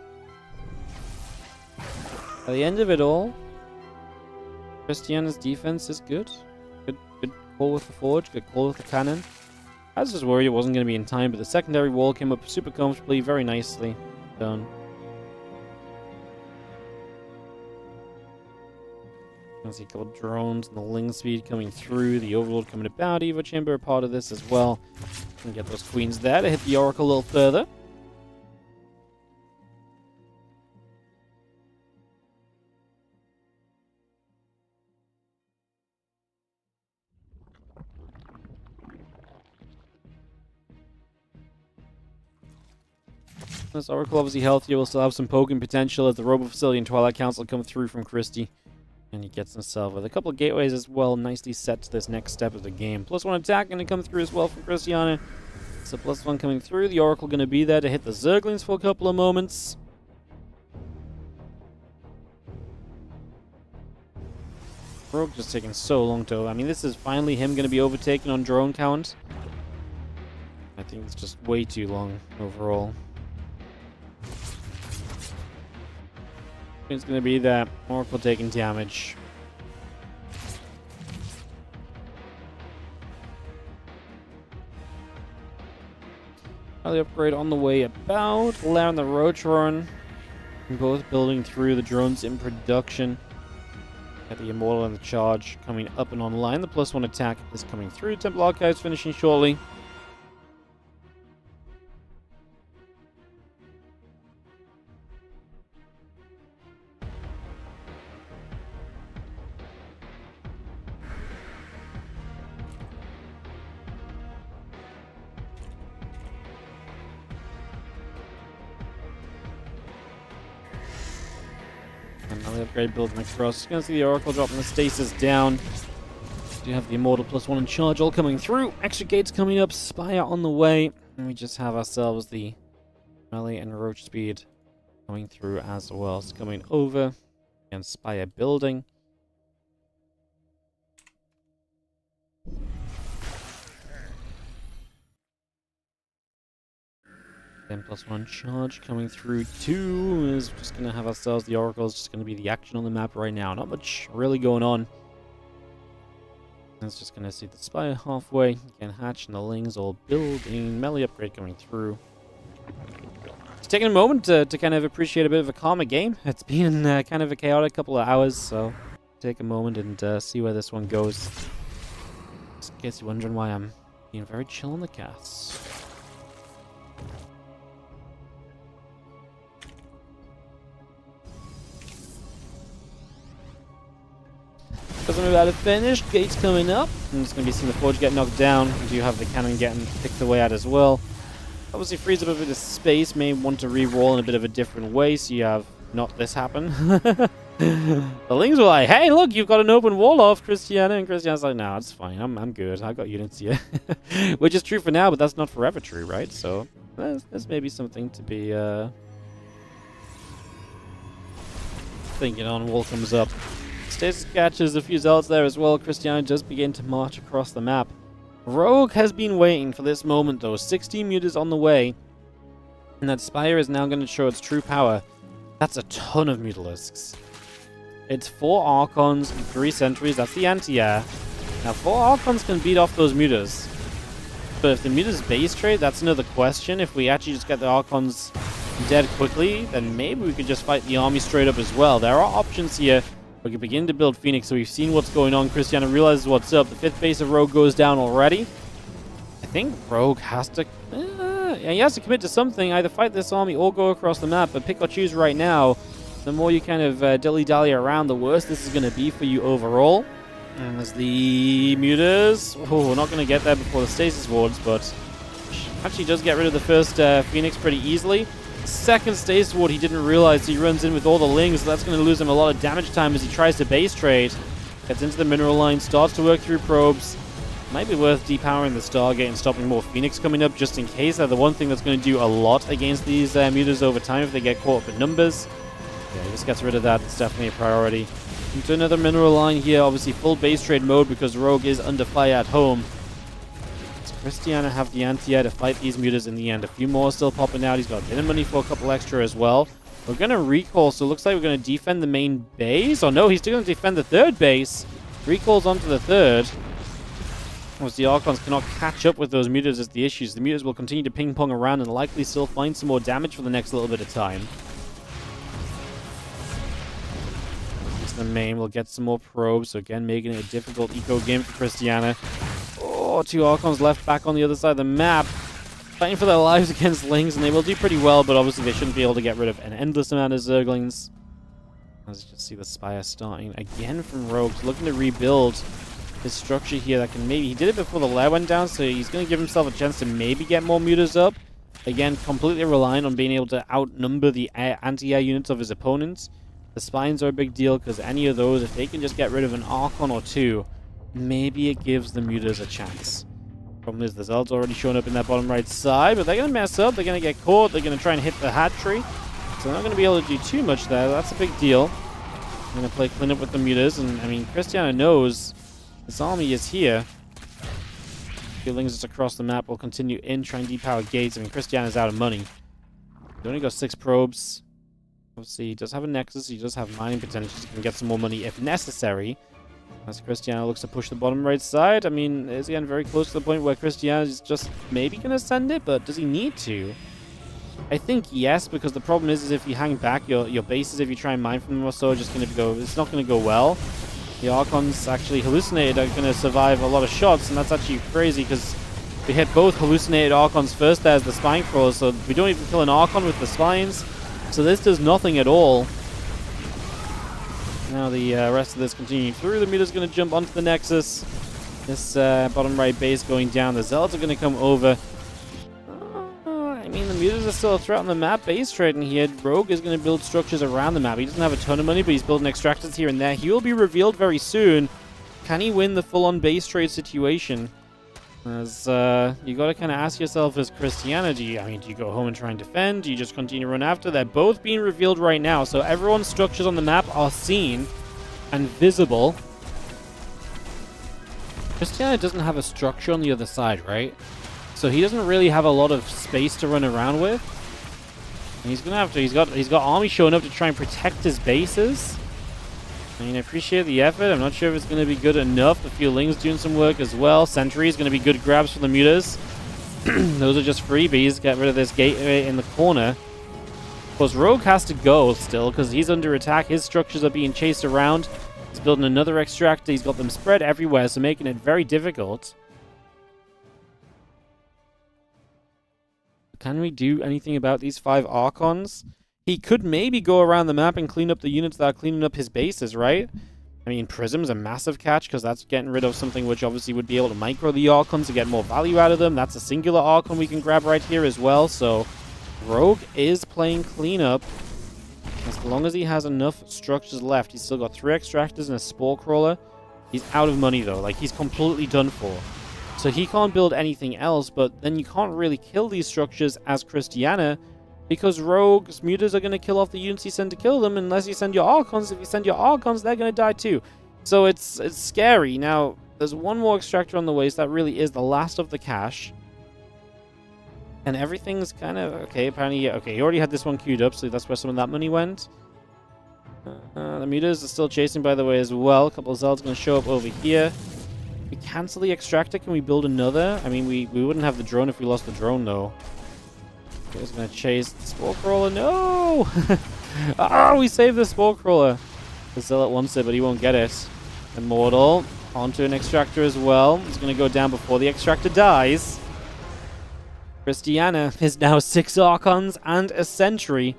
Cristiana's defense is good. Good call with the Forge, good call with the cannon. I was just worried it wasn't going to be in time, but the secondary wall came up super comfortably, very nicely done. I see a couple of drones and the Ling speed coming through, the Overlord coming about, Evo Chamber a part of this as well. And get those queens there to hit the Oracle a little further. This Oracle obviously healthier, will still have some poking potential as the Robo Facility and Twilight Council come through from Christie. And he gets himself with a couple of gateways as well, nicely set to this next step of the game. +1 attack going to come through as well from Krystianer. So +1 coming through. The Oracle going to be there to hit the Zerglings for a couple of moments. Rogue just taking so long to... I mean, this is finally him going to be overtaken on drone count. I think it's just way too long overall. It's going to be that Oracle taking damage. The upgrade on the way about. Allowing the Roach run. Both building through the drones in production. Got the Immortal and the Charge coming up and online. The +1 attack is coming through. Temple Archives finishing shortly. And now the upgrade building across. You're going to see the Oracle dropping the stasis down. You have the Immortal +1 and Charge all coming through. Extra gates coming up. Spire on the way. And we just have ourselves the melee and roach speed coming through as well. It's coming over. And Spire building. Then +1 charge coming through too. Is just going to have ourselves the Oracle. It's just going to be the action on the map right now. Not much really going on. It's just going to see the Spire halfway. Again, Hatch and the Lings all building. Melee upgrade coming through. Just taking a moment to kind of appreciate a bit of a calmer game. It's been kind of a chaotic couple of hours, so take a moment and see where this one goes. Just in case you're wondering why I'm being very chill on the cast. Doesn't move out of finish. Gates coming up. And it's going to be seeing the Forge get knocked down. You do have the cannon getting picked away at as well. Obviously frees up a bit of space. May want to re-roll in a bit of a different way, so you have not this happen. The Lings were like, hey, look, you've got an open wall off, Krystianer. And Krystiana's like, no, it's fine. I'm good. I got units here. Which is true for now, but that's not forever true, right? So there's maybe something to be thinking on. Wall comes up. Stasis catches a few zealots there as well. Cristiana does begin to march across the map. Rogue has been waiting for this moment though. 16 meters on the way. And that Spire is now going to show its true power. That's a ton of Mutalisks. It's 4 Archons and 3 Sentries. That's the anti-air. Now 4 Archons can beat off those Mutas. But if the Mutas base trade, that's another question. If we actually just get the Archons dead quickly, then maybe we could just fight the army straight up as well. There are options here. We can begin to build Phoenix, so we've seen what's going on. Cristiana realizes what's up. The 5th base of Rogue goes down already. I think Rogue has to... he has to commit to something. Either fight this army or go across the map. But pick or choose right now. The more you kind of dilly-dally around, the worse this is going to be for you overall. And there's the Mutas. Oh, we're not going to get there before the Stasis Wards, but... actually does get rid of the first Phoenix pretty easily. Second Stasis Ward, he didn't realize he runs in with all the Lings, so that's going to lose him a lot of damage time as he tries to base trade. Gets into the mineral line, starts to work through probes. Might be worth depowering the Stargate and stopping more Phoenix coming up just in case. They're the one thing that's going to do a lot against these Mutas over time if they get caught up in numbers. Yeah, he just gets rid of that. It's definitely a priority. Into another mineral line here, obviously full base trade mode because Rogue is under fire at home. Cristiana have the anti-air to fight these Mutas in the end. A few more still popping out. He's got a bit of money for a couple extra as well. We're going to recall, so it looks like we're going to defend the main base. Oh no, he's still going to defend the 3rd base. Recalls onto the 3rd. Obviously, the Archons cannot catch up with those Mutas as the issues. The Mutas will continue to ping-pong around and likely still find some more damage for the next little bit of time. The main will get some more probes, so again, making it a difficult eco game for Cristiana. Oh, 2 Archons left back on the other side of the map, fighting for their lives against Lings, and they will do pretty well, but obviously they shouldn't be able to get rid of an endless amount of Zerglings. Let's just see the Spire starting again from Rogue, looking to rebuild his structure here. That can maybe, he did it before the lair went down, so he's going to give himself a chance to maybe get more Mutas up. Again, completely reliant on being able to outnumber the anti-air units of his opponents. The Spines are a big deal, because any of those, if they can just get rid of an Archon or 2, maybe it gives the Mutas a chance. Problem is, the Zealot's already shown up in that bottom right side, but they're going to mess up. They're going to get caught. They're going to try and hit the hatchery. So they're not going to be able to do too much there. That's a big deal. I'm going to play cleanup with the Mutas, and I mean, Cristiana knows this army is here. Lings just across the map will continue in, try and depower gates. I mean, Cristiana's out of money. He only got 6 probes. Obviously, he does have a Nexus. He does have mining potential. He can get some more money if necessary. As Cristiana looks to push the bottom right side. I mean, is again very close to the point where Cristiana is just maybe going to send it, but does he need to? I think yes, because the problem is if you hang back, your bases, if you try and mine from them or so, are just going to go, it's not going to go well. The Archons actually hallucinated are going to survive a lot of shots, and that's actually crazy because we hit both hallucinated Archons first as the Spine Crawlers, so we don't even kill an Archon with the Spines. So this does nothing at all. Now the rest of this continuing through. The Muta's going to jump onto the Nexus. This bottom right base going down. The Zealots are going to come over. I mean, the mutas are still a threat on the map. Base trading here. Rogue is going to build structures around the map. He doesn't have a ton of money, but he's building extractors here and there. He will be revealed very soon. Can he win the full-on base trade situation? As you got to kind of ask yourself as Cristiana, do you go home and try and defend? Do you just continue to run after? They're both being revealed right now, so everyone's structures on the map are seen and visible. Cristiana doesn't have a structure on the other side, right? So he doesn't really have a lot of space to run around with. And he's gonna have to. He's got army showing up to try and protect his bases. I mean, I appreciate the effort. I'm not sure if it's going to be good enough. The few Lings doing some work as well. Sentry is going to be good grabs for the mutas. Those are just freebies. Get rid of this gateway in the corner. Of course, Rogue has to go still because he's under attack. His structures are being chased around. He's building another extractor. He's got them spread everywhere, so making it very difficult. Can we do anything about these 5 Archons? He could maybe go around the map and clean up the units that are cleaning up his bases, right? I mean, Prism's a massive catch because that's getting rid of something which obviously would be able to micro the Archons to get more value out of them. That's a singular Archon we can grab right here as well. So Rogue is playing cleanup. As long as he has enough structures left, he's still got 3 extractors and a Spore Crawler. He's out of money though, like he's completely done for. So he can't build anything else, but then you can't really kill these structures as Cristiana, because Rogue's mutas are going to kill off the units you send to kill them unless you send your Archons. If you send your Archons, they're going to die too. So it's scary. Now, there's one more extractor on the way, so that really is the last of the cash. And everything's kind of... Okay, apparently... Okay, he already had this one queued up, so that's where some of that money went. The mutas are still chasing, by the way, as well. A couple of Zelds going to show up over here. We cancel the extractor. Can we build another? I mean, we wouldn't have the drone if we lost the drone, though. He's going to chase the Spore Crawler. No! Oh, we saved the Spore Crawler. The Zealot wants it, but he won't get it. Immortal. Onto an extractor as well. He's going to go down before the extractor dies. Cristiana is now 6 Archons and a Sentry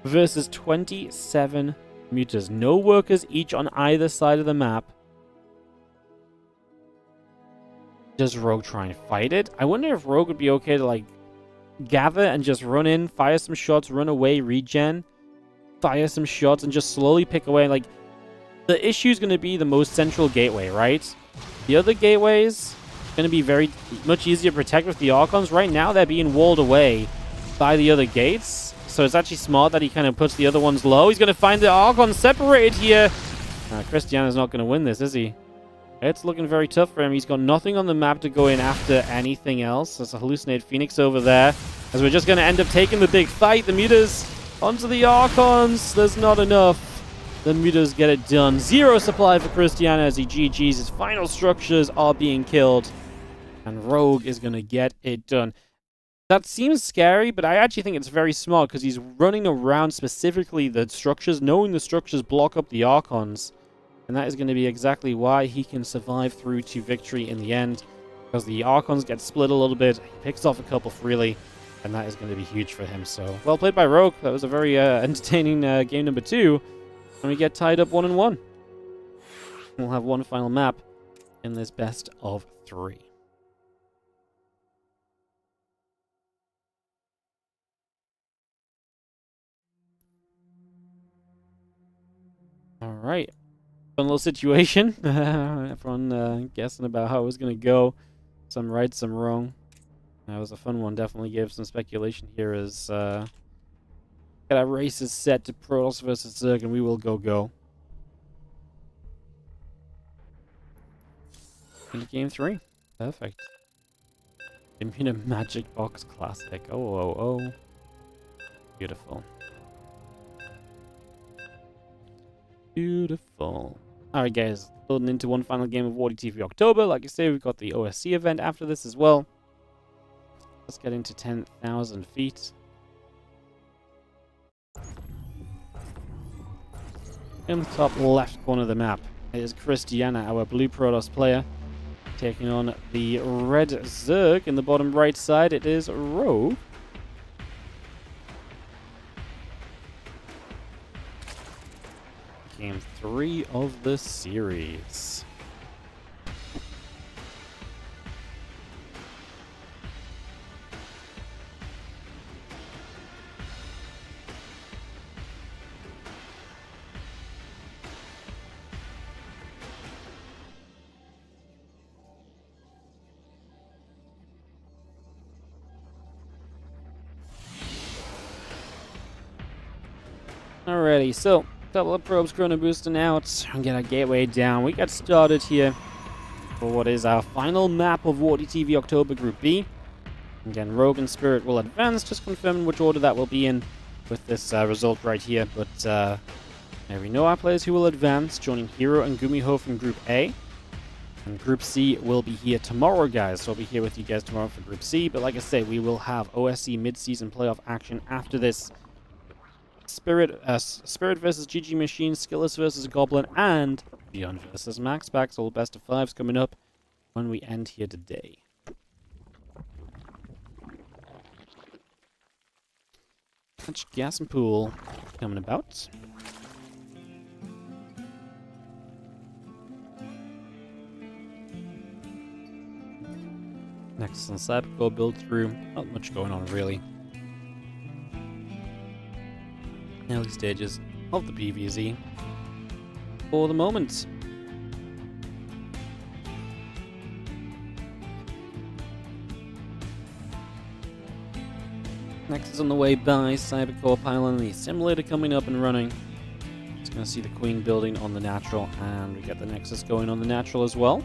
versus 27 mutas. No workers each on either side of the map. Does Rogue try and fight it? I wonder if Rogue would be okay to, like, gather and just run in, fire some shots, run away, regen, fire some shots, and just slowly pick away. Like, the issue is going to be the most central gateway, right? The other gateways going to be very much easier to protect with the Archons. Right now, they're being walled away by the other gates, so it's actually smart that he kind of puts the other ones low. He's going to find the Archons separated here. Cristiana's not going to win this, is he? It's looking very tough for him. He's got nothing on the map to go in after anything else. There's a hallucinated Phoenix over there. As we're just going to end up taking the big fight. The mutas onto the Archons. There's not enough. The mutas get it done. 0 supply for Cristiana as he GG's. His final structures are being killed. And Rogue is going to get it done. That seems scary, but I actually think it's very smart because he's running around specifically the structures, knowing the structures block up the Archons. And that is going to be exactly why he can survive through to victory in the end. Because the Archons get split a little bit. He picks off a couple freely. And that is going to be huge for him. So, well played by Rogue. That was a very entertaining game number 2. And we get tied up 1-1. We'll have one final map in this best of 3. Alright. Fun little situation. Everyone guessing about how it was going to go. Some right, some wrong. That was a fun one. Definitely gave some speculation here as got our races set to Protoss versus Zerg, and we will go. Into game 3. Perfect. Give me a Magic Box Classic. Oh. Beautiful. Beautiful. Alright guys, building into one final game of WardiTV October. Like I say, we've got the OSC event after this as well. Let's get into 10,000 feet. In the top left corner of the map is Cristiana, our blue Protoss player, taking on the red Zerg. In the bottom right side, it is Rogue. Game 3 of the series. Alrighty, so couple of probes chrono boosting out and get our gateway down. We get started here for what is our final map of WardiTV October Group B. Again, Rogue and Spirit will advance, just confirming which order that will be in with this result right here. But there we know our players who will advance, joining Hero and Gumiho from Group A. And Group C will be here tomorrow, guys. So I'll be here with you guys tomorrow for Group C. But like I say, we will have OSC mid-season playoff action after this. Spirit versus GG Machine, Skillus versus Goblin, and Beyond versus Max Pax. All best of fives coming up when we end here today. Catch Gas and Pool coming about. Next on Cybercore build through. Not much going on really. Early stages of the PvZ for the moment. Next is on the way by Cybercore pylon, the simulator coming up and running. It's going to see the Queen building on the natural, and we get the Nexus going on the natural as well.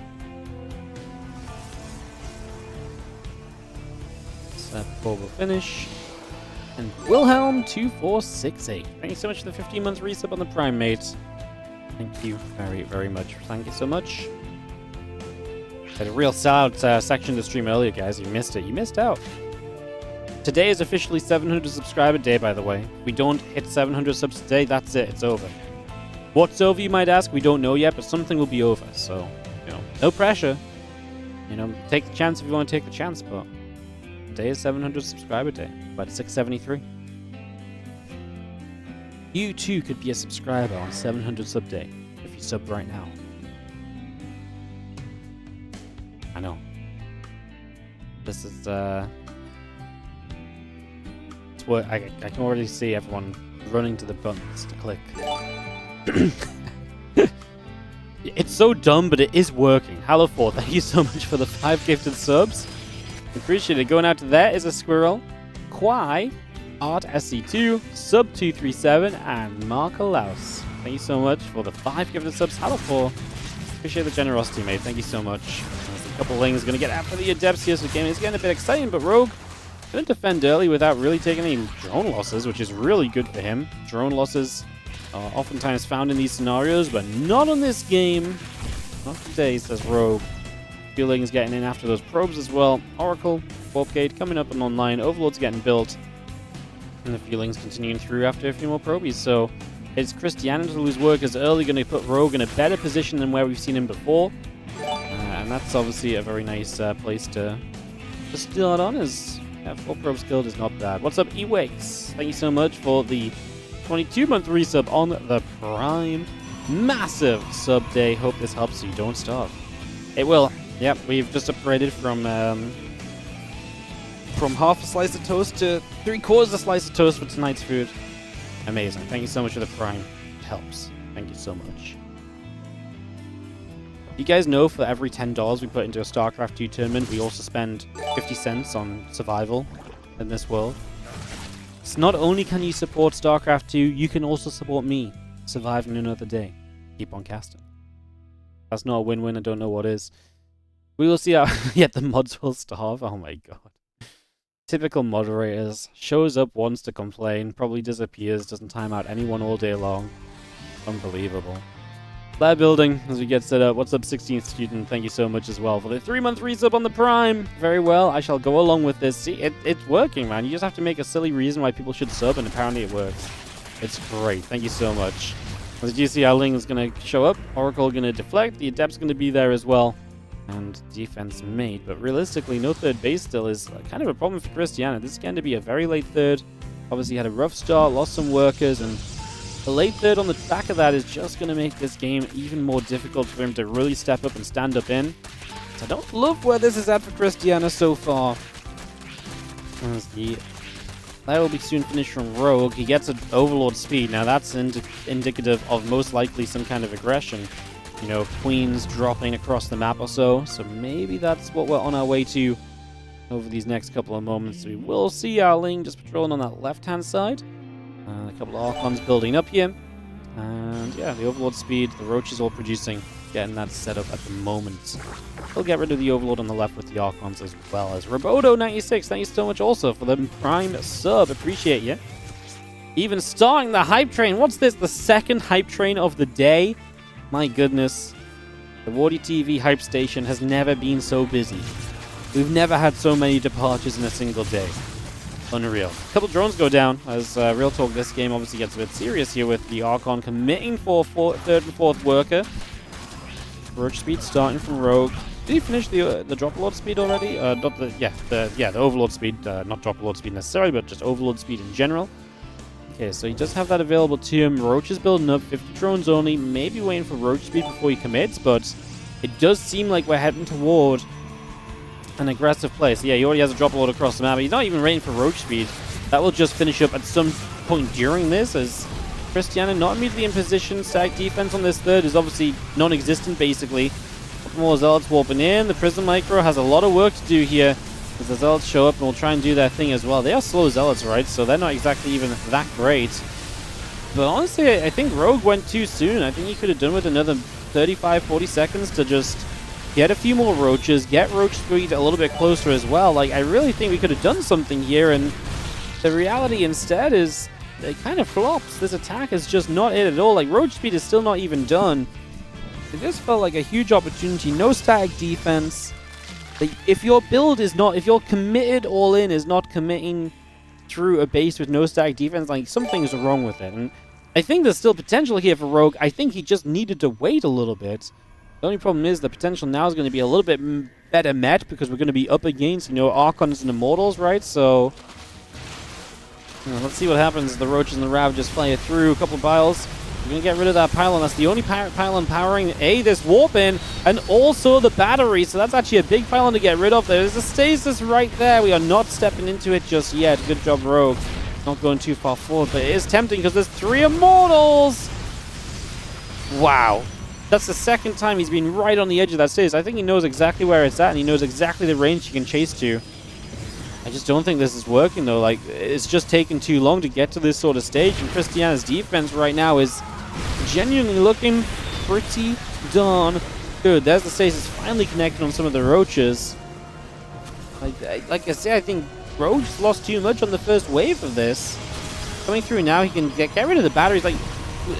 Cybercore will finish. And Wilhelm 2468. Thank you so much for the 15 months resub on the Prime, mate. Thank you very, very much. Thank you so much. Had a real sellout section of the stream earlier, guys. You missed it. You missed out. Today is officially 700 subscriber day, by the way. If we don't hit 700 subs today, that's it. It's over. What's over, you might ask? We don't know yet, but something will be over. So, you know, no pressure. You know, take the chance if you want to take the chance, but today is 700 subscriber day. About 673. You too could be a subscriber on 700 sub day if you sub right now. I know. This is it's what I can already see everyone running to the buttons to click. It's so dumb, but it is working. Hello4, thank you so much for the 5 gifted subs. Appreciate it. Going out to there is a squirrel. Quai, Art SC2, Sub 237, and Mark Laus. Thank you so much for the 5 gifted subs. Hello4. Appreciate the generosity, mate. Thank you so much. There's a couple things going to get after the Adepts here, so the game is getting a bit exciting, but Rogue going to defend early without really taking any drone losses, which is really good for him. Drone losses are oftentimes found in these scenarios, but not on this game. Not today, says Rogue. Feelings getting in after those probes as well. Oracle, Warpgate coming up and online. Overlord's getting built. And the Feelings continuing through after a few more probies. So it's Cristiana whose work is early going to put Rogue in a better position than where we've seen him before. And that's obviously a very nice place to start on, as 4 probes killed is not bad. What's up, Ewakes? Thank you so much for the 22-month resub on the Prime. Massive sub day. Hope this helps so you don't starve. It will. Yep, we've just upgraded from half a slice of toast to 3/4 a slice of toast for tonight's food. Amazing. Thank you so much for the Prime. It helps. Thank you so much. You guys know for every $10 we put into a StarCraft 2 tournament, we also spend 50 cents on survival in this world. So not only can you support StarCraft 2, you can also support me surviving another day. Keep on casting. That's not a win-win. I don't know what is. We will see how yet the mods will starve. Oh my god. Typical moderators. Shows up once to complain, probably disappears, doesn't time out anyone all day long. Unbelievable. Player building as we get set up. What's up, 16th student? Thank you so much as well for the 3-month resub on the Prime. Very well. I shall go along with this. See, it's working, man. You just have to make a silly reason why people should sub, and apparently it works. It's great. Thank you so much. As you see, our Ling is going to show up. Oracle going to deflect. The Adept's going to be there as well. And defense made, but realistically, no third base still is kind of a problem for Cristiana. This is going to be a very late third. Obviously, had a rough start, lost some workers, and a late third on the back of that is just going to make this game even more difficult for him to really step up and stand up in. So I don't love where this is at for Cristiana so far. That will be soon finished from Rogue. He gets an Overlord speed. Now that's indicative of most likely some kind of aggression. You know, Queens dropping across the map or so. So maybe that's what we're on our way to over these next couple of moments. We will see our Ling just patrolling on that left-hand side. A couple of Archons building up here. And yeah, the Overlord speed, the Roaches all producing, getting that set up at the moment. We'll get rid of the Overlord on the left with the Archons as well as Roboto96. Thank you so much also for the Prime sub. Appreciate you. Even starting the hype train. What's this? The second hype train of the day? My goodness. The WardiTV hype station has never been so busy. We've never had so many departures in a single day. Unreal. A couple drones go down as real talk. This game obviously gets a bit serious here with the Archon committing for third and fourth worker. Roach speed starting from Rogue. Did he finish the drop lord speed already? Not the Overlord speed, not drop lord speed necessarily, but just Overlord speed in general. Okay, so he does have that available to him. Roach is building up, 50 drones only. Maybe waiting for Roach speed before he commits, but it does seem like we're heading toward an aggressive play. So yeah, he already has a drop load across the map. He's not even waiting for Roach speed. That will just finish up at some point during this, as Cristiana not immediately in position. Stack defense on this third is obviously non-existent, basically. Couple more Zealots warping in. The Prism Micro has a lot of work to do here, as the Zealots show up and will try and do their thing as well. They are slow Zealots, right? So they're not exactly even that great. But honestly, I think Rogue went too soon. I think he could have done with another 35-40 seconds to just get a few more Roaches, get Roach speed a little bit closer as well. Like, I really think we could have done something here, and the reality instead is it kind of flops. This attack is just not it at all. Like, Roach speed is still not even done. It just felt like a huge opportunity. No static defense. Like, if your build is not, if your committed all in is not committing through a base with no static defense, like, something's wrong with it. And I think there's still potential here for Rogue. I think he just needed to wait a little bit. The only problem is the potential now is going to be a little bit better met, because we're going to be up against, Archons and Immortals, right? So, let's see what happens. The Roaches and the Ravages fly through. A couple of piles. We're going to get rid of that pylon. That's the only pylon powering this warp in, and also the battery. So that's actually a big pylon to get rid of. There's a stasis right there. We are not stepping into it just yet. Good job, Rogue. Not going too far forward, but it is tempting because there's 3 Immortals. Wow. That's the second time he's been right on the edge of that stasis. I think he knows exactly where it's at, and he knows exactly the range he can chase to. I just don't think this is working, though. Like, it's just taking too long to get to this sort of stage, and Cristiana's defense right now is genuinely looking pretty darn good. There's the stasis finally connected on some of the Roaches. Like I say, I think Roach lost too much on the first wave of this. Coming through now, he can get rid of the batteries. Like,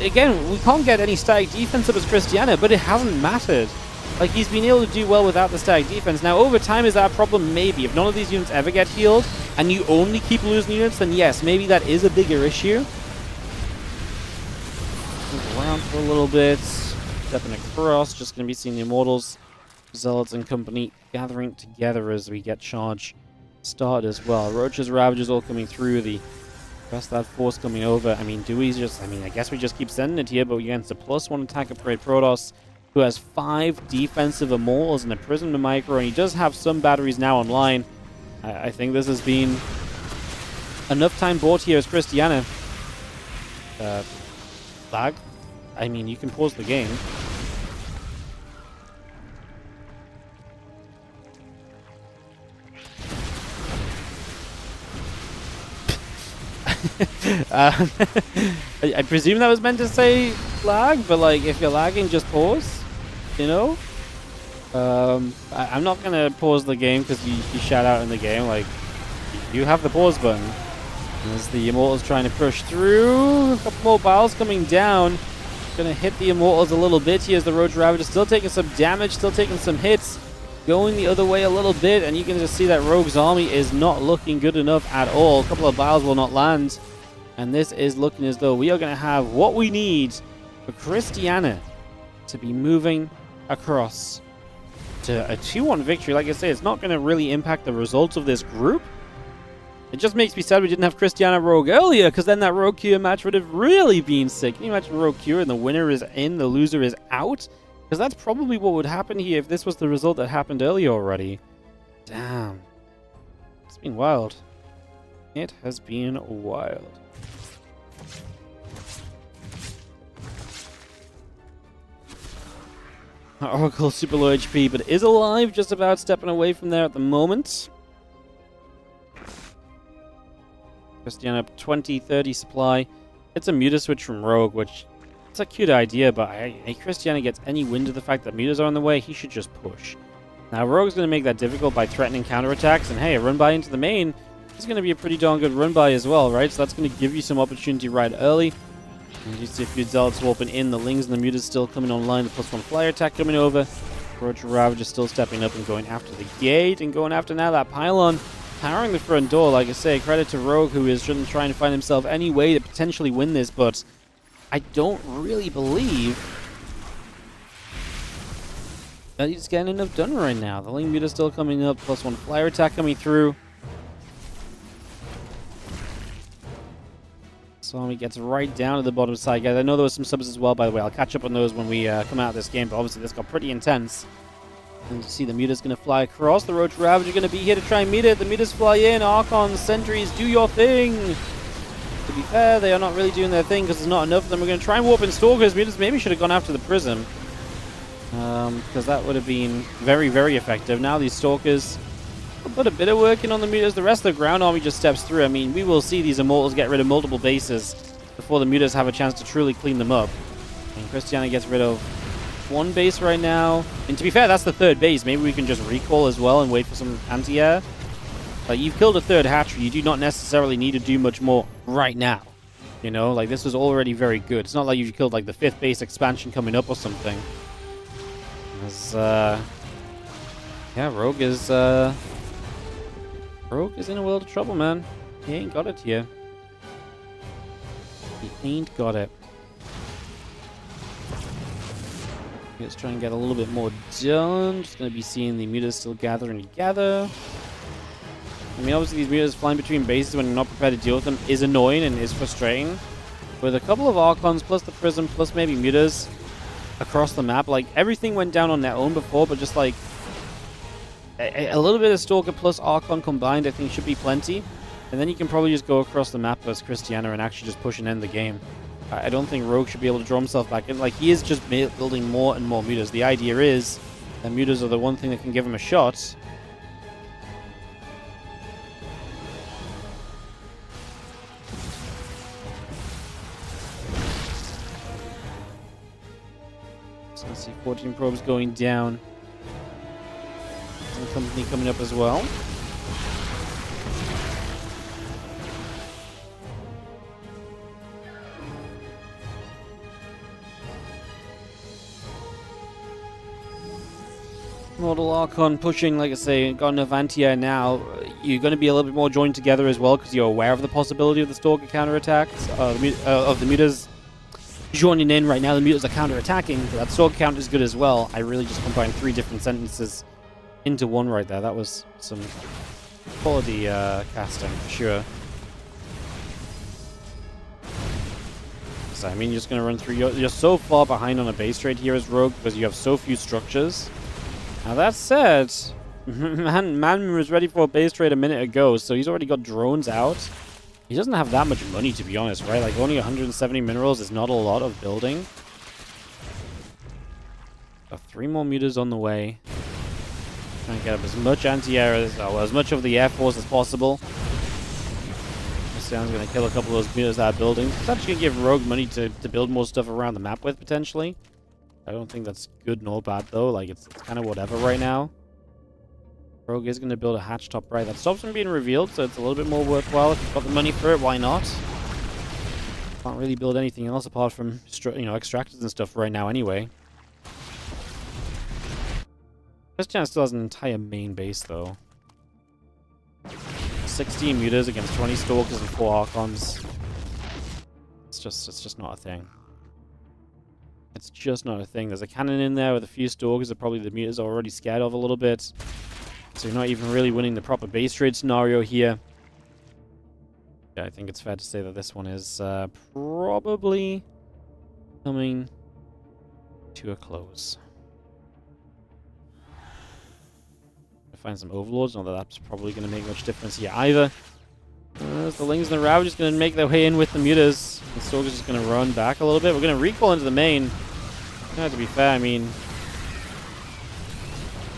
again, we can't get any static defense up as Cristiana, but it hasn't mattered. Like, he's been able to do well without the static defense. Now, over time, is that a problem? Maybe. If none of these units ever get healed, and you only keep losing units, then yes, maybe that is a bigger issue. Move around for a little bit. Stepping across. Just going to be seeing the Immortals, Zealots, and company gathering together as we get charge started as well. Roaches, Ravages all coming through. The rest of that force coming over. I mean, do we just... I mean, I guess we just keep sending it here, but against a +1 attack of Parade Protoss, who has 5 defensive Immortals and a Prism to Micro, and he does have some batteries now online. I think this has been enough time bought here as Cristiana. Lag? I mean, you can pause the game. I presume that was meant to say lag, but like, if you're lagging, just pause. I'm not gonna pause the game because you shout out in the game. Like, you have the pause button. As the Immortals trying to push through, a couple more piles coming down. Gonna hit the Immortals a little bit here as the Roach Ravager still taking some damage, still taking some hits. Going the other way a little bit, and you can just see that Rogue's army is not looking good enough at all. A couple of piles will not land, and this is looking as though we are going to have what we need for Cristiana to be moving across to a 2-1 victory. Like I say, it's not going to really impact the results of this group. It just makes me sad we didn't have Cristiana Rogue earlier, because then that Rogue Cure match would have really been sick. Can you imagine Rogue Cure and the winner is in, the loser is out? Because that's probably what would happen here if this was the result that happened earlier already. Damn. It's been wild. It has been wild. Oracle super low HP, but is alive, just about stepping away from there at the moment. Cristiana up 20-30 supply. It's a muta switch from Rogue, which it's a cute idea, but if Cristiana gets any wind of the fact that mutas are on the way, he should just push. Now, Rogue's going to make that difficult by threatening counterattacks, and hey, a run by into the main is going to be a pretty darn good run by as well, right? So that's going to give you some opportunity right early. And you see a few zealots swapping in, the Lings and the mutas still coming online, the +1 flyer attack coming over. Roger Ravage is still stepping up and going after the gate, and going after now that pylon, powering the front door. Like I say, credit to Rogue, who is trying to find himself any way to potentially win this, but I don't really believe that he's getting enough done right now. The Ling muta still coming up, +1 flyer attack coming through. So he gets right down to the bottom side, guys. I know there was some subs as well, by the way. I'll catch up on those when we come out of this game, but obviously this got pretty intense. And you see the muta's going to fly across. The Roach Ravager are going to be here to try and meet it. The mutas fly in. Archons, sentries, do your thing. To be fair, they are not really doing their thing because there's not enough of them. We're going to try and warp in Stalkers. Mutas maybe should have gone after the Prism, because that would have been very, very effective. Now these Stalkers will put a bit of work in on the mutas. The rest of the ground army just steps through. I mean, we will see these Immortals get rid of multiple bases before the mutas have a chance to truly clean them up. And Cristiana gets rid of one base right now. And to be fair, that's the third base. Maybe we can just recall as well and wait for some anti-air. Like, you've killed a third hatchery. You do not necessarily need to do much more right now. You know, like, this was already very good. It's not like you've killed, like, the 5th base expansion coming up or something. As, yeah, Rogue is in a world of trouble, man. He ain't got it here. He ain't got it. Let's try and get a little bit more done. Just going to be seeing the mutas still gathering together. I mean, obviously these mutas flying between bases when you're not prepared to deal with them is annoying and is frustrating. With a couple of Archons, plus the Prism, plus maybe mutas across the map, like, everything went down on their own before, but just, like, a little bit of Stalker plus Archon combined, I think, should be plenty. And then you can probably just go across the map as Cristiana and actually just push and end the game. I don't think Rogue should be able to draw himself back in. Like, he is just building more and more mutas. The idea is that mutas are the one thing that can give him a shot. So let's see, 14 probes going down. And company coming up as well. Mortal Archon pushing, like I say, got enough anti-air now. You're going to be a little bit more joined together as well because you're aware of the possibility of the Stalker counterattacks, of the mutas joining in right now. The mutas are counterattacking, but that Stalker count is good as well. I really just combined 3 different sentences into one right there. That was some quality casting for sure. So, I mean, you're just going to run through. You're so far behind on a base trade here as Rogue because you have so few structures. Now that said, man was ready for a base trade a minute ago, so he's already got drones out. He doesn't have that much money, to be honest, right? Like, only 170 minerals is not a lot of building. Got 3 more mutas on the way. Trying to get up as much anti-air as much of the Air Force as possible. Cristiana's going to kill a couple of those mutas that are building. It's actually going to give Rogue money to build more stuff around the map with, potentially. I don't think that's good nor bad, though. Like, it's kind of whatever right now. Rogue is going to build a hatch top right. That stops from being revealed, so it's a little bit more worthwhile. If you've got the money for it, why not? Can't really build anything else apart from, you know, extractors and stuff right now anyway. Cristiana still has an entire main base, though. 16 mutas against 20 Stalkers and 4 Archons. It's just not a thing. It's just not a thing. There's a cannon in there with a few Stalkers that probably the mutas are already scared of a little bit. So you're not even really winning the proper base trade scenario here. Yeah, I think it's fair to say that this one is probably coming to a close. Find some overlords. Not that that's probably going to make much difference here either. The Lings and the Ravagers going to make their way in with the mutas. The Stalker's just going to run back a little bit. We're going to recall into the main. To be fair, I mean,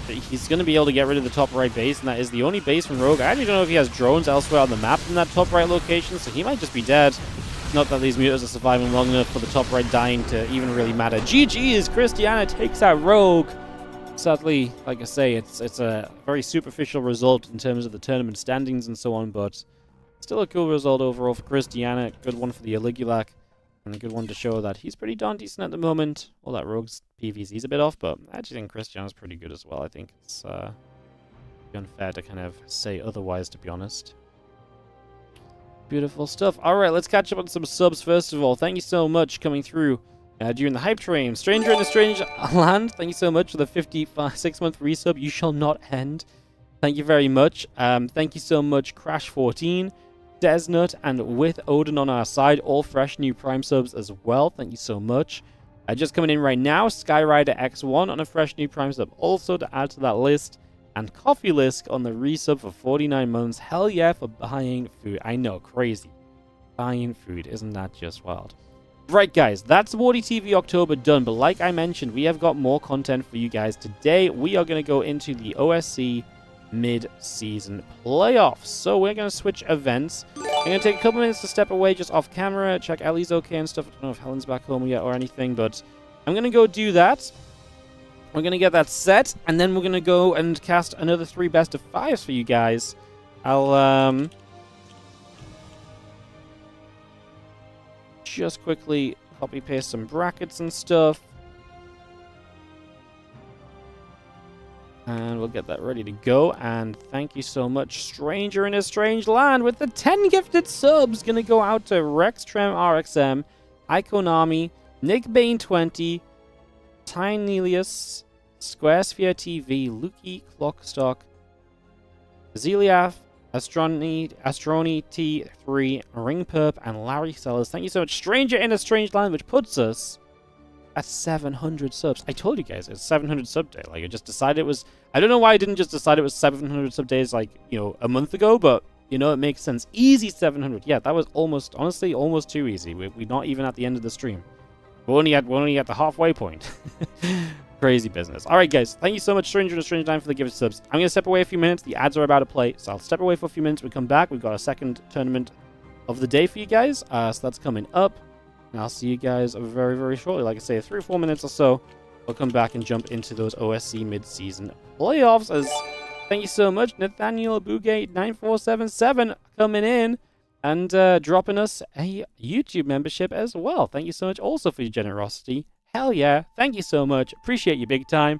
he's going to be able to get rid of the top right base, and that is the only base from Rogue. I actually don't know if he has drones elsewhere on the map from that top right location, so he might just be dead. Not that these mutas are surviving long enough for the top right dying to even really matter. GG's, Cristiana takes out Rogue. Sadly, like I say, it's a very superficial result in terms of the tournament standings and so on, but still a cool result overall for Cristiana. Good one for the Aligulac, and a good one to show that he's pretty darn decent at the moment. Well, that Rogue's PVC's a bit off, but I actually think Cristiana's pretty good as well. I think it's unfair to kind of say otherwise, to be honest. Beautiful stuff. Alright, let's catch up on some subs first of all. Thank you so much coming through during the hype train. Stranger in a Strange Land, thank you so much for the 56-month resub. You shall not end. Thank you very much. Thank you so much, Crash14, Desnut, and With Odin on our side. All fresh new Prime subs as well. Thank you so much. Just coming in right now, Skyrider X1 on a fresh new Prime sub also to add to that list. And Coffee Lisk on the resub for 49 months. Hell yeah for buying food. I know, crazy. Buying food, isn't that just wild? Right, guys, that's WardiTV October done. But like I mentioned, we have got more content for you guys. Today, we are going to go into the OSC mid-season playoffs. So we're going to switch events. I'm going to take a couple minutes to step away just off camera, check Ellie's okay and stuff. I don't know if Helen's back home yet or anything, but I'm going to go do that. We're going to get that set, and then we're going to go and cast another 3 best of 5s for you guys. I'll just quickly copy-paste some brackets and stuff. And we'll get that ready to go. And thank you so much, Stranger in a Strange Land, with the 10 gifted subs. Going to go out to Rextrem RXM, Ikonami, Nick Bain 20, Tinelius, Squaresphere TV, Luki Clockstock, Zeliaf, Astroni T3, Ringperp, and Larry Sellers. Thank you so much, Stranger in a Strange Land, which puts us at 700 subs. I told you guys, it's 700 sub day. Like, I just decided it was... I don't know why I didn't just decide it was 700 sub days, like, you know, a month ago, but, you know, it makes sense. Easy 700. Yeah, that was almost, honestly, almost too easy. We're not even at the end of the stream. We're only at the halfway point. Crazy business. All right, guys. Thank you so much, Stranger in a Strange Land, for the gifted subs. I'm going to step away a few minutes. The ads are about to play, so I'll step away for a few minutes. We come back. We've got a second tournament of the day for you guys, so that's coming up. And I'll see you guys very, very shortly. Like I say, 3 or 4 minutes or so. We'll come back and jump into those OSC mid-season playoffs. As thank you so much, Nathaniel Bugate 9477 coming in and dropping us a YouTube membership as well. Thank you so much also for your generosity. Hell yeah. Thank you so much. Appreciate you big time.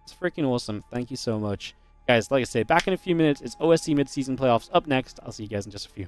It's freaking awesome. Thank you so much. Guys, like I say, back in a few minutes. It's OSC mid-season playoffs up next. I'll see you guys in just a few.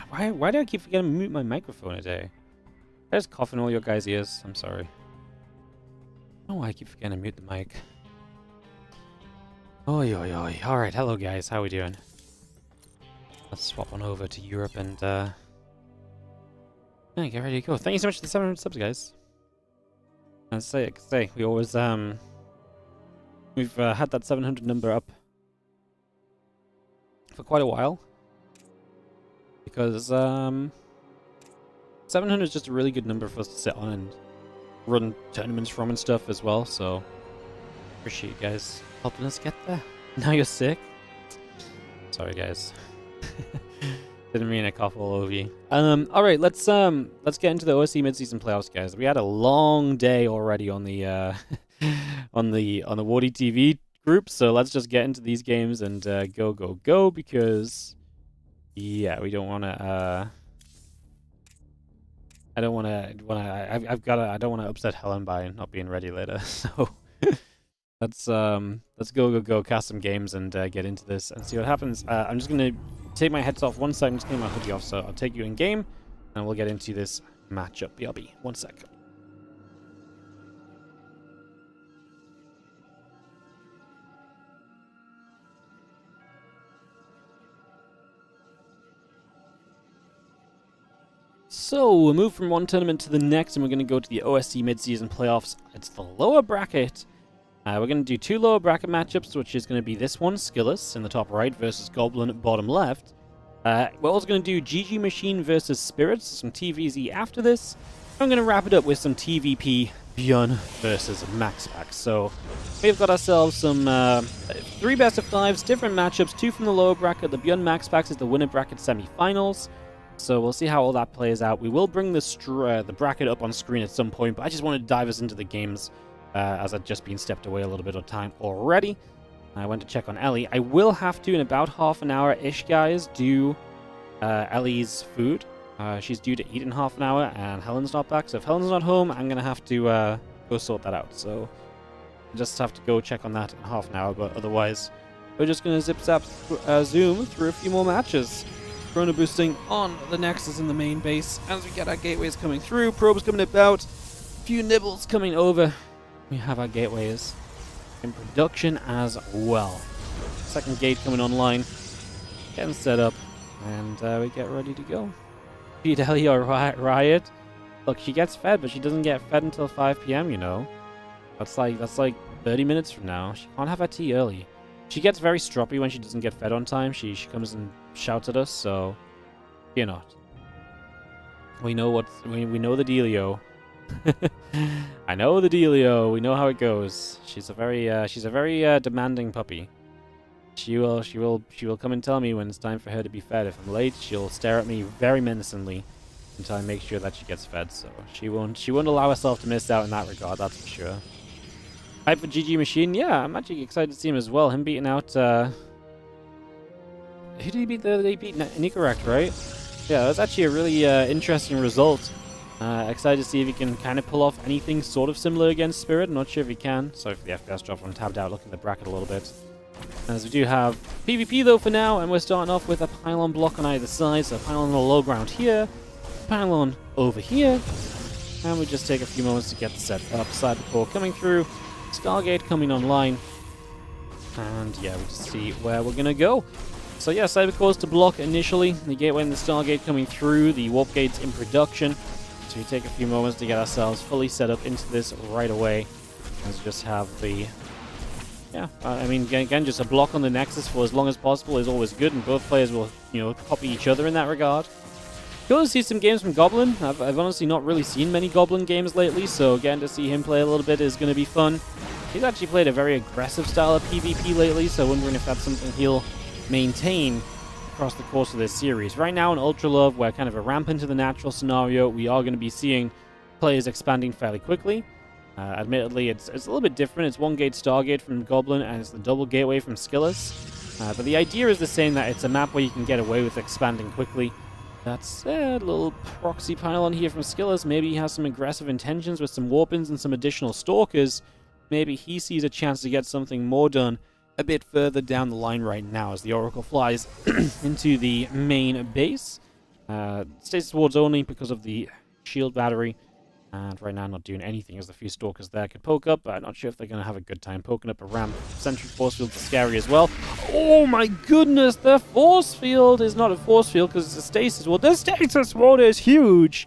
Why do I keep forgetting to mute my microphone today? I just cough in all your guys' ears. I'm sorry. I don't know why I keep forgetting to mute the mic. Oi, oi, oi. Alright, hello guys. How we doing? Let's swap on over to Europe and yeah, get ready to go. Thank you so much for the 700 subs, guys. As I say, we always we've had that 700 number up for quite a while because 700 is just a really good number for us to sit on and run tournaments from and stuff as well. So appreciate you guys helping us get there. Now you're sick. Sorry, guys. Didn't mean to cough all over you. All right, let's get into the OSC mid-season playoffs, guys. We had a long day already on the on the WardiTV group, so let's just get into these games and go because yeah, we don't want to. I don't want to upset Helen by not being ready later. So let's go cast some games and get into this and see what happens. I'm just gonna take my heads off 1 second, just clean my hoodie off, so I'll take you in game and we'll get into this matchup. BRB. 1 second. So we'll move from one tournament to the next, and we're going to go to the OSC mid-season playoffs. It's the lower bracket. We're going to do 2 lower bracket matchups, which is going to be this one, Skillus, in the top right, versus Goblin at bottom left. We're also going to do GG Machine versus Spirits, some TVZ after this. I'm going to wrap it up with some TVP, Bjorn versus Max Pax. So we've got ourselves some 3 best of 5s, different matchups, 2 from the lower bracket. The Bjorn Max Pax is the winner bracket semi-finals. So we'll see how all that plays out. We will bring the bracket up on screen at some point, but I just wanted to dive us into the games as I've just been stepped away a little bit of time already. I went to check on Ellie. I will have to, in about half an hour-ish, guys, do Ellie's food. She's due to eat in half an hour, and Helen's not back. So if Helen's not home, I'm going to have to go sort that out. So I just have to go check on that in half an hour, but otherwise, we're just going to zip-zap zoom through a few more matches. Chrono boosting on the Nexus in the main base as we get our gateways coming through, probes coming about, a few nibbles coming over. We have our gateways in production as well. Second gate coming online, getting set up, and we get ready to go. Fidelity or Riot. Look, she gets fed, but she doesn't get fed until 5 p.m., you know. That's like 30 minutes from now. She can't have her tea early. She gets very stroppy when she doesn't get fed on time. She comes and shouts at us, so fear not. We know we know the dealio. I know the dealio. We know how it goes. She's a very demanding puppy. She will come and tell me when it's time for her to be fed. If I'm late, she'll stare at me very menacingly until I make sure that she gets fed. So she won't allow herself to miss out in that regard. That's for sure. Hype for GG Machine, yeah, I'm actually excited to see him as well. Him beating out, who did he beat? They beat Nicorect, right? Yeah, that's actually a really interesting result. Excited to see if he can kind of pull off anything sort of similar against Spirit. I'm not sure if he can. Sorry for the FPS drop. I'm tabbed out looking at the bracket a little bit. As we do have PvP though for now, and we're starting off with a pylon block on either side. So pylon on the low ground here, pylon over here, and we just take a few moments to get the set up. Cyber core coming through. Stargate coming online, and yeah, we just see where we're gonna go. So yeah, Cybercore's to block initially, the gateway and the Stargate coming through, the warp gates in production. So we take a few moments to get ourselves fully set up into this right away. Let's just have the, yeah, I mean, again, just a block on the Nexus for as long as possible is always good, and both players will, you know, copy each other in that regard. Cool to see some games from Goblin. I've honestly not really seen many Goblin games lately, so getting to see him play a little bit is going to be fun. He's actually played a very aggressive style of PvP lately, so wondering if that's something he'll maintain across the course of this series. Right now in Ultra Love, we're kind of a ramp into the natural scenario. We are going to be seeing players expanding fairly quickly. Admittedly, it's a little bit different. It's one gate Stargate from Goblin, and it's the double gateway from Skillus. But the idea is the same, that it's a map where you can get away with expanding quickly. That's a little proxy pylon here from Skillus. Maybe he has some aggressive intentions with some warpins and some additional stalkers. Maybe he sees a chance to get something more done a bit further down the line right now as the Oracle flies into the main base. Stasis wards only because of the shield battery. And right now not doing anything as the few stalkers there could poke up, but I'm not sure if they're going to have a good time poking up a ramp. Sentry force fields are scary as well. Oh my goodness, the force field is not a force field because it's a stasis ward. The stasis ward is huge!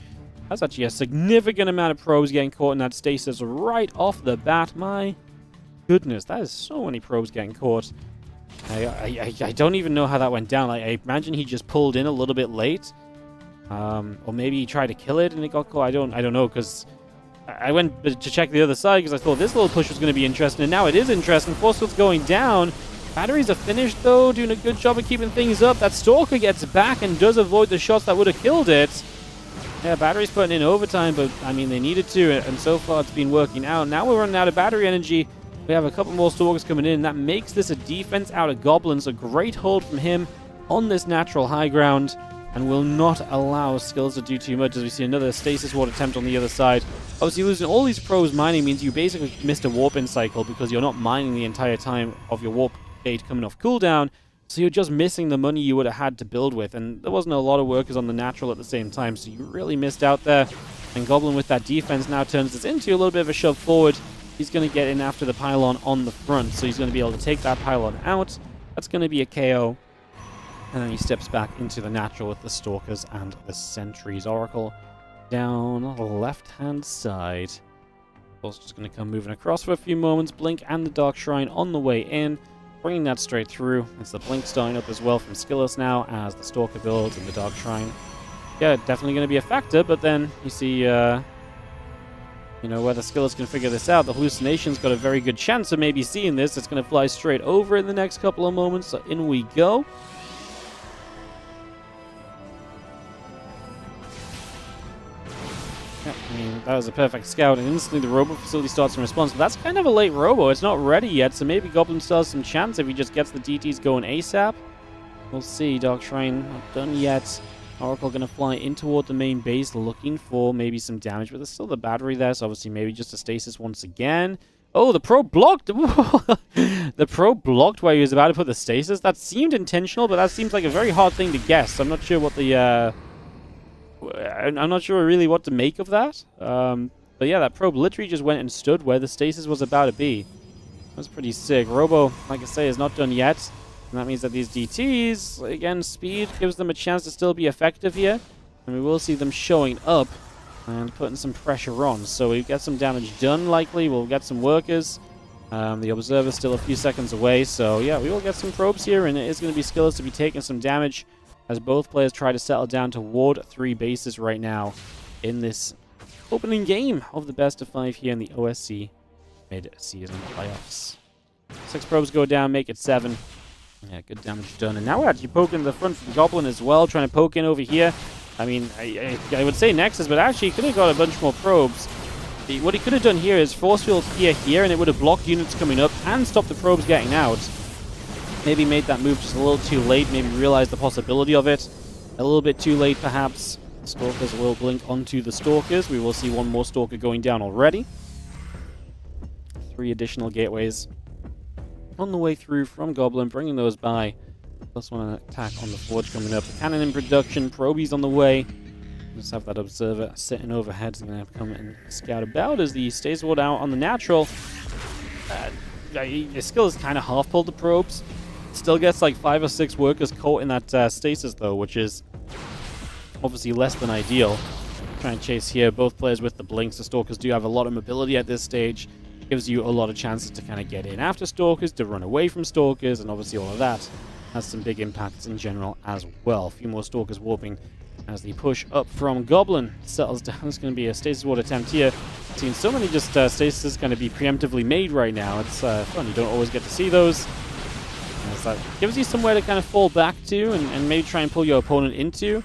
That's actually a significant amount of probes getting caught in that stasis right off the bat. My goodness, that is so many probes getting caught. I don't even know how that went down. Like, I imagine he just pulled in a little bit late. Or maybe he tried to kill it and it got caught. I don't know, because I went to check the other side because I thought this little push was going to be interesting, and now it is interesting. Force field's going down. Batteries are finished, though, doing a good job of keeping things up. That Stalker gets back and does avoid the shots that would have killed it. Yeah, battery's putting in overtime, but, I mean, they needed to, and so far it's been working out. Now we're running out of battery energy. We have a couple more Stalkers coming in. That makes this a defense out of Goblins. A great hold from him on this natural high ground, and will not allow Skillus to do too much, as we see another Stasis Ward attempt on the other side. Obviously, losing all these probes mining means you basically missed a warp-in cycle because you're not mining the entire time of your warp gate coming off cooldown, so you're just missing the money you would have had to build with, and there wasn't a lot of workers on the natural at the same time, so you really missed out there. And Goblin with that defense now turns this into a little bit of a shove forward. He's going to get in after the pylon on the front, so he's going to be able to take that pylon out. That's going to be a KO. And then he steps back into the natural with the Stalkers and the Sentries. Oracle down the left-hand side. Also just going to come moving across for a few moments. Blink and the Dark Shrine on the way in, bringing that straight through. It's the Blink starting up as well from Skillus now as the Stalker builds and the Dark Shrine. Yeah, definitely going to be a factor, but then you see, you know, whether Skillus can figure this out. The Hallucination's got a very good chance of maybe seeing this. It's going to fly straight over in the next couple of moments, so in we go. I mean, that was a perfect scout, and instantly the robo facility starts in response. But that's kind of a late robo. It's not ready yet, so maybe Goblin still has some chance if he just gets the DTs going ASAP. We'll see. Dark Shrine not done yet. Oracle going to fly in toward the main base, looking for maybe some damage, but there's still the battery there, so obviously maybe just a stasis once again. Oh, the probe blocked! The probe blocked where he was about to put the stasis. That seemed intentional, but that seems like a very hard thing to guess. I'm not sure what the... I'm not sure really what to make of that. But yeah, that probe literally just went and stood where the stasis was about to be. That's pretty sick. Robo, like I say, is not done yet. And that means that these DTs, again, speed gives them a chance to still be effective here. And we will see them showing up and putting some pressure on. So we get some damage done, likely. We'll get some workers. The Observer's still a few seconds away. So yeah, we will get some probes here. And it is going to be Skillus to be taking some damage, as both players try to settle down toward 3 bases right now in this opening game of the best of 5 here in the OSC mid-season playoffs. 6 probes go down, make it 7. Yeah, good damage done. And now we're actually poking the front from Goblin as well, trying to poke in over here. I mean, I would say Nexus, but actually he could have got a bunch more probes. What he could have done here is force field here, and it would have blocked units coming up and stopped the probes getting out. Maybe made that move just a little too late, maybe realized the possibility of it. A little bit too late, perhaps. The Stalkers will blink onto the Stalkers. We will see one more Stalker going down already. 3 additional gateways on the way through from Goblin, bringing those by. Plus 1 attack on the Forge coming up. The cannon in production, probies on the way. Just have that Observer sitting overhead. He's going to come and scout about as the Stasis Ward out on the natural. The skill is kind of half pulled the probes. Still gets like 5 or 6 workers caught in that stasis though, which is obviously less than ideal. Try and chase here, both players with the blinks. The Stalkers do have a lot of mobility at this stage. Gives you a lot of chances to kind of get in after Stalkers, to run away from Stalkers, and obviously all of that has some big impacts in general as well. A few more Stalkers warping as the push up from Goblin settles down. It's going to be a Stasis Ward attempt here. Seeing so many just stasis going to be preemptively made right now. It's fun, you don't always get to see those. That gives you somewhere to kind of fall back to and maybe try and pull your opponent into.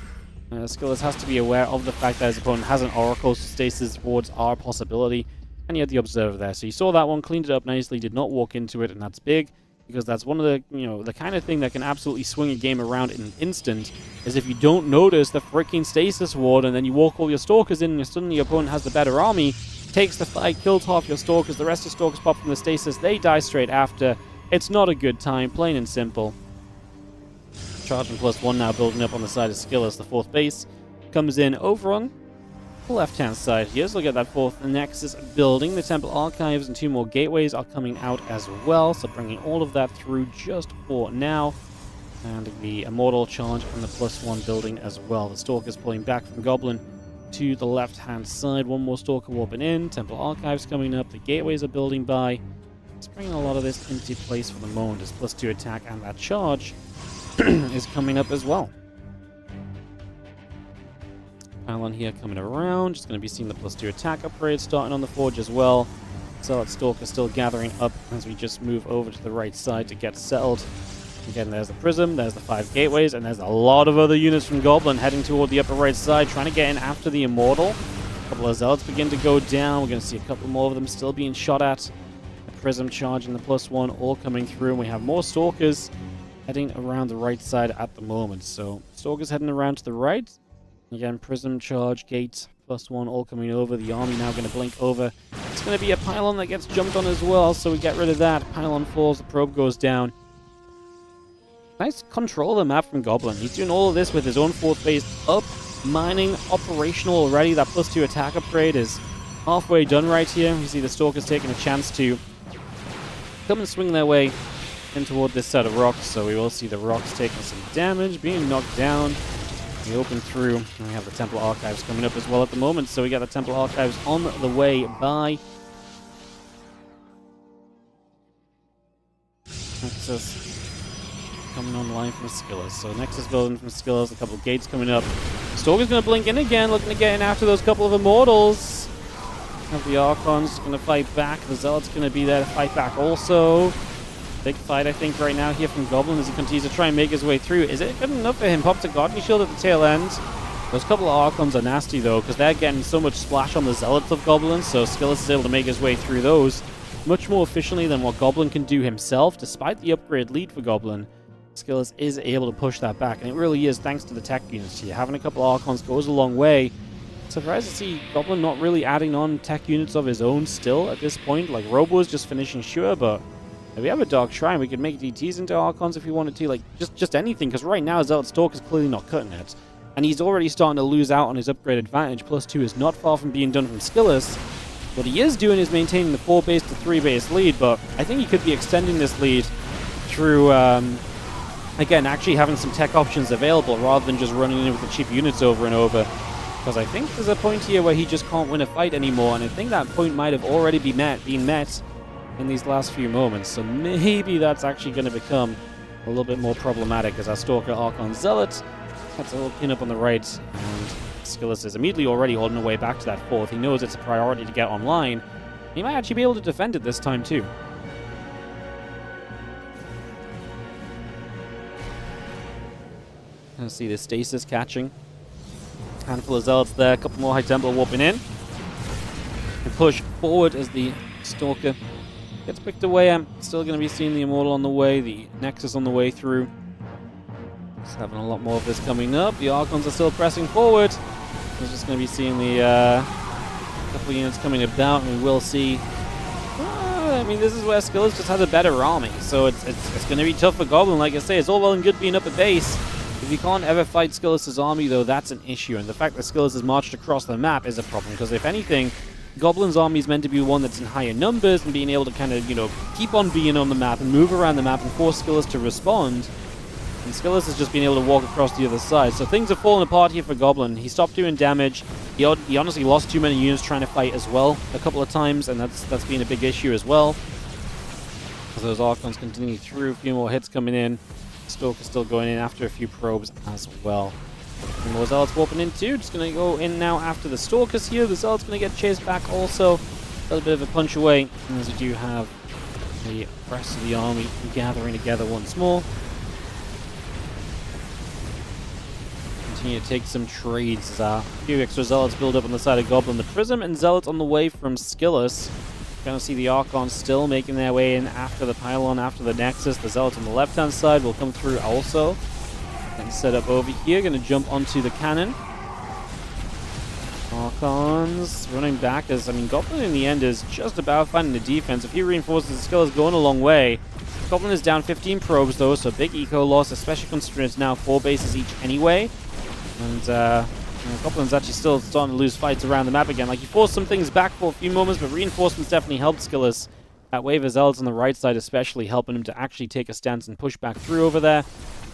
Skillus has to be aware of the fact that his opponent has an Oracle, so stasis wards are a possibility. And you had the Observer there. So you saw that one, cleaned it up nicely, did not walk into it, and that's big. Because that's one of the, the kind of thing that can absolutely swing a game around in an instant, is if you don't notice the freaking stasis ward and then you walk all your Stalkers in and suddenly your opponent has the better army, takes the fight, kills half your Stalkers, the rest of Stalkers pop from the stasis, they die straight after. It's not a good time, plain and simple. Charge and +1 now building up on the side of Skillus. The 4th base comes in over on the left-hand side here. So look at that 4th Nexus building. The Temple Archives and 2 more gateways are coming out as well. So bringing all of that through just for now. And the Immortal Charge and the +1 building as well. The Stalker's pulling back from Goblin to the left-hand side. 1 more Stalker warping in. Temple Archives coming up. The gateways are building by. It's bringing a lot of this into place for the moment. As +2 attack and that charge is coming up as well. Pylon here coming around. Just going to be seeing the +2 attack upgrade starting on the Forge as well. Zealot Stalker still gathering up as we just move over to the right side to get settled. Again, there's the Prism, there's the 5 gateways, and there's a lot of other units from Goblin heading toward the upper right side, trying to get in after the Immortal. A couple of Zealots begin to go down. We're going to see a couple more of them still being shot at. Prism charge and the +1 all coming through, and we have more Stalkers heading around the right side at the moment. So Stalkers heading around to the right. Again, Prism charge, gate, +1 all coming over. The army now going to blink over. It's going to be a Pylon that gets jumped on as well, so we get rid of that. Pylon falls, the probe goes down. Nice control of the map from Goblin. He's doing all of this with his own 4th base up, mining, operational already. That +2 attack upgrade is halfway done right here. You see the Stalkers taking a chance to come and swing their way in toward this set of rocks, so we will see the rocks taking some damage, being knocked down. We open through, and we have the Temple Archives coming up as well at the moment, so we got the Temple Archives on the way by. Nexus coming online from Skillus. So Nexus building from Skillus, a couple of gates coming up. Stalker's going to blink in again, looking to get in after those couple of Immortals. Have the Archons going to fight back. The Zealot's going to be there to fight back also. Big fight, I think, right now here from Goblin as he continues to try and make his way through. Is it good enough for him? Pops a Guardian Shield at the tail end. Those couple of Archons are nasty, though, because they're getting so much splash on the Zealots of Goblin, so Skillus is able to make his way through those much more efficiently than what Goblin can do himself. Despite the upgrade lead for Goblin, Skillus is able to push that back, and it really is thanks to the tech units here. Having a couple of Archons goes a long way. Surprised to see Goblin not really adding on tech units of his own still at this point. Like, Robo is just finishing, sure, but if we have a Dark Shrine, we could make DTs into Archons if we wanted to. Like, just anything, because right now Zealot Stalker is clearly not cutting it. And he's already starting to lose out on his upgrade advantage. +2 is not far from being done from Skillus. What he is doing is maintaining the 4 base to 3 base lead, but I think he could be extending this lead through, again, actually having some tech options available rather than just running in with the cheap units over and over. Because I think there's a point here where he just can't win a fight anymore, and I think that point might have already been met in these last few moments. So maybe that's actually going to become a little bit more problematic as our Stalker Archon Zealot gets a little pin up on the right, and Skillus is immediately already holding the way back to that 4th. He knows it's a priority to get online. He might actually be able to defend it this time too. Gonna see the stasis catching. Handful of Zealots there, a couple more High Templar warping in. And push forward as the Stalker gets picked away. I'm still going to be seeing the Immortal on the way, the Nexus on the way through. Just having a lot more of this coming up. The Archons are still pressing forward. We're just going to be seeing the couple of units coming about, and we will see. I mean, this is where Skillus just has a better army, so it's going to be tough for Goblin. Like I say, it's all well and good being up at base. If you can't ever fight Skillus' army, though, that's an issue. And the fact that Skillus has marched across the map is a problem, because if anything, Goblin's army is meant to be one that's in higher numbers and being able to kind of, you know, keep on being on the map and move around the map and force Skillus to respond. And Skillus has just been able to walk across the other side. So things have fallen apart here for Goblin. He stopped doing damage. He honestly lost too many units trying to fight as well a couple of times, and that's been a big issue as well. As those Archons continue through, a few more hits coming in. Stalker still going in after a few probes as well. And more Zealots warping in too. Just going to go in now after the Stalkers here. The Zealots going to get chased back also. A little bit of a punch away, as we do have the rest of the army gathering together once more. Continue to take some trades as a few extra Zealots build up on the side of Goblin. The Prism and Zealots on the way from Skillus. Going to see the Archons still making their way in after the Pylon, after the Nexus. The Zealots on the left-hand side will come through also. And set up over here. Going to jump onto the cannon. Archons running back as, I mean, Goblin in the end is just about finding the defense. A few reinforcements, Skillus going a long way. Goblin is down 15 probes, though, so big eco loss, especially considering it's now 4 bases each anyway. And Goblin's actually still starting to lose fights around the map again. Like, he forced some things back for a few moments, but reinforcements definitely helped Skillus. That wave of Zealots on the right side especially helping him to actually take a stance and push back through over there.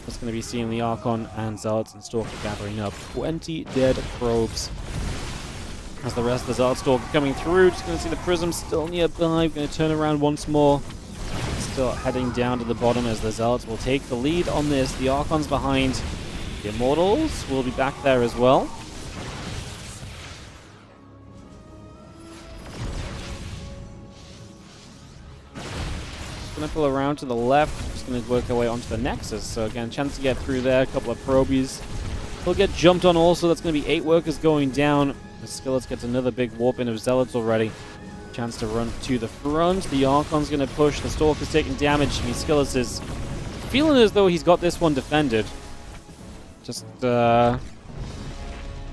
That's going to be seeing the Archon and Zealots and Stalker gathering up. 20 dead probes. As the rest of the Zealot Stalker coming through, just going to see the Prism still nearby. Going to turn around once more. Still heading down to the bottom as the Zealots will take the lead on this. The Archon's behind. The Immortals will be back there as well. Going to pull around to the left. Just going to work our way onto the Nexus. So again, chance to get through there. A couple of probies. We'll get jumped on also. That's going to be 8 workers going down. The Skillus gets another big warp in of Zealots already. Chance to run to the front. The Archon's going to push. The Stalker's taking damage. I mean, Skillus is feeling as though he's got this one defended. Just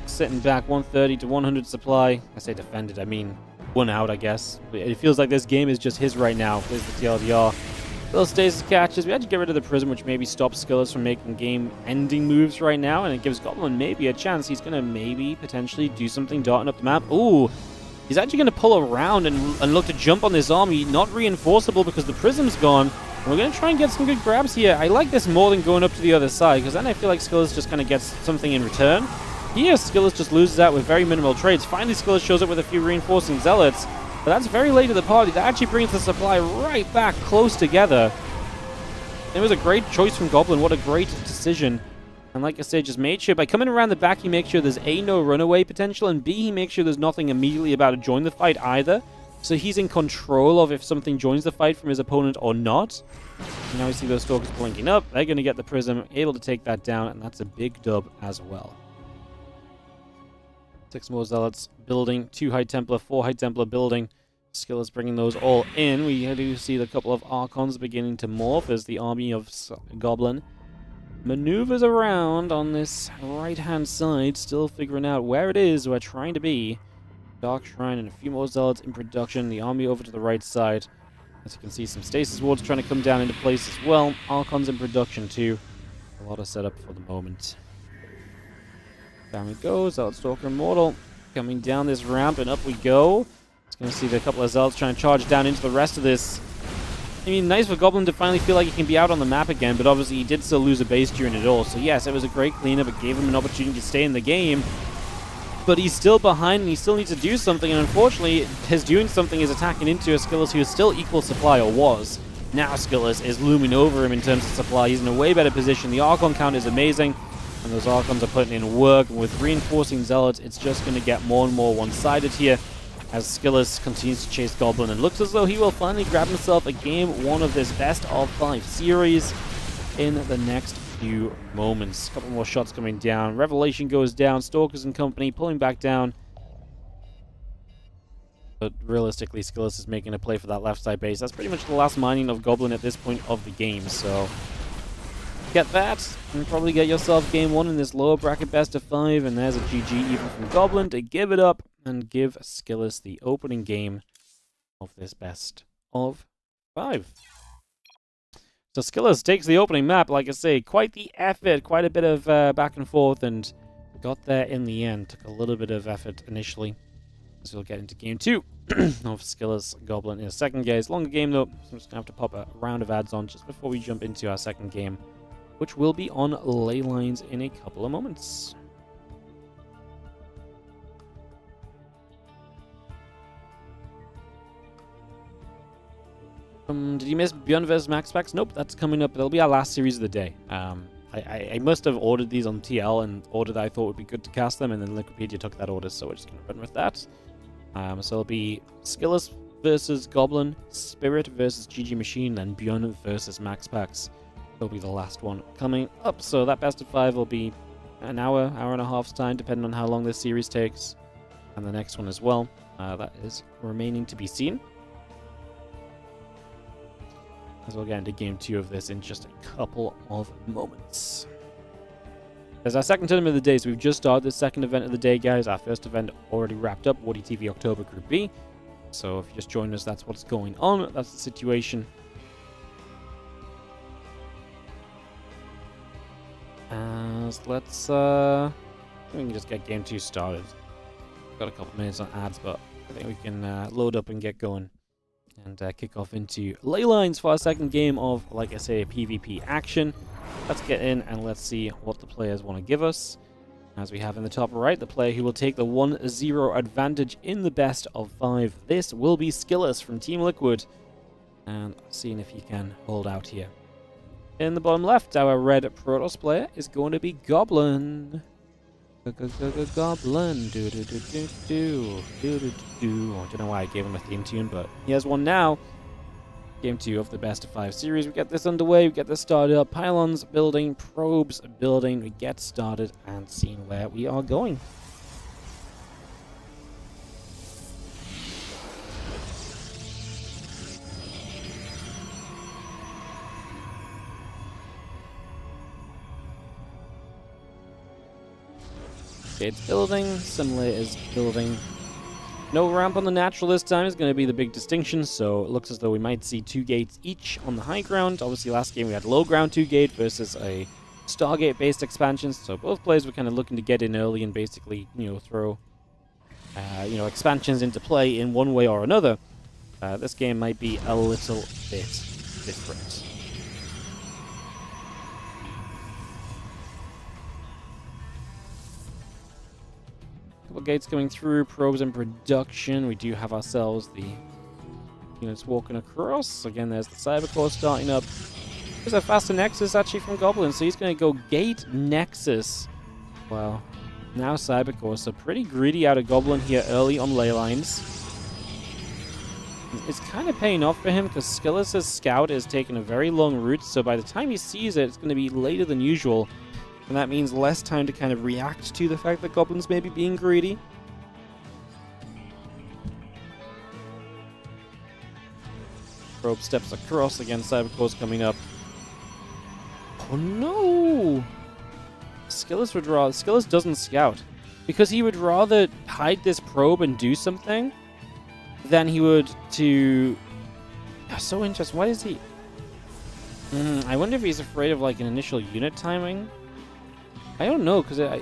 sitting back 130 to 100 supply. I say defended, I mean one out, I guess. It feels like this game is just his right now. Plays the TLDR. Little stasis catches. We had to get rid of the Prism, which maybe stops Skillus from making game-ending moves right now, and it gives Goblin maybe a chance. He's going to maybe potentially do something darting up the map. Ooh! He's actually going to pull around and look to jump on this army. Not reinforceable because the Prism's gone. And we're going to try and get some good grabs here. I like this more than going up to the other side, because then I feel like Skillus just kind of gets something in return. Here, Skillus just loses out with very minimal trades. Finally, Skillus shows up with a few reinforcing Zealots. But that's very late to the party. That actually brings the supply right back close together. It was a great choice from Goblin. What a great decision. And like I said, just made sure by coming around the back, he makes sure there's A, no runaway potential, and B, he makes sure there's nothing immediately about to join the fight either. So he's in control of if something joins the fight from his opponent or not. And now we see those Stalkers blinking up. They're going to get the Prism, able to take that down, and that's a big dub as well. 6 more Zealots building, 2 High Templar, 4 High Templar building. Skillus bringing those all in. We do see the couple of Archons beginning to morph as the army of Goblin maneuvers around on this right-hand side, still figuring out where it is we're trying to be. Dark Shrine and a few more Zealots in production. The army over to the right side. As you can see, some Stasis Wards trying to come down into place as well. Archons in production too. A lot of setup for the moment. Down we go. Zealot Stalker Immortal coming down this ramp, and up we go. It's going to see the couple of Zealots trying to charge down into the rest of this. I mean, nice for Goblin to finally feel like he can be out on the map again, but obviously he did still lose a base during it all. So yes, it was a great cleanup. It gave him an opportunity to stay in the game. But he's still behind, and he still needs to do something, and unfortunately, his doing something is attacking into a Skillus who is still equal supply, or was. Now Skillus is looming over him in terms of supply. He's in a way better position. The Archon count is amazing, and those Archons are putting in work. And with reinforcing Zealots, it's just going to get more and more one-sided here as Skillus continues to chase Goblin, and looks as though he will finally grab himself a game 1 of this best of 5 series in the next few moments. A couple more shots coming down. Revelation goes down. Stalkers and company pulling back down. But realistically, Skillus is making a play for that left side base. That's pretty much the last mining of Goblin at this point of the game, so get that, and probably get yourself game 1 in this lower bracket best of 5, and there's a GG even from Goblin to give it up and give Skillus the opening game of this best of 5. So Skillus takes the opening map, like I say, quite the effort, quite a bit of back and forth, and got there in the end. Took a little bit of effort initially, so we'll get into game 2 of Skillus Goblin in a second game. It's a longer game though, so I'm just going to have to pop a round of ads on just before we jump into our second game, which will be on ley lines in a couple of moments. Did you miss Beyond vs Max Pax? Nope, that's coming up. That'll be our last series of the day. I must have ordered these on TL and ordered that I thought would be good to cast them, and then Wikipedia took that order, so we're just going to run with that. So it'll be Skillus versus Goblin, Spirit versus GG Machine, then Beyond versus Max Pax. Will be the last one coming up. So that best of 5 will be an hour and a half's time, depending on how long this series takes. And the next one as well. That is remaining to be seen. As we'll get into game 2 of this in just a couple of moments. There's our second tournament of the day, so we've just started the second event of the day, guys. Our first event already wrapped up, WardiTV October Group B. So if you just joined us, that's what's going on. That's the situation. Let's we can just get game 2 started. Got a couple minutes on ads, but I think we can load up and get going and kick off into ley lines for our second game of, like I say, PvP action. Let's get in and let's see what the players want to give us. As we have in the top right, the player who will take the 1-0 advantage in the best of 5. This will be Skillus from Team Liquid. And seeing if he can hold out here. In the bottom left, our red Protoss player is going to be Goblin. Goblin. I don't know why I gave him a theme tune, but he has one now. Game 2 of the best of 5 series. We get this underway, we get this started up. Pylons building, probes building. We get started and seeing where we are going. It's building, Simulator is building. No ramp on the natural this time is going to be the big distinction, so it looks as though we might see 2 gates each on the high ground. Obviously last game we had low ground 2 gate versus a Stargate based expansion, so both players were kind of looking to get in early and basically, throw expansions into play in one way or another. This game might be a little bit different. Couple gates coming through, probes in production. We do have ourselves the units walking across. Again, there's the Cybercore starting up. There's a faster Nexus actually from Goblin, so he's going to go gate Nexus. Wow. Now Cybercore, so pretty greedy out of Goblin here early on ley lines. It's kind of paying off for him because Skillus' scout is taking a very long route, so by the time he sees it, it's going to be later than usual. And that means less time to kind of react to the fact that Goblin's maybe being greedy. Probe steps across. Again, Cybercore's coming up. Oh no! Skillus doesn't scout. Because he would rather hide this probe and do something than he would to... so interesting. What is he? I wonder if he's afraid of like an initial unit timing. I don't know, because I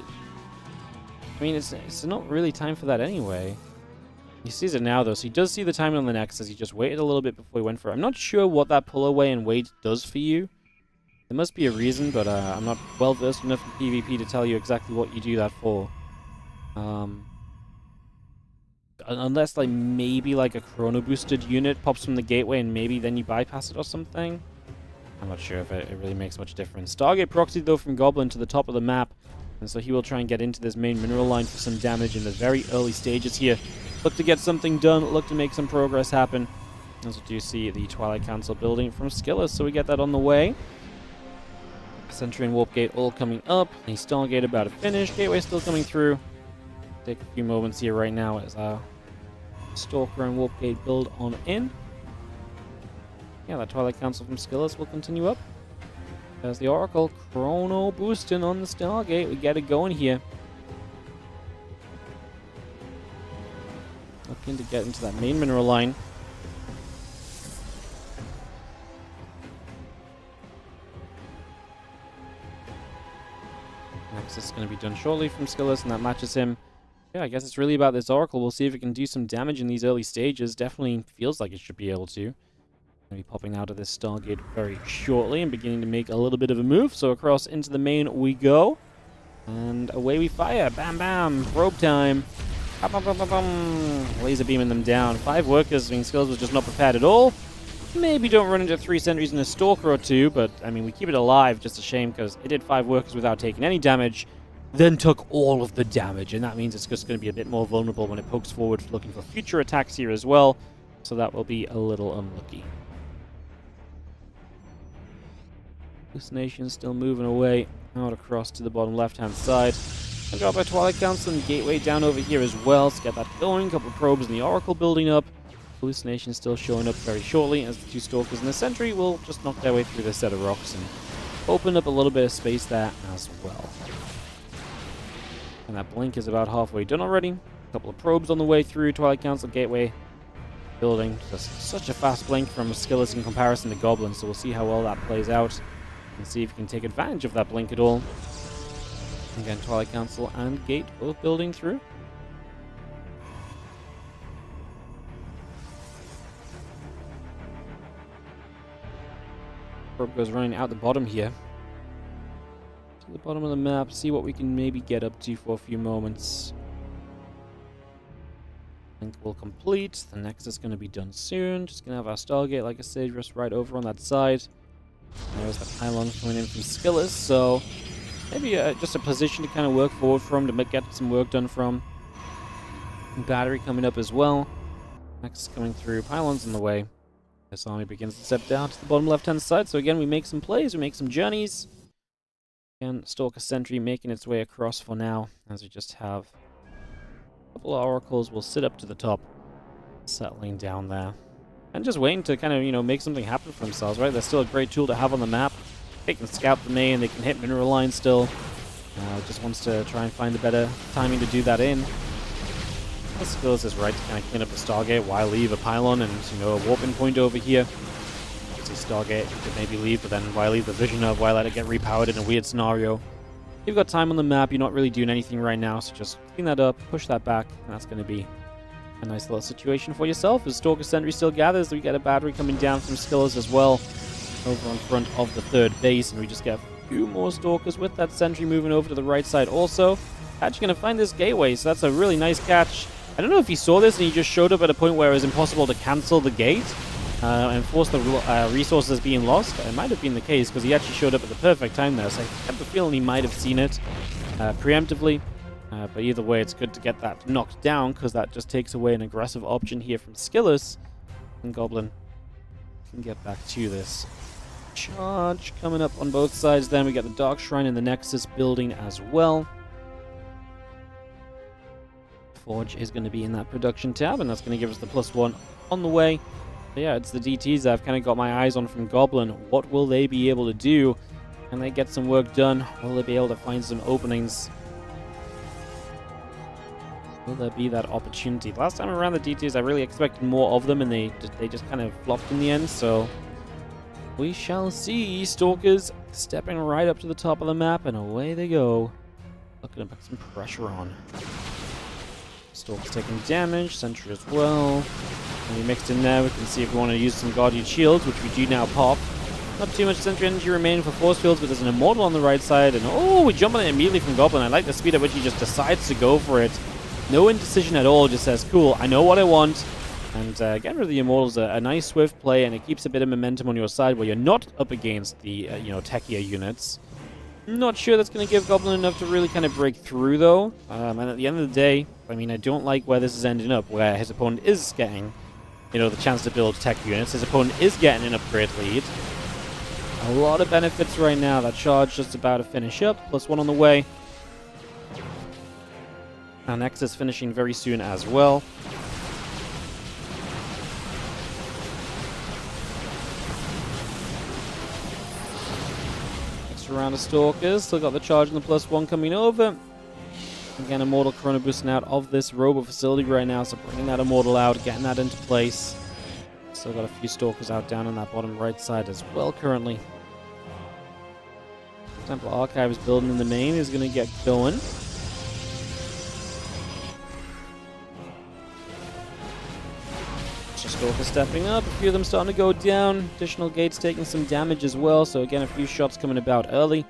mean, it's not really time for that anyway. He sees it now, though, so he does see the timing on the Nexus. He just waited a little bit before he went for it. I'm not sure what that pull away and wait does for you. There must be a reason, but I'm not well-versed enough in PvP to tell you exactly what you do that for. Unless, like, maybe, like, a chrono-boosted unit pops from the gateway and maybe then you bypass it or something. I'm not sure if it really makes much difference. Stargate proxied, though, from Goblin to the top of the map. And so he will try and get into this main mineral line for some damage in the very early stages here. Look to get something done. Look to make some progress happen. As we do see the Twilight Council building from Skillus, so we get that on the way. Sentry and Warp Gate all coming up. The Stargate about to finish. Gateway still coming through. Take a few moments here right now as our Stalker and Warp Gate build on in. Yeah, that Twilight Council from Skillus will continue up. There's the Oracle. Chrono boosting on the Stargate. We get it going here. Looking to get into that main mineral line. Nexus is going to be done shortly from Skillus, and that matches him. Yeah, I guess it's really about this Oracle. We'll see if it can do some damage in these early stages. Definitely feels like it should be able to. Going to be popping out of this Stargate very shortly and beginning to make a little bit of a move. So across into the main we go. And away we fire. Bam, bam. Probe time. Bam, bam, bam, bam, bam. Laser beaming them down. 5 workers. I mean, Skillus was just not prepared at all. Maybe don't run into 3 sentries and a Stalker or 2. But, I mean, we keep it alive. Just a shame because it did 5 workers without taking any damage. Then took all of the damage. And that means it's just going to be a bit more vulnerable when it pokes forward looking for future attacks here as well. So that will be a little unlucky. Hallucination still moving away out across to the bottom left-hand side. And drop our Twilight Council and Gateway down over here as well. Let's get that going. A couple of probes in the Oracle building up. Hallucination still showing up very shortly as the 2 Stalkers and the Sentry will just knock their way through this set of rocks and open up a little bit of space there as well. And that blink is about halfway done already. A couple of probes on the way through. Twilight Council, Gateway building. Just such a fast blink from Skillus in comparison to Goblin, so we'll see how well that plays out. And see if you can take advantage of that blink at all. Again, Twilight Council and Gate both building through. Probe goes running out the bottom here. To the bottom of the map, see what we can maybe get up to for a few moments. Link will complete. The next is going to be done soon. Just going to have our Stargate, like I said, just right over on that side. There's the pylon coming in from Skillus, so maybe just a position to kind of work forward from, to get some work done from. Battery coming up as well. Next is coming through. Pylons in the way. This army begins to step down to the bottom left-hand side. So again, we make some plays, we make some journeys. Again, Stalker Sentry making its way across for now, as we just have a couple of oracles will sit up to the top, settling down there. And just waiting to kind of, you know, make something happen for themselves, right? They're still a great tool to have on the map. They can scout the main, they can hit mineral lines still. Just wants to try and find a better timing to do that in. Skillus is right to kind of clean up the Stargate. Why leave a pylon and, you know, a warping point over here? See Stargate, you could maybe leave, but then why leave the vision of, why let it get repowered in a weird scenario? You've got time on the map, you're not really doing anything right now, so just clean that up, push that back, and that's going to be a nice little situation for yourself. As Stalker Sentry still gathers, we get a battery coming down from Skillus as well, over in front of the third base, and we just get a few more Stalkers with that Sentry moving over to the right side also. Actually going to find this gateway, so that's a really nice catch. I don't know if he saw this and he just showed up at a point where it was impossible to cancel the gate and force the resources being lost. It might have been the case because he actually showed up at the perfect time there, so I have the feeling he might have seen it preemptively. But either way, it's good to get that knocked down because that just takes away an aggressive option here from Skillus. And Goblin can get back to this charge coming up on both sides. Then we get the Dark Shrine and the Nexus building as well. Forge is going to be in that production tab, and that's going to give us the +1 on the way. But yeah, it's the DTs that I've kind of got my eyes on from Goblin. What will they be able to do? Can they get some work done? Will they be able to find some openings? Will there be that opportunity? Last time around the DTs, I really expected more of them, and they just kind of flopped in the end, so we shall see. Stalkers stepping right up to the top of the map, and away they go. Looking to put some pressure on. Stalk's taking damage, Sentry as well. And we mixed in there, we can see if we want to use some Guardian Shields, which we do now pop. Not too much Sentry energy remaining for Force Fields, but there's an Immortal on the right side, and oh, we jump on it immediately from Goblin. I like the speed at which he just decides to go for it. No indecision at all, just says, cool, I know what I want. And getting rid of the Immortal's a nice swift play, and it keeps a bit of momentum on your side where you're not up against the, techier units. Not sure that's going to give Goblin enough to really kind of break through, though. And at the end of the day, I mean, I don't like where this is ending up, where his opponent is getting, the chance to build tech units. His opponent is getting an upgrade lead. A lot of benefits right now. That charge just about to finish up. +1 on the way. Our Nexus finishing very soon as well. Round of Stalkers, still got the charge and the +1 coming over. Again, Immortal Chrono boosting out of this Robo facility right now, so bringing that Immortal out, getting that into place. Still got a few Stalkers out down on that bottom right side as well currently. Temple Archive is building in the main, is going to get going. Stalker stepping up, a few of them starting to go down. Additional gates taking some damage as well, so again, a few shots coming about early.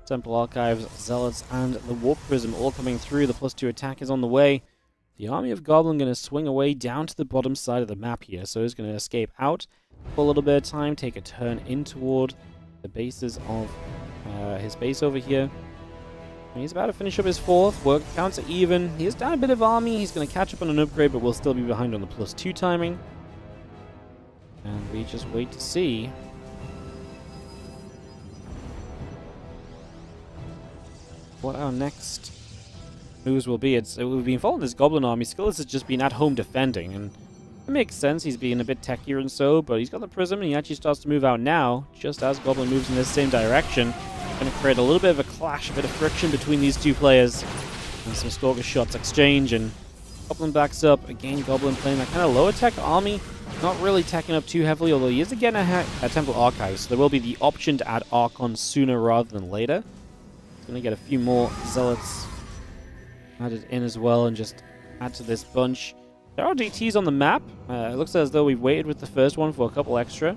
Temple Archives, Zealots, and the Warp Prism all coming through. The +2 attack is on the way. The army of Goblin going to swing away down to the bottom side of the map here, so he's going to escape out for a little bit of time, take a turn in toward the bases of his base over here. And he's about to finish up his 4th. Work counts are even. He has down a bit of army. He's going to catch up on an upgrade, but will still be behind on the +2 timing. And we just wait to see what our next moves will be. We've been following this Goblin army. Skillus has just been at home defending, and it makes sense. He's being a bit techier and so, but he's got the Prism, and he actually starts to move out now, just as Goblin moves in this same direction. Going to create a little bit of a clash, a bit of friction between these two players. And some Stalker shots exchange, and Goblin backs up. Again, Goblin playing that kind of lower tech army. Not really teching up too heavily, although he is again a Temple Archive, so there will be the option to add Archon sooner rather than later. Gonna get a few more zealots added in as well and just add to this bunch. There are DTs on the map. It looks as though we've waited with the first one for a couple extra.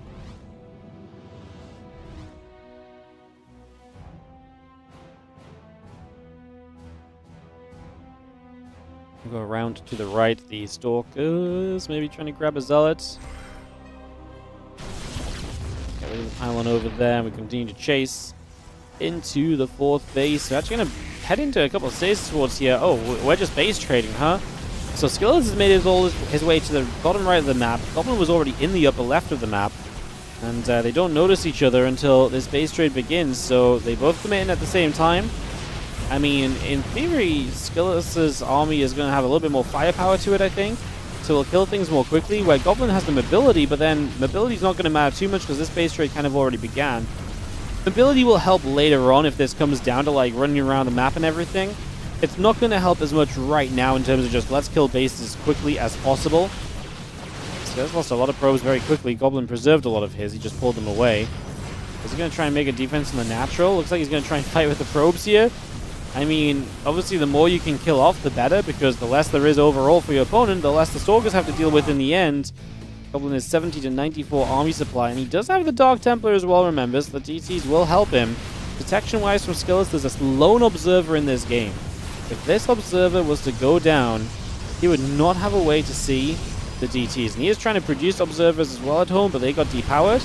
We'll go around to the right. The Stalkers maybe trying to grab a zealot. Get rid of the pylon over there. We continue to chase into the 4th base. We're actually going to head into a couple of stages towards here. Oh, we're just base trading, huh? So Skillus has made his way to the bottom right of the map. Goblin was already in the upper left of the map. And they don't notice each other until this base trade begins. So they both come in at the same time. I mean, in theory, Skillus's army is going to have a little bit more firepower to it, I think. So it'll kill things more quickly, where Goblin has the mobility, but then mobility's not going to matter too much because this base trade kind of already began. Mobility will help later on if this comes down to like running around the map and everything. It's not going to help as much right now in terms of just let's kill bases as quickly as possible. Skillus lost a lot of probes very quickly. Goblin preserved a lot of his. He just pulled them away. Is he going to try and make a defense on the natural? Looks like he's going to try and fight with the probes here. I mean, obviously the more you can kill off, the better, because the less there is overall for your opponent, the less the Stalkers have to deal with in the end. Goblin is 70 to 94 army supply, and he does have the Dark Templar as well, remember, so the DTs will help him. Detection-wise from Skillus, there's a lone observer in this game. If this observer was to go down, he would not have a way to see the DTs. And he is trying to produce observers as well at home, but they got depowered.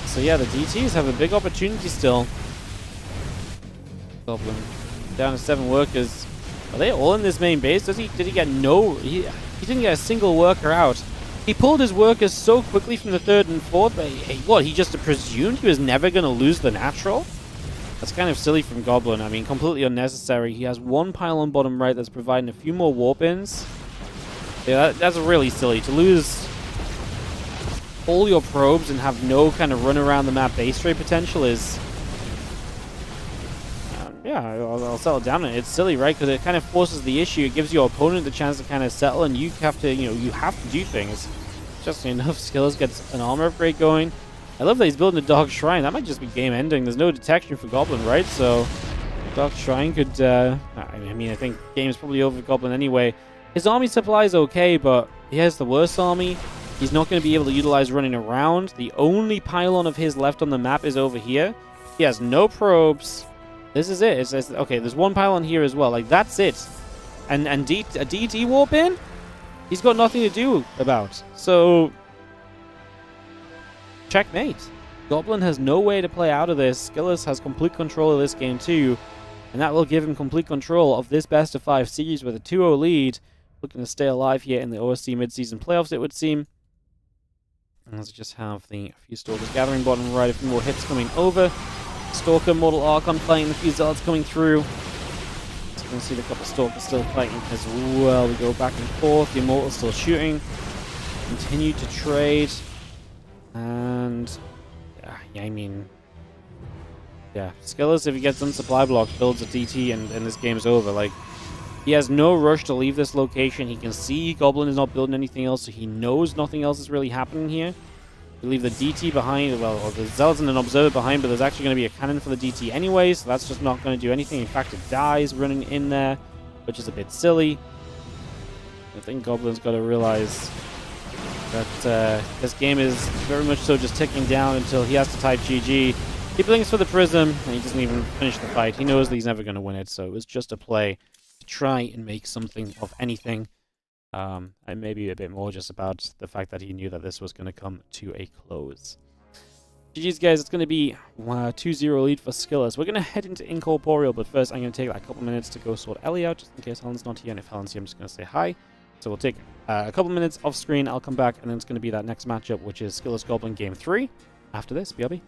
So yeah, the DTs have a big opportunity still. Goblin down to 7 workers. Are they all in this main base? Did he get no... He didn't get a single worker out. He pulled his workers so quickly from the 3rd and 4th, but what, he just presumed he was never going to lose the natural? That's kind of silly from Goblin. I mean, completely unnecessary. He has 1 pylon bottom right that's providing a few more warp-ins. Yeah, that's really silly. To lose all your probes and have no kind of run around the map base trade potential is... yeah, I'll settle down on it. It's silly, right? Because it kind of forces the issue. It gives your opponent the chance to kind of settle, and you have to, you have to do things. Just enough. Skillus gets an armor upgrade going. I love that he's building a Dark Shrine. That might just be game ending. There's no detection for Goblin, right? So Dark Shrine could, I mean, I think game's probably over for Goblin anyway. His army supply is okay, but he has the worst army. He's not going to be able to utilize running around. The only pylon of his left on the map is over here. He has no probes. This is it. It's okay, there's 1 pylon here as well. Like, that's it. And a DT warp in? He's got nothing to do about. So, checkmate. Goblin has no way to play out of this. Skillus has complete control of this game too. And that will give him complete control of this best-of-5 series with a 2-0 lead. Looking to stay alive here in the OSC mid-season playoffs, it would seem. And let's just have the few Stalkers gathering bottom right. A few more hits coming over. Stalker, Mortal Archon fighting, a few Zealots coming through. So you can see the couple Stalkers still fighting as well. We go back and forth. The Immortal's still shooting. Continue to trade. And... yeah, I mean... yeah, Skillus, if he gets some supply blocks, builds a DT, and this game's over. Like, he has no rush to leave this location. He can see Goblin is not building anything else, so he knows nothing else is really happening here. We leave the DT behind, well, or the Zealots and an Observer behind, but there's actually going to be a cannon for the DT anyway, so that's just not going to do anything. In fact, it dies running in there, which is a bit silly. I think Goblin's got to realize that this game is very much so just ticking down until he has to type GG. He blinks for the Prism, and he doesn't even finish the fight. He knows that he's never going to win it, so it was just a play to try and make something of anything. And maybe a bit more just about the fact that he knew that this was going to come to a close. GG's, guys. It's going to be 2-0 lead for Skillus. We're going to head into Incorporeal, but first I'm going to take like a couple minutes to go sort Ellie out, just in case Helen's not here. And if Helen's here, I'm just going to say hi. So we'll take a couple minutes off screen. I'll come back, and then it's going to be that next matchup, which is Skillus Goblin Game 3. After this, BRB.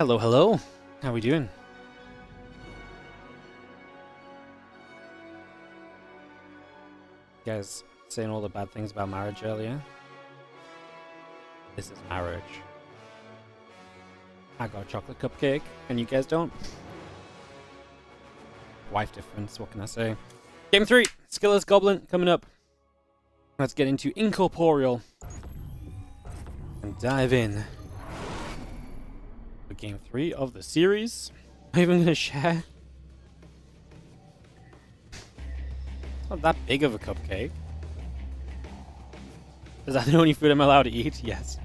Hello, hello. How we doing? You guys saying all the bad things about marriage earlier? This is marriage. I got a chocolate cupcake, and you guys don't? Wife difference, what can I say? Game 3, Skillus Goblin coming up. Let's get into Incorporeal and dive in. For Game 3 of the series. Am I even going to share? It's not that big of a cupcake. Is that the only food I'm allowed to eat? Yes.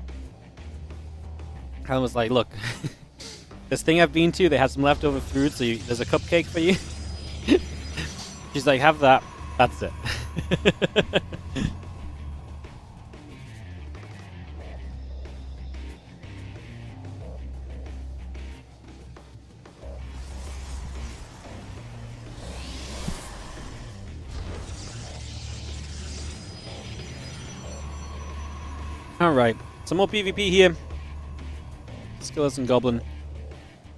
Helen was like, look, this thing I've been to, they had some leftover food, so there's a cupcake for you. She's like, have that. That's it. Alright, some more PvP here. Skillus and Goblin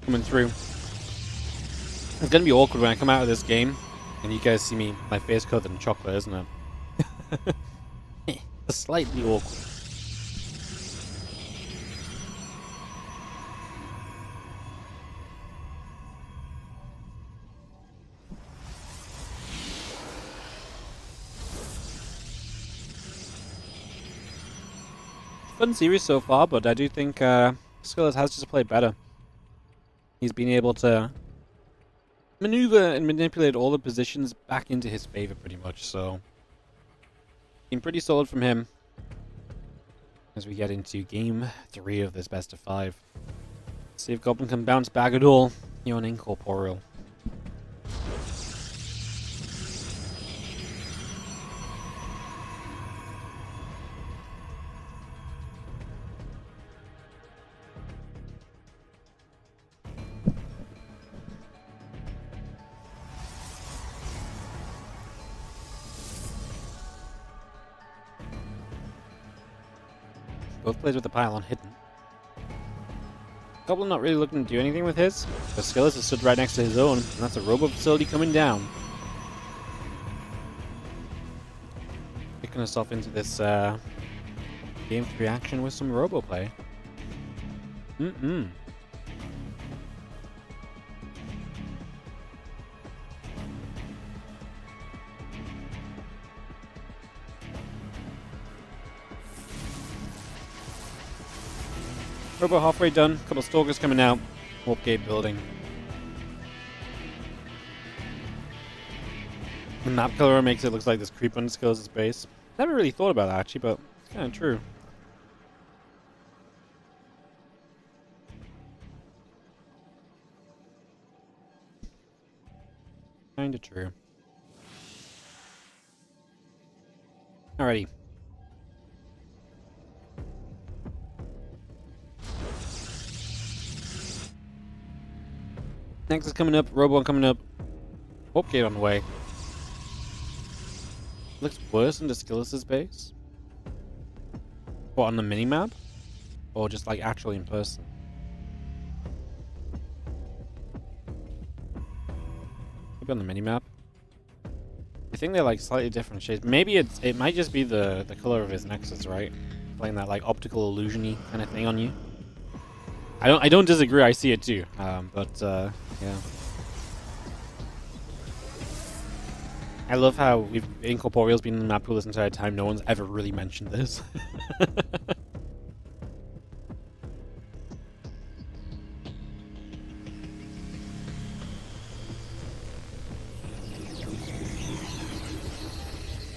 coming through. It's gonna be awkward when I come out of this game and you guys see me, my face covered in chocolate, isn't it? It's slightly awkward. Fun series so far, but I do think Skillus has just played better. He's been able to maneuver and manipulate all the positions back into his favor pretty much, so been pretty solid from him as we get into Game 3 of this best of 5. See if Goblin can bounce back at all here on Incorporeal. Both plays with the pylon hidden. Goblin not really looking to do anything with his, but Skillus is stood right next to his own, and that's a robo facility coming down. Picking us off into this Game 3 action with some robo play. Robo halfway done, couple of stalkers coming out, warp gate building. The map color makes it look like this creep on Skillus' base. Never really thought about that actually, but it's kind of true. Kinda true. Alrighty. Next is coming up, Robo coming up. Warp gate on the way. Looks worse than the Skillus' base. What, on the minimap? Or just like actually in person? Maybe on the minimap. I think they're like slightly different shades. Maybe it might just be the color of his nexus, right? Playing that like optical illusion-y kind of thing on you. I don't disagree, I see it too. Yeah. I love how Incorporeal's been in the map pool this entire time. No one's ever really mentioned this.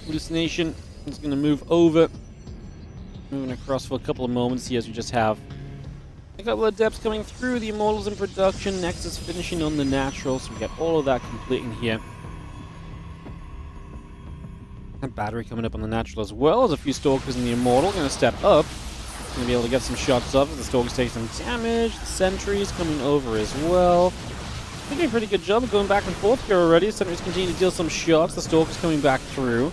Hallucination is going to move over. Moving across for a couple of moments here as we just have a couple of depths coming through, the Immortals in production, Nexus finishing on the natural, so we get all of that complete in here. A battery coming up on the natural as well, as a few Stalkers in the Immortal going to step up. Going to be able to get some shots off as the Stalkers take some damage, the Sentries coming over as well. They're doing a pretty good job of going back and forth here already. Sentries continue to deal some shots, the Stalkers coming back through.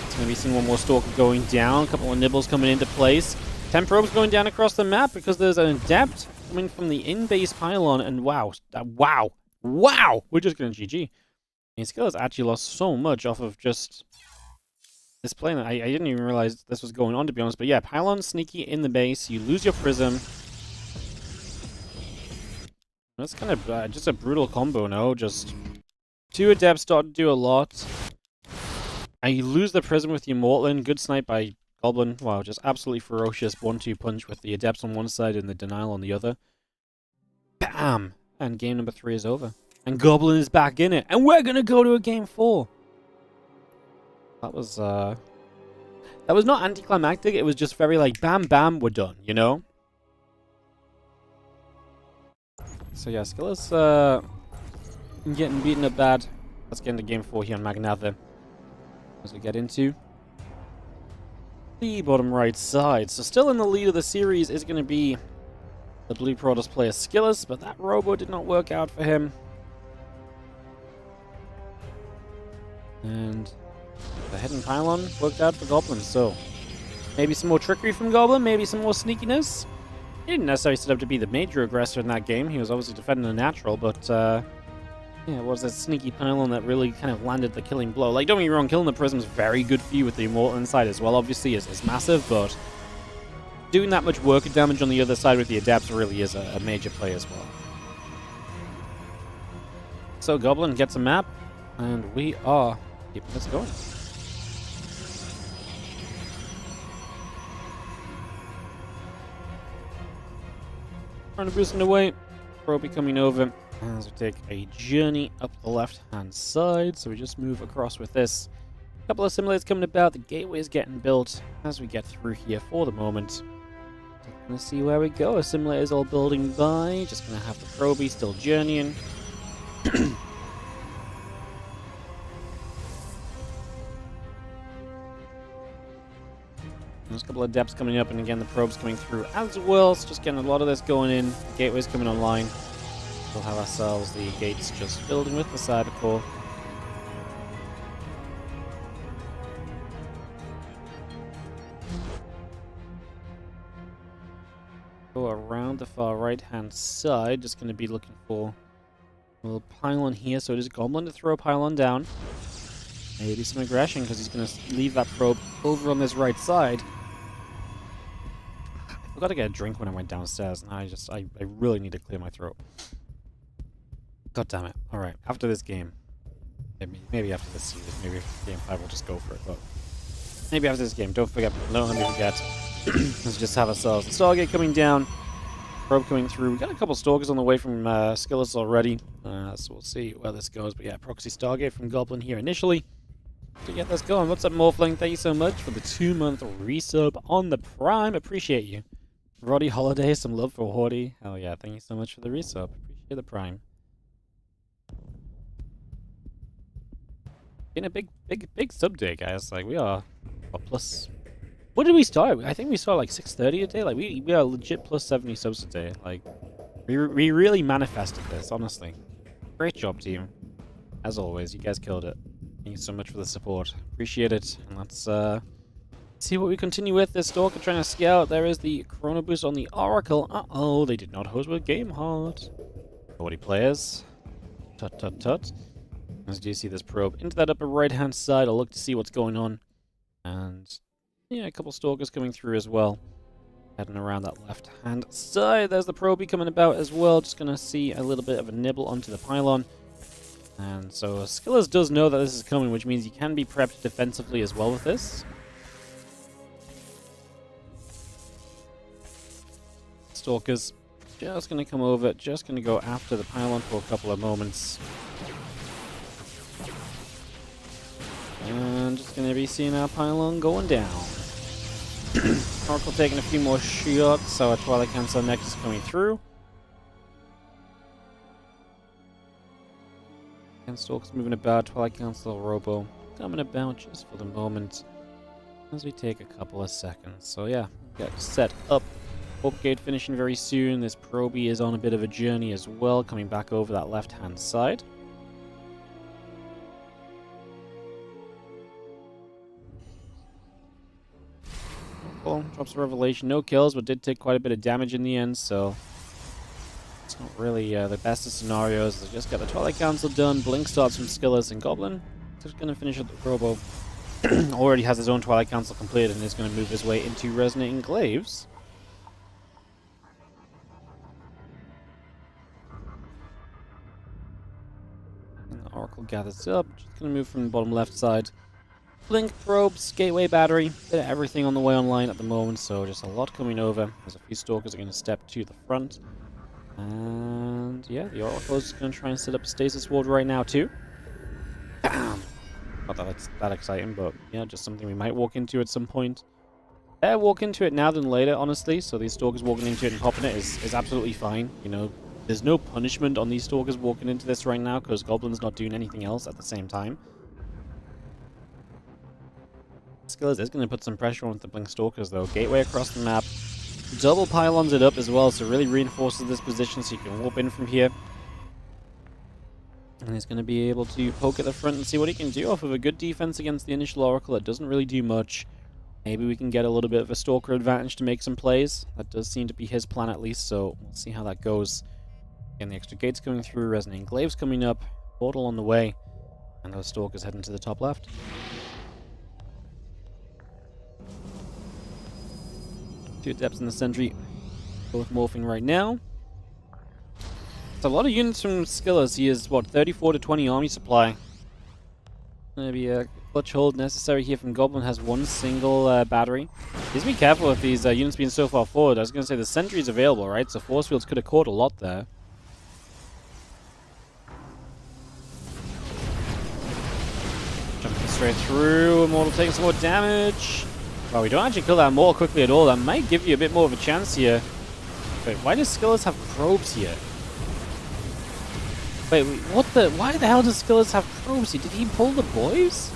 It's going to be seeing one more Stalker going down, a couple of Nibbles coming into place. 10 probes going down across the map because there's an Adept coming from the in-base pylon, and wow, we're just going to GG. And Skillus actually lost so much off of just this play. I didn't even realize this was going on, to be honest. But yeah, pylon sneaky in the base. You lose your prism. That's kind of just a brutal combo, no? Just 2 adepts start to do a lot. And you lose the prism with your Mortlin. Good snipe by Goblin. Wow, just absolutely ferocious 1-2 punch with the adepts on one side and the denial on the other. Bam! And game number 3 is over. And Goblin is back in it. And we're going to go to a game 4. That was not anticlimactic. It was just very like, bam, bam, we're done, you know? So yeah, Skillus getting beaten up bad. Let's get into game 4 here on Magnatha. As we get into the bottom right side. So still in the lead of the series is going to be the Blue Protoss player Skillus, but that robo did not work out for him. And the hidden pylon worked out for Goblin, so maybe some more trickery from Goblin, maybe some more sneakiness. He didn't necessarily set up to be the major aggressor in that game. He was obviously defending the natural, but yeah, it was that sneaky pylon that really kind of landed the killing blow. Like, don't get me wrong, killing the prism is very good for you with the Immortal inside as well, obviously, is massive, but doing that much worker damage on the other side with the Adepts really is a major play as well. So Goblin gets a map, and we are keeping this going. Trying to boost away. Proby coming over as we take a journey up the left-hand side. So we just move across with this. A couple of simulators coming about. The gateway is getting built as we get through here for the moment. Gonna see where we go. A simulator is all building by. Just gonna have the Proby still journeying. There's a couple of depths coming up, and again, the probes coming through as well. So just getting a lot of this going in. The gateway's coming online. We'll have ourselves the gates just building with the cyber core. Go around the far right-hand side. Just going to be looking for a little pylon here. So it is Goblin to throw a pylon down. Maybe some aggression, because he's going to leave that probe over on this right side. I forgot to get a drink when I went downstairs, and I really need to clear my throat. God damn it. Alright, after this game, maybe after this series, maybe game 5 we'll just go for it, but maybe after this game, don't forget, let's just have ourselves the Stargate coming down, probe coming through. We got a couple Stalkers on the way from Skillus already, so we'll see where this goes, but yeah, proxy Stargate from Goblin here initially. To get this going. What's up, Morphling? Thank you so much for the 2-month resub on the Prime. Appreciate you. Roddy Holiday, some love for Hordy. Hell yeah, thank you so much for the resub. Appreciate the Prime. In a big sub day, guys. Like, we are plus. What did we start? I think we started like 6:30 a day. Like, we are legit plus 70 subs a day. Like, we really manifested this, honestly. Great job, team. As always, you guys killed it. Thank you so much for the support. Appreciate it. And let's see what we continue with. This Stalker trying to scout. There is the Chrono Boost on the Oracle. Uh-oh, they did not host with Game Heart. 40 players. Tut, tut, tut. As you see this probe into that upper right-hand side, I'll look to see what's going on. And, yeah, a couple Stalkers coming through as well. Heading around that left-hand side. There's the Proby coming about as well. Just going to see a little bit of a nibble onto the pylon. And so Skillus does know that this is coming, which means he can be prepped defensively as well with this. Stalkers just going to come over, just going to go after the pylon for a couple of moments. And just going to be seeing our pylon going down. Oracle taking a few more shots, so our Twilight Cancel Nexus coming through. And Stalkers moving about, Twilight Council Robo coming about just for the moment as we take a couple of seconds. So yeah, get set up. Hope Gate finishing very soon. This Proby is on a bit of a journey as well, coming back over that left-hand side. Cool. Drops a Revelation, no kills, but did take quite a bit of damage in the end, so It's not really the best of scenarios. They just get the Twilight Council done. Blink starts from Skillus and Goblin. Just going to finish up the Robo. Already has his own Twilight Council completed and is going to move his way into Resonating Glaives. And the Oracle gathers up. Just going to move from the bottom left side. Blink, probes, gateway battery, bit of everything on the way online at the moment, so just a lot coming over. There's a few stalkers that are going to step to the front. And yeah, the Oracle is going to try and set up a stasis ward right now too. Not that it's that exciting, but yeah, just something we might walk into at some point. Better walk into it now than later, honestly, so these stalkers walking into it and popping it is absolutely fine. You know, there's no punishment on these stalkers walking into this right now because Goblin's not doing anything else at the same time. Skillus is going to put some pressure on the Blink Stalkers though. Gateway across the map. Double pylons it up as well, so really reinforces this position so you can warp in from here. And he's going to be able to poke at the front and see what he can do off of a good defense against the initial Oracle. It doesn't really do much. Maybe we can get a little bit of a Stalker advantage to make some plays. That does seem to be his plan at least, so we'll see how that goes. Again, the extra gates coming through, Resonating Glaives coming up, Portal on the way, and those Stalkers heading to the top left. Two Adepts in the Sentry, both morphing right now. It's a lot of units from Skillus. He is, what, 34 to 20 army supply. Gonna be a clutch hold necessary here from Goblin. Has one single battery. Please be careful with these units being so far forward. I was gonna say the Sentry is available, right? So force fields could have caught a lot there. Jumping straight through. Immortal taking some more damage. Well, we don't actually kill that more quickly at all. That might give you a bit more of a chance here. Wait, why does Skillus have probes here? Wait, what the? Why the hell does Skillus have probes here? Did he pull the boys?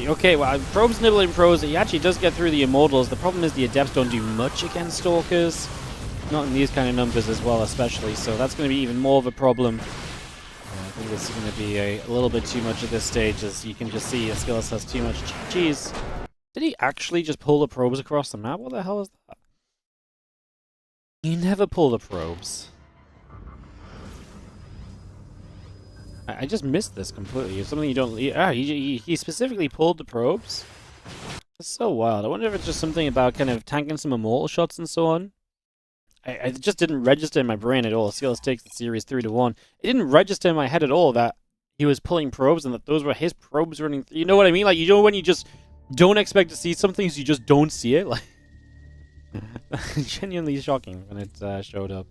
Okay, well, probes nibbling pros. He actually does get through the Immortals. The problem is the Adepts don't do much against Stalkers. Not in these kind of numbers as well, especially. So that's going to be even more of a problem. I think this is going to be a little bit too much at this stage, as you can just see Skillus has too much cheese. Did he actually just pull the probes across the map? What the hell is that? You never pull the probes. I just missed this completely. It's something you don't... he specifically pulled the probes? That's so wild. I wonder if it's just something about kind of tanking some immortal shots and so on. I just didn't register in my brain at all. Skillus takes the series 3-1. It didn't register in my head at all that he was pulling probes and that those were his probes running. You know what I mean? Like, you know when you just don't expect to see something, so you just don't see it? Like, genuinely shocking when it showed up.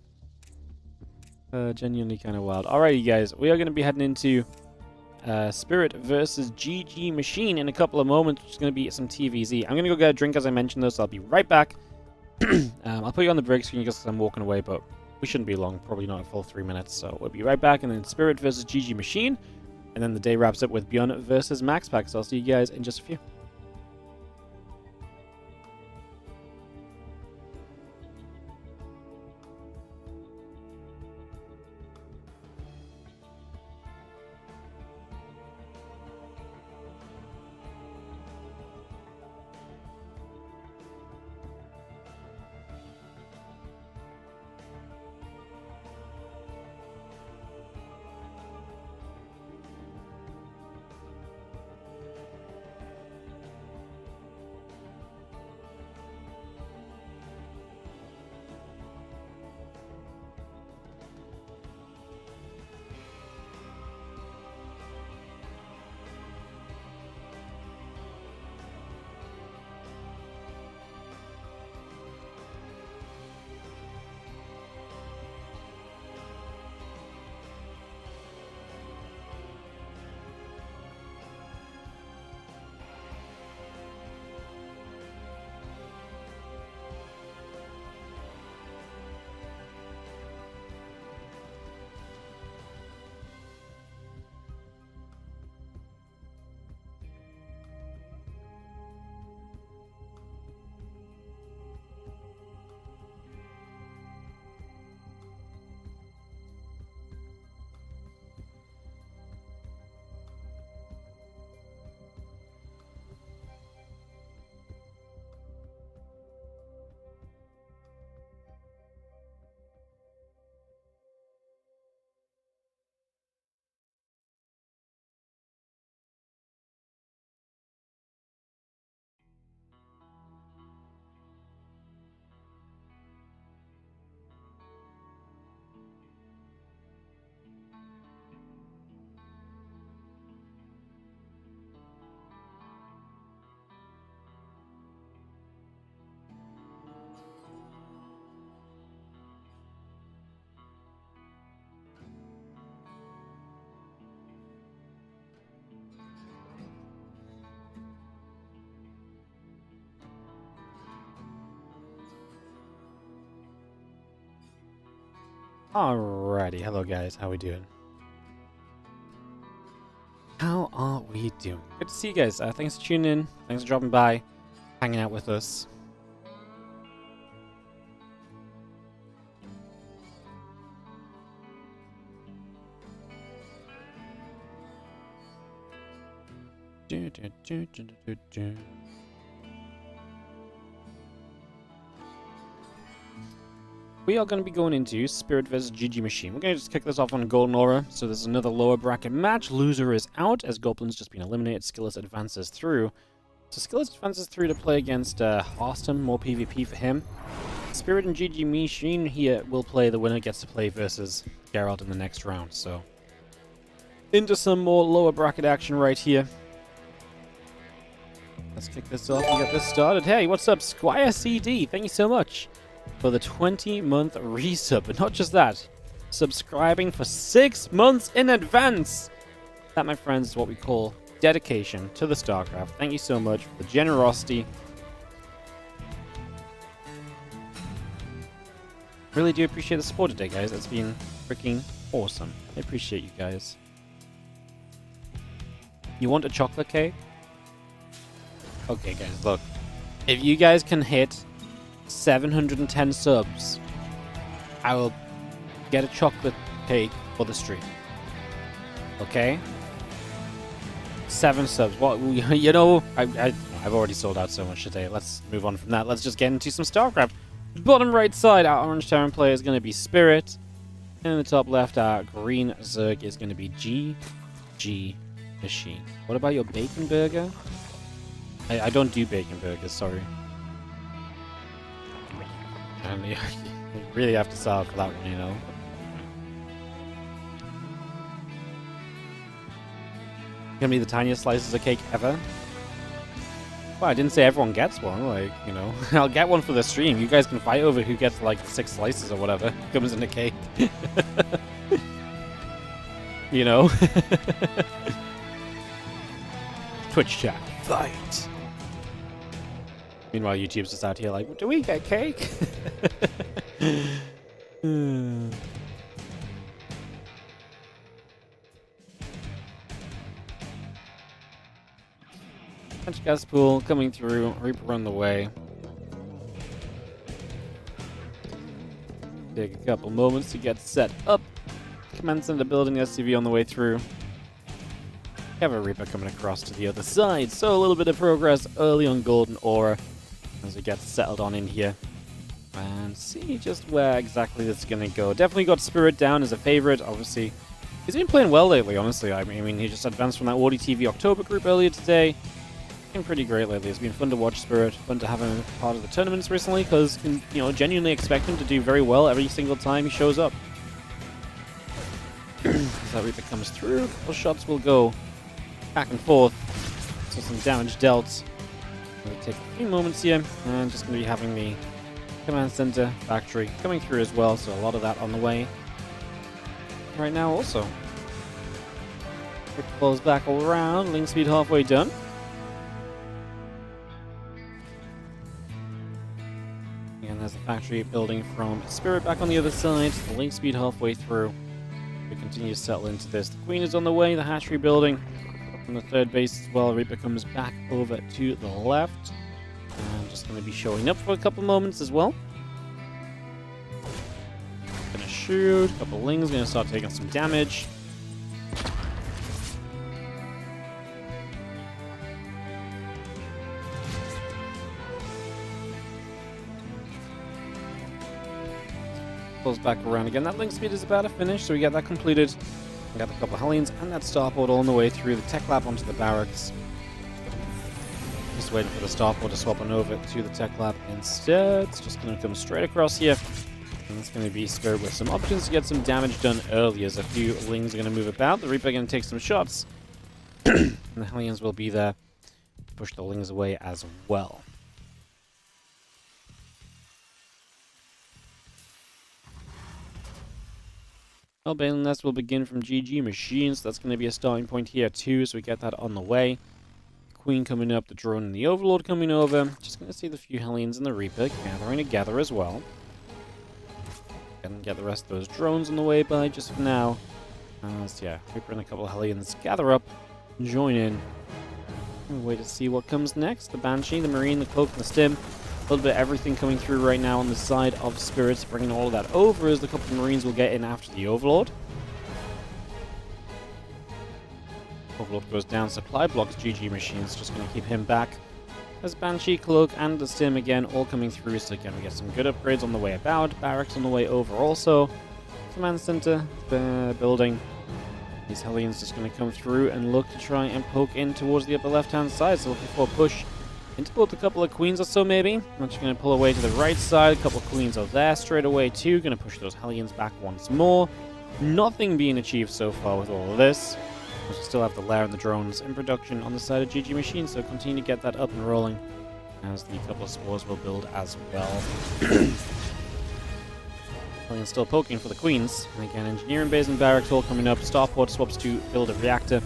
Genuinely kind of wild. Alrighty, guys. We are going to be heading into Spirit versus GG Machine in a couple of moments, which is going to be some TVZ. I'm going to go get a drink, as I mentioned, though, so I'll be right back. I'll put you on the break screen because I'm walking away, but we shouldn't be long, probably not a full 3 minutes, so we'll be right back, and then Spirit versus GG Machine, and then the day wraps up with Beyond versus Max Pax. So I'll see you guys in just a few. Alrighty, hello guys, how we doing? How are we doing? Good to see you guys. Thanks for tuning in. Thanks for dropping by, hanging out with us. We are going to be going into Spirit vs GG Machine. We're going to just kick this off on Golden Aura. So there's another lower bracket match. Loser is out as Goblin's just been eliminated. Skillus advances through. So Skillus advances through to play against Harston. More PvP for him. Spirit and GG Machine here will play. The winner gets to play versus Geralt in the next round. So into some more lower bracket action right here. Let's kick this off and get this started. Hey, what's up, Squire CD? Thank you so much for the 20-month resub. But not just that, subscribing for 6 months in advance. That, my friends, is what we call dedication to the StarCraft. Thank you so much for the generosity. Really do appreciate the support today, guys. It's been freaking awesome. I appreciate you guys. You want a chocolate cake? Okay, guys, look. If you guys can hit 710 subs, I will get a chocolate cake for the stream. Okay? 7 subs. What? You know, I've already sold out so much today. Let's move on from that. Let's just get into some StarCraft. Bottom right side, our Orange Terran player is going to be Spirit. And in the top left, our green Zerg is going to be GG Machine. What about your bacon burger? I don't do bacon burgers, sorry. And you really have to solve for that one, you know. Gonna be the tiniest slices of cake ever. Well, I didn't say everyone gets one, like, you know. I'll get one for the stream. You guys can fight over who gets, like, 6 slices or whatever comes in the cake. You know? Twitch chat. Fight! Meanwhile, YouTube's just out here like, do we get cake? Punch gas pool coming through, Reaper on the way. Take a couple moments to get set up. Command Center building SCV on the way through. Have a Reaper coming across to the other side, so a little bit of progress early on Golden Aura as we get settled on in here and see just where exactly this is going to go. Definitely got Spirit down as a favorite, obviously. He's been playing well lately, honestly. I mean, he just advanced from that WardiTV October group earlier today. Been pretty great lately. It's been fun to watch Spirit, fun to have him part of the tournaments recently, because you know, genuinely expect him to do very well every single time he shows up. As that Reaper comes through, a couple shots will go back and forth, so some damage dealt. Going to take a few moments here, and just going to be having the command center factory coming through as well, so a lot of that on the way right now also. Quick pulls back all around, link speed halfway done. And there's the factory building from Spirit back on the other side, the link speed halfway through. We continue to settle into this. The Queen is on the way, the hatchery building. From the third base as well, Reaper comes back over to the left. And just going to be showing up for a couple moments as well. Gonna shoot, a couple lings, gonna start taking some damage. Pulls back around again. That link speed is about to finish, so we get that completed. We got a couple of Hellions and that starport all on the way through the tech lab onto the barracks. Just waiting for the starport to swap on over to the tech lab instead. It's just going to come straight across here. And it's going to be Spirit with some options to get some damage done early, as a few Lings are going to move about. The Reaper going to take some shots. And the Hellions will be there to push the Lings away as well. Well, Balen Nest will begin from GG Machines. That's going to be a starting point here too, so we get that on the way. Queen coming up, the drone and the Overlord coming over. Just going to see the few Hellions and the Reaper gathering together as well. And get the rest of those drones on the way by just for now. Yeah, Reaper and a couple of Hellions gather up, join in. And wait to see what comes next. The Banshee, the Marine, the Cloak, and the Stim. A little bit of everything coming through right now on the side of Spirits, bringing all of that over as the couple of Marines will get in after the Overlord. Overlord goes down, supply blocks GG Machines, just going to keep him back. As Banshee, Cloak, and the Stim again all coming through, so again we get some good upgrades on the way about. Barracks on the way over also. Command Center building. These Hellions just going to come through and look to try and poke in towards the upper left-hand side. So looking for a push into both a couple of Queens or so maybe. I'm just going to pull away to the right side. A couple of Queens are there straight away too. Going to push those Hellions back once more. Nothing being achieved so far with all of this. We still have the Lair and the drones in production on the side of GG Machine, so continue to get that up and rolling as the couple of spores will build as well. Hellions still poking for the Queens. And again, Engineering Base and Barracks all coming up. Starport swaps to build a reactor.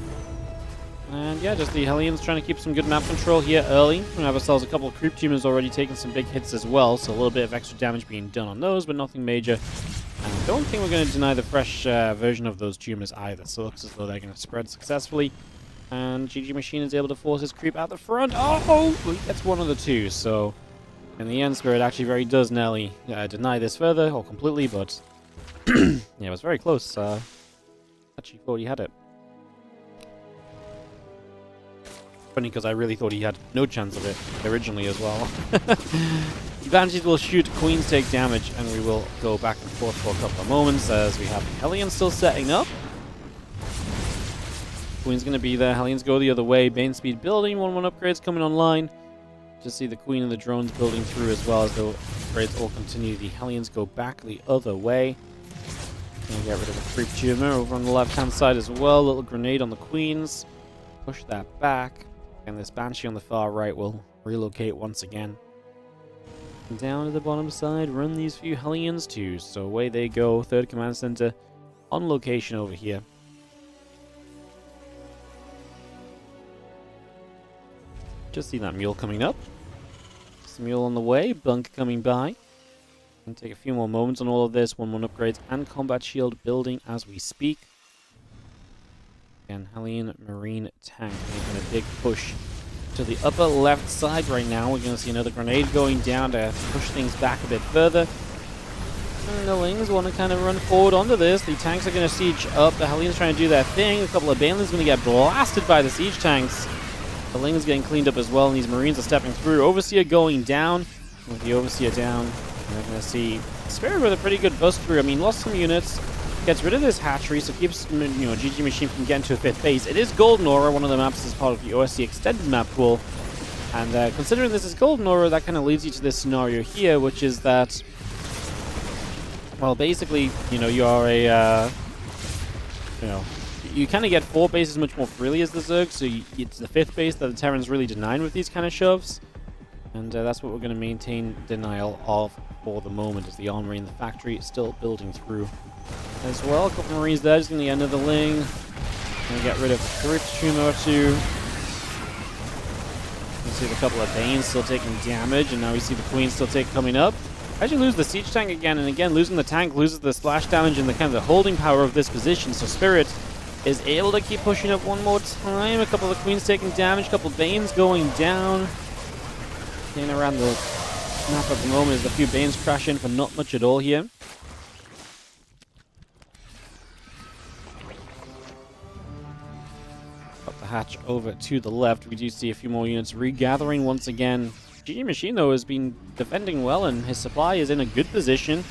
And yeah, just the Hellions trying to keep some good map control here early. We have ourselves a couple of Creep Tumors already taking some big hits as well, so a little bit of extra damage being done on those, but nothing major. And I don't think we're going to deny the fresh version of those tumors either, so it looks as though they're going to spread successfully. And GG Machine is able to force his creep out the front. Oh! He gets one of the two, so in the end, Spirit actually very does nearly deny this further, or completely, but yeah, it was very close. Actually thought he had it. Funny, because I really thought he had no chance of it originally as well. The Banshees will shoot, Queens take damage, and we will go back and forth for a couple of moments as we have the Hellions still setting up. Queen's going to be there, Hellions go the other way, Bane Speed building, 1-1 upgrades coming online. Just see the Queen and the drones building through as well as the upgrades all continue. The Hellions go back the other way. Gonna get rid of a Creep Tumor over on the left-hand side as well. Little grenade on the Queens. Push that back. And this Banshee on the far right will relocate once again. And down to the bottom side, run these few Hellions too. So away they go. Third command center on location over here. Just see that mule coming up. Just a mule on the way. Bunk coming by. And take a few more moments on all of this. 1-1 upgrades and combat shield building as we speak. Again, Hellion Marine tank making a big push to the upper left side right now. We're going to see another grenade going down to push things back a bit further. And the Lings want to kind of run forward onto this. The tanks are going to siege up. The Hellions trying to do their thing. A couple of Banelings going to get blasted by the siege tanks. The Ling is getting cleaned up as well, and these Marines are stepping through. Overseer going down. With the Overseer down, we're going to see Spirit with a pretty good bust through. I mean, lost some units. Gets rid of this hatchery, so keeps GG Machine from getting to a 5th base. It is Golden Aura, one of the maps as part of the OSC extended map pool. And considering this is Golden Aura, that kind of leads you to this scenario here, which is that, well, basically, you are a, you kind of get 4 bases much more freely as the Zerg, so it's the 5th base that the Terrans really denied with these kind of shoves. And that's what we're going to maintain denial of for the moment, as the armory in the factory is still building through as well. A couple of Marines there, just going to the end of the Ling. Going to get rid of the Creep Tumor or two. You see the couple of Banes still taking damage, and now we see the Queen still coming up. Actually lose the siege tank again, and again losing the tank loses the splash damage and the kind of the holding power of this position. So Spirit is able to keep pushing up one more time. A couple of Queens taking damage, a couple of Banes going down. Getting around the map at the moment as a few Banes crash in for not much at all here. Up the hatch over to the left. We do see a few more units regathering once again. GG Machine, though, has been defending well, and his supply is in a good position.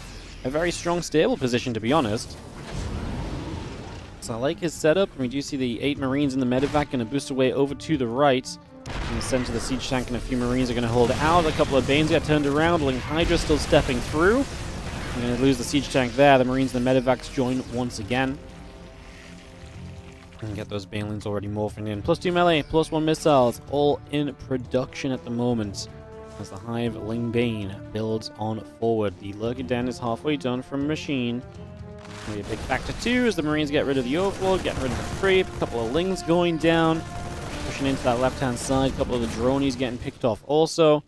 A very strong, stable position, to be honest. So I like his setup. We do see the 8 Marines in the medevac going to boost away over to the right. In the center of the siege tank, and a few Marines are going to hold out. A couple of Banes get turned around. Ling Hydra still stepping through. We're going to lose the siege tank there. The Marines and the medevacs join once again. And get those Banelings already morphing in. +2 melee, +1 missiles, all in production at the moment. As the Hive Ling Bane builds on forward. The Lurker Den is halfway done from Machine. Maybe a big factor too as the Marines get rid of the Overlord, get rid of the Creep. A couple of Lings going down. Pushing into that left-hand side. A couple of the Dronies getting picked off also.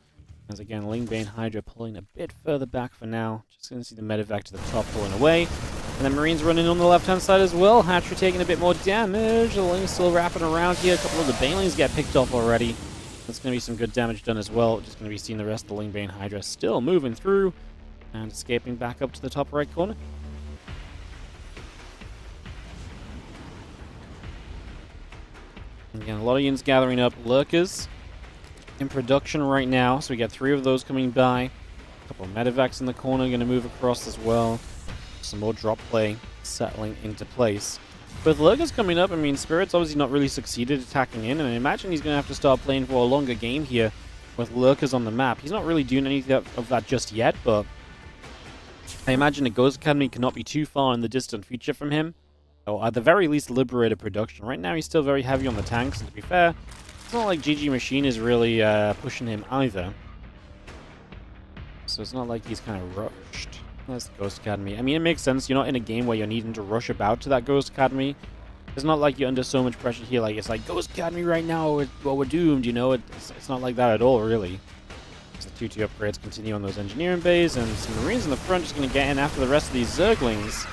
As again, Lingbane Hydra pulling a bit further back for now. Just going to see the medevac to the top pulling away. And then Marines running on the left-hand side as well. Hatchery taking a bit more damage. The Ling's still wrapping around here. A couple of the Banelings get picked off already. That's going to be some good damage done as well. Just going to be seeing the rest of the Lingbane Hydra still moving through and escaping back up to the top right corner. Again, a lot of units gathering up. Lurkers in production right now, so we got 3 of those coming by. A couple of medevacs in the corner going to move across as well. Some more drop play settling into place. With Lurkers coming up, I mean, Spirit's obviously not really succeeded attacking in, and I imagine he's going to have to start playing for a longer game here with Lurkers on the map. He's not really doing anything of that just yet, but I imagine a Ghost Academy cannot be too far in the distant future from him. Or at the very least, liberated production. Right now, he's still very heavy on the tanks, and to be fair, it's not like GG Machine is really pushing him either. So it's not like he's kind of rushed. That's the Ghost Academy. I mean, it makes sense. You're not in a game where you're needing to rush about to that Ghost Academy. It's not like you're under so much pressure here. Like, it's like, Ghost Academy right now, well, we're doomed, you know? It's not like that at all, really. So the 2-2 upgrades continue on those engineering bays, and some Marines in the front just going to get in after the rest of these Zerglings.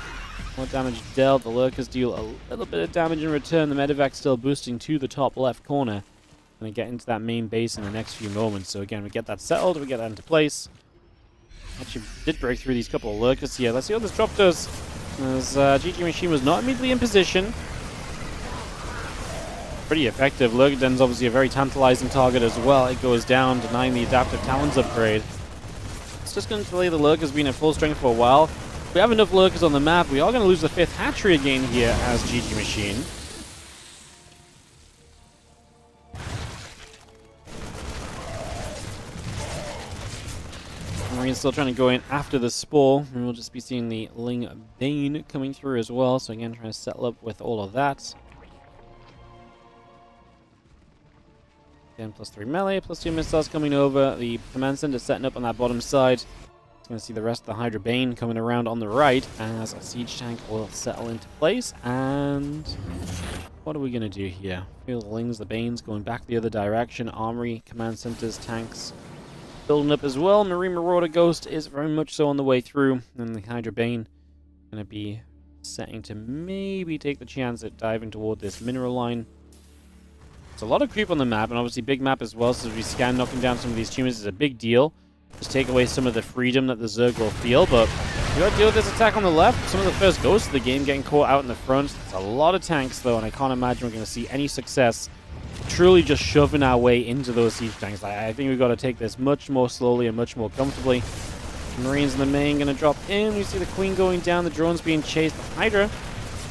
More damage dealt. The Lurkers deal a little bit of damage in return. The medevac still boosting to the top left corner. Going to get into that main base in the next few moments. So again, we get that settled. We get that into place. Actually did break through these couple of Lurkers here. Let's see what this drop does. As GG Machine was not immediately in position. Pretty effective. Lurker Den's obviously a very tantalizing target as well. It goes down, denying the Adaptive Talons upgrade. It's just going to delay the Lurkers being at full strength for a while. If we have enough Lurkers on the map, we are going to lose the 5th hatchery again here as GG Machine. Marine's still trying to go in after the Spore, and we'll just be seeing the Lingbane coming through as well. So again, trying to settle up with all of that. Again, +3 melee, +2 missiles coming over. The command center setting up on that bottom side. Going to see the rest of the Hydra Bane coming around on the right as a siege tank will settle into place. And what are we going to do here? Feel the Lings, the Banes going back the other direction. Armory, command centers, tanks building up as well. Marine Marauder Ghost is very much so on the way through. And the Hydra Bane going to be setting to maybe take the chance at diving toward this mineral line. There's a lot of creep on the map, and obviously big map as well, so as we scan knocking down some of these tumors is a big deal. Just take away some of the freedom that the Zerg will feel, but we got to deal with this attack on the left. Some of the first ghosts of the game getting caught out in the front. It's a lot of tanks though, and I can't imagine we're going to see any success truly just shoving our way into those siege tanks. I think we've got to take this much more slowly and much more comfortably. Marines in the main going to drop in. You see the Queen going down, the drones being chased. The Hydra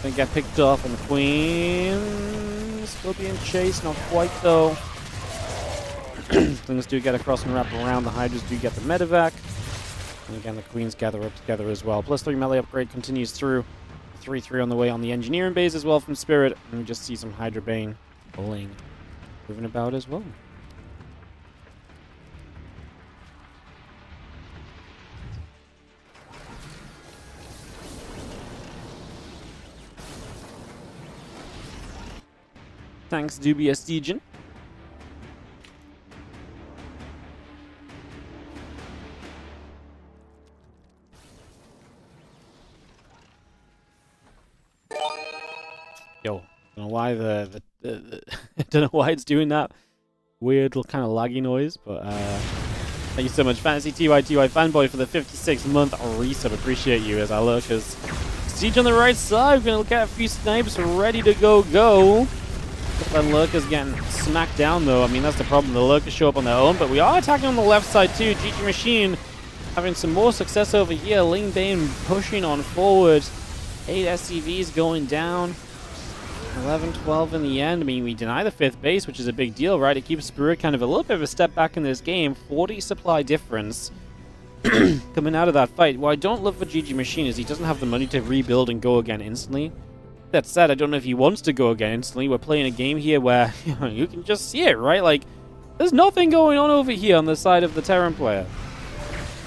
going to get picked off, and the Queen still being chased, not quite though. Things do get across and wrap around. The Hydras do get the medevac. And again, the Queens gather up together as well. +3 melee upgrade continues through. 3-3 on the way on the engineering base as well from Spirit. And we just see some Hydra Bane pulling, moving about as well. Thanks, Dubious Degen. Yo, I don't know why I don't know why it's doing that weird little kind of laggy noise, but thank you so much, Fantasy TYTY Fanboy, for the 56-month resub. Appreciate you as our Lurkers siege on the right side. We're gonna look at a few snipes ready to go. But Lurkers getting smacked down though. I mean, that's the problem. The Lurkers show up on their own, but we are attacking on the left side too. GG Machine having some more success over here. Lingbane pushing on forward. 8 SCVs going down. 11-12 in the end. I mean, we deny the 5th base, which is a big deal, right? It keeps Spirit kind of a little bit of a step back in this game. 40 supply difference coming out of that fight. What I don't love for GG Machine is he doesn't have the money to rebuild and go again instantly. That said, I don't know if he wants to go again instantly. We're playing a game here where you can just see it, right? Like, there's nothing going on over here on the side of the Terran player.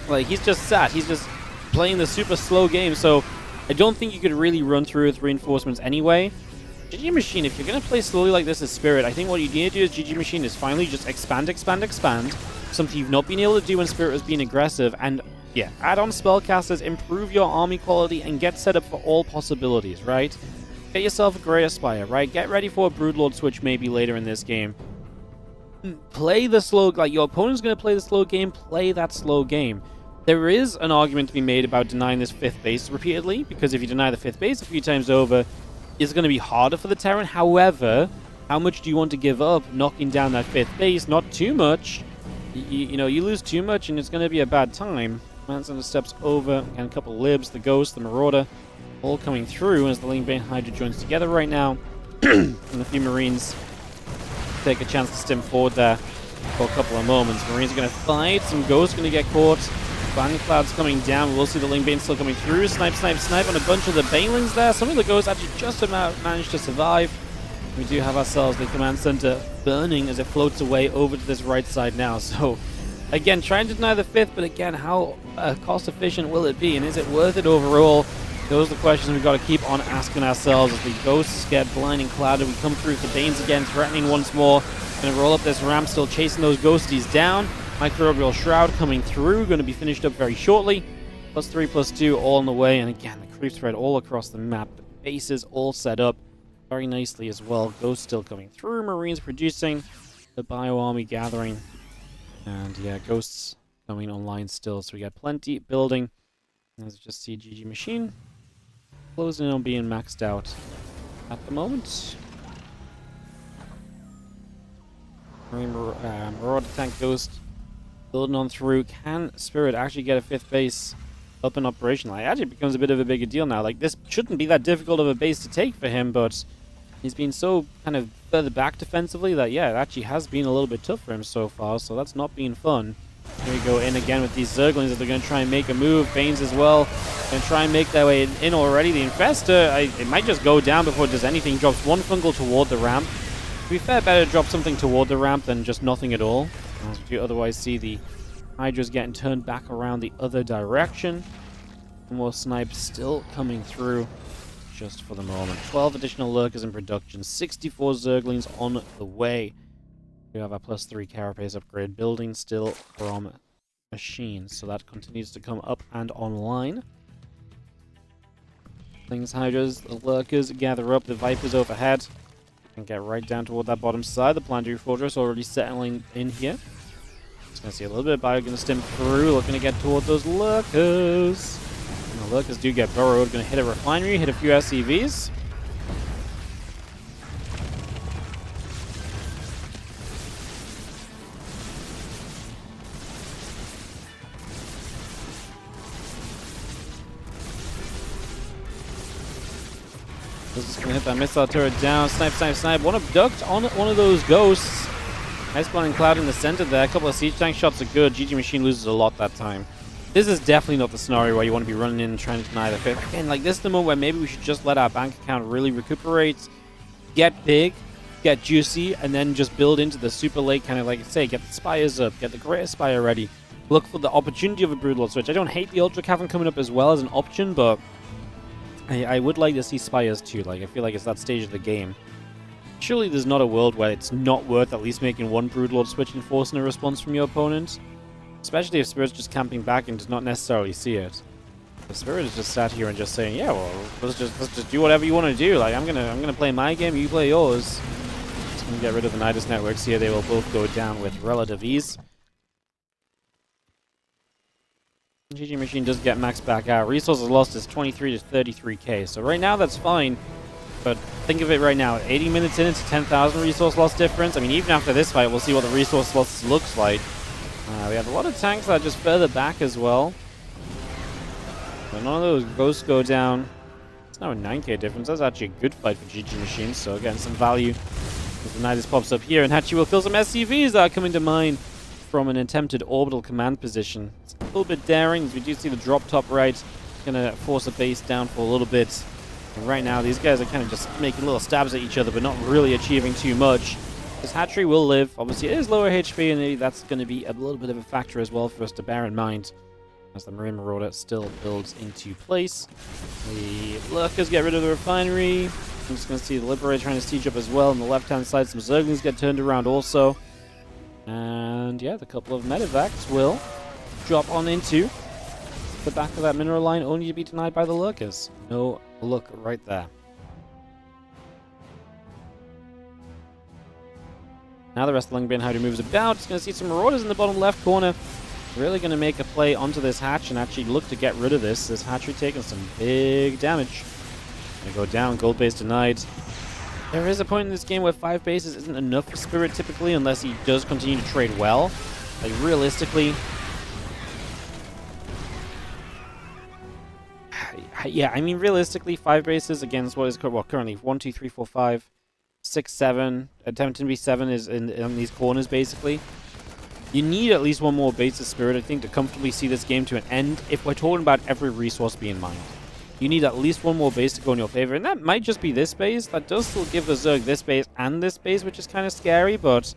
Like, he's just sat. He's just playing the super slow game, so I don't think you could really run through with reinforcements anyway. GG Machine, if you're going to play slowly like this as Spirit, I think what you need to do as GG Machine is finally just expand. something you've not been able to do when Spirit has been aggressive. And yeah, add on spellcasters, improve your army quality, and get set up for all possibilities, right? Get yourself a Great Aspire, right? Get ready for a Broodlord switch maybe later in this game. Play the slow, like your opponent's going to play the slow game, play that slow game. There is an argument to be made about denying this 5th base repeatedly, because if you deny the 5th base a few times over, it's going to be harder for the Terran. However, how much do you want to give up knocking down that 5th base? Not too much. You know, you lose too much and it's going to be a bad time. Manson steps over, and a couple of libs, the Ghost, the Marauder, all coming through as the Lingbane Hydra joins together right now. And a few Marines take a chance to stim forward there for a couple of moments. Marines are going to fight. Some Ghosts going to get caught. Bang Cloud's coming down. We'll see the Lingbane still coming through. Snipe, snipe, snipe on a bunch of the Banelings there. Some of the Ghosts actually just about managed to survive. We do have ourselves the command center burning as it floats away over to this right side now. So, again, trying to deny the 5th, but again, how cost efficient will it be? And is it worth it overall? Those are the questions we've got to keep on asking ourselves as the Ghosts get blinding clouded. We come through with the Banes again, threatening once more. Going to roll up this ramp, still chasing those Ghosties down. Microbial Shroud coming through, going to be finished up very shortly. +3, +2, all on the way. And again, the creep spread all across the map. The bases all set up very nicely as well. Ghosts still coming through. Marines producing. The Bio Army gathering. And yeah, Ghosts coming online still. So we got plenty building. Let's just see GG Machine closing in on being maxed out at the moment. Marauder Tank Ghost building on through. Can Spirit actually get a 5th base up and operational? It actually becomes a bit of a bigger deal now. Like, this shouldn't be that difficult of a base to take for him, but he's been so kind of further back defensively that, yeah, it actually has been a little bit tough for him so far, so that's not been fun. Here we go in again with these Zerglings that they're going to try and make a move. Banes as well. Going to try and make their way in already. The Infestor, it might just go down before it does anything. Drops one fungal toward the ramp. To be fair, better to drop something toward the ramp than just nothing at all. As we do otherwise see the Hydras getting turned back around the other direction. More snipes still coming through just for the moment. 12 additional Lurkers in production. 64 Zerglings on the way. We have our +3 Carapace upgrade building still from Machines. So that continues to come up and online. Things Hydras, the Lurkers gather up, the Vipers overhead. And get right down toward that bottom side. The Planetary Fortress already settling in here. Just gonna see a little bit of Bio gonna stim through, looking to get toward those Lurkers. And the Lurkers do get burrowed, gonna hit a refinery, hit a few SCVs. This is going to hit that missile turret down. Snipe, snipe, snipe. One abduct on one of those Ghosts. Nice blinding cloud in the center there. A couple of siege tank shots are good. GG Machine loses a lot that time. This is definitely not the scenario where you want to be running in and trying to deny the 5th. Again, like, this is the moment where maybe we should just let our bank account really recuperate, get big, get juicy, and then just build into the super late, kind of like I say, get the Spires up, get the Great Aspire ready. Look for the opportunity of a Broodlord switch. I don't hate the Ultra Cavern coming up as well as an option, but I would like to see Spires too. Like, I feel like it's that stage of the game. Surely there's not a world where it's not worth at least making one Broodlord switch and forcing a response from your opponent. Especially if Spirit's just camping back and does not necessarily see it. The Spirit is just sat here and just saying, yeah, well, let's just do whatever you want to do. Like, I'm gonna play my game, you play yours. Just gonna get rid of the Nidus networks here. They will both go down with relative ease. GG Machine does get Max back out. Resources lost is 23 to 33k. So right now that's fine. But think of it right now. 80 minutes in, it's a 10,000 resource loss difference. I mean, even after this fight, we'll see what the resource loss looks like. We have a lot of tanks that are just further back as well. But none of those Ghosts go down. It's now a 9k difference. That's actually a good fight for GG Machine. So again, some value. As the Nidus pops up here, and Hachi will kill some SCVs that are coming to mind from an attempted orbital command position. It's a little bit daring, as we do see the drop top right. Gonna force a base down for a little bit. And right now, these guys are kind of just making little stabs at each other, but not really achieving too much. This hatchery will live. Obviously, it is lower HP, and that's going to be a little bit of a factor as well for us to bear in mind as the Marine Marauder still builds into place. The Lurkers get rid of the refinery. I'm just going to see the Liberator trying to siege up as well. On the left-hand side, some Zerglings get turned around also. And yeah, the couple of medevacs will drop on into the back of that mineral line, only to be denied by the lurkers. No look right there. Now the wrestling bin, how he moves about. It's going to see some marauders in the bottom left corner. Really going to make a play onto this hatch and actually look to get rid of this. This hatchery taking some big damage. Going to go down, gold base denied. There is a point in this game where 5 bases isn't enough for Spirit typically, unless he does continue to trade well. Like, realistically... yeah, I mean, realistically, 5 bases against what is currently 1, 2, 3, 4, 5, 6, 7. Attempting to be 7 is in these corners, basically. You need at least one more base of Spirit, I think, to comfortably see this game to an end, if we're talking about every resource being mined. You need at least one more base to go in your favor, and that might just be this base. That does still give the Zerg this base and this base, which is kind of scary, but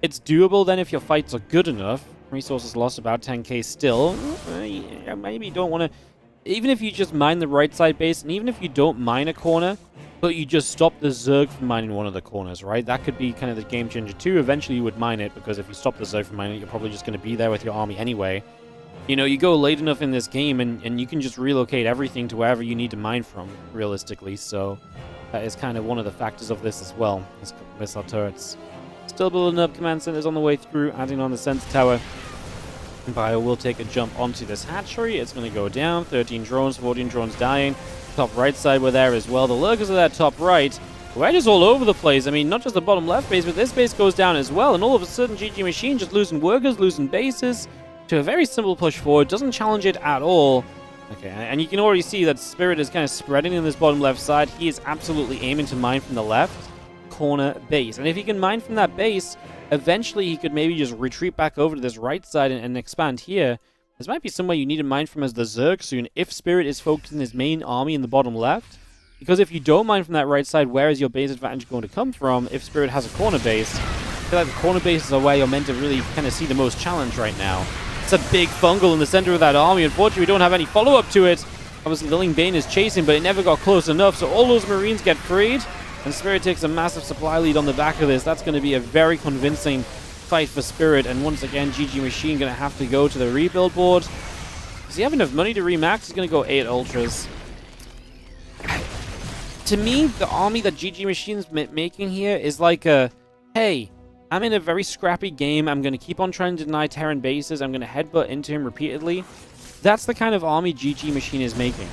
it's doable then if your fights are good enough. Resources lost about 10k still. Maybe you don't want to... Even if you just mine the right side base, and even if you don't mine a corner, but you just stop the Zerg from mining one of the corners, right? That could be kind of the game changer too. Eventually you would mine it, because if you stop the Zerg from mining it, you're probably just going to be there with your army anyway. You know, you go late enough in this game, and you can just relocate everything to wherever you need to mine from, realistically. So that is kind of one of the factors of this as well. These missile turrets. Still building up, command centers on the way through, adding on the sensor tower. Bio will take a jump onto this hatchery. It's going to go down. 13 drones, 14 drones dying. Top right side were there as well. The lurkers are that top right. We're just all over the place. I mean, not just the bottom left base, but this base goes down as well. And all of a sudden, GG Machine just losing workers, losing bases. To a very simple push forward, doesn't challenge it at all. Okay, and you can already see that Spirit is kind of spreading in this bottom left side. He is absolutely aiming to mine from the left corner base. And if he can mine from that base, eventually he could maybe just retreat back over to this right side and expand here. This might be somewhere you need to mine from as the Zerg soon, if Spirit is focusing his main army in the bottom left. Because if you don't mine from that right side, where is your base advantage going to come from if Spirit has a corner base? I feel like the corner bases are where you're meant to really kind of see the most challenge right now. It's a big fungal in the center of that army. Unfortunately, we don't have any follow-up to it. Obviously, the Ling Bane is chasing, but it never got close enough, so all those Marines get freed, and Spirit takes a massive supply lead on the back of this. That's going to be a very convincing fight for Spirit, and once again, GG Machine going to have to go to the rebuild board. Does he have enough money to remax? He's going to go 8 Ultras. To me, the army that GG Machine's making here is like a, hey, I'm in a very scrappy game. I'm going to keep on trying to deny Terran bases. I'm going to headbutt into him repeatedly. That's the kind of army GG Machine is making.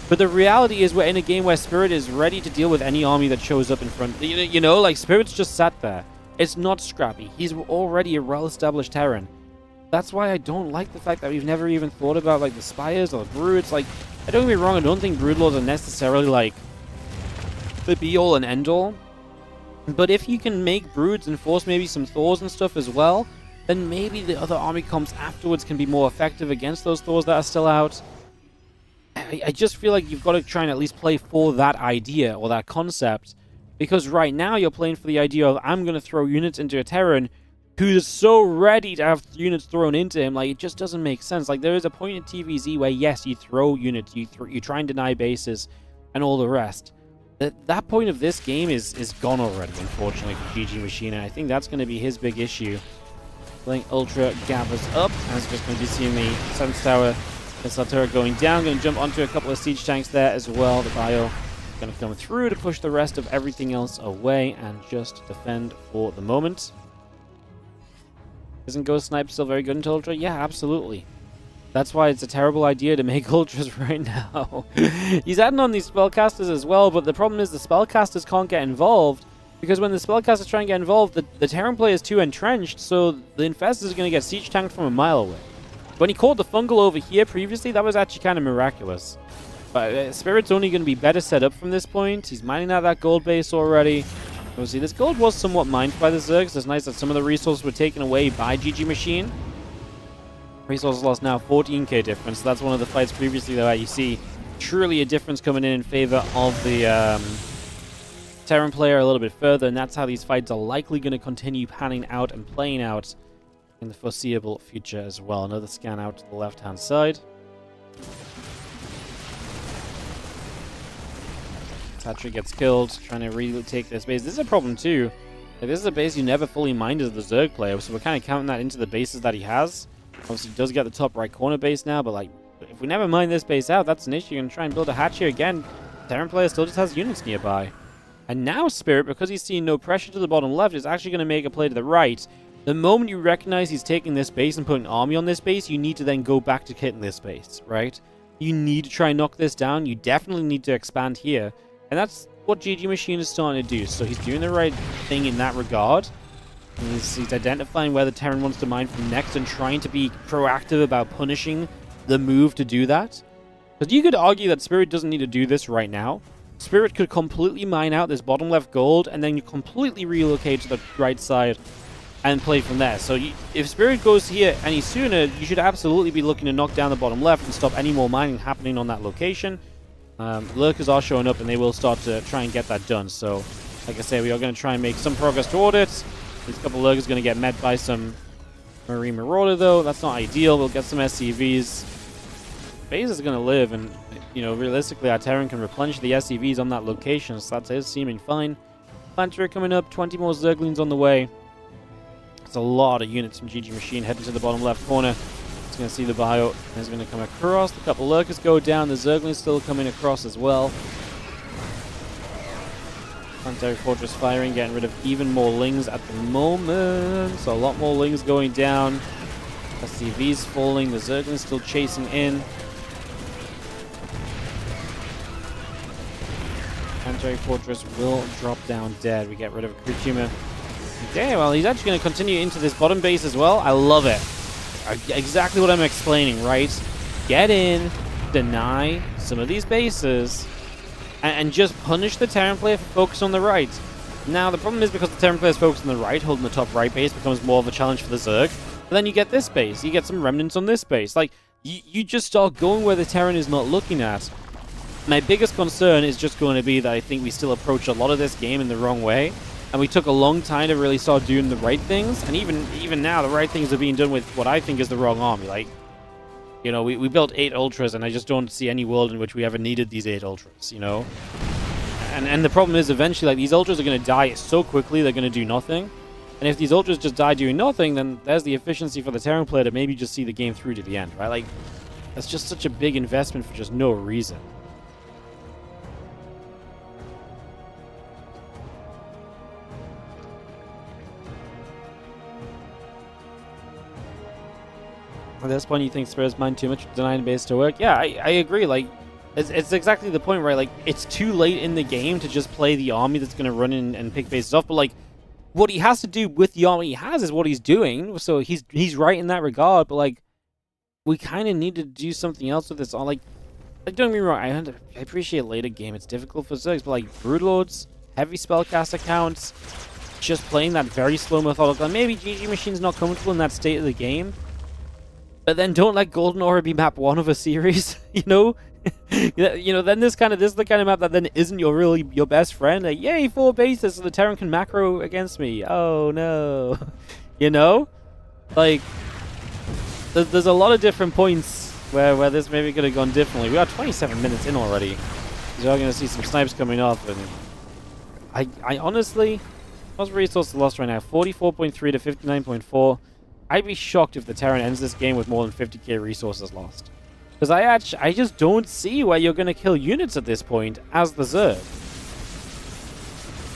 But the reality is we're in a game where Spirit is ready to deal with any army that shows up in front. You know, like, Spirit's just sat there. It's not scrappy. He's already a well-established Terran. That's why I don't like the fact that we've never even thought about, like, the Spires or the Broods. Like, don't get me wrong, I don't think Broodlords are necessarily, like, the be-all and end-all. But if you can make Broods and force maybe some Thors and stuff as well, then maybe the other army comps afterwards can be more effective against those Thors that are still out. I just feel like you've got to try and at least play for that idea or that concept. Because right now you're playing for the idea of, I'm going to throw units into a Terran who's so ready to have units thrown into him. Like, it just doesn't make sense. Like, there is a point in TVZ where, yes, you throw units, you try and deny bases and all the rest. That point of this game is gone already, unfortunately, for GG Machine, and I think that's going to be his big issue. Playing Ultra gathers up, and it's just going to be seeing the Sense Tower, missile turret going down, going to jump onto a couple of siege tanks there as well. The Bio going to come through to push the rest of everything else away and just defend for the moment. Isn't Ghost Snipe still very good into Ultra? Yeah, absolutely. That's why it's a terrible idea to make Ultras right now. He's adding on these Spellcasters as well, but the problem is the Spellcasters can't get involved, because when the Spellcasters try and get involved, the Terran player is too entrenched, so the Infestors are going to get siege tanked from a mile away. When he caught the Fungal over here previously, that was actually kind of miraculous. But Spirit's only going to be better set up from this point. He's mining out that gold base already. Obviously, this gold was somewhat mined by the Zergs. It's nice that some of the resources were taken away by GG Machine. Resources lost now, 14k difference. That's one of the fights previously that you see truly a difference coming in favor of the Terran player a little bit further, and that's how these fights are likely going to continue panning out and playing out in the foreseeable future as well. Another scan out to the left-hand side. Satri gets killed, trying to retake this base. This is a problem too. Like, this is a base you never fully mined as the Zerg player, so we're kind of counting that into the bases that he has. Obviously, he does get the top right corner base now, but like, if we never mine this base out, that's an issue. You're going to try and build a hatch here again. Terran player still just has units nearby. And now Spirit, because he's seeing no pressure to the bottom left, is actually going to make a play to the right. The moment you recognize he's taking this base and putting army on this base, you need to then go back to hitting this base, right? You need to try and knock this down. You definitely need to expand here. And that's what GG Machine is starting to do. So he's doing the right thing in that regard. He's identifying where the Terran wants to mine from next and trying to be proactive about punishing the move to do that. Because you could argue that Spirit doesn't need to do this right now. Spirit could completely mine out this bottom left gold and then you completely relocate to the right side and play from there. So if Spirit goes here any sooner, you should absolutely be looking to knock down the bottom left and stop any more mining happening on that location. Lurkers are showing up and they will start to try and get that done. So, like I say, we are going to try and make some progress toward it. These couple Lurkers are going to get met by some Marine Marauder, though. That's not ideal. We'll get some SCVs. Base is going to live, and, you know, realistically, our Terran can replenish the SCVs on that location, so that is seeming fine. Banter coming up, 20 more Zerglings on the way. It's a lot of units from GG Machine heading to the bottom left corner. It's going to see the bio. It's going to come across. A couple Lurkers go down. The Zerglings still coming across as well. Planetary Fortress firing, getting rid of even more Lings at the moment. So a lot more Lings going down. SCVs falling. The Zerglings still chasing in. Planetary Fortress will drop down dead. We get rid of Krystianer. Okay, well, he's actually going to continue into this bottom base as well. I love it. Exactly what I'm explaining, right? Get in, deny some of these bases, and just punish the Terran player for focus on the right. Now, the problem is because the Terran player is focused on the right, holding the top right base becomes more of a challenge for the Zerg. But then you get this base. You get some remnants on this base. Like, you just start going where the Terran is not looking at. My biggest concern is just going to be that I think we still approach a lot of this game in the wrong way. And we took a long time to really start doing the right things. And even now, the right things are being done with what I think is the wrong army. Like, you know, we built 8 Ultras, and I just don't see any world in which we ever needed these 8 Ultras, you know? And the problem is, eventually, like, these Ultras are going to die so quickly, they're going to do nothing. And if these Ultras just die doing nothing, then there's the efficiency for the Terran player to maybe just see the game through to the end, right? Like, that's just such a big investment for just no reason. At this point, you think Spirit's mine too much, denying base to work? Yeah, I agree. Like, it's exactly the point, right? Like, it's too late in the game to just play the army that's going to run in and pick bases off. But, like, what he has to do with the army he has is what he's doing. So he's right in that regard. But, like, we kind of need to do something else with this. Like, don't get me wrong. I appreciate later game. It's difficult for Zergs. But, like, Broodlords, heavy spellcast accounts, just playing that very slow methodical. And maybe GG Machine's not comfortable in that state of the game. But then don't let Golden Aura be map 1 of a series, you know? You know, then this is the kind of map that then isn't your best friend. Like, yay, 4 bases so the Terran can macro against me. Oh, no. You know? Like, there's a lot of different points where this maybe could have gone differently. We are 27 minutes in already. So we're going to see some snipes coming off. And I honestly, what's resources lost right now? 44.3 to 59.4. I'd be shocked if the Terran ends this game with more than 50k resources lost. Because I just don't see where you're going to kill units at this point as the Zerg.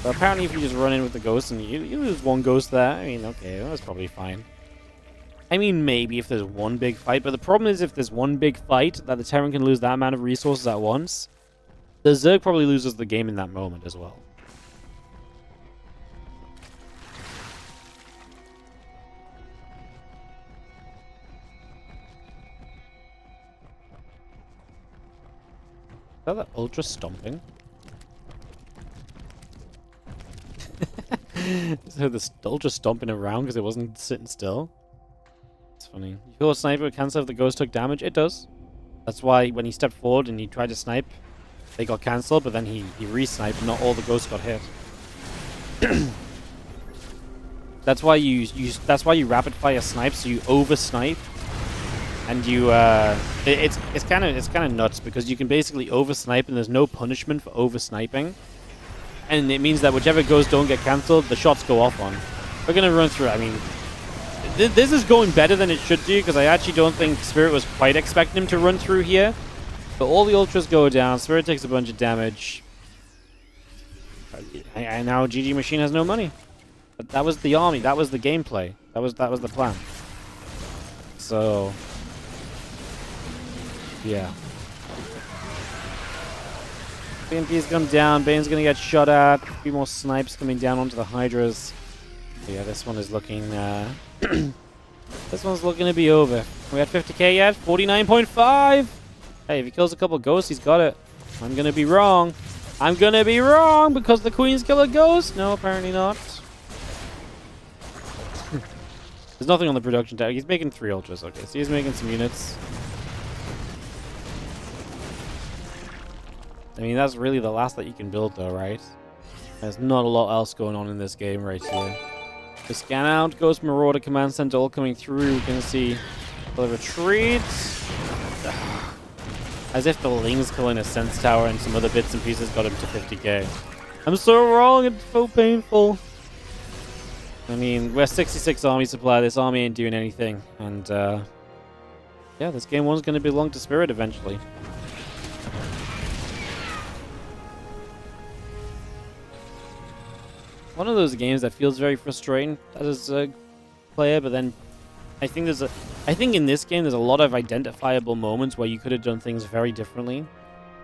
But apparently if you just run in with the Ghost and you lose 1 Ghost there, I mean, okay, well, that's probably fine. I mean, maybe if there's one big fight, but the problem is if there's one big fight that the Terran can lose that amount of resources at once, the Zerg probably loses the game in that moment as well. Is that Ultra stomping? So the Ultra stomping around because it wasn't sitting still. It's funny. You feel a sniper would cancel if the ghost took damage? It does. That's why when he stepped forward and he tried to snipe, they got cancelled, but then he re-sniped and not all the ghosts got hit. That's why you rapid fire snipe, so you over snipe. And you, it's kind of nuts because you can basically over snipe and there's no punishment for over sniping. and it means that whichever ghosts don't get cancelled, the shots go off on. We're going to run through it. I mean, this is going better than it should do, because I actually don't think Spirit was quite expecting him to run through here. But all the ultras go down. Spirit takes a bunch of damage. And now GG Machine has no money. But that was the army. That was the gameplay. That was the plan. So, yeah. BMP's come down. Bane's gonna get shot at. A few more snipes coming down onto the Hydras. But yeah, this one is looking. This one's looking to be over. We at 50k yet? 49.5. Hey, if he kills a couple ghosts, he's got it. I'm gonna be wrong. I'm gonna be wrong because the Queen's kill a ghost. No, apparently not. There's nothing on the production tag. He's making 3 ultras. Okay, so he's making some units. I mean, that's really the last that you can build, though, right? There's not a lot else going on in this game right here. The scan out, Ghost Marauder, Command Center all coming through. We're going to see the retreat. As if the Ling's killing a Sense Tower and some other bits and pieces got him to 50k. I'm so wrong, it's so painful. I mean, we're 66 army supply. This army ain't doing anything. And, yeah, this game 1's going to belong to Spirit eventually. One of those games that feels very frustrating as a player, but then I think in this game there's a lot of identifiable moments where you could have done things very differently.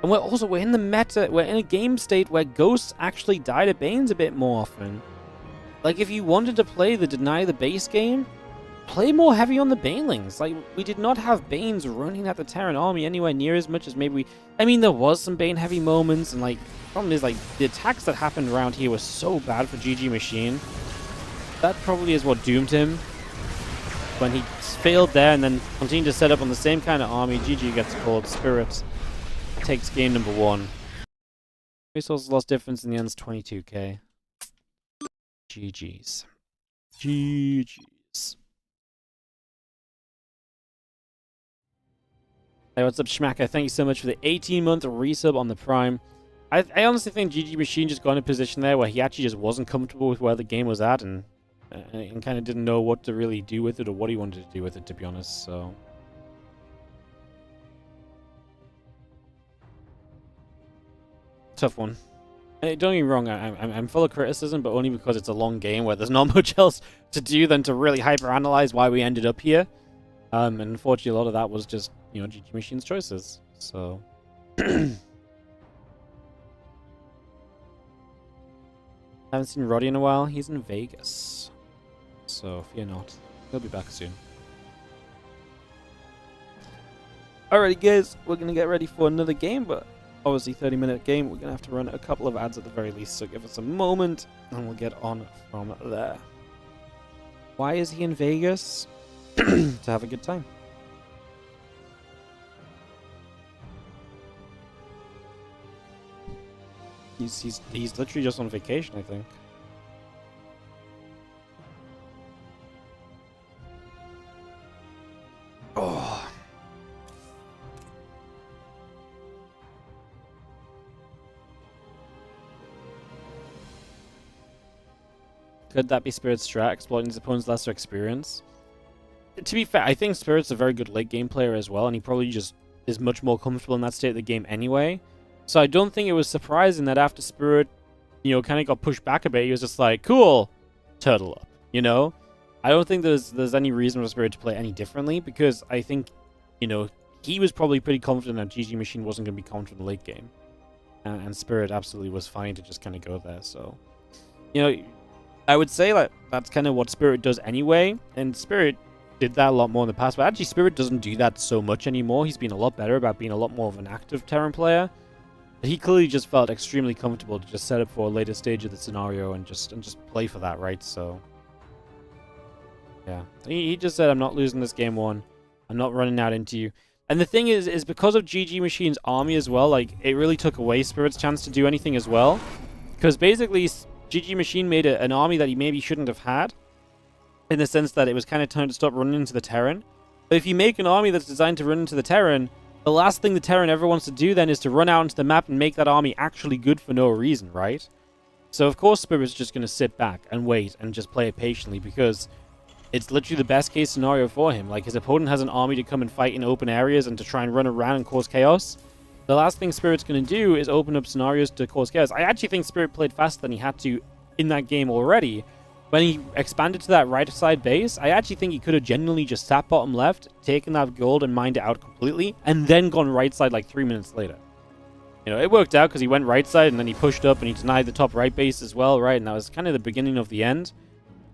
And we're in the meta, we're in a game state where ghosts actually die to Banes a bit more often. Like, if you wanted to play the Deny the Base game, play more heavy on the Banelings. Like, we did not have Banes running at the Terran army anywhere near as much as maybe we... I mean, there was some Bane heavy moments, and, like, the problem is, like, the attacks that happened around here were so bad for GG Machine. That probably is what doomed him. When he failed there and then continued to set up on the same kind of army, GG gets called. Spirit takes game number 1. Resources loss difference in the end is 22k. GG's. GG's. Hey, what's up, Schmacker? Thank you so much for the 18-month resub on the Prime. I honestly think GG Machine just got in a position there where he actually just wasn't comfortable with where the game was at and kind of didn't know what to really do with it or what he wanted to do with it, to be honest, so... Tough one. Don't get me wrong, I'm full of criticism, but only because it's a long game where there's not much else to do than to really hyper-analyze why we ended up here. And unfortunately, a lot of that was just, you know, GG Machine's choices, so... Haven't seen Roddy in a while. He's in Vegas. So, fear not. He'll be back soon. Alrighty, guys. We're going to get ready for another game, but obviously 30-minute game. We're going to have to run a couple of ads at the very least, so give us a moment, and we'll get on from there. Why is he in Vegas? To have a good time. He's literally just on vacation, I think. Oh. Could that be Spirit's strat, exploiting his opponent's lesser experience? To be fair, I think Spirit's a very good late game player as well, and he probably just is much more comfortable in that state of the game anyway. So I don't think it was surprising that after Spirit, you know, kind of got pushed back a bit, he was just like, cool, turtle up, you know? I don't think there's any reason for Spirit to play any differently, because I think, you know, he was probably pretty confident that GG Machine wasn't going to be confident in the late game. And Spirit absolutely was fine to just kind of go there, so... You know, I would say that that's kind of what Spirit does anyway, and Spirit did that a lot more in the past, but actually Spirit doesn't do that so much anymore. He's been a lot better about being a lot more of an active Terran player. He clearly just felt extremely comfortable to just set up for a later stage of the scenario and just play for that, right? So, yeah. He just said, I'm not losing this game 1. I'm not running out into you. And the thing is because of GG Machine's army as well, like, it really took away Spirit's chance to do anything as well. Because basically, GG Machine made an army that he maybe shouldn't have had, in the sense that it was kind of time to stop running into the Terran. But if you make an army that's designed to run into the Terran, the last thing the Terran ever wants to do then is to run out into the map and make that army actually good for no reason, right? So of course Spirit's just going to sit back and wait and just play it patiently because it's literally the best case scenario for him. Like, his opponent has an army to come and fight in open areas and to try and run around and cause chaos. The last thing Spirit's going to do is open up scenarios to cause chaos. I actually think Spirit played faster than he had to in that game already. When he expanded to that right side base, I actually think he could have genuinely just sat bottom left, taken that gold and mined it out completely, and then gone right side like 3 minutes later. You know, it worked out because he went right side and then he pushed up and he denied the top right base as well, right? And that was kind of the beginning of the end.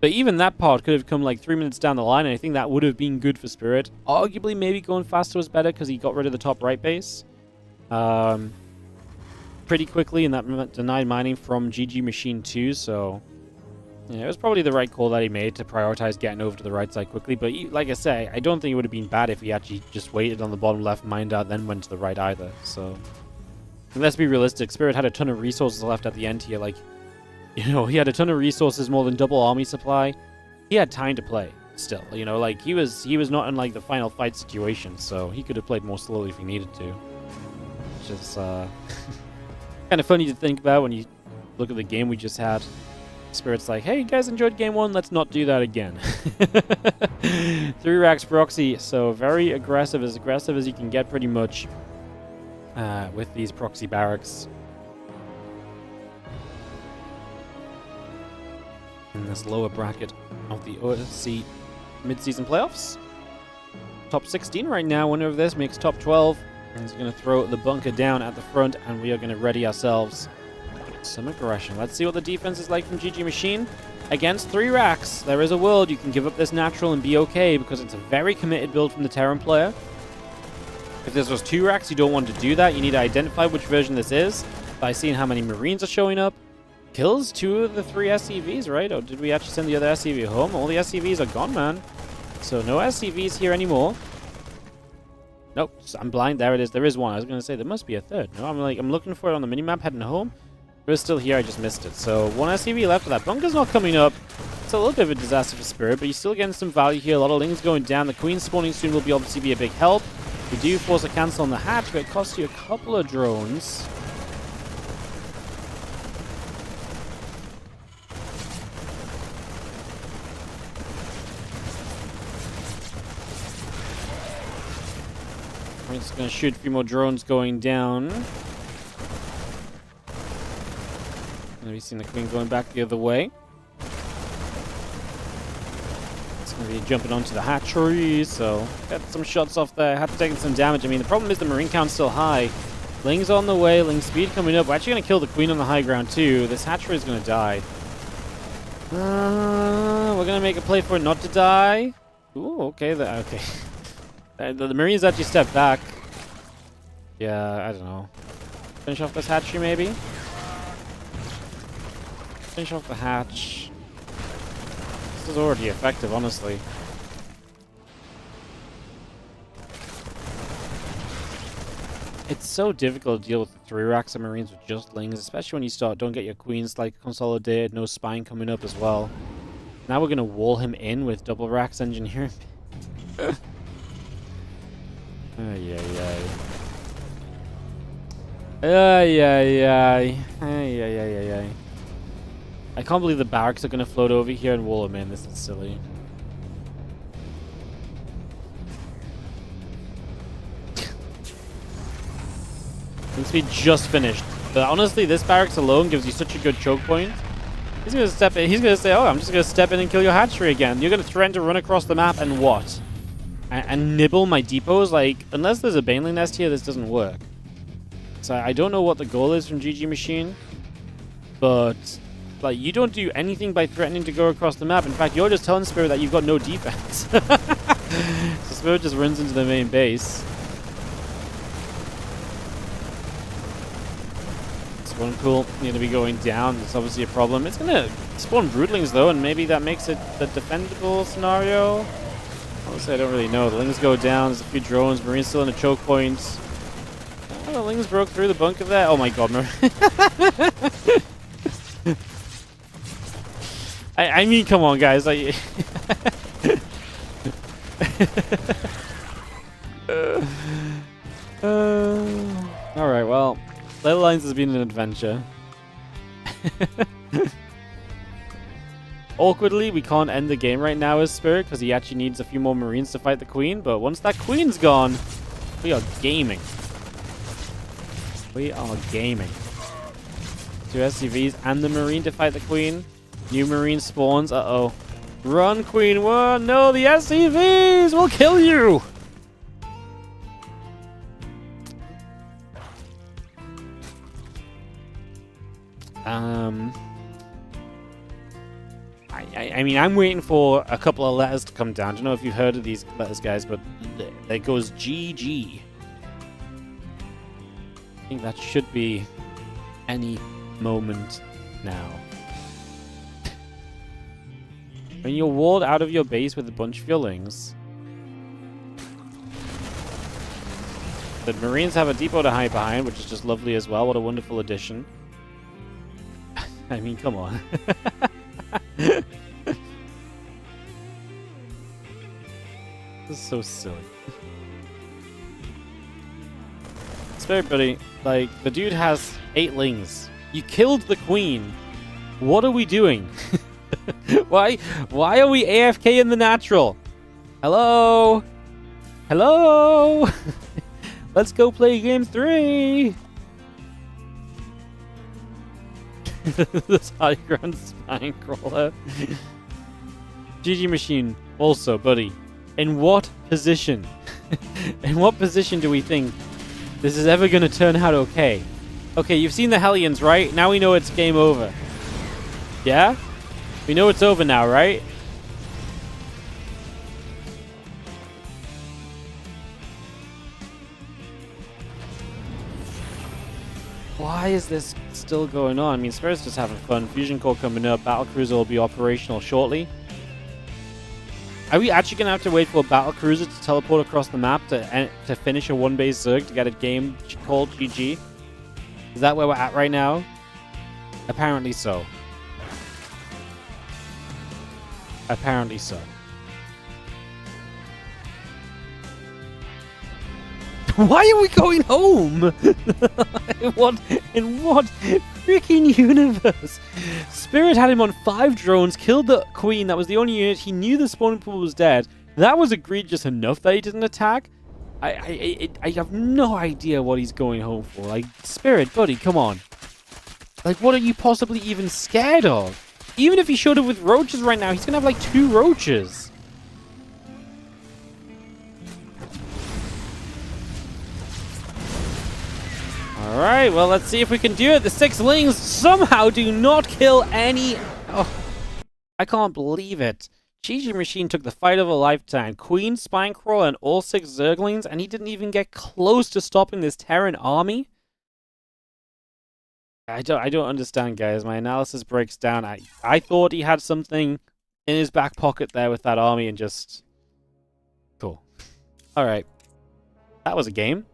But even that part could have come like 3 minutes down the line, and I think that would have been good for Spirit. Arguably, maybe going faster was better because he got rid of the top right base pretty quickly, and that denied mining from GG Machine 2, so yeah, it was probably the right call that he made to prioritize getting over to the right side quickly. But like I say, I don't think it would have been bad if he actually just waited on the bottom left, mined out, then went to the right either. So let's be realistic. Spirit had a ton of resources left at the end here. Like, you know, he had a ton of resources, more than double army supply. He had time to play still. You know, like he was not in like the final fight situation, so he could have played more slowly if he needed to. Which is kind of funny to think about when you look at the game we just had. Spirit's like, hey, you guys enjoyed game 1, let's not do that again. 3 racks proxy, so very aggressive as you can get pretty much with these proxy barracks. In this lower bracket of the OSC mid-season playoffs. Top 16 right now, winner of this makes top 12. And he's going to throw the bunker down at the front, and we are going to ready ourselves some aggression. Let's see what the defense is like from GG Machine. Against 3 racks, there is a world you can give up this natural and be okay, because it's a very committed build from the Terran player. If there's those 2 racks, you don't want to do that. You need to identify which version this is by seeing how many Marines are showing up. Kills 2 of the 3 SCVs, right? Or did we actually send the other SCV home? All the SCVs are gone, man. So no SCVs here anymore. Nope, I'm blind. There it is. There is one. I was going to say there must be a third. No, I'm looking for it on the minimap heading home. It was still here. I just missed it. So 1 SCV left, but that bunker's not coming up. It's a little bit of a disaster for Spirit, but he's still getting some value here. A lot of lings going down. The queen spawning soon will obviously be a big help. We do force a cancel on the hatch, but it costs you a couple of drones. We're just going to shoot a few more drones going down. And we've seen the queen going back the other way. It's going to be jumping onto the hatchery, so got some shots off there. Had to take some damage. I mean, the problem is the marine count's still high. Ling's on the way. Ling speed coming up. We're actually going to kill the queen on the high ground too. This hatchery is going to die. We're going to make a play for it not to die. Ooh, okay. Okay. The Marines actually stepped back. Yeah, I don't know. Finish off this hatchery, maybe? Finish off the hatch. This is already effective, honestly. It's so difficult to deal with the 3 racks of Marines with just lings, especially when you don't get your queens like consolidated, no spine coming up as well. Now we're going to wall him in with double racks engineering. Ay, ay, ay. Ay, ay, ay. Ay, ay, ay, ay, ay. I can't believe the barracks are going to float over here and wall him in. This is silly. Seems to be just finished. But honestly, this barracks alone gives you such a good choke point. He's going to step in. He's going to say, oh, I'm just going to step in and kill your hatchery again. You're going to threaten to run across the map and what? And nibble my depots? Like, unless there's a baneling nest here, this doesn't work. So I don't know what the goal is from GG Machine. But, like, you don't do anything by threatening to go across the map. In fact, you're just telling Spirit that you've got no defense. So Spirit just runs into the main base. Spawn pool going to be going down. That's obviously a problem. It's going to spawn broodlings, though, and maybe that makes it the defendable scenario. Honestly, I don't really know. The lings go down. There's a few drones. Marine's still in a choke point. Oh, the lings broke through the bunker there. Oh my god, I mean, come on, guys. Alright, well, Ley Lines has been an adventure. Awkwardly, we can't end the game right now as Spirit because he actually needs a few more Marines to fight the Queen. But once that Queen's gone, we are gaming. We are gaming. 2 SCVs and the Marine to fight the Queen. New Marine spawns. Uh-oh. Run, Queen. Whoa, no, the SCVs will kill you. I mean, I'm waiting for a couple of letters to come down. I don't know if you've heard of these letters, guys, but there goes GG. I think that should be any moment now. When you're walled out of your base with a bunch of your lings, the Marines have a depot to hide behind, which is just lovely as well. What a wonderful addition. I mean, come on. This is so silly. Spirit Buddy, like, the dude has 8 lings. You killed the Queen. What are we doing? Why are we AFK in the natural? Hello? Hello? Let's go play game 3. This high ground spine crawler. GG Machine. Also, buddy, in what position? In what position do we think this is ever going to turn out okay? Okay, you've seen the Hellions, right? Now we know it's game over. Yeah? We know it's over now, right? Why is this still going on? I mean, Spirit's just having fun. Fusion Core coming up. Battlecruiser will be operational shortly. Are we actually going to have to wait for a Battlecruiser to teleport across the map to finish a one-base Zerg to get a game called GG? Is that where we're at right now? Apparently so. Apparently so. Why are we going home? In what freaking universe? Spirit had him on 5 drones, killed the Queen. That was the only unit. He knew the spawning pool was dead. That was egregious enough that he didn't attack. I have no idea what he's going home for. Like, Spirit, buddy, come on. Like, what are you possibly even scared of? Even if he showed up with roaches right now, he's gonna have like 2 roaches. Alright, well, let's see if we can do it. The 6 lings somehow do not kill any... Oh, I can't believe it. GG Machine took the fight of a lifetime. Queen, Spinecrawl, and all 6 Zerglings, and he didn't even get close to stopping this Terran army? I don't understand, guys. My analysis breaks down. I thought he had something in his back pocket there with that army and just... Cool. Alright. That was a game.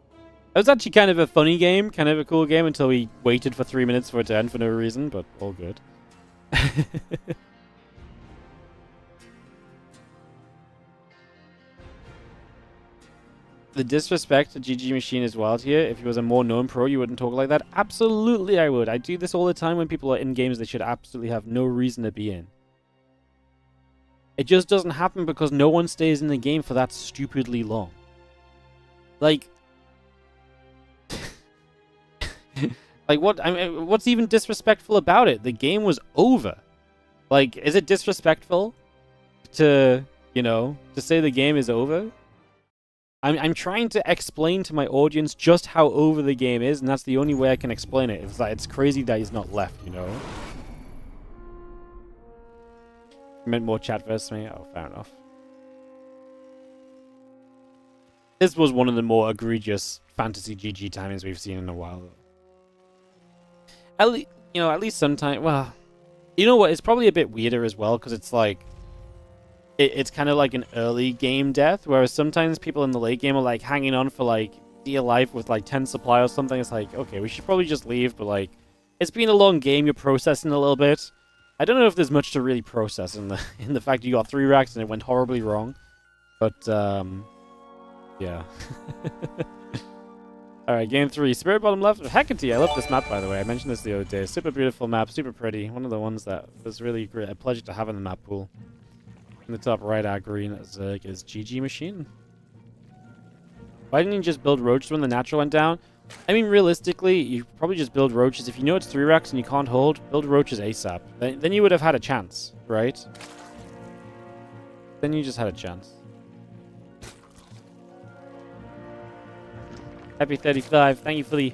It was actually kind of a funny game, kind of a cool game until we waited for 3 minutes for it to end for no reason, but all good. The disrespect to GG Machine is wild here. If he was a more known pro, you wouldn't talk like that. Absolutely, I would. I do this all the time when people are in games they should absolutely have no reason to be in. It just doesn't happen because no one stays in the game for that stupidly long. Like... like, what? I mean, what's even disrespectful about it? The game was over. Like, is it disrespectful to, you know, to say the game is over? I'm trying to explain to my audience just how over the game is, and that's the only way I can explain it. It's like, it's crazy that he's not left, you know? You meant more chat versus me? Oh, fair enough. This was one of the more egregious fantasy GG timings we've seen in a while, though. At least sometimes, well, you know what? It's probably a bit weirder as well, because it's like, it's kind of like an early game death, whereas sometimes people in the late game are like hanging on for like dear life with like 10 supply or something. It's like, okay, we should probably just leave, but like, it's been a long game, you're processing a little bit. I don't know if there's much to really process in the fact you got 3 racks and it went horribly wrong, but yeah. Alright, game 3. Spirit bottom left of Hecate. I love this map, by the way. I mentioned this the other day. Super beautiful map, super pretty. One of the ones that was really great. A pleasure to have in the map pool. In the top right, our green Zerg is GG Machine. Why didn't you just build roaches when the natural went down? I mean, realistically, you probably just build roaches. If you know it's 3 racks and you can't hold, build roaches ASAP. Then you would have had a chance, right? Then you just had a chance. Happy 35. Thank you for the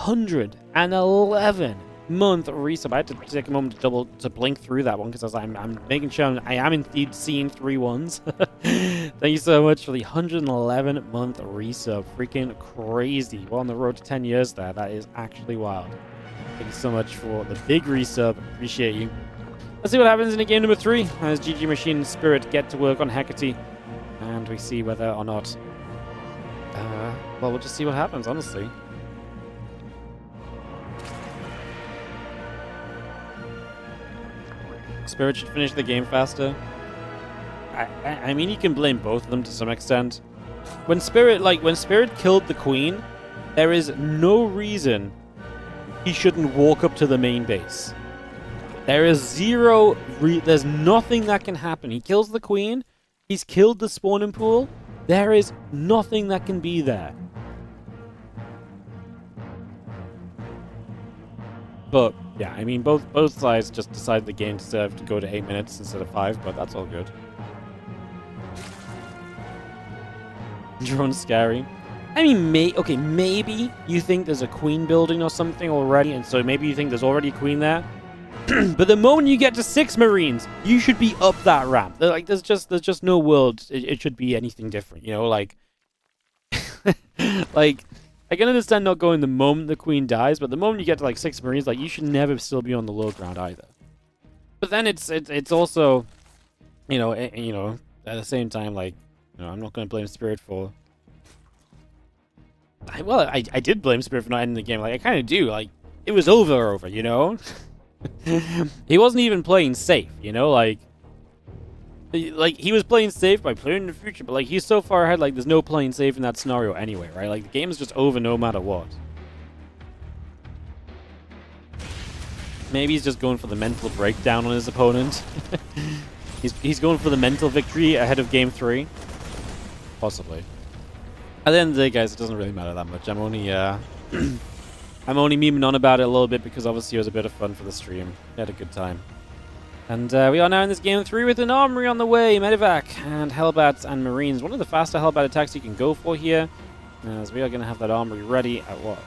111-month resub. I had to take a moment to blink through that one because I'm making sure I am indeed seeing 3 ones. Thank you so much for the 111-month resub. Freaking crazy. We're on the road to 10 years there. That is actually wild. Thank you so much for the big resub. Appreciate you. Let's see what happens in the game number 3 as GG Machine and Spirit get to work on Hecate. And we see whether or not... well, we'll just see what happens, honestly. Spirit should finish the game faster. I mean, you can blame both of them to some extent. When Spirit killed the Queen, there is no reason he shouldn't walk up to the main base. There is there's nothing that can happen. He kills the Queen, he's killed the spawning pool, there is nothing that can be there. But, yeah, I mean, both sides just decided the game deserved to go to 8 minutes instead of 5, but that's all good. Drone's scary. I mean, maybe you think there's a queen building or something already, and so maybe you think there's already a queen there. But the moment you get to 6 Marines, you should be up that ramp. Like, there's just no world it should be anything different, you know? Like, like, I can understand not going the moment the queen dies, but the moment you get to like 6 Marines, like, you should never still be on the low ground either. But then it's also, you know, at the same time, like, you know, I'm not going to blame Spirit for... I did blame Spirit for not ending the game. Like, I kind of do. Like, it was over, you know? He wasn't even playing safe, you know? Like, he was playing safe by playing in the future, but, like, he's so far ahead, like, there's no playing safe in that scenario anyway, right? Like, the game is just over no matter what. Maybe he's just going for the mental breakdown on his opponent. He's going for the mental victory ahead of game 3. Possibly. At the end of the day, guys, it doesn't really matter that much. I'm only memeing on about it a little bit because obviously it was a bit of fun for the stream. We had a good time. And we are now in this game 3 with an armory on the way, medevac, and hellbats and marines. One of the faster hellbat attacks you can go for here, as we are going to have that armory ready at what?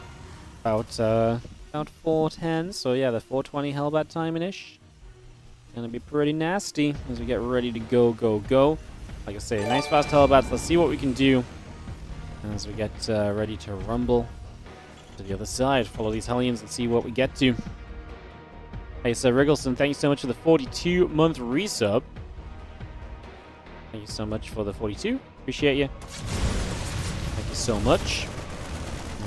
About 4:10. So yeah, the 4:20 hellbat timing-ish. Gonna be pretty nasty as we get ready to go. Like I say, nice fast hellbats. Let's see what we can do as we get ready to rumble to the other side. Follow these Hellions and see what we get to. Hey, Sir Wriggleston, thank you so much for the 42-month resub. Thank you so much for the 42. Appreciate you. Thank you so much.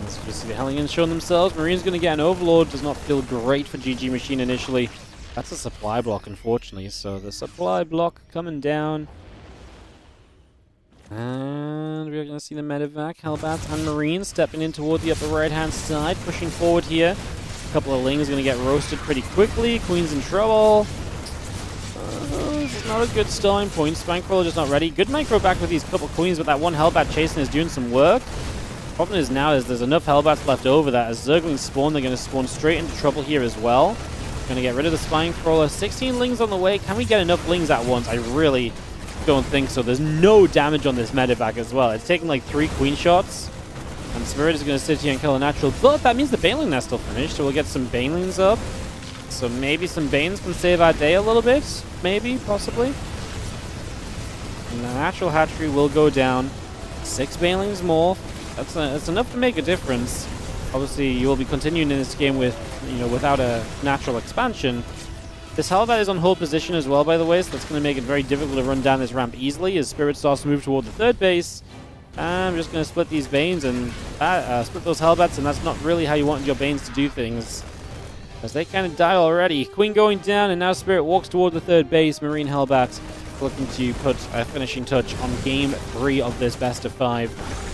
Let's just see the Hellions showing themselves. Marine's going to get an Overlord. Does not feel great for GG Machine initially. That's a supply block, unfortunately. So the supply block coming down. And we're going to see the medevac, hellbats, and marines stepping in toward the upper right-hand side, pushing forward here. A couple of lings going to get roasted pretty quickly. Queen's in trouble. This is not a good starting point. Spankroller just not ready. Good micro back with these couple queens, but that one hellbat chasing is doing some work. Problem is now is there's enough hellbats left over that as Zerglings spawn, they're going to spawn straight into trouble here as well. Going to get rid of the Spinecrawler. 16 lings on the way. Can we get enough lings at once? I really don't think so. There's no damage on this medevac as well. It's taking like 3 queen shots. And Spirit is going to sit here and kill a natural. But that means the Baneling Nest will finish. So we'll get some Banelings up. So maybe some Banes can save our day a little bit. Maybe, possibly. And the natural hatchery will go down. 6 Banelings more. That's enough to make a difference. Obviously, you will be continuing in this game with, without a natural expansion. This hellbat is on hold position as well, by the way, so that's going to make it very difficult to run down this ramp easily as Spirit starts to move toward the 3rd base. I'm just going to split these Banes and split those hellbats, and that's not really how you want your Banes to do things, as they kind of die already. Queen going down, and now Spirit walks toward the 3rd base. Marine hellbat looking to put a finishing touch on game 3 of this best of 5.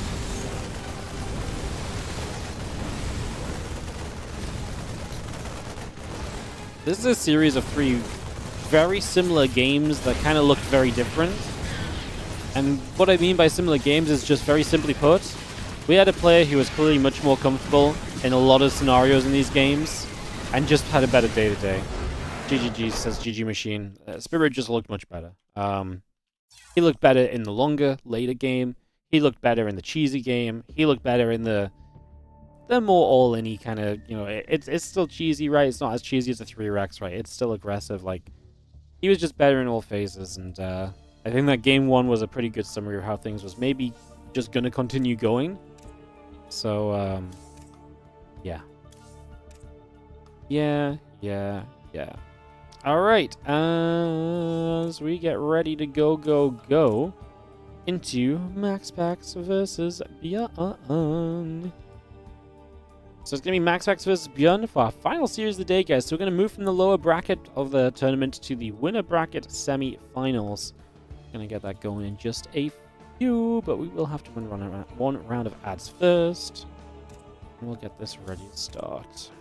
This is a series of 3 very similar games that kind of look very different. And what I mean by similar games is just very simply put, we had a player who was clearly much more comfortable in a lot of scenarios in these games and just had a better day-to-day. GGG says GG Machine. Spirit just looked much better. He looked better in the longer, later game. He looked better in the cheesy game. He looked better in the more all-in-y kind of, you know, it's still cheesy, right? It's not as cheesy as the 3-Rex, right? It's still aggressive. Like, he was just better in all phases, and I think that game 1 was a pretty good summary of how things was maybe just gonna continue going. So, yeah. Yeah. Alright, as we get ready to go into Max Pax versus Beyond. So it's going to be Max Pax versus Beyond for our final series of the day, guys. So we're going to move from the lower bracket of the tournament to the winner bracket semi-finals. Going to get that going in just a few, but we will have to run one round of ads first. And we'll get this ready to start.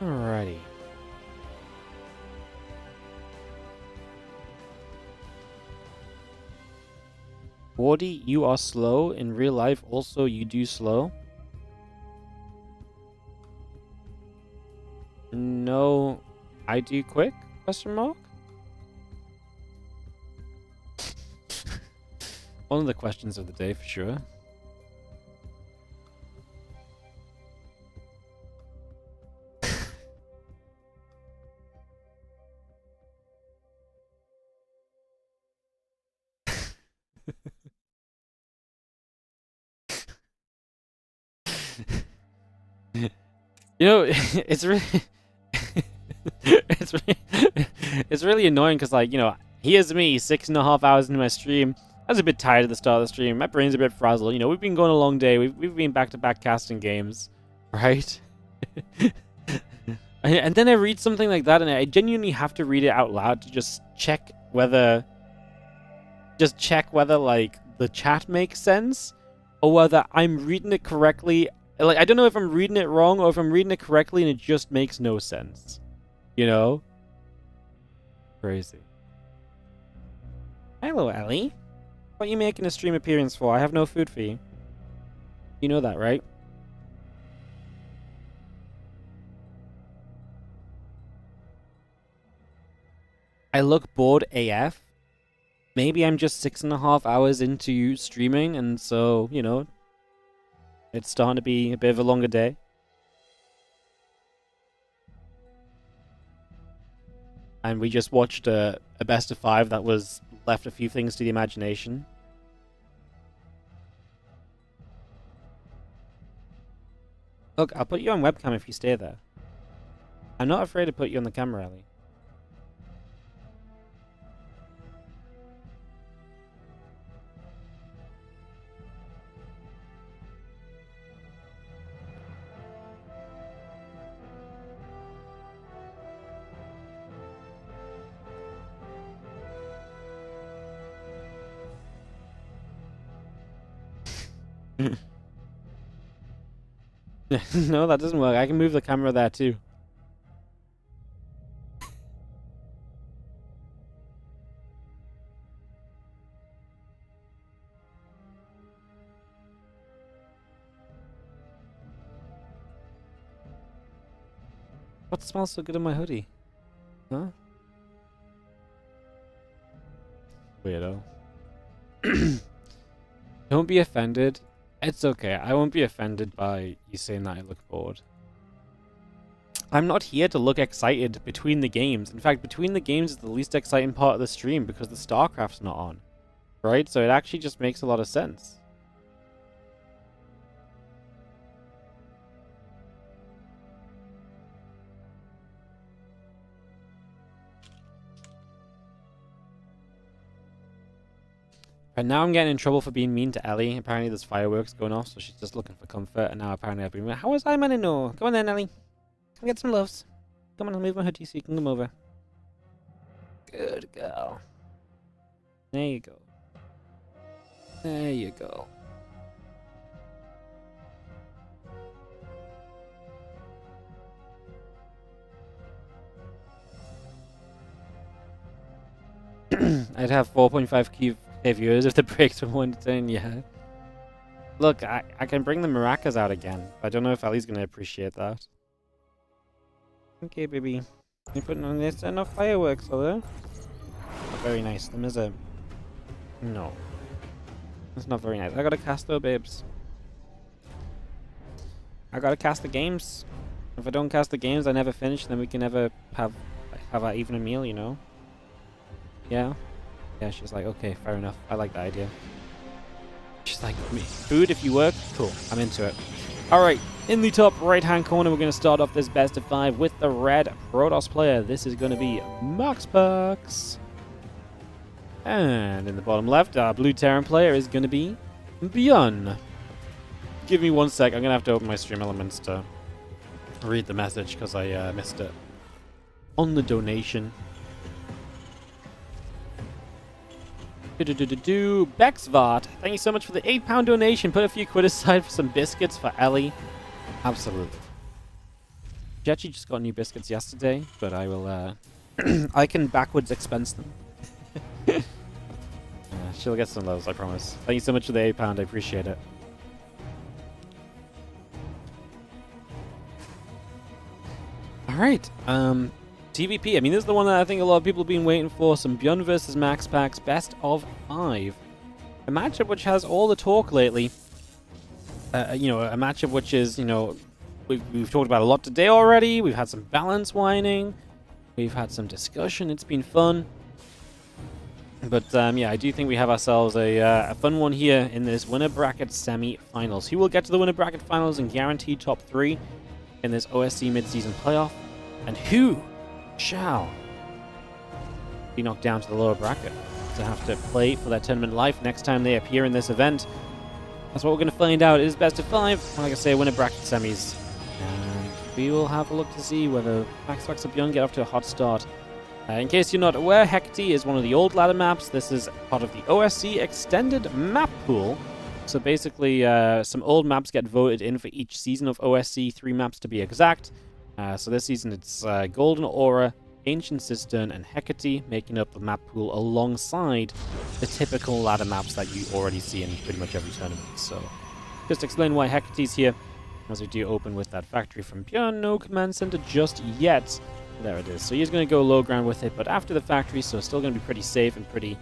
Alrighty. Wardy, you are slow. In real life, also, you do slow. No, I do quick? Question mark? One of the questions of the day, for sure. You know, it's really, it's really annoying because, like, you know, here's me 6.5 hours into my stream. I was a bit tired at the start of the stream. My brain's a bit frazzled. You know, we've been going a long day. We've been back-to-back casting games, right? And then I read something like that, and I genuinely have to read it out loud to just check whether, like, the chat makes sense, or whether I'm reading it correctly. Like, I don't know if I'm reading it wrong or if I'm reading it correctly and it just makes no sense. You know? Crazy. Hello, Ellie. What are you making a stream appearance for? I have no food for you. You know that, right? I look bored AF. Maybe I'm just 6.5 hours into streaming, and so, you know, it's starting to be a bit of a longer day. And we just watched a best of 5 that was left a few things to the imagination. Look, I'll put you on webcam if you stay there. I'm not afraid to put you on the camera, Ellie. No, that doesn't work. I can move the camera there too. What smells so good in my hoodie? Huh? Weirdo. Don't be offended. It's okay. I won't be offended by you saying that I look bored. I'm not here to look excited between the games. In fact, between the games is the least exciting part of the stream because the StarCraft's not on. Right? So it actually just makes a lot of sense. And now I'm getting in trouble for being mean to Ellie. Apparently there's fireworks going off, so she's just looking for comfort. And now apparently I've been... How was I meant to know? Come on then, Ellie. Come get some loves. Come on, I'll move my hoodie so you can come over. Good girl. There you go. There you go. I'd have 4.5k viewers if the breaks were 1 to 10, yeah. Look, I can bring the maracas out again. I don't know if Ellie's going to appreciate that. Okay, baby. You're putting on this enough fireworks, are there? Not very nice. Them is a... No. That's not very nice. I gotta cast though, babes. I gotta cast the games. If I don't cast the games, I never finish, then we can never have our evening meal, you know? Yeah? Yeah, she's like, okay, fair enough. I like that idea. She's like, food if you work? Cool, I'm into it. Alright, in the top right-hand corner, we're going to start off this best of 5 with the red Protoss player. This is going to be Max Pax. And in the bottom left, our blue Terran player is going to be Bjorn. Give me 1 sec, I'm going to have to open my stream elements to read the message because I missed it on the donation. Bexvart, thank you so much for the £8 donation. Put a few quid aside for some biscuits for Ellie. Absolutely. She actually just got new biscuits yesterday, but I will, I can backwards expense them. She'll get some of those, I promise. Thank you so much for the £8, I appreciate it. Alright, TVP, I mean, this is the one that I think a lot of people have been waiting for. Some Bjorn versus Max Pax, best of 5. A matchup which has all the talk lately. You know, a matchup which is, you know, we've talked about a lot today already. We've had some balance whining. We've had some discussion. It's been fun. But, yeah, I do think we have ourselves a fun one here in this winner bracket semi-finals. Who will get to the winner bracket finals and guarantee top 3 in this OSC mid-season playoff? And who shall be knocked down to the lower bracket to have to play for their tournament life next time they appear in this event? That's what we're going to find out. It is best of 5. Like I say, winner bracket semis. And we will have a look to see whether Max Pax or Bjorn get off to a hot start. In case you're not aware, Hecate is one of the old ladder maps. This is part of the OSC extended map pool. So basically, some old maps get voted in for each season of OSC, 3 maps to be exact. So this season it's Golden Aura, Ancient Cistern, and Hecate making up the map pool alongside the typical ladder maps that you already see in pretty much every tournament. So just explain why Hecate's here, as we do open with that factory from Bjorn. No command center just yet. There it is. So he's going to go low ground with it, but after the factory, so still going to be pretty safe and pretty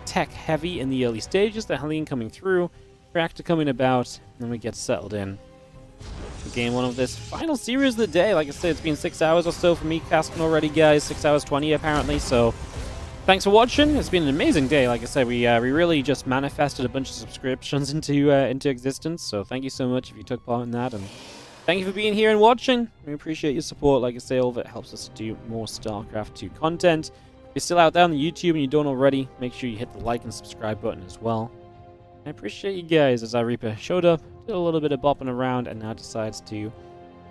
tech heavy in the early stages. The Hellion coming through, reactor coming about, and then we get settled in. Game 1 of this final series of the day. Like I said, it's been 6 hours or so for me casting already, guys. 6 hours 20 apparently. So thanks for watching. It's been an amazing day. Like I said, we really just manifested a bunch of subscriptions into existence. So thank you so much if you took part in that, and thank you for being here and watching. We appreciate your support. Like I say, all of it helps us to do more StarCraft 2 content. If you're still out there on the YouTube and you don't already, make sure you hit the like and subscribe button as well. I appreciate you guys as our Reaper showed up, did a little bit of bopping around, and now decides to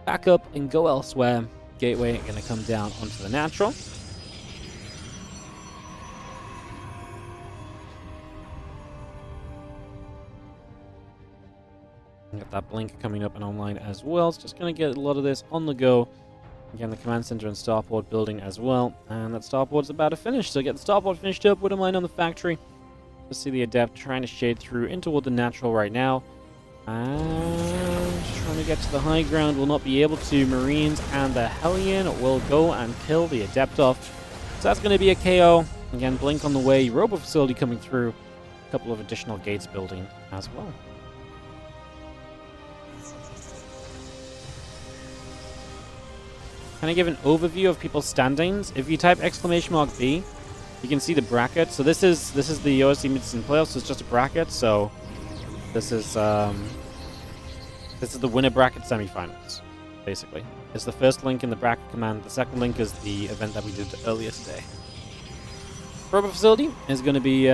back up and go elsewhere. Gateway going to come down onto the natural. Got that blink coming up and online as well. It's just going to get a lot of this on the go. Again, the command center and starport building as well. And that starport's about to finish, so get the starport finished up. Wouldn't mind on the factory. Let's see the adept trying to shade through in toward the natural right now. And trying to get to the high ground. Will not be able to. Marines and the Hellion will go and kill the adept off. So that's going to be a KO. Again, blink on the way. Robo facility coming through. A couple of additional gates building as well. kind of give an overview of people's standings. If you type !B, you can see the bracket. So this is the OSC Match Playoffs. So it's just a bracket. So this is the winner bracket semifinals, basically. It's the first link in the bracket command. The second link is the event that we did earlier today. Robot facility is going to be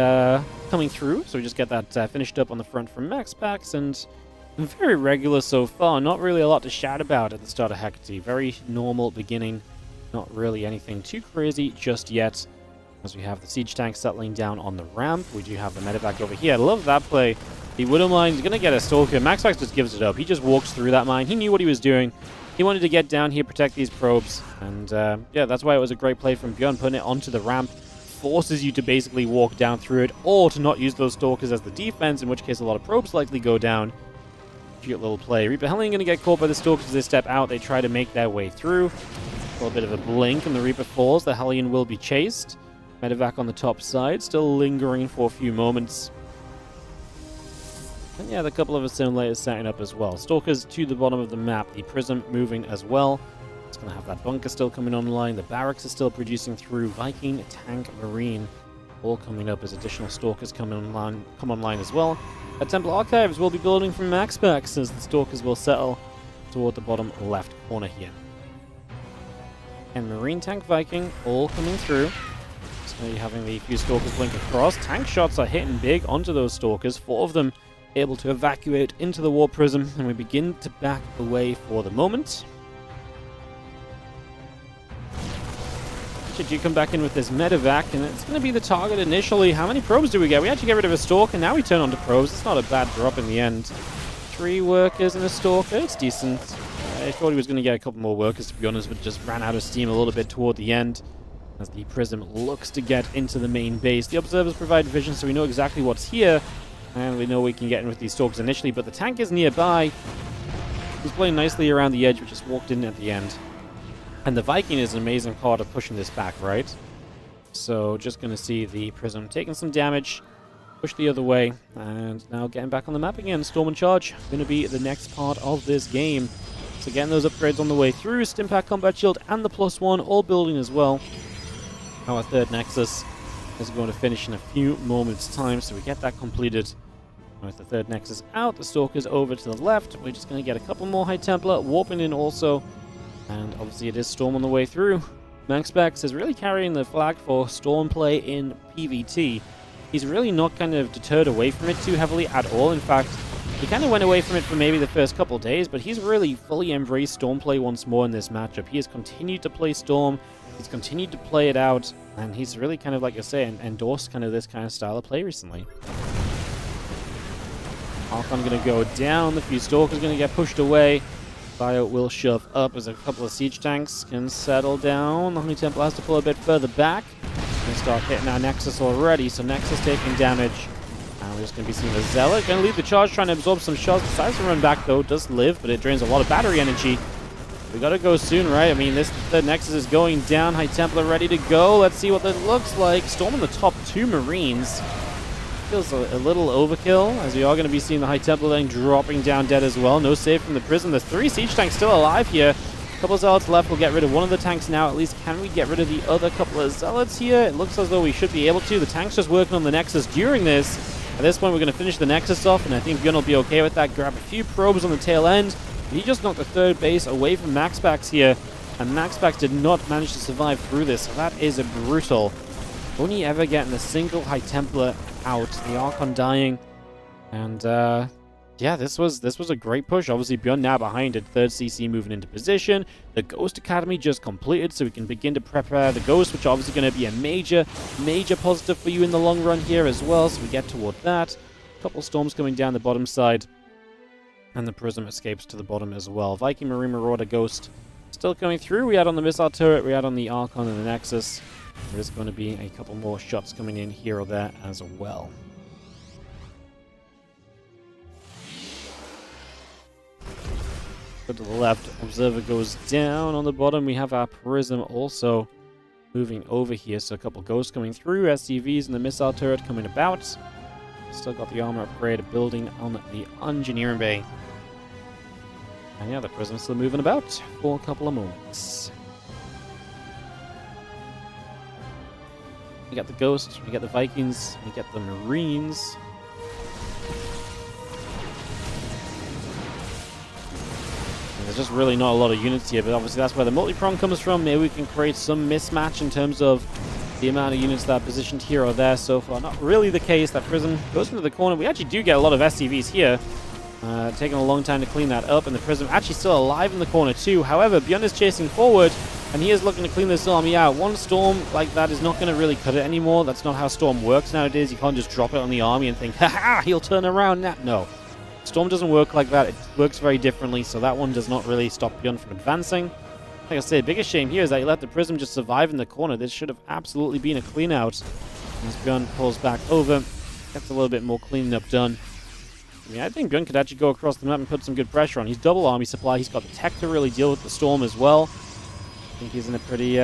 coming through, so we just get that finished up on the front from Max Pax, and very regular so far. Not really a lot to shout about at the start of Hecate. Very normal beginning. Not really anything too crazy just yet. As we have the siege tank settling down on the ramp, we do have the medevac over here. I love that play. He wouldn't mind. He's going to get a stalker. Max Pax just gives it up. He just walks through that mine. He knew what he was doing. He wanted to get down here, protect these probes, and yeah, that's why it was a great play from Bjorn, putting it onto the ramp. Forces you to basically walk down through it, or to not use those stalkers as the defense, in which case a lot of probes likely go down. Cute little play. Reaper Hellion going to get caught by the stalkers as they step out. They try to make their way through. A little bit of a blink, and the Reaper falls. The Hellion will be chased. Medevac on the top side, still lingering for a few moments. And yeah, the couple of assimilators setting up as well. Stalkers to the bottom of the map. The Prism moving as well. It's going to have that bunker still coming online. The barracks are still producing through. Viking, Tank, Marine, all coming up as additional stalkers come online as well. A Temple Archives will be building from Max Pax, as the stalkers will settle toward the bottom left corner here. And Marine, Tank, Viking all coming through. So you're having the few stalkers blink across. Tank shots are hitting big onto those stalkers. 4 of them able to evacuate into the Warp Prism, and we begin to back away for the moment. You come back in with this medevac, and it's going to be the target initially. How many probes do we get? We actually get rid of a stalker, and now we turn on to probes. It's not a bad drop in the end. 3 workers and a stalker. It's decent. I thought he was going to get a couple more workers, to be honest, but just ran out of steam a little bit toward the end as the Prism looks to get into the main base. The observers provide vision, so we know exactly what's here, and we know we can get in with these stalkers initially, but the tank is nearby. He's playing nicely around the edge, but just walked in at the end. And the Viking is an amazing part of pushing this back, right? So just going to see the Prism taking some damage, push the other way, and now getting back on the map again. Storm and Charge going to be the next part of this game. So getting those upgrades on the way through, Stimpack Combat Shield and the +1 all building as well. Our third Nexus is going to finish in a few moments' time, so we get that completed. With the third Nexus out, the Stalker's over to the left. We're just going to get a couple more High Templar, warping in also. And obviously it is Storm on the way through. Max Pax is really carrying the flag for Storm play in PvT. He's really not kind of deterred away from it too heavily at all. In fact, he kind of went away from it for maybe the first couple of days, but he's really fully embraced Storm play once more in this matchup. He has continued to play Storm, he's continued to play it out, and he's really kind of, like I say, endorsed kind of this kind of style of play recently. Archon going to go down, the few Stalkers going to get pushed away. Bio will shove up as a couple of siege tanks can settle down. The Honey Temple has to pull a bit further back. Going to start hitting our Nexus already, so Nexus taking damage. And we're just going to be seeing the Zealot. Going to lead the charge, trying to absorb some shots. Decides to run back though, does live, but it drains a lot of battery energy. We got to go soon, right? I mean, the Nexus is going down. High Templar ready to go. Let's see what that looks like. Storm on the top 2 Marines. Feels a little overkill, as we are going to be seeing the High Templar then dropping down dead as well. No save from the Prism. There's 3 siege tanks still alive here. A couple of Zealots left. We'll get rid of one of the tanks now. At least, can we get rid of the other couple of Zealots here? It looks as though we should be able to. The tank's just working on the Nexus during this. At this point, we're going to finish the Nexus off, and I think Bjorn will be okay with that. Grab a few probes on the tail end. He just knocked the third base away from Max Pax here, and Max Pax did not manage to survive through this, so that is brutal. Only ever getting a single High Templar out, the Archon dying, and yeah, this was a great push. Obviously, Bjorn now behind it, 3rd CC moving into position. The Ghost Academy just completed, so we can begin to prepare the Ghost, which obviously going to be a major positive for you in the long run here as well, so we get toward that. A couple storms coming down the bottom side, and the Prism escapes to the bottom as well. Viking, Marine, Marauder, Ghost still coming through. We add on the Missile Turret, we add on the Archon and the Nexus. There's going to be a couple more shots coming in here or there as well. Go to the left, Observer goes down on the bottom. We have our Prism also moving over here. So a couple Ghosts coming through, SCVs and the Missile Turret coming about. Still got the armor upgrade building on the Engineering Bay. And yeah, the Prism's still moving about for a couple of moments. We get the Ghosts, we get the Vikings, we get the Marines. And there's just really not a lot of units here, but obviously that's where the multi-prong comes from. Maybe we can create some mismatch in terms of the amount of units that are positioned here or there so far. Not really the case. That Prism goes into the corner. We actually do get a lot of SCVs here. Taking a long time to clean that up, and the Prism actually still alive in the corner too. However, Beyond is chasing forward, and he is looking to clean this army out. One Storm like that is not going to really cut it anymore. That's not how Storm works nowadays. You can't just drop it on the army and think, haha, he'll turn around now. No. Storm doesn't work like that. It works very differently, so that one does not really stop Beyond from advancing. Like I said, biggest shame here is that you let the Prism just survive in the corner. This should have absolutely been a clean out. As Bjorn pulls back over, gets a little bit more cleaning up done. I mean, I think Bjorn could actually go across the map and put some good pressure on. He's double army supply. He's got the tech to really deal with the Storm as well. I think he's in a pretty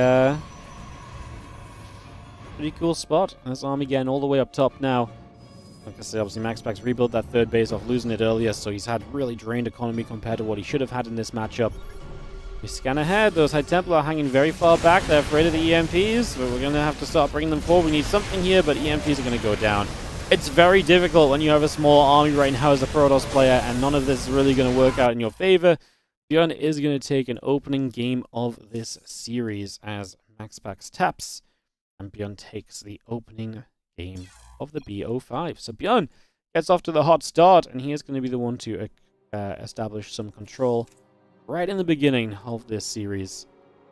cool spot. This army getting all the way up top now. Like I said, obviously Max Pax rebuilt that third base off losing it earlier, so he's had really drained economy compared to what he should have had in this matchup. We scan ahead. Those High Templar are hanging very far back. They're afraid of the EMPs, but we're going to have to start bringing them forward. We need something here, but EMPs are going to go down. It's very difficult when you have a small army right now as a Protoss player, and none of this is really going to work out in your favor. Bjorn is going to take an opening game of this series as Max Pax taps, and Bjorn takes the opening game of the BO5. So Bjorn gets off to the hot start, and he is going to be the one to establish some control right in the beginning of this series.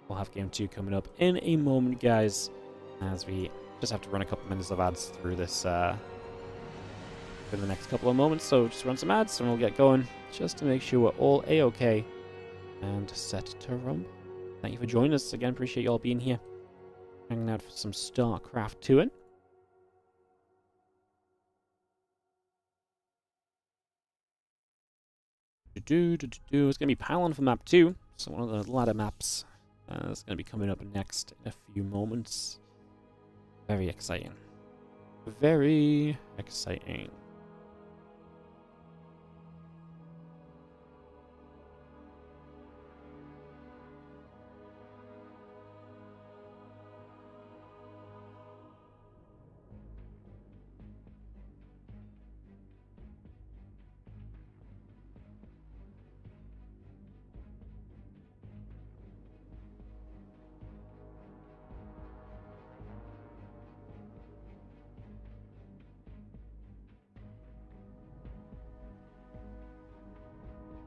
We'll have game 2 coming up in a moment, guys, as we just have to run a couple minutes of ads through this for the next couple of moments. So just run some ads and we'll get going just to make sure we're all A-okay and set to rumble. Thank you for joining us again. Appreciate you all being here, hanging out for some StarCraft 2-ing. It's going to be Pylon for map 2, so one of the ladder maps is going to be coming up next in a few moments. Very exciting. Very exciting.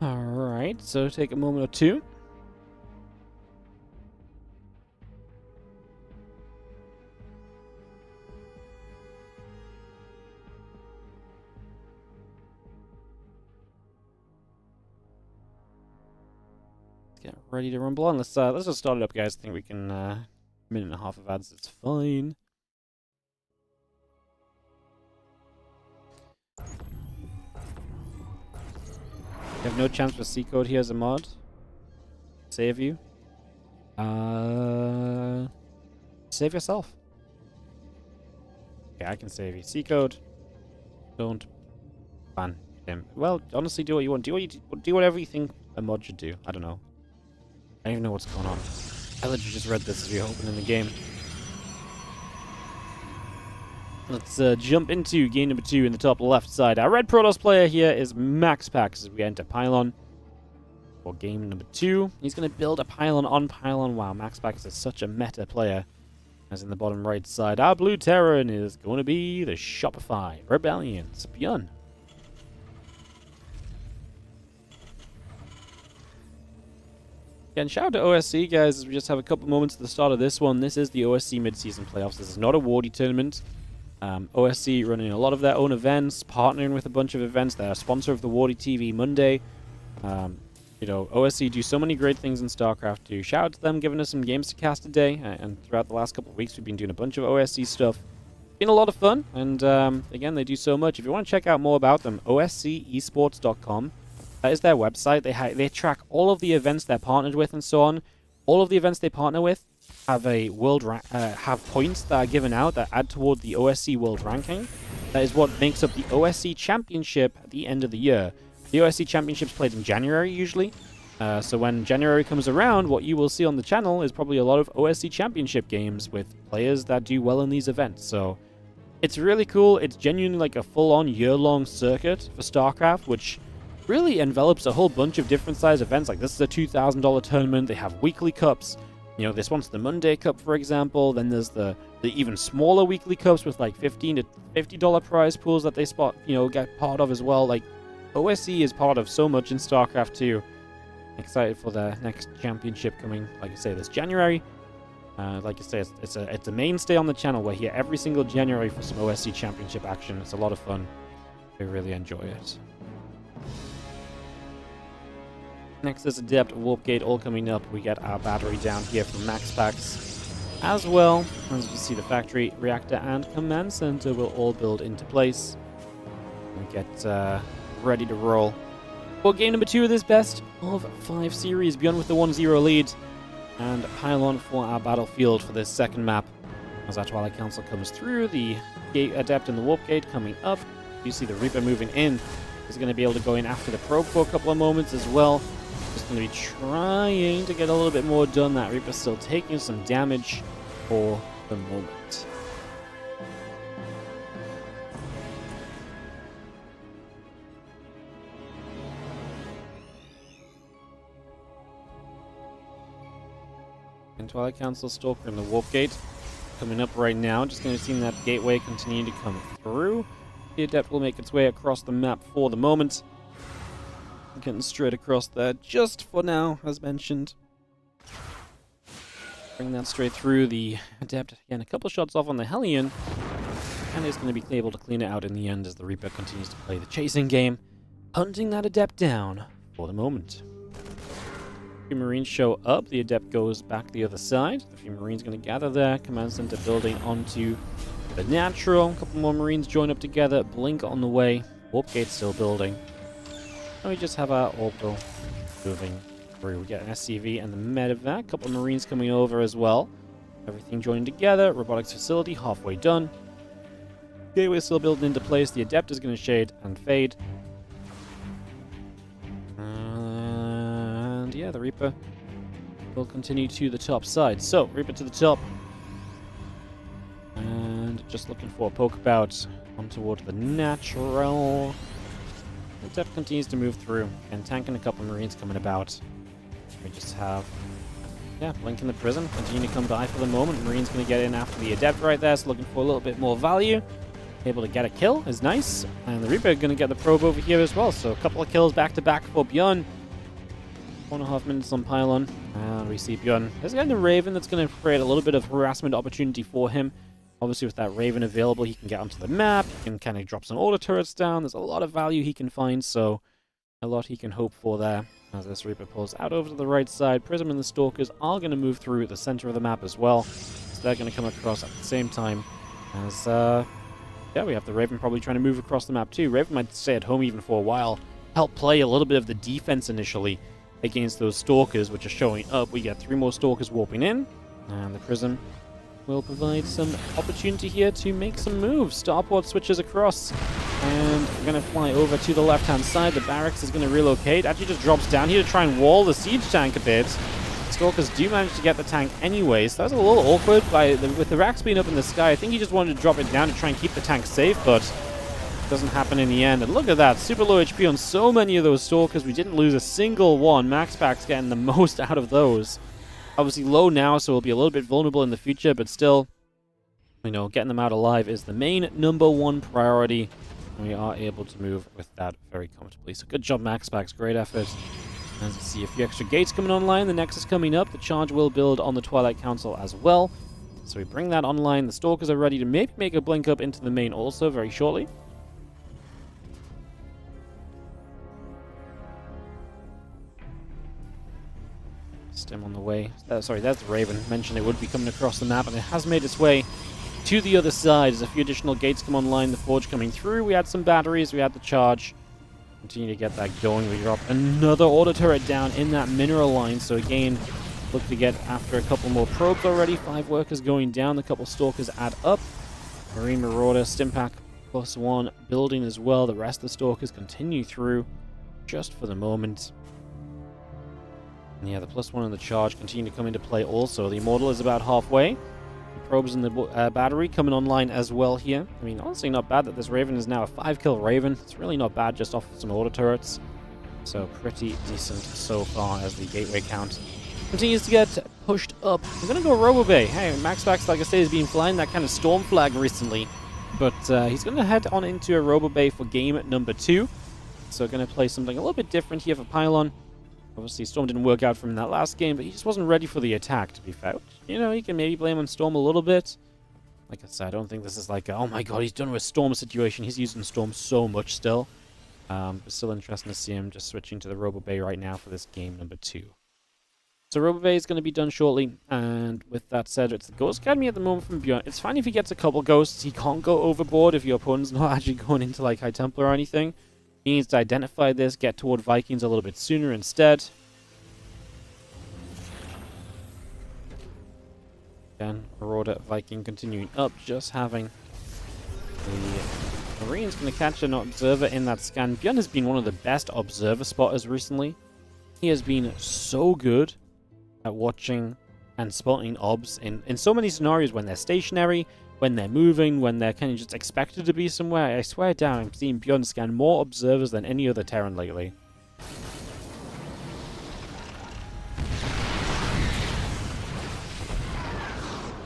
Alright, so take a moment or two. Let's get ready to rumble on. Let's just start it up, guys. I think we can minute and a half of ads, it's fine. You have no chance for C code here as a mod. Save you. Save yourself. Yeah, I can save you. C code. Don't ban him. Well, honestly, do what you want. Do whatever you think a mod should do. I don't know. I don't even know what's going on. I literally just read this as we open in the game. Let's jump into game number 2 in the top left side. Our red Protoss player here is Max Pax as we enter Pylon. For game number 2, he's going to build a Pylon on Pylon. Wow, Max Pax is such a meta player. As in the bottom right side, our blue Terran is going to be the Shopify Rebellion. Bjorn. Again, shout out to OSC, guys, as we just have a couple moments at the start of this one. This is the OSC mid-season playoffs. This is not a Wardy tournament. OSC running a lot of their own events, partnering with a bunch of events. They're a sponsor of the WardiTV Monday. You know, OSC do so many great things in StarCraft too. Shout out to them giving us some games to cast today. And throughout the last couple of weeks, we've been doing a bunch of OSC stuff. Been a lot of fun. And again, they do so much. If you want to check out more about them, oscesports.com. That is their website. They track all of the events they're partnered with and so on. All of the events they partner with have a have points that are given out that add toward the OSC world ranking. That is what makes up the OSC Championship at the end of the year. The OSC Championship's played in January usually, So when January comes around, what you will see on the channel is probably a lot of OSC Championship games with players that do well in these events. So it's really cool. It's genuinely like a full-on year-long circuit for StarCraft, which really envelops a whole bunch of different size events. Like this is a $2,000 tournament. They have weekly cups. You know, this one's the Monday Cup, for example. Then there's the even smaller weekly cups with like $15 to $50 prize pools that they get part of as well. Like OSC is part of so much in StarCraft 2. Excited for the next championship coming, like I say, this January. Like I say, it's a mainstay on the channel. We're here every single January for some OSC Championship action. It's a lot of fun. We really enjoy it. Next is Adept, Warp Gate, all coming up. We get our battery down here from Max Pax as well. As you can see, the factory, reactor, and command center will all build into place. We get ready to roll. For game number 2 of this best of 5 series, Beyond with the 1-0 lead, and pile on for our battlefield for this second map. As our Twilight Council comes through, the Adept and the Warp Gate coming up. You see the Reaper moving in. He's going to be able to go in after the probe for a couple of moments as well. Just going to be trying to get a little bit more done. That Reaper's still taking some damage for the moment. And Twilight Council, Stalker, and the Warp Gate coming up right now. Just going to see that gateway continue to come through. The Adept will make its way across the map for the moment. Getting straight across there just for now, as mentioned. Bring that straight through. The Adept, again, a couple shots off on the Hellion. And is going to be able to clean it out in the end as the Reaper continues to play the chasing game. Hunting that Adept down for the moment. A few Marines show up. The Adept goes back the other side. A few Marines going to gather there. Command Center building onto the natural. A couple more Marines join up together. Blink on the way. Warp Gate still building. And we just have our Orbital moving through. We get an SCV and the medevac. A couple of Marines coming over as well. Everything joining together. Robotics facility halfway done. Gateway still building into place. The Adept is going to shade and fade. And yeah, the Reaper will continue to the top side. So, Reaper to the top. And just looking for a pokeabout on toward the natural. The Adept continues to move through, and tanking a couple Marines coming about. We just have, Blink in the Prism, continue to come by for the moment. Marine's going to get in after the Adept right there, so looking for a little bit more value. Able to get a kill is nice, and the Reaper going to get the probe over here as well, so a couple of kills back to back for Bjorn. 1.5 minutes on pylon, and we see Bjorn. There's again the Raven that's going to create a little bit of harassment opportunity for him. Obviously, with that Raven available, he can get onto the map, he can kind of drop some auto turrets down. There's a lot of value he can find, so a lot he can hope for there. As this Reaper pulls out over to the right side, Prism and the Stalkers are going to move through the center of the map as well. So they're going to come across at the same time as, we have the Raven probably trying to move across the map too. Raven might stay at home even for a while, help play a little bit of the defense initially against those Stalkers, which are showing up. We get 3 more Stalkers warping in, and the Prism will provide some opportunity here to make some moves. Starport switches across, and we're going to fly over to the left-hand side. The barracks is going to relocate. Actually just drops down here to try and wall the siege tank a bit. Stalkers do manage to get the tank anyway, so that was a little awkward with the racks being up in the sky. I think he just wanted to drop it down to try and keep the tank safe, but it doesn't happen in the end. And look at that, super low HP on so many of those Stalkers. We didn't lose a single one. Max Pax getting the most out of those. Obviously low now, so we'll be a little bit vulnerable in the future, but still, getting them out alive is the main #1 priority. And we are able to move with that very comfortably. So good job, Max Pax. Great effort. As you see, a few extra gates coming online. The Nexus coming up. The charge will build on the Twilight Council as well. So we bring that online. The Stalkers are ready to maybe make a blink up into the main also very shortly. Stem on the way. Sorry, that's the Raven. Mentioned it would be coming across the map, and it has made its way to the other side. As a few additional gates come online, the Forge coming through. We had some batteries, we had the charge. Continue to get that going. We drop another auto turret down in that mineral line. So again, look to get after a couple more probes already. 5 workers going down. A couple Stalkers add up. Marine Marauder, Stimpack +1 building as well. The rest of the Stalkers continue through just for the moment. And yeah, the +1 and the charge continue to come into play also. The Immortal is about halfway. The probes and the battery coming online as well here. I mean, honestly, not bad that this Raven is now a 5-kill Raven. It's really not bad just off some auto turrets. So pretty decent so far as the gateway count continues to get pushed up. We're going to go Robobay. Hey, Max Pax, like I say, has been flying that kind of storm flag recently. But he's going to head on into a Robobay for game number 2. So going to play something a little bit different here for Pylon. Obviously, Storm didn't work out from that last game, but he just wasn't ready for the attack, to be fair. You know, you can maybe blame on Storm a little bit. Like I said, I don't think this is like, oh my god, he's done with Storm situation. He's using Storm so much still. But still interesting to see him just switching to the Robobay right now for this game number 2. So Robobay is going to be done shortly, and with that said, it's the Ghost Academy at the moment from Bjorn. It's fine if he gets a couple ghosts. He can't go overboard if your opponent's not actually going into like High Templar or anything. He needs to identify this, get toward Vikings a little bit sooner instead. Again, Marauder Viking continuing up, just having the Marine's going to catch an observer in that scan. Bjorn has been one of the best observer spotters recently. He has been so good at watching and spotting obs in so many scenarios when they're stationary, when they're moving, when they're kind of just expected to be somewhere. I swear down, I'm seeing Bjorn scan more observers than any other Terran lately.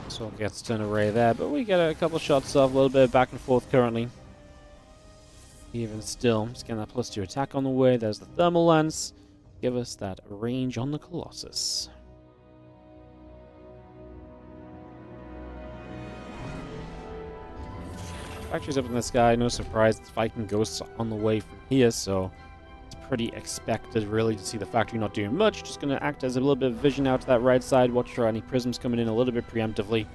So gets to an array there, but we get a couple shots off, a little bit of back and forth currently. Even still, just getting that +2 attack on the way. There's the thermal lance. Give us that range on the Colossus. Factory's up in the sky, no surprise. It's Viking Ghosts on the way from here, so it's pretty expected really to see the factory not doing much. Just going to act as a little bit of vision out to that right side, watch for any prisms coming in a little bit preemptively.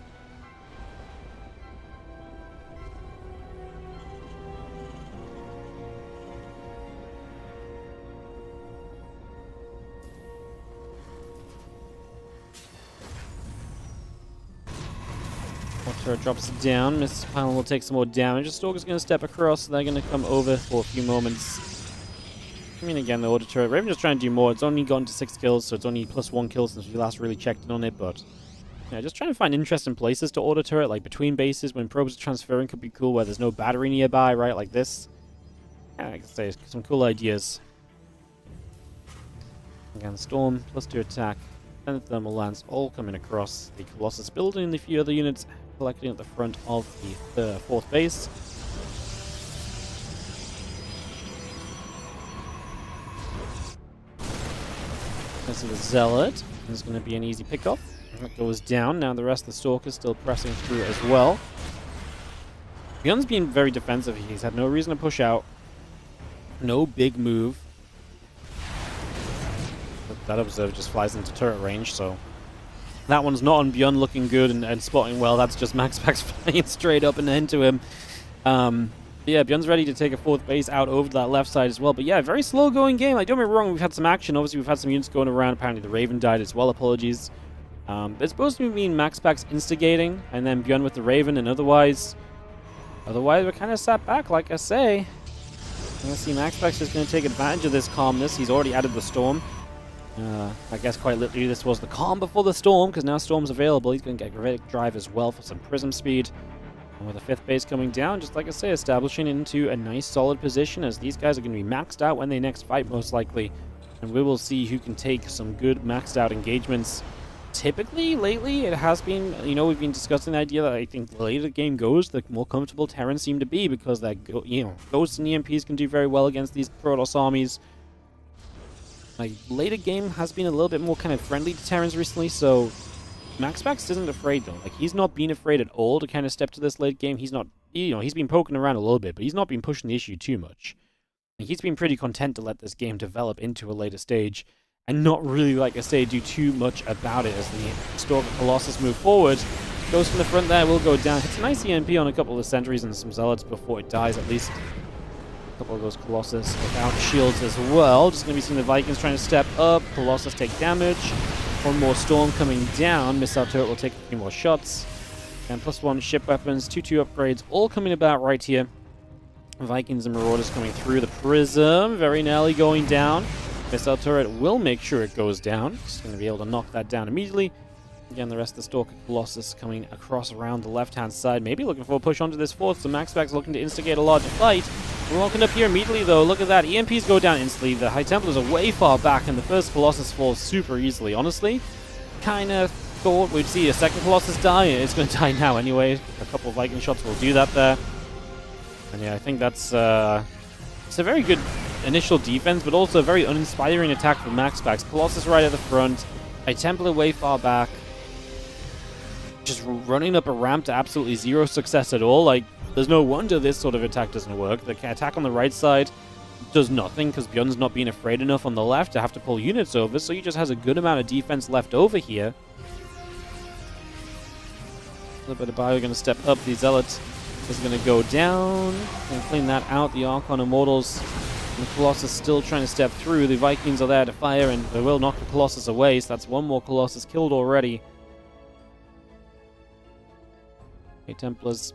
Turret drops it down. Mrs. Pylon will take some more damage. The Stalker's going to step across. So they're going to come over for a few moments. I mean, again, the auto turret. Raven just trying to do more. It's only gotten to 6 kills, so it's only +1 kill since we last really checked in on it. But yeah, just trying to find interesting places to auto turret, like between bases when probes are transferring could be cool, where there's no battery nearby, right? Like this. Yeah, I can say some cool ideas. Again, Storm, +2 attack, and the Thermal Lance all coming across the Colossus building, and a few other units collecting at the front of the 4th base. This is the Zealot. This is going to be an easy pickoff. That goes down. Now the rest of the Stalkers still pressing through as well. Bjorn's been very defensive. He's had no reason to push out. No big move. But that Observer just flies into turret range, so that one's not on Bjorn looking good and spotting well. That's just Max Pax flying straight up and into him. Yeah, Bjorn's ready to take a 4th base out over to that left side as well. But yeah, very slow going game. Like, don't get me wrong, we've had some action. Obviously, we've had some units going around. Apparently, the Raven died as well. Apologies. It's supposed to mean Max Pax instigating, and then Bjorn with the Raven, and otherwise we're kind of sat back, like I say. I see Max Pax is going to take advantage of this calmness. He's already added the Storm. I guess quite literally this was the calm before the storm, because now Storm's available. He's going to get Gravitic Drive as well for some Prism speed. And with the 5th base coming down, just like I say, establishing into a nice solid position, as these guys are going to be maxed out when they next fight most likely. And we will see who can take some good maxed out engagements. Typically, lately, it has been, you know, we've been discussing the idea that I think the later the game goes, the more comfortable Terrans seem to be, because that, Ghosts and EMPs can do very well against these Protoss armies. Like, later game has been a little bit more kind of friendly to Terrans recently, so Max Pax isn't afraid though. Like, he's not been afraid at all to kind of step to this late game. He's not, he's been poking around a little bit, but he's not been pushing the issue too much. Like, he's been pretty content to let this game develop into a later stage and not really, like I say, do too much about it as the Stalker Colossus move forward. Goes from the front there, will go down. Hits a nice EMP on a couple of the sentries and some Zealots before it dies, at least. A couple of those Colossus without shields as well. Just going to be seeing the Vikings trying to step up. Colossus take damage. One more Storm coming down. Missile turret will take a few more shots. And +1 ship weapons, 2/2 upgrades, all coming about right here. Vikings and Marauders coming through the Prism. Very nearly going down. Missile turret will make sure it goes down. Just going to be able to knock that down immediately. Again, the rest of the Stalker Colossus coming across around the left-hand side. Maybe looking for a push onto this fourth, so Max Pax looking to instigate a larger fight. We're walking up here immediately, though. Look at that. EMPs go down instantly. The High Templars are way far back, and the first Colossus falls super easily. Honestly, kind of thought we'd see a second Colossus die. It's going to die now anyway. A couple of Viking shots will do that there. And yeah, I think that's it's a very good initial defense, but also a very uninspiring attack from Max Pax. Colossus right at the front. High Templar way far back. Just running up a ramp to absolutely zero success at all. Like, there's no wonder this sort of attack doesn't work. The attack on the right side does nothing because Bjorn's not being afraid enough on the left to have to pull units over, so he just has a good amount of defense left over here. A little bit of bio going to step up. The Zealot is going to go down and clean that out. The Archon Immortals and the Colossus still trying to step through. The Vikings are there to fire, and they will knock the Colossus away, so that's one more Colossus killed already. Templars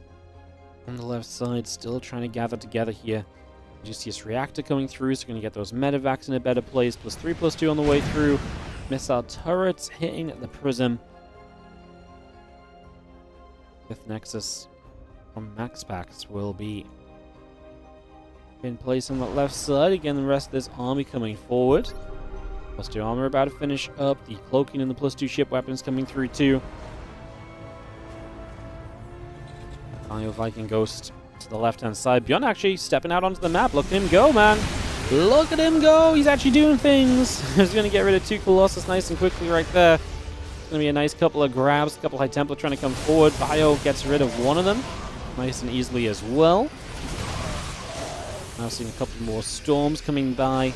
on the left side still trying to gather together here. You just see this reactor coming through, so we're going to get those medevacs in a better place. +3, +2 on the way through. Missile turrets hitting the prism. Fifth Nexus from Max Pax will be in place on the left side. Again, the rest of this army coming forward. +2 armor about to finish up. The cloaking and the +2 ship weapons coming through too. Viking Ghost to the left-hand side. Bjorn actually stepping out onto the map. Look at him go, man. Look at him go. He's actually doing things. He's going to get rid of 2 Colossus nice and quickly right there. It's going to be a nice couple of grabs. A couple High Templar trying to come forward. Bio gets rid of one of them. Nice and easily as well. Now seeing a couple more Storms coming by.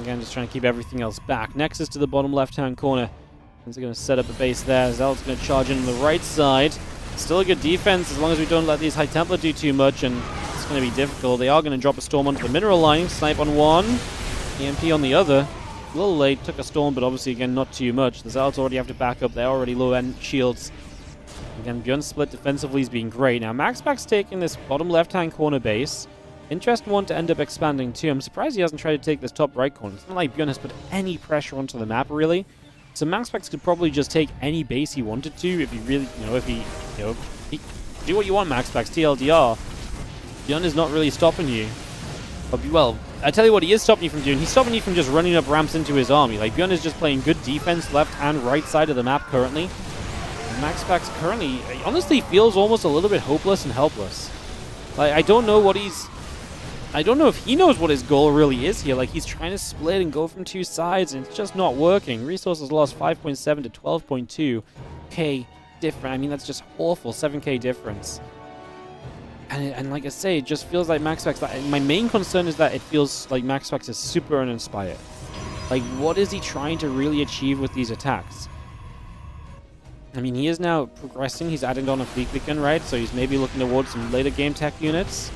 Again, just trying to keep everything else back. Nexus to the bottom left-hand corner. He's going to set up a base there. Zealot's going to charge in on the right side. Still a good defense as long as we don't let these High Templar do too much, and it's going to be difficult. They are going to drop a Storm onto the mineral line. Snipe on one, EMP on the other. A little late, took a Storm, but obviously, again, not too much. The Zealots already have to back up. They're already low-end shields. Again, Bjorn's split defensively has been great. Now, Max Pax taking this bottom left-hand corner base. Interesting one to end up expanding too. I'm surprised he hasn't tried to take this top right corner. It's not like Bjorn has put any pressure onto the map, really. So Max Pax could probably just take any base he wanted to if he really, do what you want, Max Pax, TLDR. Bjorn is not really stopping you. Well, I tell you what he is stopping you from doing. He's stopping you from just running up ramps into his army. Like, Bjorn is just playing good defense left and right side of the map currently. And Max Pax currently, honestly, feels almost a little bit hopeless and helpless. Like, I don't know if he knows what his goal really is here. Like, he's trying to split and go from 2 sides, and it's just not working. Resources lost 5.7 to 12.2k different. I mean, that's just awful. 7k difference. And like I say, it just feels like Max Pax. My main concern is that it feels like Max Pax is super uninspired. Like, what is he trying to really achieve with these attacks? I mean, he is now progressing. He's adding on a fleet beacon, right? So he's maybe looking towards some later game tech units.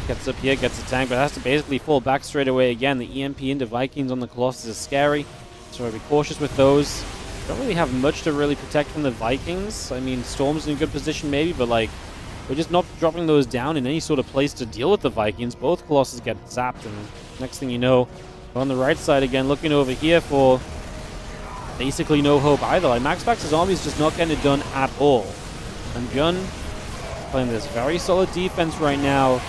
Gets up here, gets a tank, but has to basically fall back straight away again. The EMP into Vikings on the Colossus is scary, so I'll be cautious with those. Don't really have much to really protect from the Vikings. I mean, Storm's in a good position maybe, but like, we're just not dropping those down in any sort of place to deal with the Vikings. Both Colossus get zapped, and next thing you know, we're on the right side again, looking over here for basically no hope either. Like, Max Pax's army is just not getting it done at all. And Bjorn playing this very solid defense right now.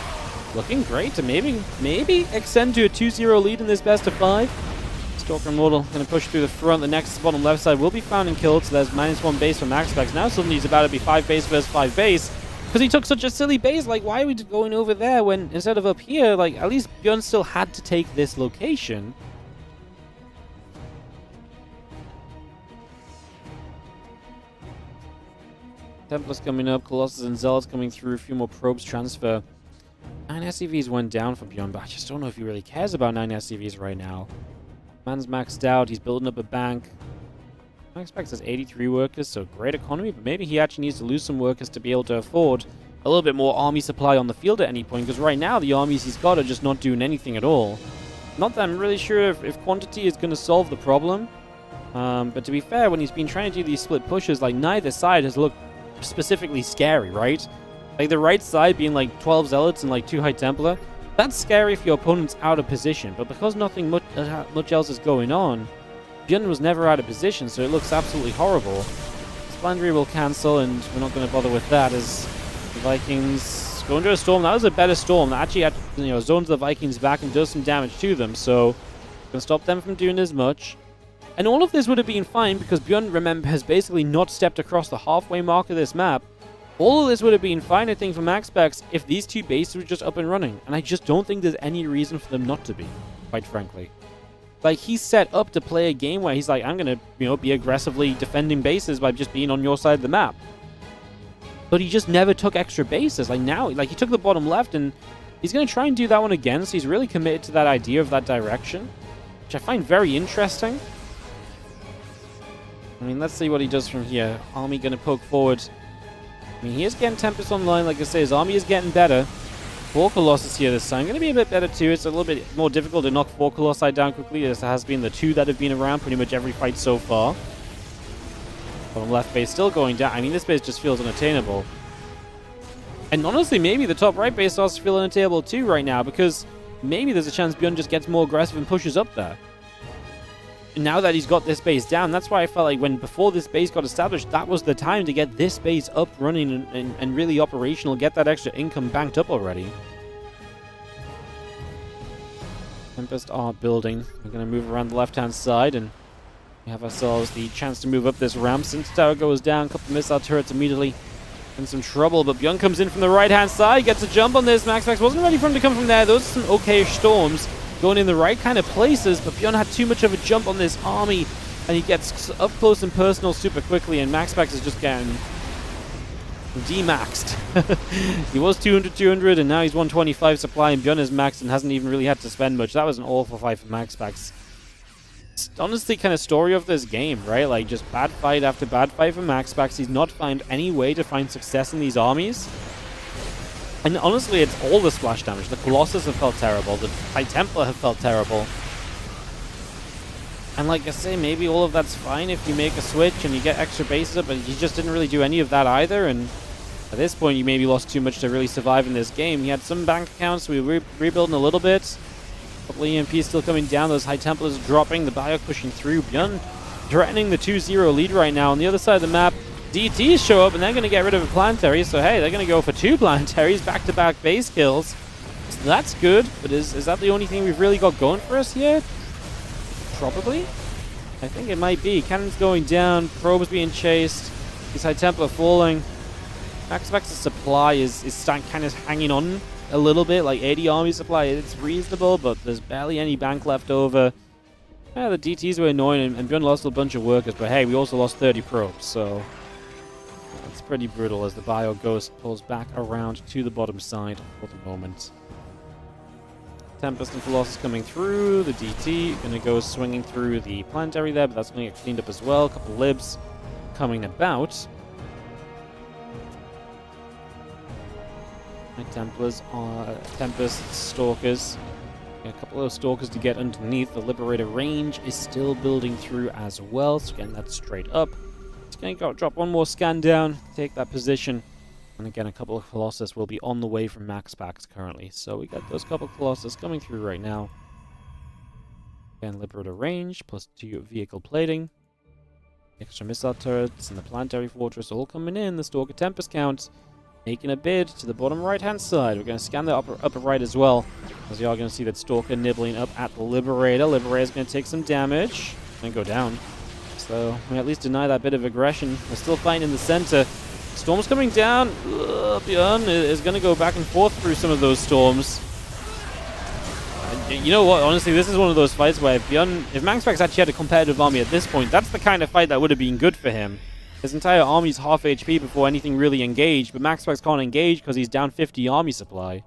Looking great to maybe extend to a 2-0 lead in this best of 5. Stalker Immortal going to push through the front. The next bottom left side will be found and killed, so there's -1 base for Max Pax. Now suddenly he's about to be 5 base versus 5 base because he took such a silly base. Like, why are we going over there when instead of up here? Like, at least Bjorn still had to take this location. Templars coming up, Colossus and Zealots coming through, a few more probes transfer. 9 SCVs went down for Bjorn, but I just don't know if he really cares about 9 SCVs right now. Man's maxed out, he's building up a bank. Max Pax has 83 workers, so great economy, but maybe he actually needs to lose some workers to be able to afford a little bit more army supply on the field at any point, because right now the armies he's got are just not doing anything at all. Not that I'm really sure if quantity is going to solve the problem, but to be fair, when he's been trying to do these split pushes, like, neither side has looked specifically scary, right? Like, the right side being like 12 Zealots and like 2 High Templar, That's scary if your opponent's out of position, but because nothing much else is going on, Bjorn was never out of position, so it looks absolutely horrible. Splandry will cancel, and we're not going to bother with that as the Vikings go into a storm. That was a better storm. That actually zones the Vikings back and does some damage to them, so can stop them from doing as much. And all of this would have been fine because Bjorn, remember, has basically not stepped across the halfway mark of this map. All of this would have been fine, I think, for Max Pax if these two bases were just up and running. And I just don't think there's any reason for them not to be, quite frankly. Like, he's set up to play a game where he's like, I'm going to, be aggressively defending bases by just being on your side of the map. But he just never took extra bases. Like, now, he took the bottom left, and he's going to try and do that one again. So he's really committed to that idea of that direction, which I find very interesting. I mean, let's see what he does from here. Army going to poke forward. I mean, he is getting Tempest online, like I say. His army is getting better. 4 Colossus here this time. Going to be a bit better too. It's a little bit more difficult to knock 4 Colossi down quickly, as has been the 2 that have been around pretty much every fight so far. Bottom left base still going down. I mean, this base just feels unattainable. And honestly, maybe the top right base starts to feel unattainable too right now, because maybe there's a chance Bjorn just gets more aggressive and pushes up there. Now that he's got this base down, that's why I felt like before this base got established, that was the time to get this base up running and really operational, get that extra income banked up already. Tempest are building. We're going to move around the left-hand side, and we have ourselves the chance to move up this ramp. Since tower goes down, a couple missile turrets immediately in some trouble, but Bjorn comes in from the right-hand side, gets a jump on this. Max Pax wasn't ready for him to come from there. Those are some okay-ish storms. Going in the right kind of places, but Bjorn had too much of a jump on this army, and he gets up close and personal super quickly, and Max Pax is just getting demaxed. He was 200, and now he's 125 supply, and Bjorn is maxed and hasn't even really had to spend much. That was an awful fight for Max Pax. It's honestly kind of story of this game, right? Like, just bad fight after bad fight for Max Pax. He's not found any way to find success in these armies. And honestly, it's all the splash damage. The Colossus have felt terrible. The High Templar have felt terrible. And like I say, maybe all of that's fine if you make a switch and you get extra bases up, but he just didn't really do any of that either. And at this point, you maybe lost too much to really survive in this game. He had some bank accounts. We were rebuilding a little bit. A couple of EMPs still coming down. Those High Templars dropping. The Bio pushing through. Bjorn threatening the 2-0 lead right now. On the other side of the map, DTs show up, and they're going to get rid of a planetary. So, hey, they're going to go for 2 planetaries, back-to-back base kills. So that's good, but is that the only thing we've really got going for us here? Probably. I think it might be. Cannon's going down, probes being chased, these High Templar falling. Max Pax's supply is kind of hanging on a little bit, like 80 army supply. It's reasonable, but there's barely any bank left over. Yeah, the DTs were annoying, and Bjorn lost a bunch of workers, but hey, we also lost 30 probes, so it's pretty brutal as the Bio Ghost pulls back around to the bottom side for the moment. Tempest and Colossus coming through. The DT going to go swinging through the planetary there, but that's going to get cleaned up as well. A couple libs coming about. Templars are Tempest, Stalkers. A couple of those Stalkers to get underneath. The Liberator range is still building through as well, so getting that straight up. It's going to drop one more scan down, take that position. And again, a couple of Colossus will be on the way from Max Pax currently. So we got those couple of Colossus coming through right now. Again, Liberator range, plus 2 vehicle plating. Extra missile turrets and the Planetary Fortress all coming in. The Stalker Tempest count making a bid to the bottom right-hand side. We're going to scan the upper right as well, as you are going to see that Stalker nibbling up at the Liberator. Liberator's going to take some damage and go down. So we at least deny that bit of aggression. We're still fighting in the center. Storm's coming down. Bjorn is going to go back and forth through some of those storms. You know what? Honestly, this is one of those fights where if Max Pax actually had a competitive army at this point, that's the kind of fight that would have been good for him. His entire army's half HP before anything really engaged, but Max Pax can't engage because he's down 50 army supply.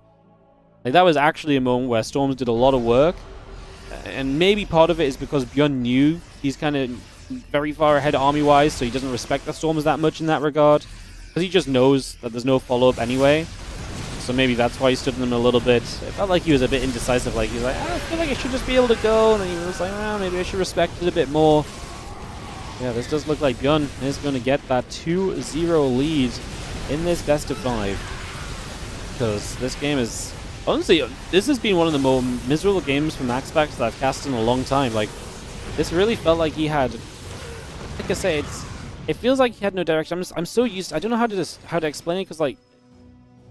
Like, that was actually a moment where Storms did a lot of work, and maybe part of it is because Bjorn knew he's kind of very far ahead army-wise, so he doesn't respect the Storms that much in that regard. Because he just knows that there's no follow-up anyway. So maybe that's why he stood in them a little bit. It felt like he was a bit indecisive. Like, he was like, I feel like I should just be able to go. And then he was like, well, maybe I should respect it a bit more. Yeah, this does look like Bjorn is going to get that 2-0 lead in this best of 5. Because this game is Honestly, this has been one of the more miserable games for Max Pax that I've cast in a long time. Like, this really felt like he had, like I say, it feels like he had no direction. I'm so used. I don't know how to explain it because, like,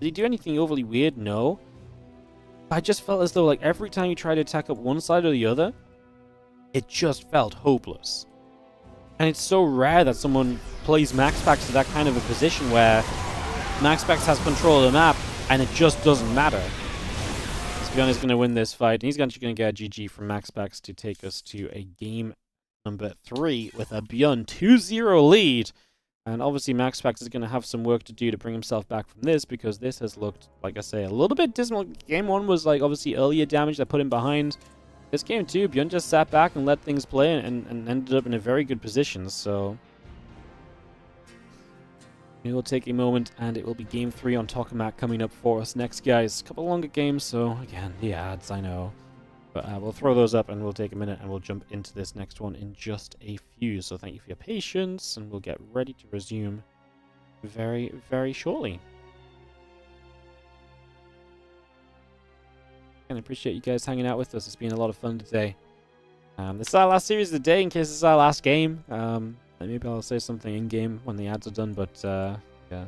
did he do anything overly weird? No. I just felt as though, like, every time you try to attack up one side or the other, it just felt hopeless. And it's so rare that someone plays Max Pax to that kind of a position where Max Pax has control of the map and it just doesn't matter. Bjorn is going to win this fight, and he's actually going to get a GG from Max Pax to take us to a game number 3 with a Bjorn 2-0 lead. And obviously Max Pax is going to have some work to do to bring himself back from this, because this has looked, like I say, a little bit dismal. Game 1 was like obviously earlier damage that put him behind. This game 2, Bjorn just sat back and let things play and ended up in a very good position, so it will take a moment, and it will be game 3 on Tokamak coming up for us next, guys. A couple longer games, so again, the ads, I know. But we'll throw those up, and we'll take a minute, and we'll jump into this next one in just a few. So thank you for your patience, and we'll get ready to resume very, very shortly. And I appreciate you guys hanging out with us. It's been a lot of fun today. This is our last series of the day, in case this is our last game. Maybe I'll say something in-game when the ads are done, but, yeah.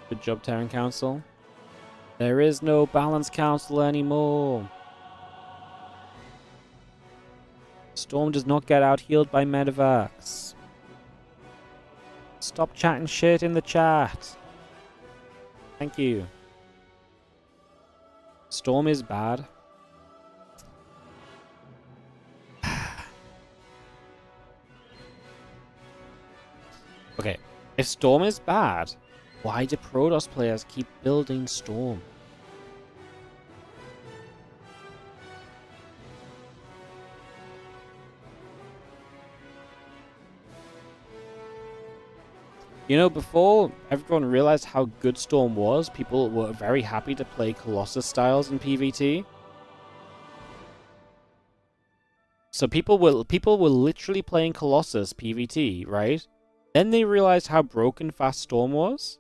Good job, Terran Council. There is no Balance Council anymore. Storm does not get out-healed by Medivacs. Stop chatting shit in the chat. Thank you. Storm is bad. Okay, if Storm is bad, why do Protoss players keep building Storm? You know, before everyone realized how good Storm was, people were very happy to play Colossus styles in PvT. So people were literally playing Colossus PvT, right? Then they realized how broken fast Storm was.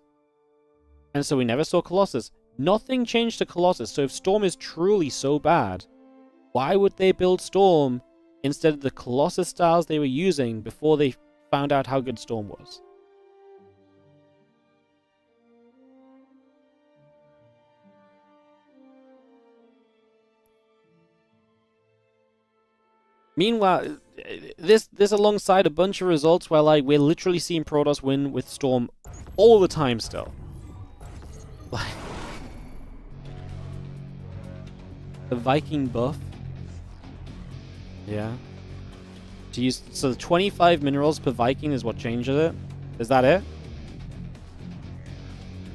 And so we never saw Colossus. Nothing changed to Colossus, so if Storm is truly so bad, why would they build Storm instead of the Colossus styles they were using before they found out how good Storm was? Meanwhile, this alongside a bunch of results where, like, we're literally seeing Protoss win with Storm all the time still. Like, the Viking buff. Yeah. To use, so the 25 minerals per Viking is what changes it? Is that it?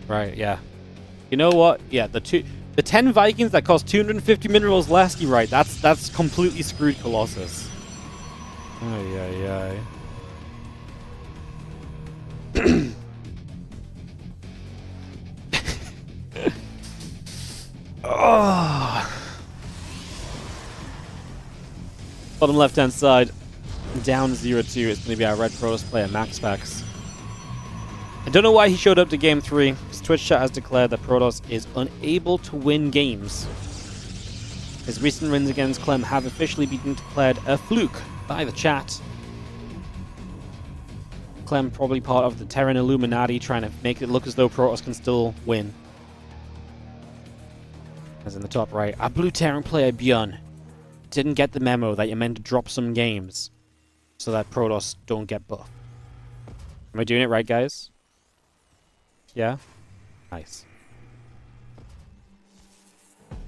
Right, yeah. You know what? Yeah, the 10 Vikings that cost 250 minerals less, you're right. That's completely screwed Colossus. Ay, ay, ay. Oh. Bottom left-hand side, down 0-2. It's going to be our red Protoss player, Max Pax. I don't know why he showed up to Game 3. His Twitch chat has declared that Protoss is unable to win games. His recent wins against Clem have officially been declared a fluke by the chat. Clem probably part of the Terran Illuminati, trying to make it look as though Protoss can still win. As in the top right, our blue Terran player Bjorn didn't get the memo that you're meant to drop some games so that Protoss don't get buffed. Am I doing it right, guys? Yeah? Nice.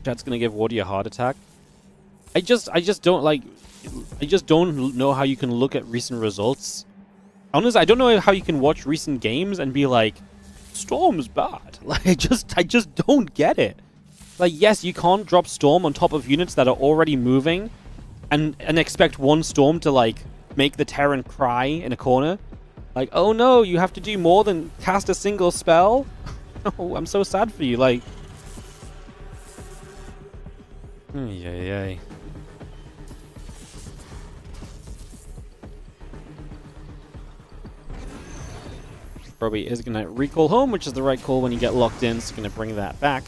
Chat's gonna give Wardy a heart attack. I just don't know how you can look at recent results honestly, I don't know how you can watch recent games and be like, Storm's bad. Like, I just don't get it. Like, yes, you can't drop Storm on top of units that are already moving and expect one Storm to, like, make the Terran cry in a corner. Like, oh no, you have to do more than cast a single spell? Oh, I'm so sad for you, like... Yay. Probably is going to recall home, which is the right call when you get locked in, so going to bring that back.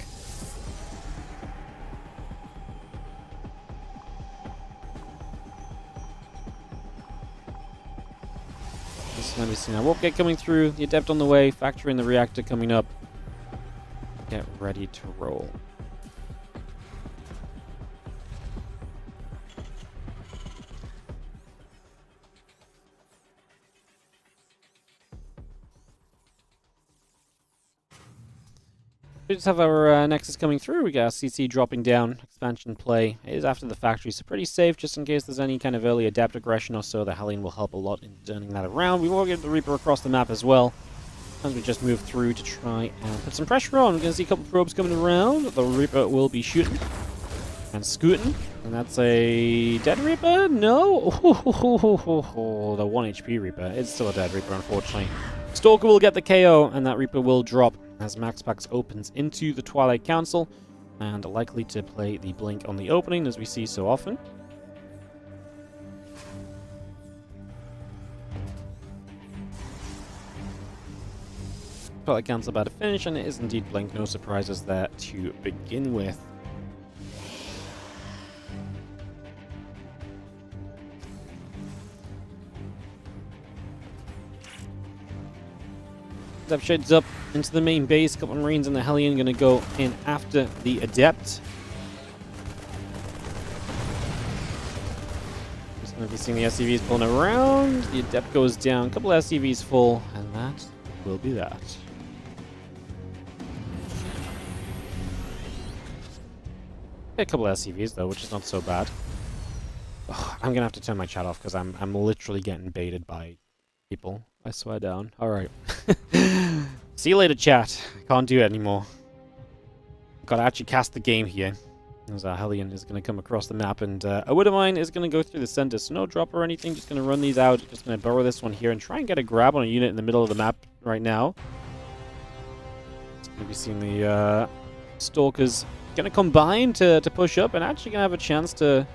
Let me see now. Warp gate coming through, the Adept on the way, factory in the reactor coming up. Get ready to roll. We just have our Nexus coming through. We got CC dropping down. Expansion play. It is after the factory, so pretty safe just in case there's any kind of early Adept aggression or so. The Hellion will help a lot in turning that around. We will get the Reaper across the map as well as we just move through to try and put some pressure on. We're going to see a couple probes coming around. The Reaper will be shooting and scooting. And that's a dead Reaper? No? The 1 HP Reaper. It's still a dead Reaper, unfortunately. Stalker will get the KO, and that Reaper will drop as Max Pax opens into the Twilight Council, and likely to play the Blink on the opening, as we see so often. Twilight Council about to finish, and it is indeed Blink. No surprises there to begin with. Adept shades up into the main base. Couple of Marines and the Hellion going to go in after the Adept. Just going to be seeing the SCVs pulling around. The Adept goes down. A couple of SCVs full, and that will be that. A couple of SCVs though, which is not so bad. Ugh, I'm gonna have to turn my chat off because I'm literally getting baited by people. I swear down. Alright. See you later, chat. I can't do it anymore. Gotta actually cast the game here. As our Hellion is going to come across the map, and a Widow Mine is going to go through the center. So no drop or anything, just going to run these out. Just going to burrow this one here and try and get a grab on a unit in the middle of the map right now. Just going to be seeing the Stalkers going to combine to push up, and actually going to have a chance to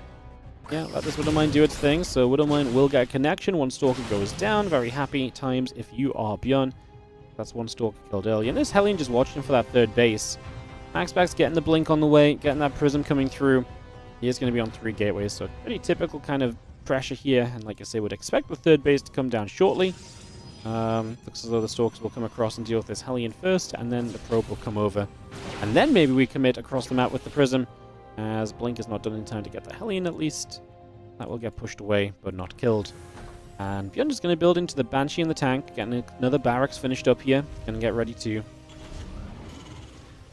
let this Widow Mine do its thing. So Widow Mine will get a connection. One Stalker goes down. Very happy times if you are Bjorn. That's one Stalker killed early. And this Hellion just watching for that third base. Max Pax getting the Blink on the way, getting that Prism coming through. He is going to be on 3 gateways, so pretty typical kind of pressure here. And like I say, would expect the third base to come down shortly. Looks as though the Stalkers will come across and deal with this Hellion first, and then the Probe will come over. And then maybe we commit across the map with the Prism, as Blink is not done in time to get the Hellion at least. That will get pushed away, but not killed. And Bjorn is going to build into the Banshee in the tank, getting another barracks finished up here. Going to get ready to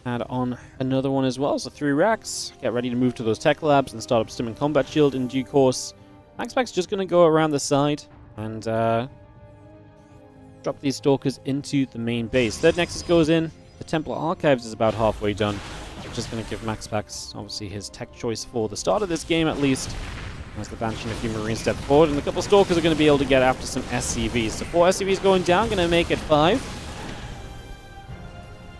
add on another one as well. So 3 racks. Get ready to move to those tech labs and start up Stim and Combat Shield in due course. Max Pax just going to go around the side and drop these Stalkers into the main base. Third Nexus goes in. The Templar Archives is about halfway done. Just going to give Max Pax, obviously, his tech choice for the start of this game at least. As the Banshee and a few Marines step forward, and a couple of Stalkers are going to be able to get after some SCVs. So 4 SCVs going down, going to make it 5.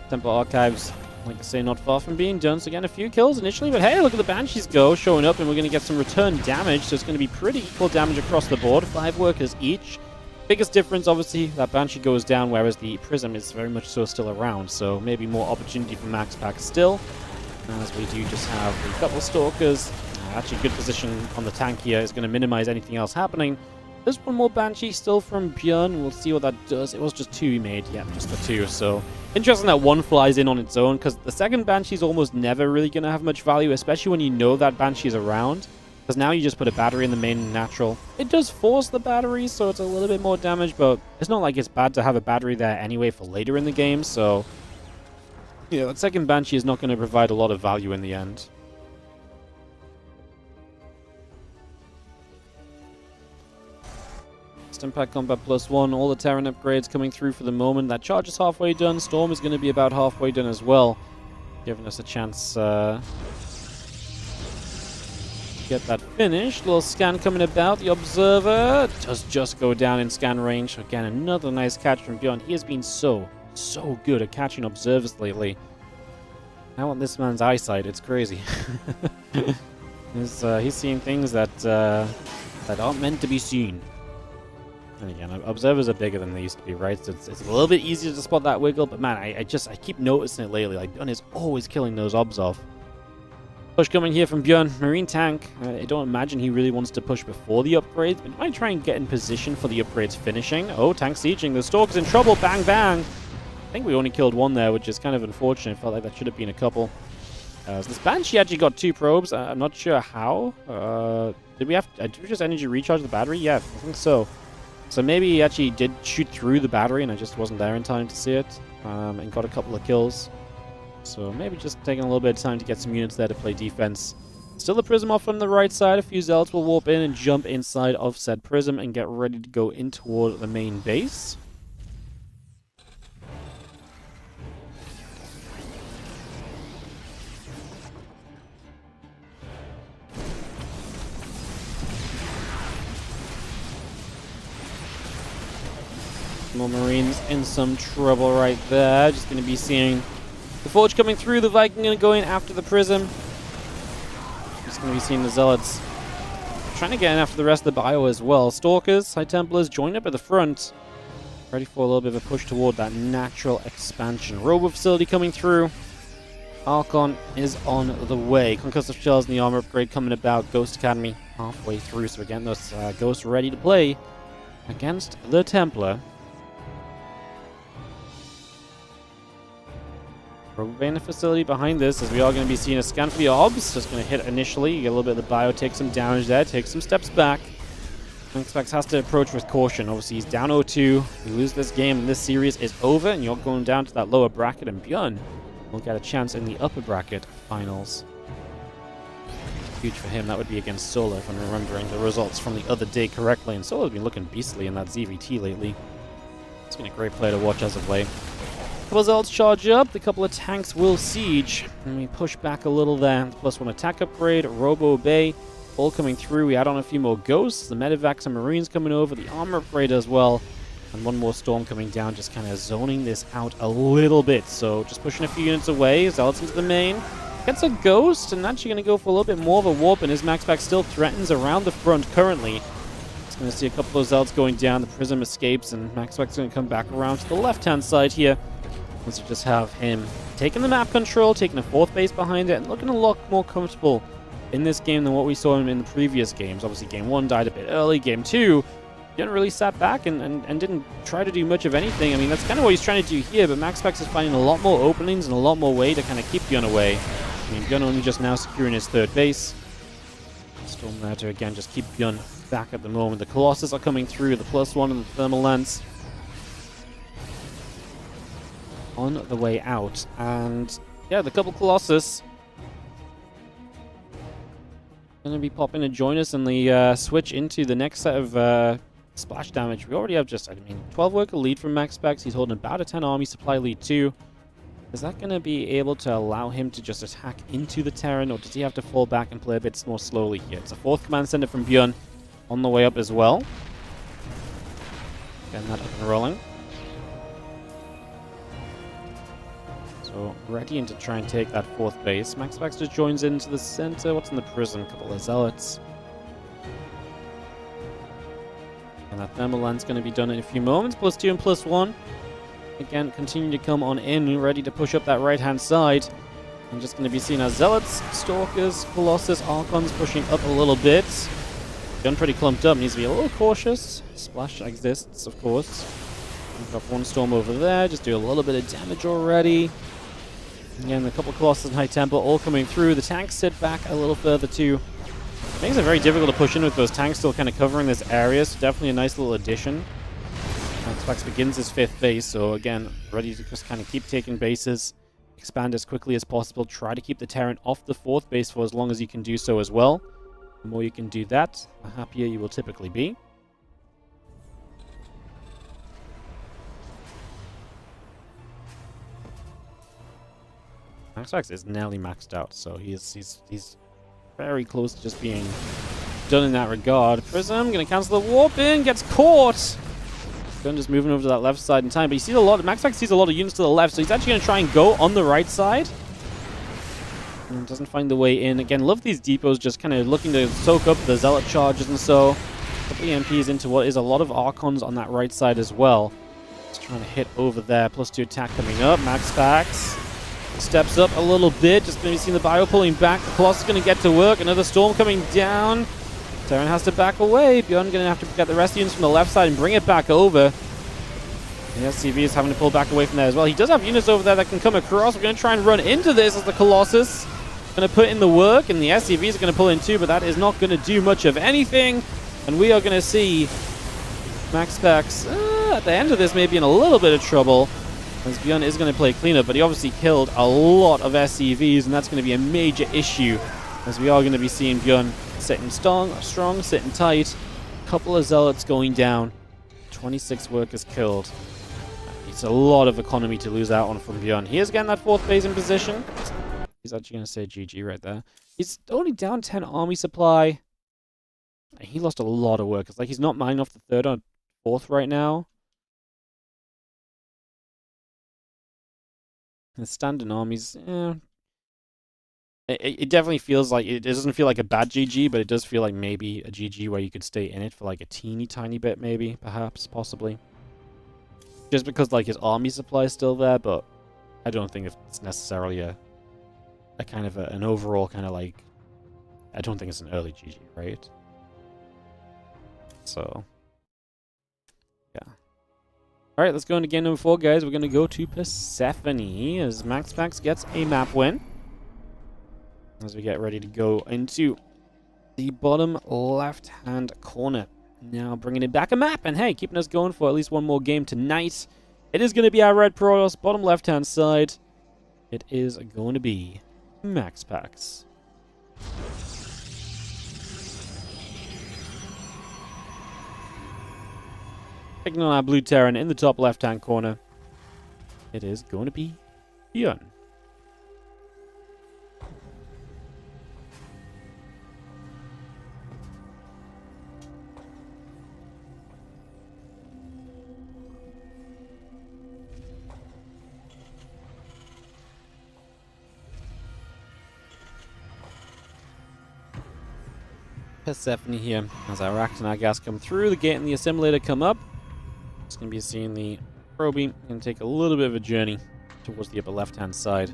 Templar Archives, like I say, not far from being done. So again, a few kills initially, but hey, look at the Banshees go, showing up, and we're going to get some return damage. So it's going to be pretty equal damage across the board. 5 workers each. Biggest difference, obviously, that Banshee goes down, whereas the Prism is very much so still around. So maybe more opportunity for Max Pax still, as we do just have a couple of Stalkers. Actually, good position on the tank here is going to minimize anything else happening. There's one more Banshee still from Bjorn. We'll see what that does. It was just 2 he made. Yeah, just the 2. So interesting that one flies in on its own, because the second Banshee is almost never really going to have much value, especially when you know that Banshee is around. Because now you just put a battery in the main natural. It does force the battery, so it's a little bit more damage, but it's not like it's bad to have a battery there anyway for later in the game. So, yeah, that second Banshee is not going to provide a lot of value in the end. Impact Combat +1. All the Terran upgrades coming through for the moment. That charge is halfway done. Storm is going to be about halfway done as well, giving us a chance to get that finished. Little scan coming about. The Observer does just go down in scan range. Again, another nice catch from Bjorn. He has been so good at catching Observers lately. I want this man's eyesight. It's crazy. He's seeing things that aren't meant to be seen. And again, Observers are bigger than they used to be, right? So it's a little bit easier to spot that wiggle, but man, I keep noticing it lately. Like, Bjorn is always killing those obs off. Push coming here from Bjorn. Marine tank. I don't imagine he really wants to push before the upgrades, but he might try and get in position for the upgrades finishing. Oh, tank sieging. The Stalker's in trouble. Bang, bang. I think we only killed one there, which is kind of unfortunate. Felt like that should have been a couple. So this Banshee actually got 2 probes. I'm not sure how. Did we just energy recharge the battery? Yeah, I think so. So maybe he actually did shoot through the battery and I just wasn't there in time to see it. And got a couple of kills. So maybe just taking a little bit of time to get some units there to play defense. Still the Prism off on the right side. A few Zealots will warp in and jump inside of said Prism and get ready to go in toward the main base. More Marines in some trouble right there. Just going to be seeing the Forge coming through. The Viking going to go in after the Prism. Just going to be seeing the Zealots trying to get in after the rest of the bio as well. Stalkers, High Templars join up at the front. Ready for a little bit of a push toward that natural expansion. Robo Facility coming through. Archon is on the way. Concussive Shells and the armor upgrade coming about. Ghost Academy halfway through. So again, those Ghosts ready to play against the Templar. Probably in the facility behind this, as we are going to be seeing a scan for the obs. Just going to hit initially. You get a little bit of the bio, take some damage there, take some steps back. Max Pax has to approach with caution. Obviously, he's down 0-2. You lose this game, and this series is over, and you're going down to that lower bracket, and Bjorn will get a chance in the upper bracket finals. Huge for him. That would be against Solo, if I'm remembering the results from the other day correctly. And Solo's been looking beastly in that ZVT lately. It's been a great player to watch as of late. Couple of Zealots charge up, the couple of tanks will siege, and we push back a little there. +1 attack upgrade, Robo Bay, all coming through. We add on a few more Ghosts, the Medivacs and Marines coming over, the armor upgrade as well, and one more Storm coming down, just kind of zoning this out a little bit. So just pushing a few units away, Zealots into the main, gets a Ghost, and actually going to go for a little bit more of a warp, and his Max Pax still threatens around the front currently. Just going to see a couple of Zealots going down, the Prism escapes, and Max Pax is going to come back around to the left-hand side here. Let's just have him taking the map control, taking a 4th base behind it, and looking a lot more comfortable in this game than what we saw him in the previous games. Obviously, Game 1 died a bit early. Game 2, didn't really sat back and didn't try to do much of anything. I mean, that's kind of what he's trying to do here, but Max Pax is finding a lot more openings and a lot more way to kind of keep Bjorn away. I mean, Bjorn only just now securing his 3rd base. Storm there to, again, just keep Bjorn back at the moment. The Colossus are coming through, the +1 and the Thermal Lance on the way out. And yeah, the couple Colossus going to be popping to join us in the switch into the next set of splash damage. We already have just, 12 worker lead from Max Pax. He's holding about a 10 army supply lead too. Is that going to be able to allow him to just attack into the Terran, or does he have to fall back and play a bit more slowly here? It's a 4th command center from Bjorn on the way up as well. Getting that up and rolling. So ready to try and take that 4th base. Max Pax just joins into the center. What's in the Prism? A couple of Zealots. And that Thermal Lance going to be done in a few moments. +2 and +1. Again, continue to come on in, ready to push up that right-hand side. I'm just going to be seeing our Zealots, Stalkers, Colossus, Archons pushing up a little bit. Gun pretty clumped up, needs to be a little cautious. Splash exists, of course. We've got one Storm over there, just do a little bit of damage already. Again, a couple of Colossus and High Temple all coming through. The tanks sit back a little further too. Things are very difficult to push in with those tanks still kind of covering this area, so definitely a nice little addition. Max Pax begins his 5th base, so again, ready to just kind of keep taking bases, expand as quickly as possible, try to keep the Terran off the 4th base for as long as you can do so as well. The more you can do that, the happier you will typically be. Max Pax is nearly maxed out, so he's very close to just being done in that regard. Prism gonna cancel the warp in, gets caught. Gun just moving over to that left side in time, but he sees a lot. Max Pax sees a lot of units to the left, so he's actually gonna try and go on the right side. And doesn't find the way in. Again, love these depots just kind of looking to soak up the zealot charges and so. A couple of EMPs into what is a lot of Archons on that right side as well. Just trying to hit over there. +2 attack coming up. Max Pax steps up a little bit. Just maybe seeing the bio pulling back. The Colossus is going to get to work. Another storm coming down. Terran has to back away. Bjorn going to have to get the rest of the units from the left side and bring it back over. The SCV is having to pull back away from there as well. He does have units over there that can come across. We're going to try and run into this as the Colossus going to put in the work, and the SCVs are going to pull in too, but that is not going to do much of anything. And we are going to see Max Pax at the end of this maybe in a little bit of trouble, as Bjorn is going to play cleanup, but he obviously killed a lot of SCVs, and that's going to be a major issue, as we are going to be seeing Bjorn sitting strong, sitting tight. A couple of zealots going down, 26 workers killed. It's a lot of economy to lose out on from Bjorn. He is getting that 4th base in position. He's actually going to say GG right there. He's only down 10 army supply. He lost a lot of workers. Like, he's not mining off the 3rd or 4th right now. The standing armies, yeah. It definitely feels like, it doesn't feel like a bad GG, but it does feel like maybe a GG where you could stay in it for like a teeny tiny bit, maybe, perhaps, possibly. Just because like his army supply is still there, but I don't think it's necessarily a kind of an overall kind of like, I don't think it's an early GG, right? So, yeah. Alright, let's go into game number 4, guys. We're going to go to Persephone as Max Pax gets a map win. As we get ready to go into the bottom left-hand corner. Now bringing it back a map, and hey, keeping us going for at least one more game tonight. It is going to be our Red Protoss, bottom left-hand side. It is going to be Max Pax. Picking on our blue Terran in the top left-hand corner. It is going to be Bjorn. Persephone here as our Ract and our gas come through. The gate and the assimilator come up. It's going to be seeing the probing and take a little bit of a journey towards the upper left-hand side.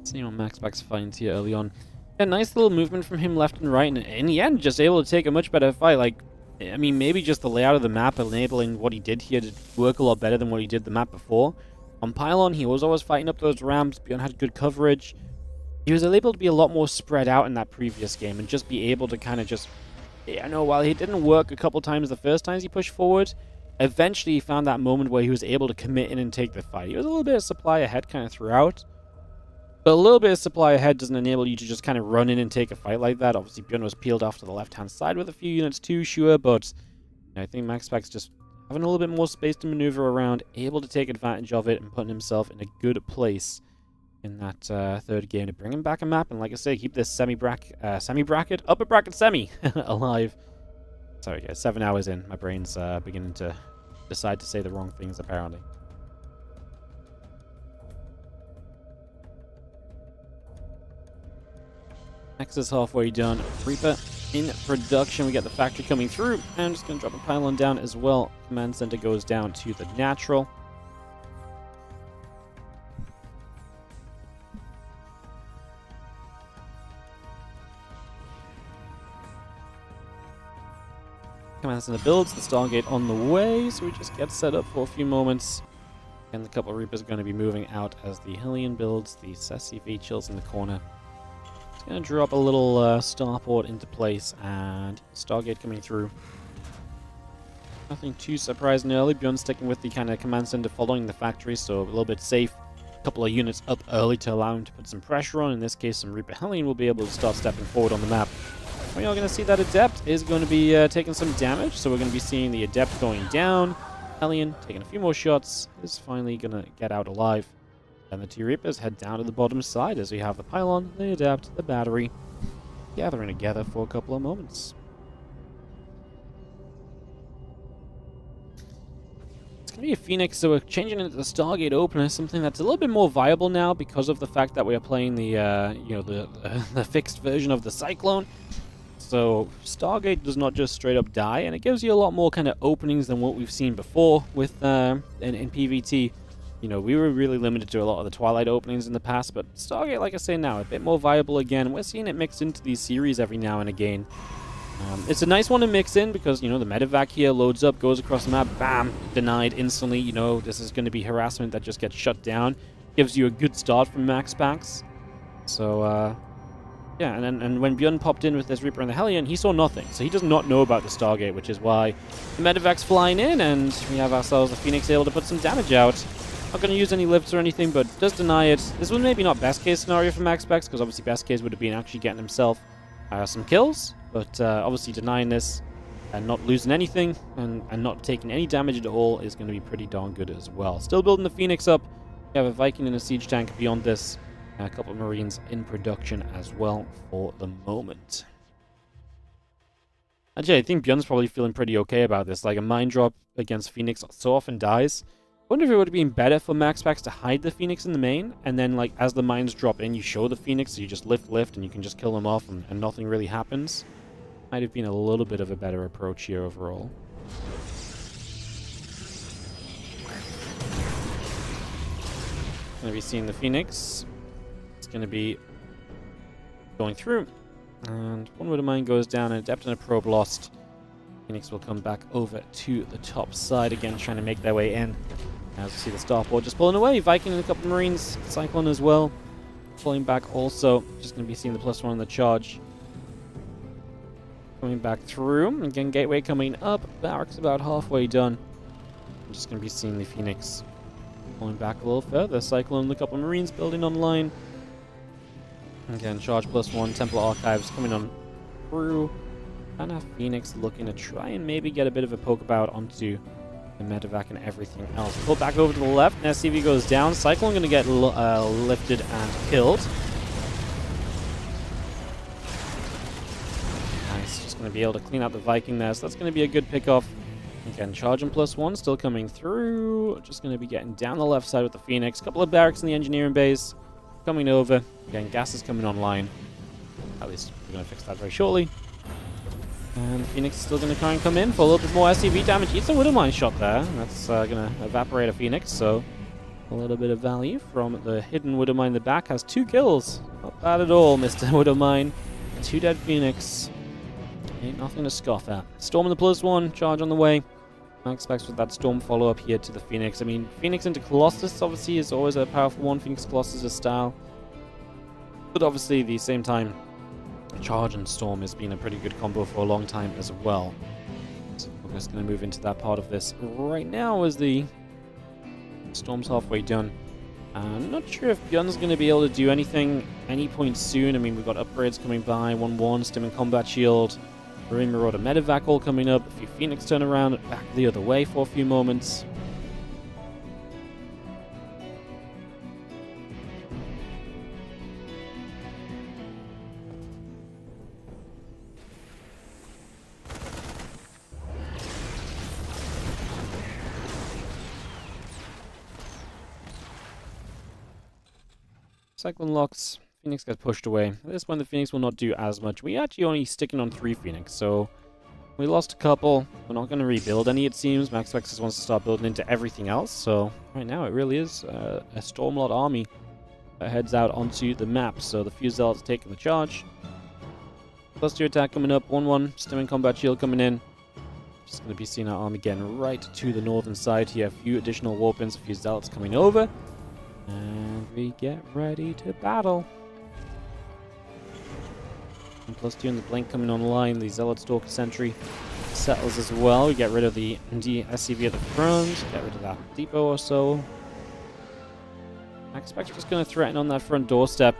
Seeing what Max Pax finds here early on. Yeah, nice little movement from him left and right, and in the end, just able to take a much better fight. Like, I mean, maybe just the layout of the map enabling what he did here to work a lot better than what he did the map before. On Pylon, he was always fighting up those ramps. Bjorn had good coverage. He was able to be a lot more spread out in that previous game and just be able to kind of just... I know, while he didn't work a couple times the first times he pushed forward, eventually he found that moment where he was able to commit in and take the fight. He was a little bit of supply ahead kind of throughout. But a little bit of supply ahead doesn't enable you to just kind of run in and take a fight like that. Obviously, Bjorn was peeled off to the left-hand side with a few units too, sure, but I think Max Pax just having a little bit more space to maneuver around, able to take advantage of it and putting himself in a good place in that 3rd game to bring him back a map. And like I say, keep this semi-bracket, upper bracket semi alive. Sorry, guys, 7 hours in. My brain's beginning to decide to say the wrong things, apparently. Next is halfway done. Reaper in production. We get the factory coming through. And I'm just going to drop a pylon down as well. Command center goes down to the natural. Command center builds. The Stargate on the way. So we just get set up for a few moments. And the couple of Reapers are going to be moving out as the Hillian builds. The SCV chills in the corner. Going to drop a little starport into place, and Stargate coming through. Nothing too surprising early. Bjorn sticking with the kind of command center following the factory, so a little bit safe. A couple of units up early to allow him to put some pressure on. In this case, some Reaper Hellion will be able to start stepping forward on the map. we are going to see that Adept is going to be taking some damage. So we're going to be seeing the Adept going down. Hellion taking a few more shots, is finally going to get out alive. And the two Reapers head down to the bottom side as we have the Pylon, the Adept, the Battery gathering together for a couple of moments. It's going to be a Phoenix, so we're changing it to the Stargate opener, something that's a little bit more viable now because of the fact that we are playing the the fixed version of the Cyclone. So Stargate does not just straight up die, and it gives you a lot more kind of openings than what we've seen before with in PvT. You know, we were really limited to a lot of the Twilight openings in the past, but Stargate, like I say now, a bit more viable again. We're seeing it mixed into these series every now and again. It's a nice one to mix in because, you know, the medevac here loads up, goes across the map, bam, denied instantly. You know, this is going to be harassment that just gets shut down. Gives you a good start from Max Pax. So, yeah, and when Bjorn popped in with this Reaper and the Hellion, he saw nothing. So he does not know about the Stargate, which is why the medevac's flying in, and we have ourselves the Phoenix able to put some damage out. Not going to use any lifts or anything, but does deny it. This was maybe not best case scenario for Max Pax, because obviously best case would have been actually getting himself some kills. But obviously denying this and not losing anything and not taking any damage at all is going to be pretty darn good as well. Still building the Phoenix up. We have a Viking and a Siege Tank beyond this. A couple of Marines in production as well for the moment. Actually, I think Bjorn's probably feeling pretty okay about this. Like, a mine drop against Phoenix so often dies. I wonder if it would have been better for Max Pax to hide the Phoenix in the main, and then, like, as the mines drop in, you show the Phoenix, so you just lift, and you can just kill them off, and nothing really happens. Might have been a little bit of a better approach here overall. Going to be seeing the Phoenix. It's going to be going through, and one Widow Mine goes down, and Adept and a Probe lost. Phoenix will come back over to the top side again, trying to make their way in. As you see the Starport just pulling away. Viking and a couple of Marines. Cyclone as well. Pulling back also. Just going to be seeing the +1 on the charge. Coming back through. Again, Gateway coming up. Barracks about halfway done. I'm just going to be seeing the Phoenix pulling back a little further. Cyclone and a couple of Marines building online. Again, charge +1. Templar Archives coming on through. And a Phoenix looking to try and maybe get a bit of a poke about onto the medevac and everything else. Pull back over to the left, and SCV goes down. Cyclone going to get lifted and killed. Nice, just going to be able to clean out the Viking there, so that's going to be a good pick-off. Again, charging +1, still coming through. Just going to be getting down the left side with the Phoenix. Couple of barracks in the engineering base coming over. Again, gas is coming online. At least we're going to fix that very shortly. And Phoenix is still going to try and come in for a little bit more SCV damage. Eats a Widow Mine shot there. That's going to evaporate a Phoenix, so a little bit of value from the hidden Widow Mine in the back. Has 2 kills. Not bad at all, Mr. Widow Mine. 2 dead Phoenix. Ain't nothing to scoff at. Storm in the +1. Charge on the way. Max Pax with that Storm follow-up here to the Phoenix. I mean, Phoenix into Colossus, obviously, is always a powerful one. Phoenix Colossus' style. But obviously, at the same time, Charge and Storm has been a pretty good combo for a long time as well. So we're just going to move into that part of this right now as the Storm's halfway done. I'm not sure if Bjorn's going to be able to do anything any point soon. I mean, we've got upgrades coming by, 1-1, Stim and Combat Shield, Marine Marauder Medevac all coming up, a few Phoenix turn around, back the other way for a few moments. Cyclone locks, Phoenix gets pushed away. At this point, the Phoenix will not do as much. We actually only sticking on 3 Phoenix, so we lost a couple. We're not going to rebuild any, it seems. Max Pax just wants to start building into everything else, so right now it really is a Stormlord army that heads out onto the map. So the few Zealots taking the charge. +2 attack coming up, 1-1, Stim and Combat Shield coming in. Just going to be seeing our army again right to the northern side here. A few additional Warpins, a few Zealots coming over. And we get ready to battle. And +2 in the Blink coming online. The Zealot Stalker Sentry settles as well. We get rid of the SCV at the front. Get rid of that depot or so. I expect just going to threaten on that front doorstep.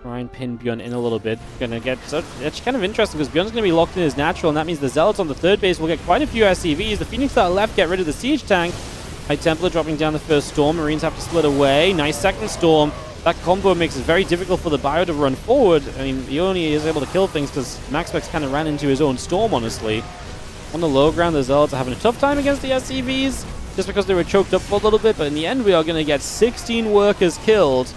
Try and pin Bjorn in a little bit. Gonna get... So it's kind of interesting because Bjorn's gonna be locked in as natural, and that means the Zealots on the third base will get quite a few SCVs. The Phoenix that are left get rid of the Siege Tank. High Templar dropping down the first Storm. Marines have to split away. Nice second Storm. That combo makes it very difficult for the Bio to run forward. I mean, he only is able to kill things because Max Pax kind of ran into his own Storm, honestly. On the low ground, the Zealots are having a tough time against the SCVs just because they were choked up for a little bit, but in the end, we are going to get 16 workers killed.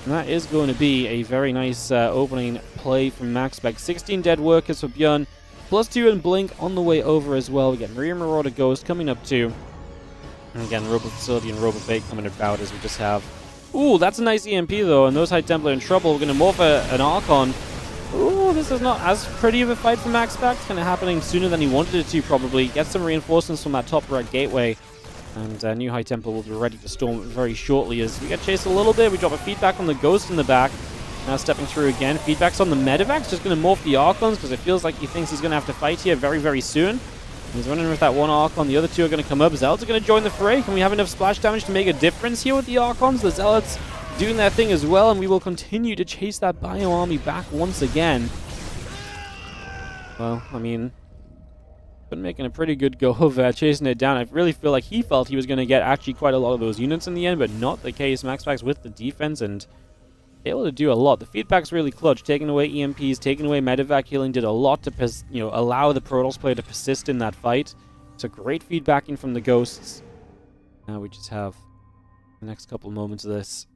And that is going to be a very nice opening play from Max Pax. 16 dead workers for Bjorn. +2 and Blink on the way over as well. We get Maria Marauder Ghost coming up too. And again, Robo Facility and Robo Bait coming about as we just have... Ooh, that's a nice EMP though, and those High Templar in trouble. We're going to morph an Archon. Ooh, this is not as pretty of a fight for Max Pax. Kind of happening sooner than he wanted it to, probably. Get some reinforcements from that top right gateway. And new High Templar will be ready to storm very shortly as we get chased a little bit. We drop a feedback on the Ghost in the back. Now stepping through again. Feedback's on the Medivacs. Just going to morph the Archons because it feels like he thinks he's going to have to fight here very, very soon. He's running with that one Archon. The other two are going to come up. Zealots are going to join the fray. Can we have enough splash damage to make a difference here with the Archons? The Zealots doing their thing as well, and we will continue to chase that Bio Army back once again. Well, I mean... been making a pretty good go of chasing it down. I really feel like he felt he was going to get actually quite a lot of those units in the end, but not the case. Max Pax with the defense and able to do a lot. The feedback's really clutch. Taking away EMPs, taking away medevac healing did a lot to allow the Protoss player to persist in that fight. So great feedbacking from the Ghosts. Now we just have the next couple of moments of this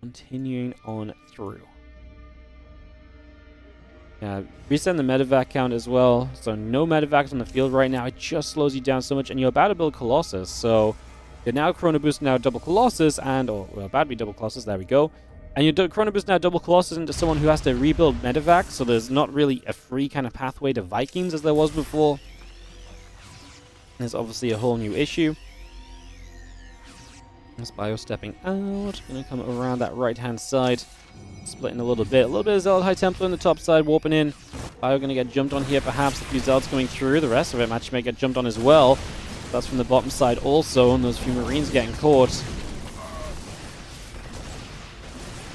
continuing on through. Reset the medevac count as well. So no medevacs on the field right now. It just slows you down so much. And you're about to build Colossus. So you're now Chrono Boost, now double Colossus. And, well, about to be double Colossus. There we go. And you're Chrono Boost now double Colossus into someone who has to rebuild medevac. So there's not really a free kind of pathway to Vikings as there was before. There's obviously a whole new issue. This Bio stepping out. Going to come around that right-hand side. Splitting a little bit. A little bit of Zealot High Templar on the top side, warping in. Bio going to get jumped on here, perhaps. A few Zealots coming through. The rest of it, Match may get jumped on as well. That's from the bottom side also, and those few Marines getting caught.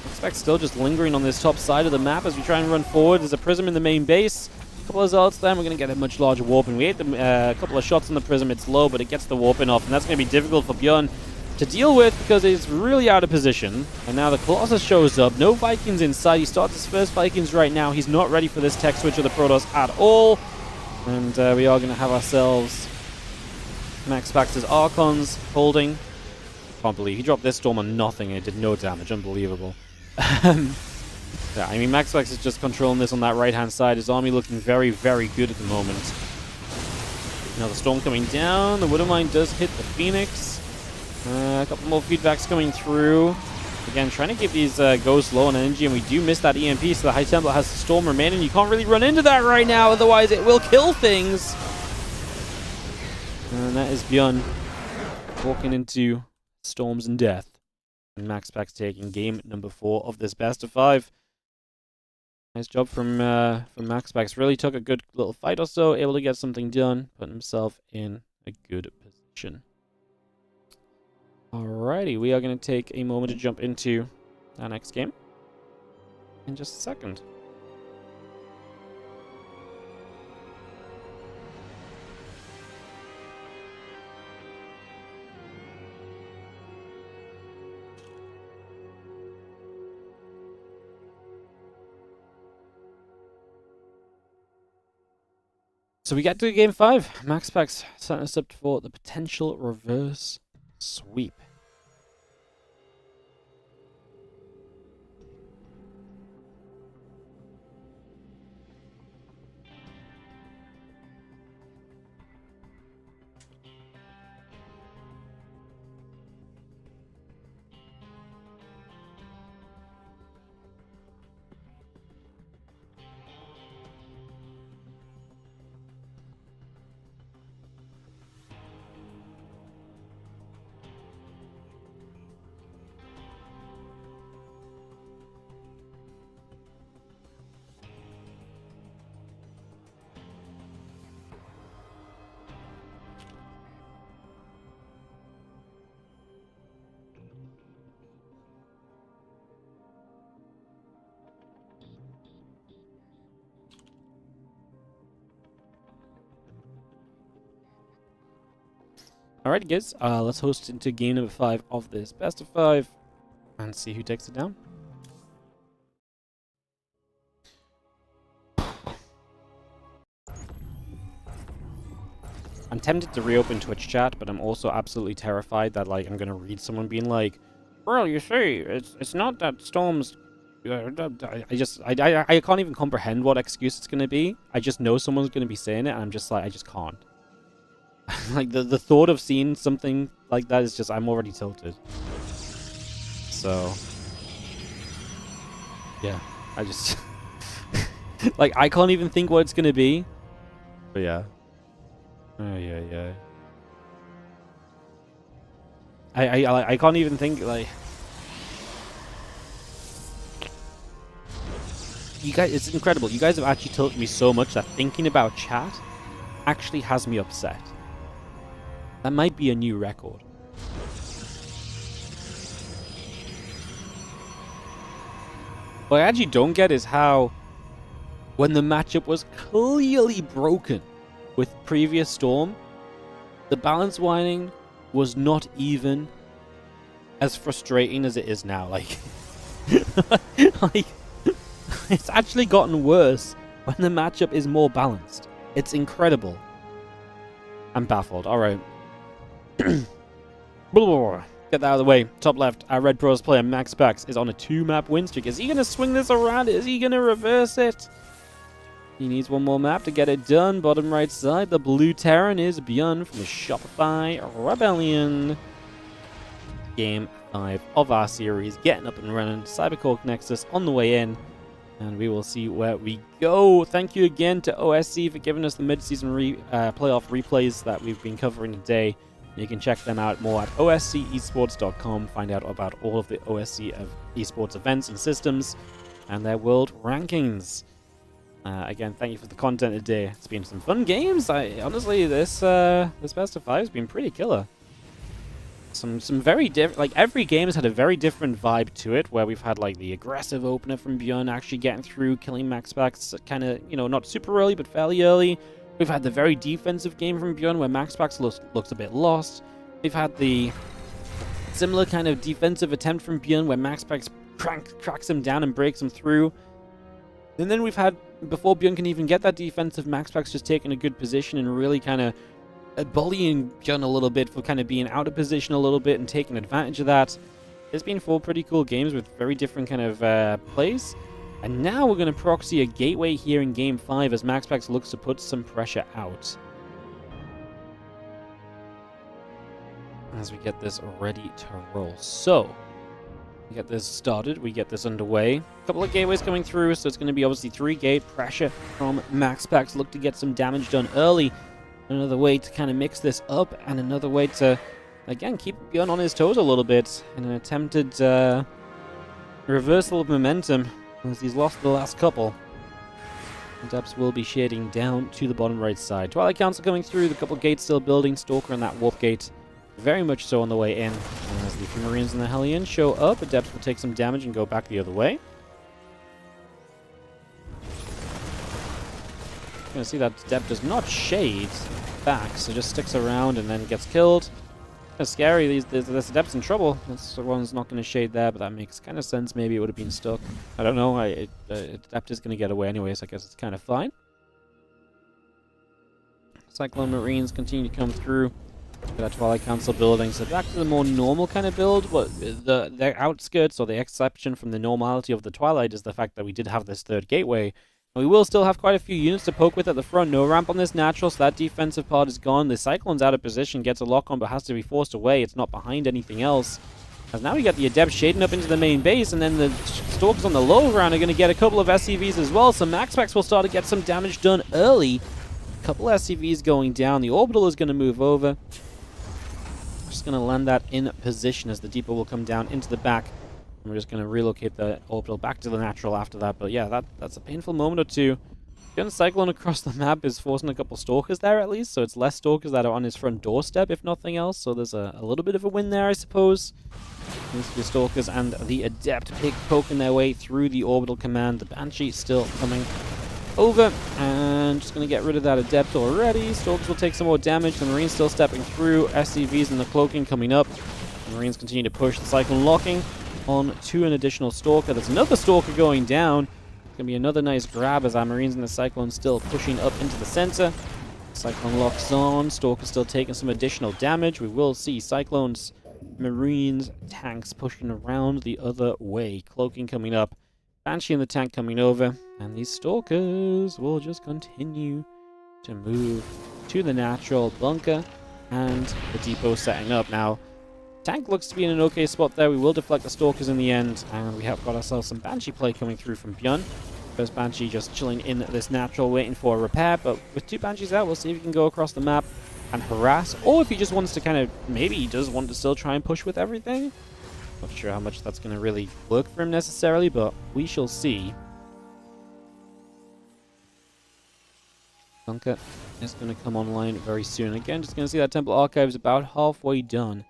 Expect still just lingering on this top side of the map as we try and run forward. There's a Prism in the main base. A couple of Zealots there, and we're going to get a much larger warping. We ate a couple of shots on the Prism. It's low, but it gets the warping off, and that's going to be difficult for Bjorn to deal with because it's really out of position. And now the Colossus shows up. No Vikings inside. He starts his first Vikings right now. He's not ready for this tech switch of the Protoss at all. And we are going to have ourselves Max Pax's Archons holding. Can't believe he dropped this Storm on nothing and it did no damage. Unbelievable. Yeah, I mean, Max Pax is just controlling this on that right-hand side. His army looking very, very good at the moment. Now the Storm coming down. The Widowmine does hit the Phoenix. A couple more feedbacks coming through. Again, trying to keep these ghosts low on energy, and we do miss that EMP, so the High Templar has the Storm remaining. You can't really run into that right now, otherwise it will kill things. And that is Bjorn walking into storms and death. And Max Pax taking game number 4 of this best of 5. Nice job from Max Pax. Really took a good little fight or so, able to get something done, put himself in a good position. Alrighty, we are going to take a moment to jump into our next game in just a second. So we get to game 5. Max Pax setting us up for the potential reverse sweep. Alright, guys, let's host into game number 5 of this best of 5 and see who takes it down. I'm tempted to reopen Twitch chat, but I'm also absolutely terrified that, like, I'm gonna read someone being like, "Well, you see, it's not that Storm's." I can't even comprehend what excuse it's gonna be. I just know someone's gonna be saying it, and I'm just like, I just can't. Like the thought of seeing something like that is just, I'm already tilted. So, yeah, I just like, I can't even think what it's gonna be. But yeah. Oh, yeah. I can't even think, like... You guys, it's incredible. You guys have actually tilted me so much that thinking about chat actually has me upset. That might be a new record. What I actually don't get is how, when the matchup was clearly broken with previous Storm, the balance whining was not even as frustrating as it is now. Like, like, it's actually gotten worse when the matchup is more balanced. It's incredible. I'm baffled. All right. Get that out of the way. Top left, our Red Pros player Max Pax is on a 2-map win streak. Is he going to swing this around? Is he going to reverse it? He needs one more map to get it done. Bottom right side, the blue Terran is Bjorn from the Shopify Rebellion. Game 5 of our series, getting up and running. Cybercore Nexus on the way in, and we will see where we go. Thank you again to OSC for giving us the mid-season playoff replays that we've been covering today. You can check them out more at oscesports.com. Find out about all of the OSC esports events and systems and their world rankings. Again, thank you for the content today. It's been some fun games. Honestly, this best of 5 has been pretty killer. Some very different, like, every game has had a very different vibe to it, where we've had like the aggressive opener from Bjorn actually getting through, killing Max Pax kind of, you know, not super early but fairly early. We've had the very defensive game from Bjorn where Max Pax looks a bit lost. We've had the similar kind of defensive attempt from Bjorn where Max Pax cracks him down and breaks him through. And then we've had, before Bjorn can even get that defensive, Max Pax just taking a good position and really kind of bullying Bjorn a little bit for kind of being out of position a little bit and taking advantage of that. It's been 4 pretty cool games with very different kind of plays. And now we're going to proxy a gateway here in Game 5 as Max Pax looks to put some pressure out. As we get this ready to roll. So, we get this started, we get this underway. A couple of gateways coming through, so it's going to be obviously 3-gate pressure from Max Pax. Look to get some damage done early. Another way to kind of mix this up, and another way to, again, keep Bjorn on his toes a little bit in an attempted reversal of momentum as he's lost the last couple. Depths will be shading down to the bottom right side. Twilight Council coming through, the couple gates still building, Stalker and that Warp Gate very much so on the way in. And as the few Marines and the Hellion show up, Adepts will take some damage and go back the other way. You're going to see that Adept does not shade back, so just sticks around and then gets killed. Kind of scary, this Adept's in trouble. This one's not going to shade there, but that makes kind of sense. Maybe it would have been stuck. I don't know. Adept is going to get away anyway, so I guess it's kind of fine. Cyclone Marines continue to come through. That Twilight Council building, so back to the more normal kind of build, but the outskirts, or the exception from the normality of the Twilight, is the fact that we did have this 3rd gateway. And we will still have quite a few units to poke with at the front. No ramp on this natural, so that defensive part is gone. The Cyclone's out of position, gets a lock on, but has to be forced away. It's not behind anything else. As now we get the Adept shading up into the main base, and then the Stalkers on the low ground are going to get a couple of SCVs as well, so Max Pax will start to get some damage done early. A couple SCVs going down. The Orbital is going to move over. Just going to land that in position as the Depot will come down into the back. And we're just going to relocate the Orbital back to the natural after that. But yeah, that's a painful moment or two. Gun Cyclone across the map is forcing a couple Stalkers there at least. So it's less Stalkers that are on his front doorstep, if nothing else. So there's a little bit of a win there, I suppose. The Stalkers and the Adept poking their way through the Orbital command. The Banshee still coming over, and just going to get rid of that Adept already. Stalkers will take some more damage. The Marines still stepping through. SCVs and the Cloaking coming up. The Marines continue to push. The Cyclone locking on to an additional Stalker. There's another Stalker going down. It's going to be another nice grab as our Marines and the Cyclone still pushing up into the center. Cyclone locks on. Stalker still taking some additional damage. We will see Cyclones, Marines, tanks pushing around the other way. Cloaking coming up. Banshee in the tank coming over, and these Stalkers will just continue to move to the natural bunker and the depot setting up. Now, tank looks to be in an okay spot there. We will deflect the Stalkers in the end, and we have got ourselves some Banshee play coming through from Bjorn. First Banshee just chilling in this natural, waiting for a repair, but with two Banshees out, we'll see if he can go across the map and harass, or if he just wants to kind of, maybe he does want to still try and push with everything. Not sure how much that's going to really work for him necessarily, but we shall see. Bunker is going to come online very soon. Again, just going to see that Temple Archives about halfway done.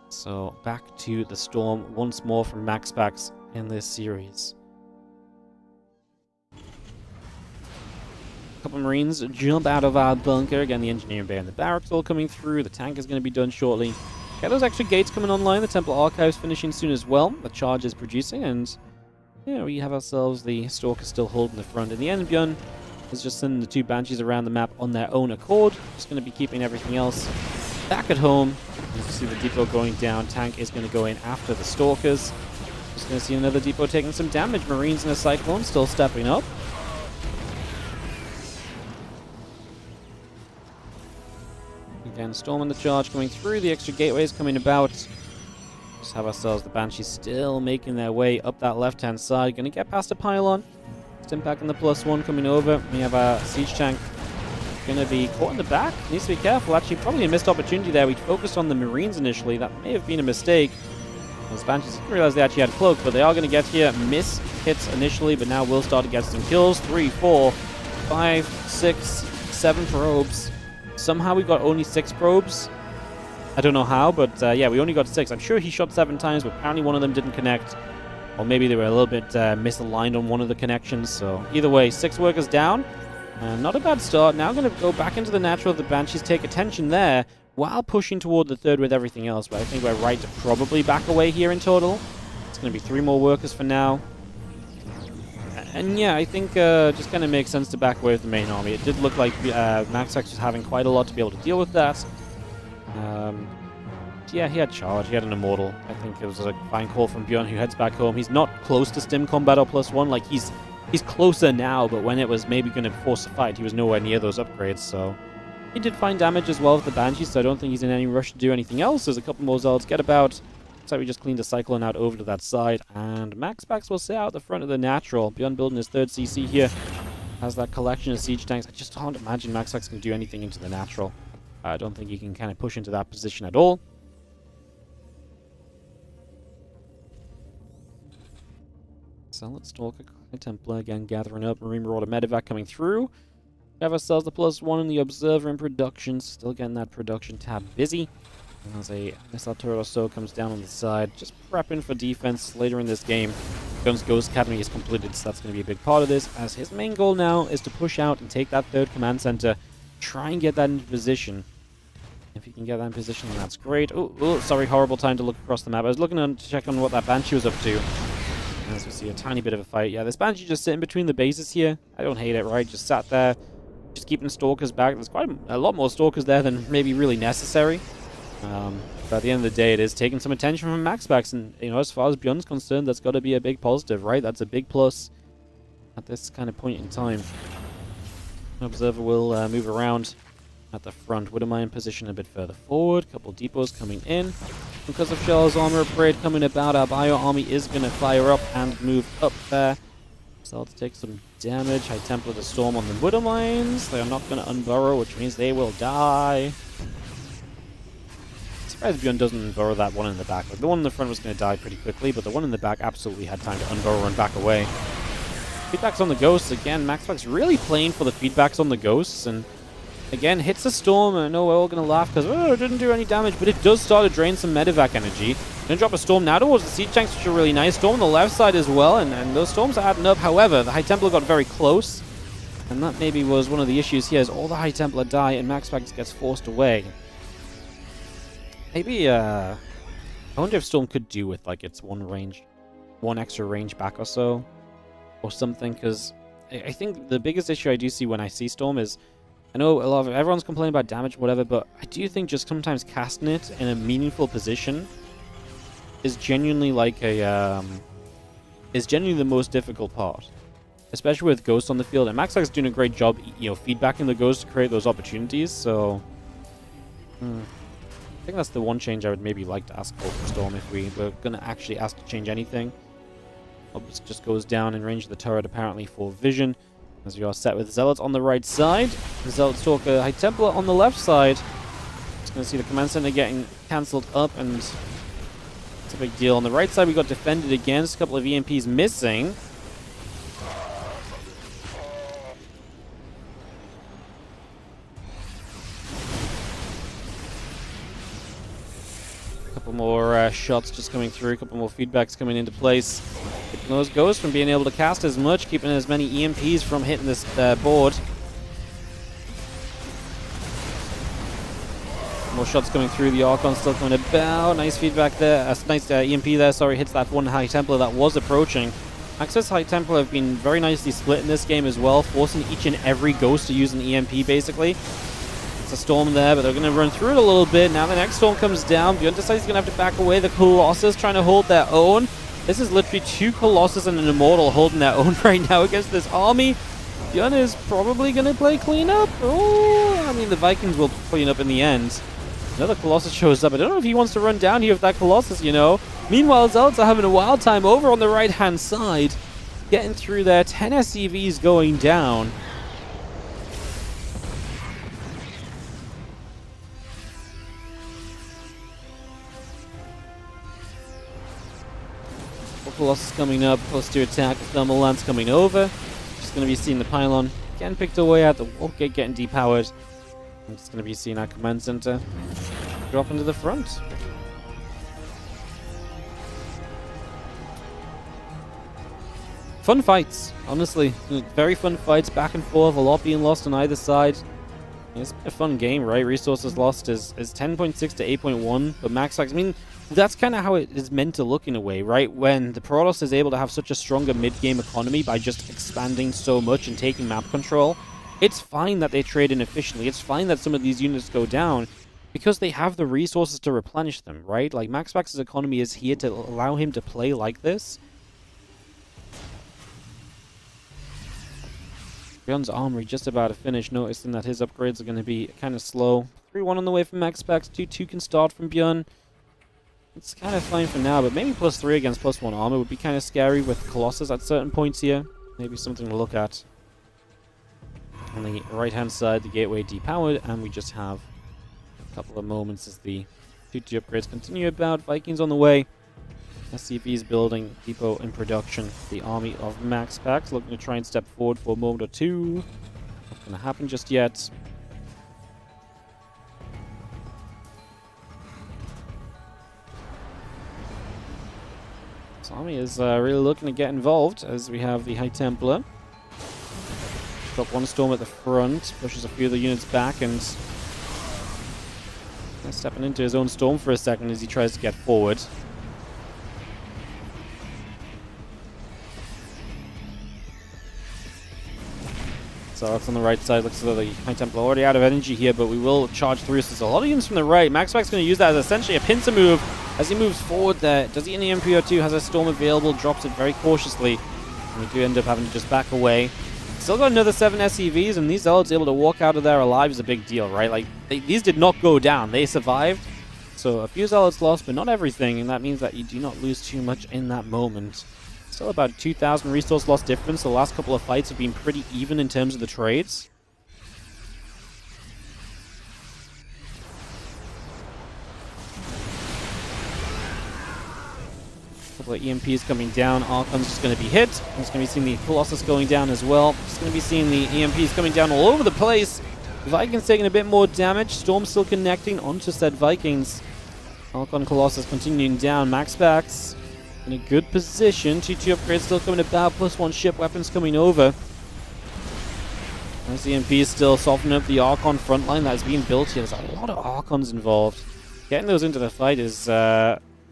So back to the Storm once more from Max Pax in this series. A couple Marines jump out of our bunker. Again, the Engineering Bay and the Barracks all coming through. The tank is going to be done shortly. Get those extra gates coming online. The Temple Archives finishing soon as well. The charge is producing, and yeah, we have ourselves the Stalker still holding the front. In the end, Bjorn is just sending the two Banshees around the map on their own accord. Just going to be keeping everything else back at home. You can see the depot going down. Tank is going to go in after the Stalkers. Just going to see another depot taking some damage. Marines and a Cyclone still stepping up. Again, Storm and the charge coming through. The extra gateways coming about. Just have ourselves the Banshees still making their way up that left-hand side. Going to get past a pylon. Stimpack and the +1 coming over. We have our siege tank going to be caught in the back. Needs to be careful. Actually, probably a missed opportunity there. We focused on the Marines initially. That may have been a mistake. Those Banshees didn't realize they actually had cloak, but they are going to get here. Miss hits initially, but now will start to get some kills. 3, 4, 5, 6, 7 probes. Somehow we got only 6 probes. I don't know how, but yeah, we only got 6. I'm sure he shot 7 times, but apparently one of them didn't connect. Or maybe they were a little bit misaligned on one of the connections. So either way, 6 workers down. Not a bad start. Now going to go back into the natural. The Banshees take attention there while pushing toward the third with everything else. But I think we're right to probably back away here in total. It's going to be 3 more workers for now. And yeah, I think just kind of makes sense to back away with the main army. It did look like Max Pax was having quite a lot to be able to deal with that. Yeah, he had charge. He had an immortal. I think it was a fine call from Bjorn, who heads back home. He's not close to stim combat or +1. Like, he's closer now, but when it was maybe going to force a fight, he was nowhere near those upgrades. So he did find damage as well with the Banshees, so I don't think he's in any rush to do anything else. There's a couple more Zealots get about. So we just cleaned the Cyclone out over to that side, and Max Pax will sit out the front of the natural. Beyond building his 3rd CC here, has that collection of siege tanks. I just can't imagine Max Pax can do anything into the natural. I don't think he can kind of push into that position at all. Zealot, Stalker, Templar again gathering up. Marine Marauder Medevac coming through. We have ourselves the +1 and the Observer in production. Still getting that production tab busy. As a missile turret or so comes down on the side, just prepping for defense later in this game. Guns Ghost Academy is completed, so that's going to be a big part of this, as his main goal now is to push out and take that 3rd command center, try and get that into position. If he can get that in position, then that's great. Oh, sorry, horrible time to look across the map. I was looking to check on what that Banshee was up to. As we see a tiny bit of a fight. Yeah, this Banshee just sitting between the bases here. I don't hate it, right? Just sat there, just keeping Stalkers back. There's quite a lot more Stalkers there than maybe really necessary. But at the end of the day, it is taking some attention from Max Pax, and you know, as far as Bjorn's concerned, that's got to be a big positive, right? That's a big plus at this kind of point in time. Observer will move around at the front. Wouldn't mind position a bit further forward. Couple depots coming in. Because of Shell's armor upgrade coming about, our bio army is going to fire up and move up there. So let's take some damage. High Templar the Storm on the Buddha mines. They are not going to unburrow, which means they will die. Surprised Bjorn doesn't unburrow that one in the back. Like, the one in the front was going to die pretty quickly, but the one in the back absolutely had time to unburrow and back away. Feedbacks on the Ghosts. Again, Max Pax really playing for the feedbacks on the Ghosts, and again, hits the Storm. I know we're all going to laugh because, oh, it didn't do any damage, but it does start to drain some medevac energy. Gonna drop a Storm now towards the siege tanks, which are really nice. Storm on the left side as well, and those Storms are adding up. However, the High Templar got very close, and that maybe was one of the issues here, is all the High Templar die and Max Pax gets forced away. Maybe, I wonder if Storm could do with, like, its one extra range back or so, or something, because I think the biggest issue I do see when I see Storm is, I know everyone's complaining about damage, whatever, but I do think just sometimes casting it in a meaningful position is genuinely like is genuinely the most difficult part, especially with Ghost on the field. And Max Pax is doing a great job, feedbacking the Ghost to create those opportunities. So, I think that's the one change I would maybe like to ask for Storm if we were gonna actually ask to change anything. Obs just goes down in range of the turret apparently for vision, as we are set with Zealots on the right side. The Zealots talk High Templar on the left side. Just gonna see the command center getting cancelled up, and a big deal. On the right side, we got defended against. A couple of EMPs missing. A couple more shots just coming through. A couple more feedbacks coming into place. Keeping those Ghosts from being able to cast as much. Keeping as many EMPs from hitting this board. More shots coming through. The Archon still coming about. Nice feedback there. Nice EMP there. Sorry, hits that one High Templar that was approaching. Access High Templar have been very nicely split in this game as well, forcing each and every Ghost to use an EMP basically. It's a Storm there, but they're going to run through it a little bit. Now the next Storm comes down. Beyond decides he's going to have to back away. The Colossus trying to hold their own. This is literally two Colossus and an Immortal holding their own right now against this army. Bjorn is probably going to play cleanup. Oh, I mean, the Vikings will clean up in the end. Another Colossus shows up. I don't know if he wants to run down here with that Colossus, Meanwhile, Zealots are having a wild time over on the right-hand side. Getting through there. 10 SCVs going down. Colossus coming up. Close to attack. Thermal Lance coming over. Just going to be seeing the pylon getting picked away at. The Warp Gate getting depowered. I'm just going to be seeing our command center drop into the front. Fun fights, honestly. Very fun fights, back and forth, a lot being lost on either side. It's a fun game, right? Resources lost is 10.6 to 8.1, but Max Pax, I mean, that's kind of how it is meant to look in a way, right? When the Protoss is able to have such a stronger mid-game economy by just expanding so much and taking map control, it's fine that they trade inefficiently. It's fine that some of these units go down because they have the resources to replenish them, right? Like, Max Pax's economy is here to allow him to play like this. Beyond's Armory just about to finish, noticing that his upgrades are going to be kind of slow. 3-1 on the way from Max Pax. 2-2 can start from Bjorn. It's kind of fine for now, but maybe +3 against +1 armor would be kind of scary with Colossus at certain points here. Maybe something to look at. On the right-hand side, the gateway depowered, and we just have a couple of moments as the 2-2 upgrades continue about. Vikings on the way. SCV's building, depot in production. The army of Max Pax looking to try and step forward for a moment or two. Not going to happen just yet. This army is really looking to get involved as we have the High Templar. Drop one Storm at the front, pushes a few of the units back, and stepping into his own Storm for a second as he tries to get forward. So that's on the right side. Looks as though the High Templar already out of energy here, but we will charge through. So there's a lot of units from the right. Max Pax going to use that as essentially a pincer move as he moves forward there. Does he in the MP02? Has a Storm available, drops it very cautiously. And we do end up having to just back away. Still got another 7 SCVs, and these Zealots able to walk out of there alive is a big deal, right? Like, these did not go down. They survived. So a few Zealots lost, but not everything, and that means that you do not lose too much in that moment. Still about 2,000 resource loss difference. The last couple of fights have been pretty even in terms of the trades. Couple of EMPs coming down. Archon's just going to be hit. He's going to be seeing the Colossus going down as well. Just going to be seeing the EMPs coming down all over the place. Vikings taking a bit more damage. Storm still connecting onto said Vikings. Archon Colossus continuing down. Max Pax in a good position. 2-2 upgrades still coming about. +1 ship weapons coming over. As the MP is still softening up the Archon front line that is being built here. There's a lot of Archons involved. Getting those into the fight is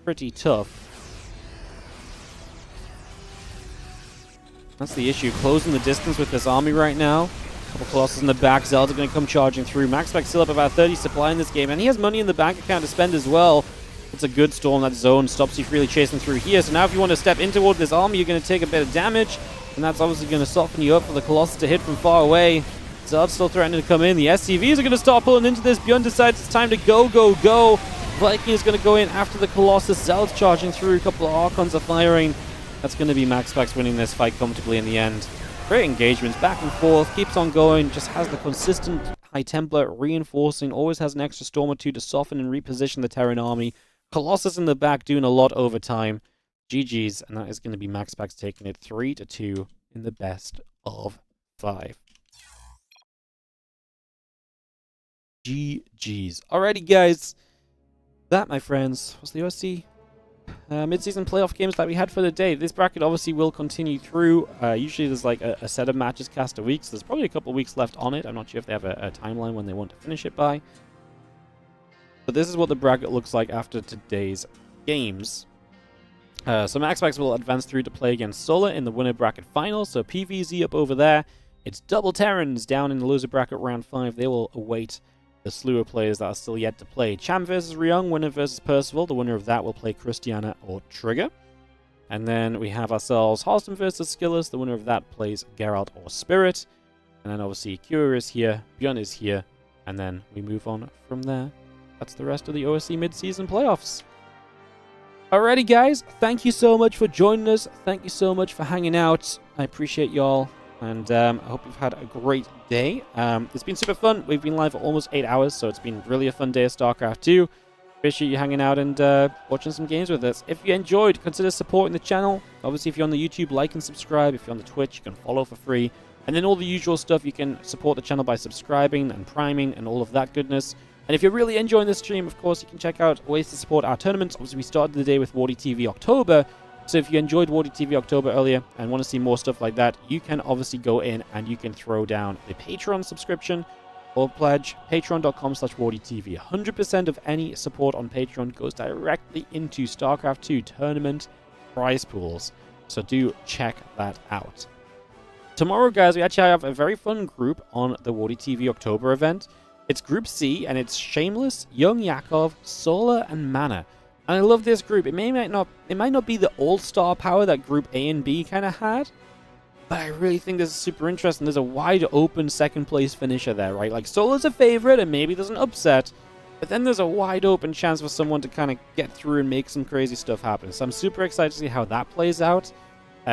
pretty tough. That's the issue. Closing the distance with this army right now. Couple Colossus in the back. Zelda going to come charging through. Max Pax still up about 30 supply in this game. And he has money in the bank account to spend as well. It's a good storm. That zone stops you freely chasing through here. So now if you want to step in toward this army, you're going to take a bit of damage. And that's obviously going to soften you up for the Colossus to hit from far away. Zelda's still threatening to come in. The SCVs are going to start pulling into this. Bjorn decides it's time to go, go, go. Viking is going to go in after the Colossus. Zelda's charging through. A couple of Archons are firing. That's going to be Max Pax winning this fight comfortably in the end. Great engagements, back and forth, keeps on going, just has the consistent high Templar reinforcing, always has an extra storm or two to soften and reposition the Terran army. Colossus in the back doing a lot over time. GG's, and that is going to be Max Pax taking it 3-2 in the best of 5. GG's. Alrighty, guys. That, my friends, was the OSC mid-season playoff games that we had for the day. This bracket obviously will continue through. Usually there's like a set of matches cast a week, so there's probably a couple of weeks left on it. I'm not sure if they have a timeline when they want to finish it by. But this is what the bracket looks like after today's games. So Max Pax will advance through to play against Solar in the winner bracket final. So PVZ up over there. It's double Terrans down in the loser bracket round 5. They will await the slew of players that are still yet to play. Cham versus Ryung, winner versus Percival. The winner of that will play Cristiana or Trigger. And then we have ourselves Halston versus Skillus. The winner of that plays Geralt or Spirit. And then obviously Kura is here, Bjorn is here, and then we move on from there. That's the rest of the OSC mid-season playoffs. Alrighty, guys. Thank you so much for joining us. Thank you so much for hanging out. I appreciate y'all. And I hope you've had a great day. It's been super fun. We've been live for almost 8 hours, so it's been really a fun day of StarCraft 2. Appreciate you hanging out and watching some games with us. If you enjoyed, consider supporting the channel. Obviously, if you're on the YouTube, like and subscribe. If you're on the Twitch, you can follow for free. And then all the usual stuff, you can support the channel by subscribing and priming and all of that goodness. And if you're really enjoying this stream, of course, you can check out ways to support our tournaments. Obviously, we started the day with WardiTV October. So if you enjoyed WardiTV October earlier and want to see more stuff like that, you can obviously go in and you can throw down the Patreon subscription or pledge. Patreon.com/WardiTV. 100% of any support on Patreon goes directly into StarCraft 2 tournament prize pools. So do check that out. Tomorrow, guys, we actually have a very fun group on the WardiTV October event. It's Group C, and it's Shameless, Young Yakov, Solar, and Mana. And I love this group. It might not be the all-star power that Group A and B kind of had, but I really think this is super interesting. There's a wide open second place finisher there, right? Like Solar's a favorite, and maybe there's an upset, but then there's a wide open chance for someone to kind of get through and make some crazy stuff happen. So I'm super excited to see how that plays out.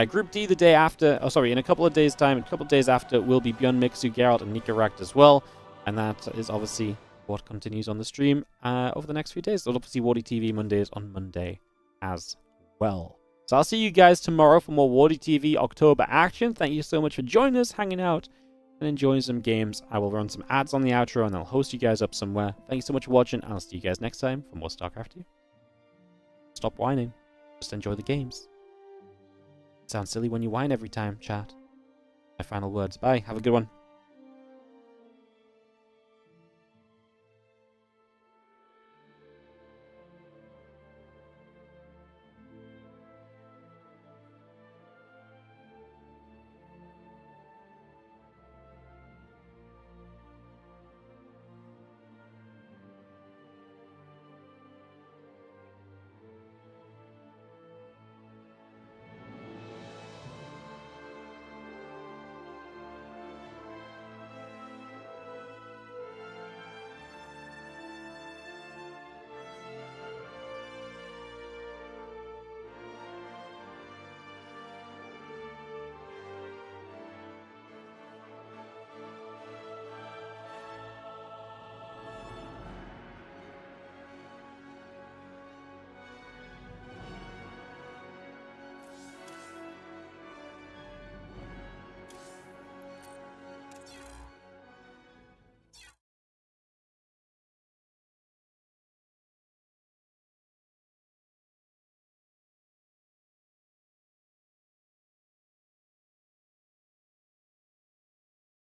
Group D the day after, in a couple of days' time, will be Bjorn, Mixu, Geralt, and Nikarakt as well. And that is obviously what continues on the stream over the next few days. So obviously WardiTV Mondays on Monday as well. So I'll see you guys tomorrow for more WardiTV October action. Thank you so much for joining us, hanging out, and enjoying some games. I will run some ads on the outro, and I'll host you guys up somewhere. Thank you so much for watching, and I'll see you guys next time for more StarCraft 2. Stop whining. Just enjoy the games. Sounds silly when you whine every time, chat. My final words. Bye. Have a good one.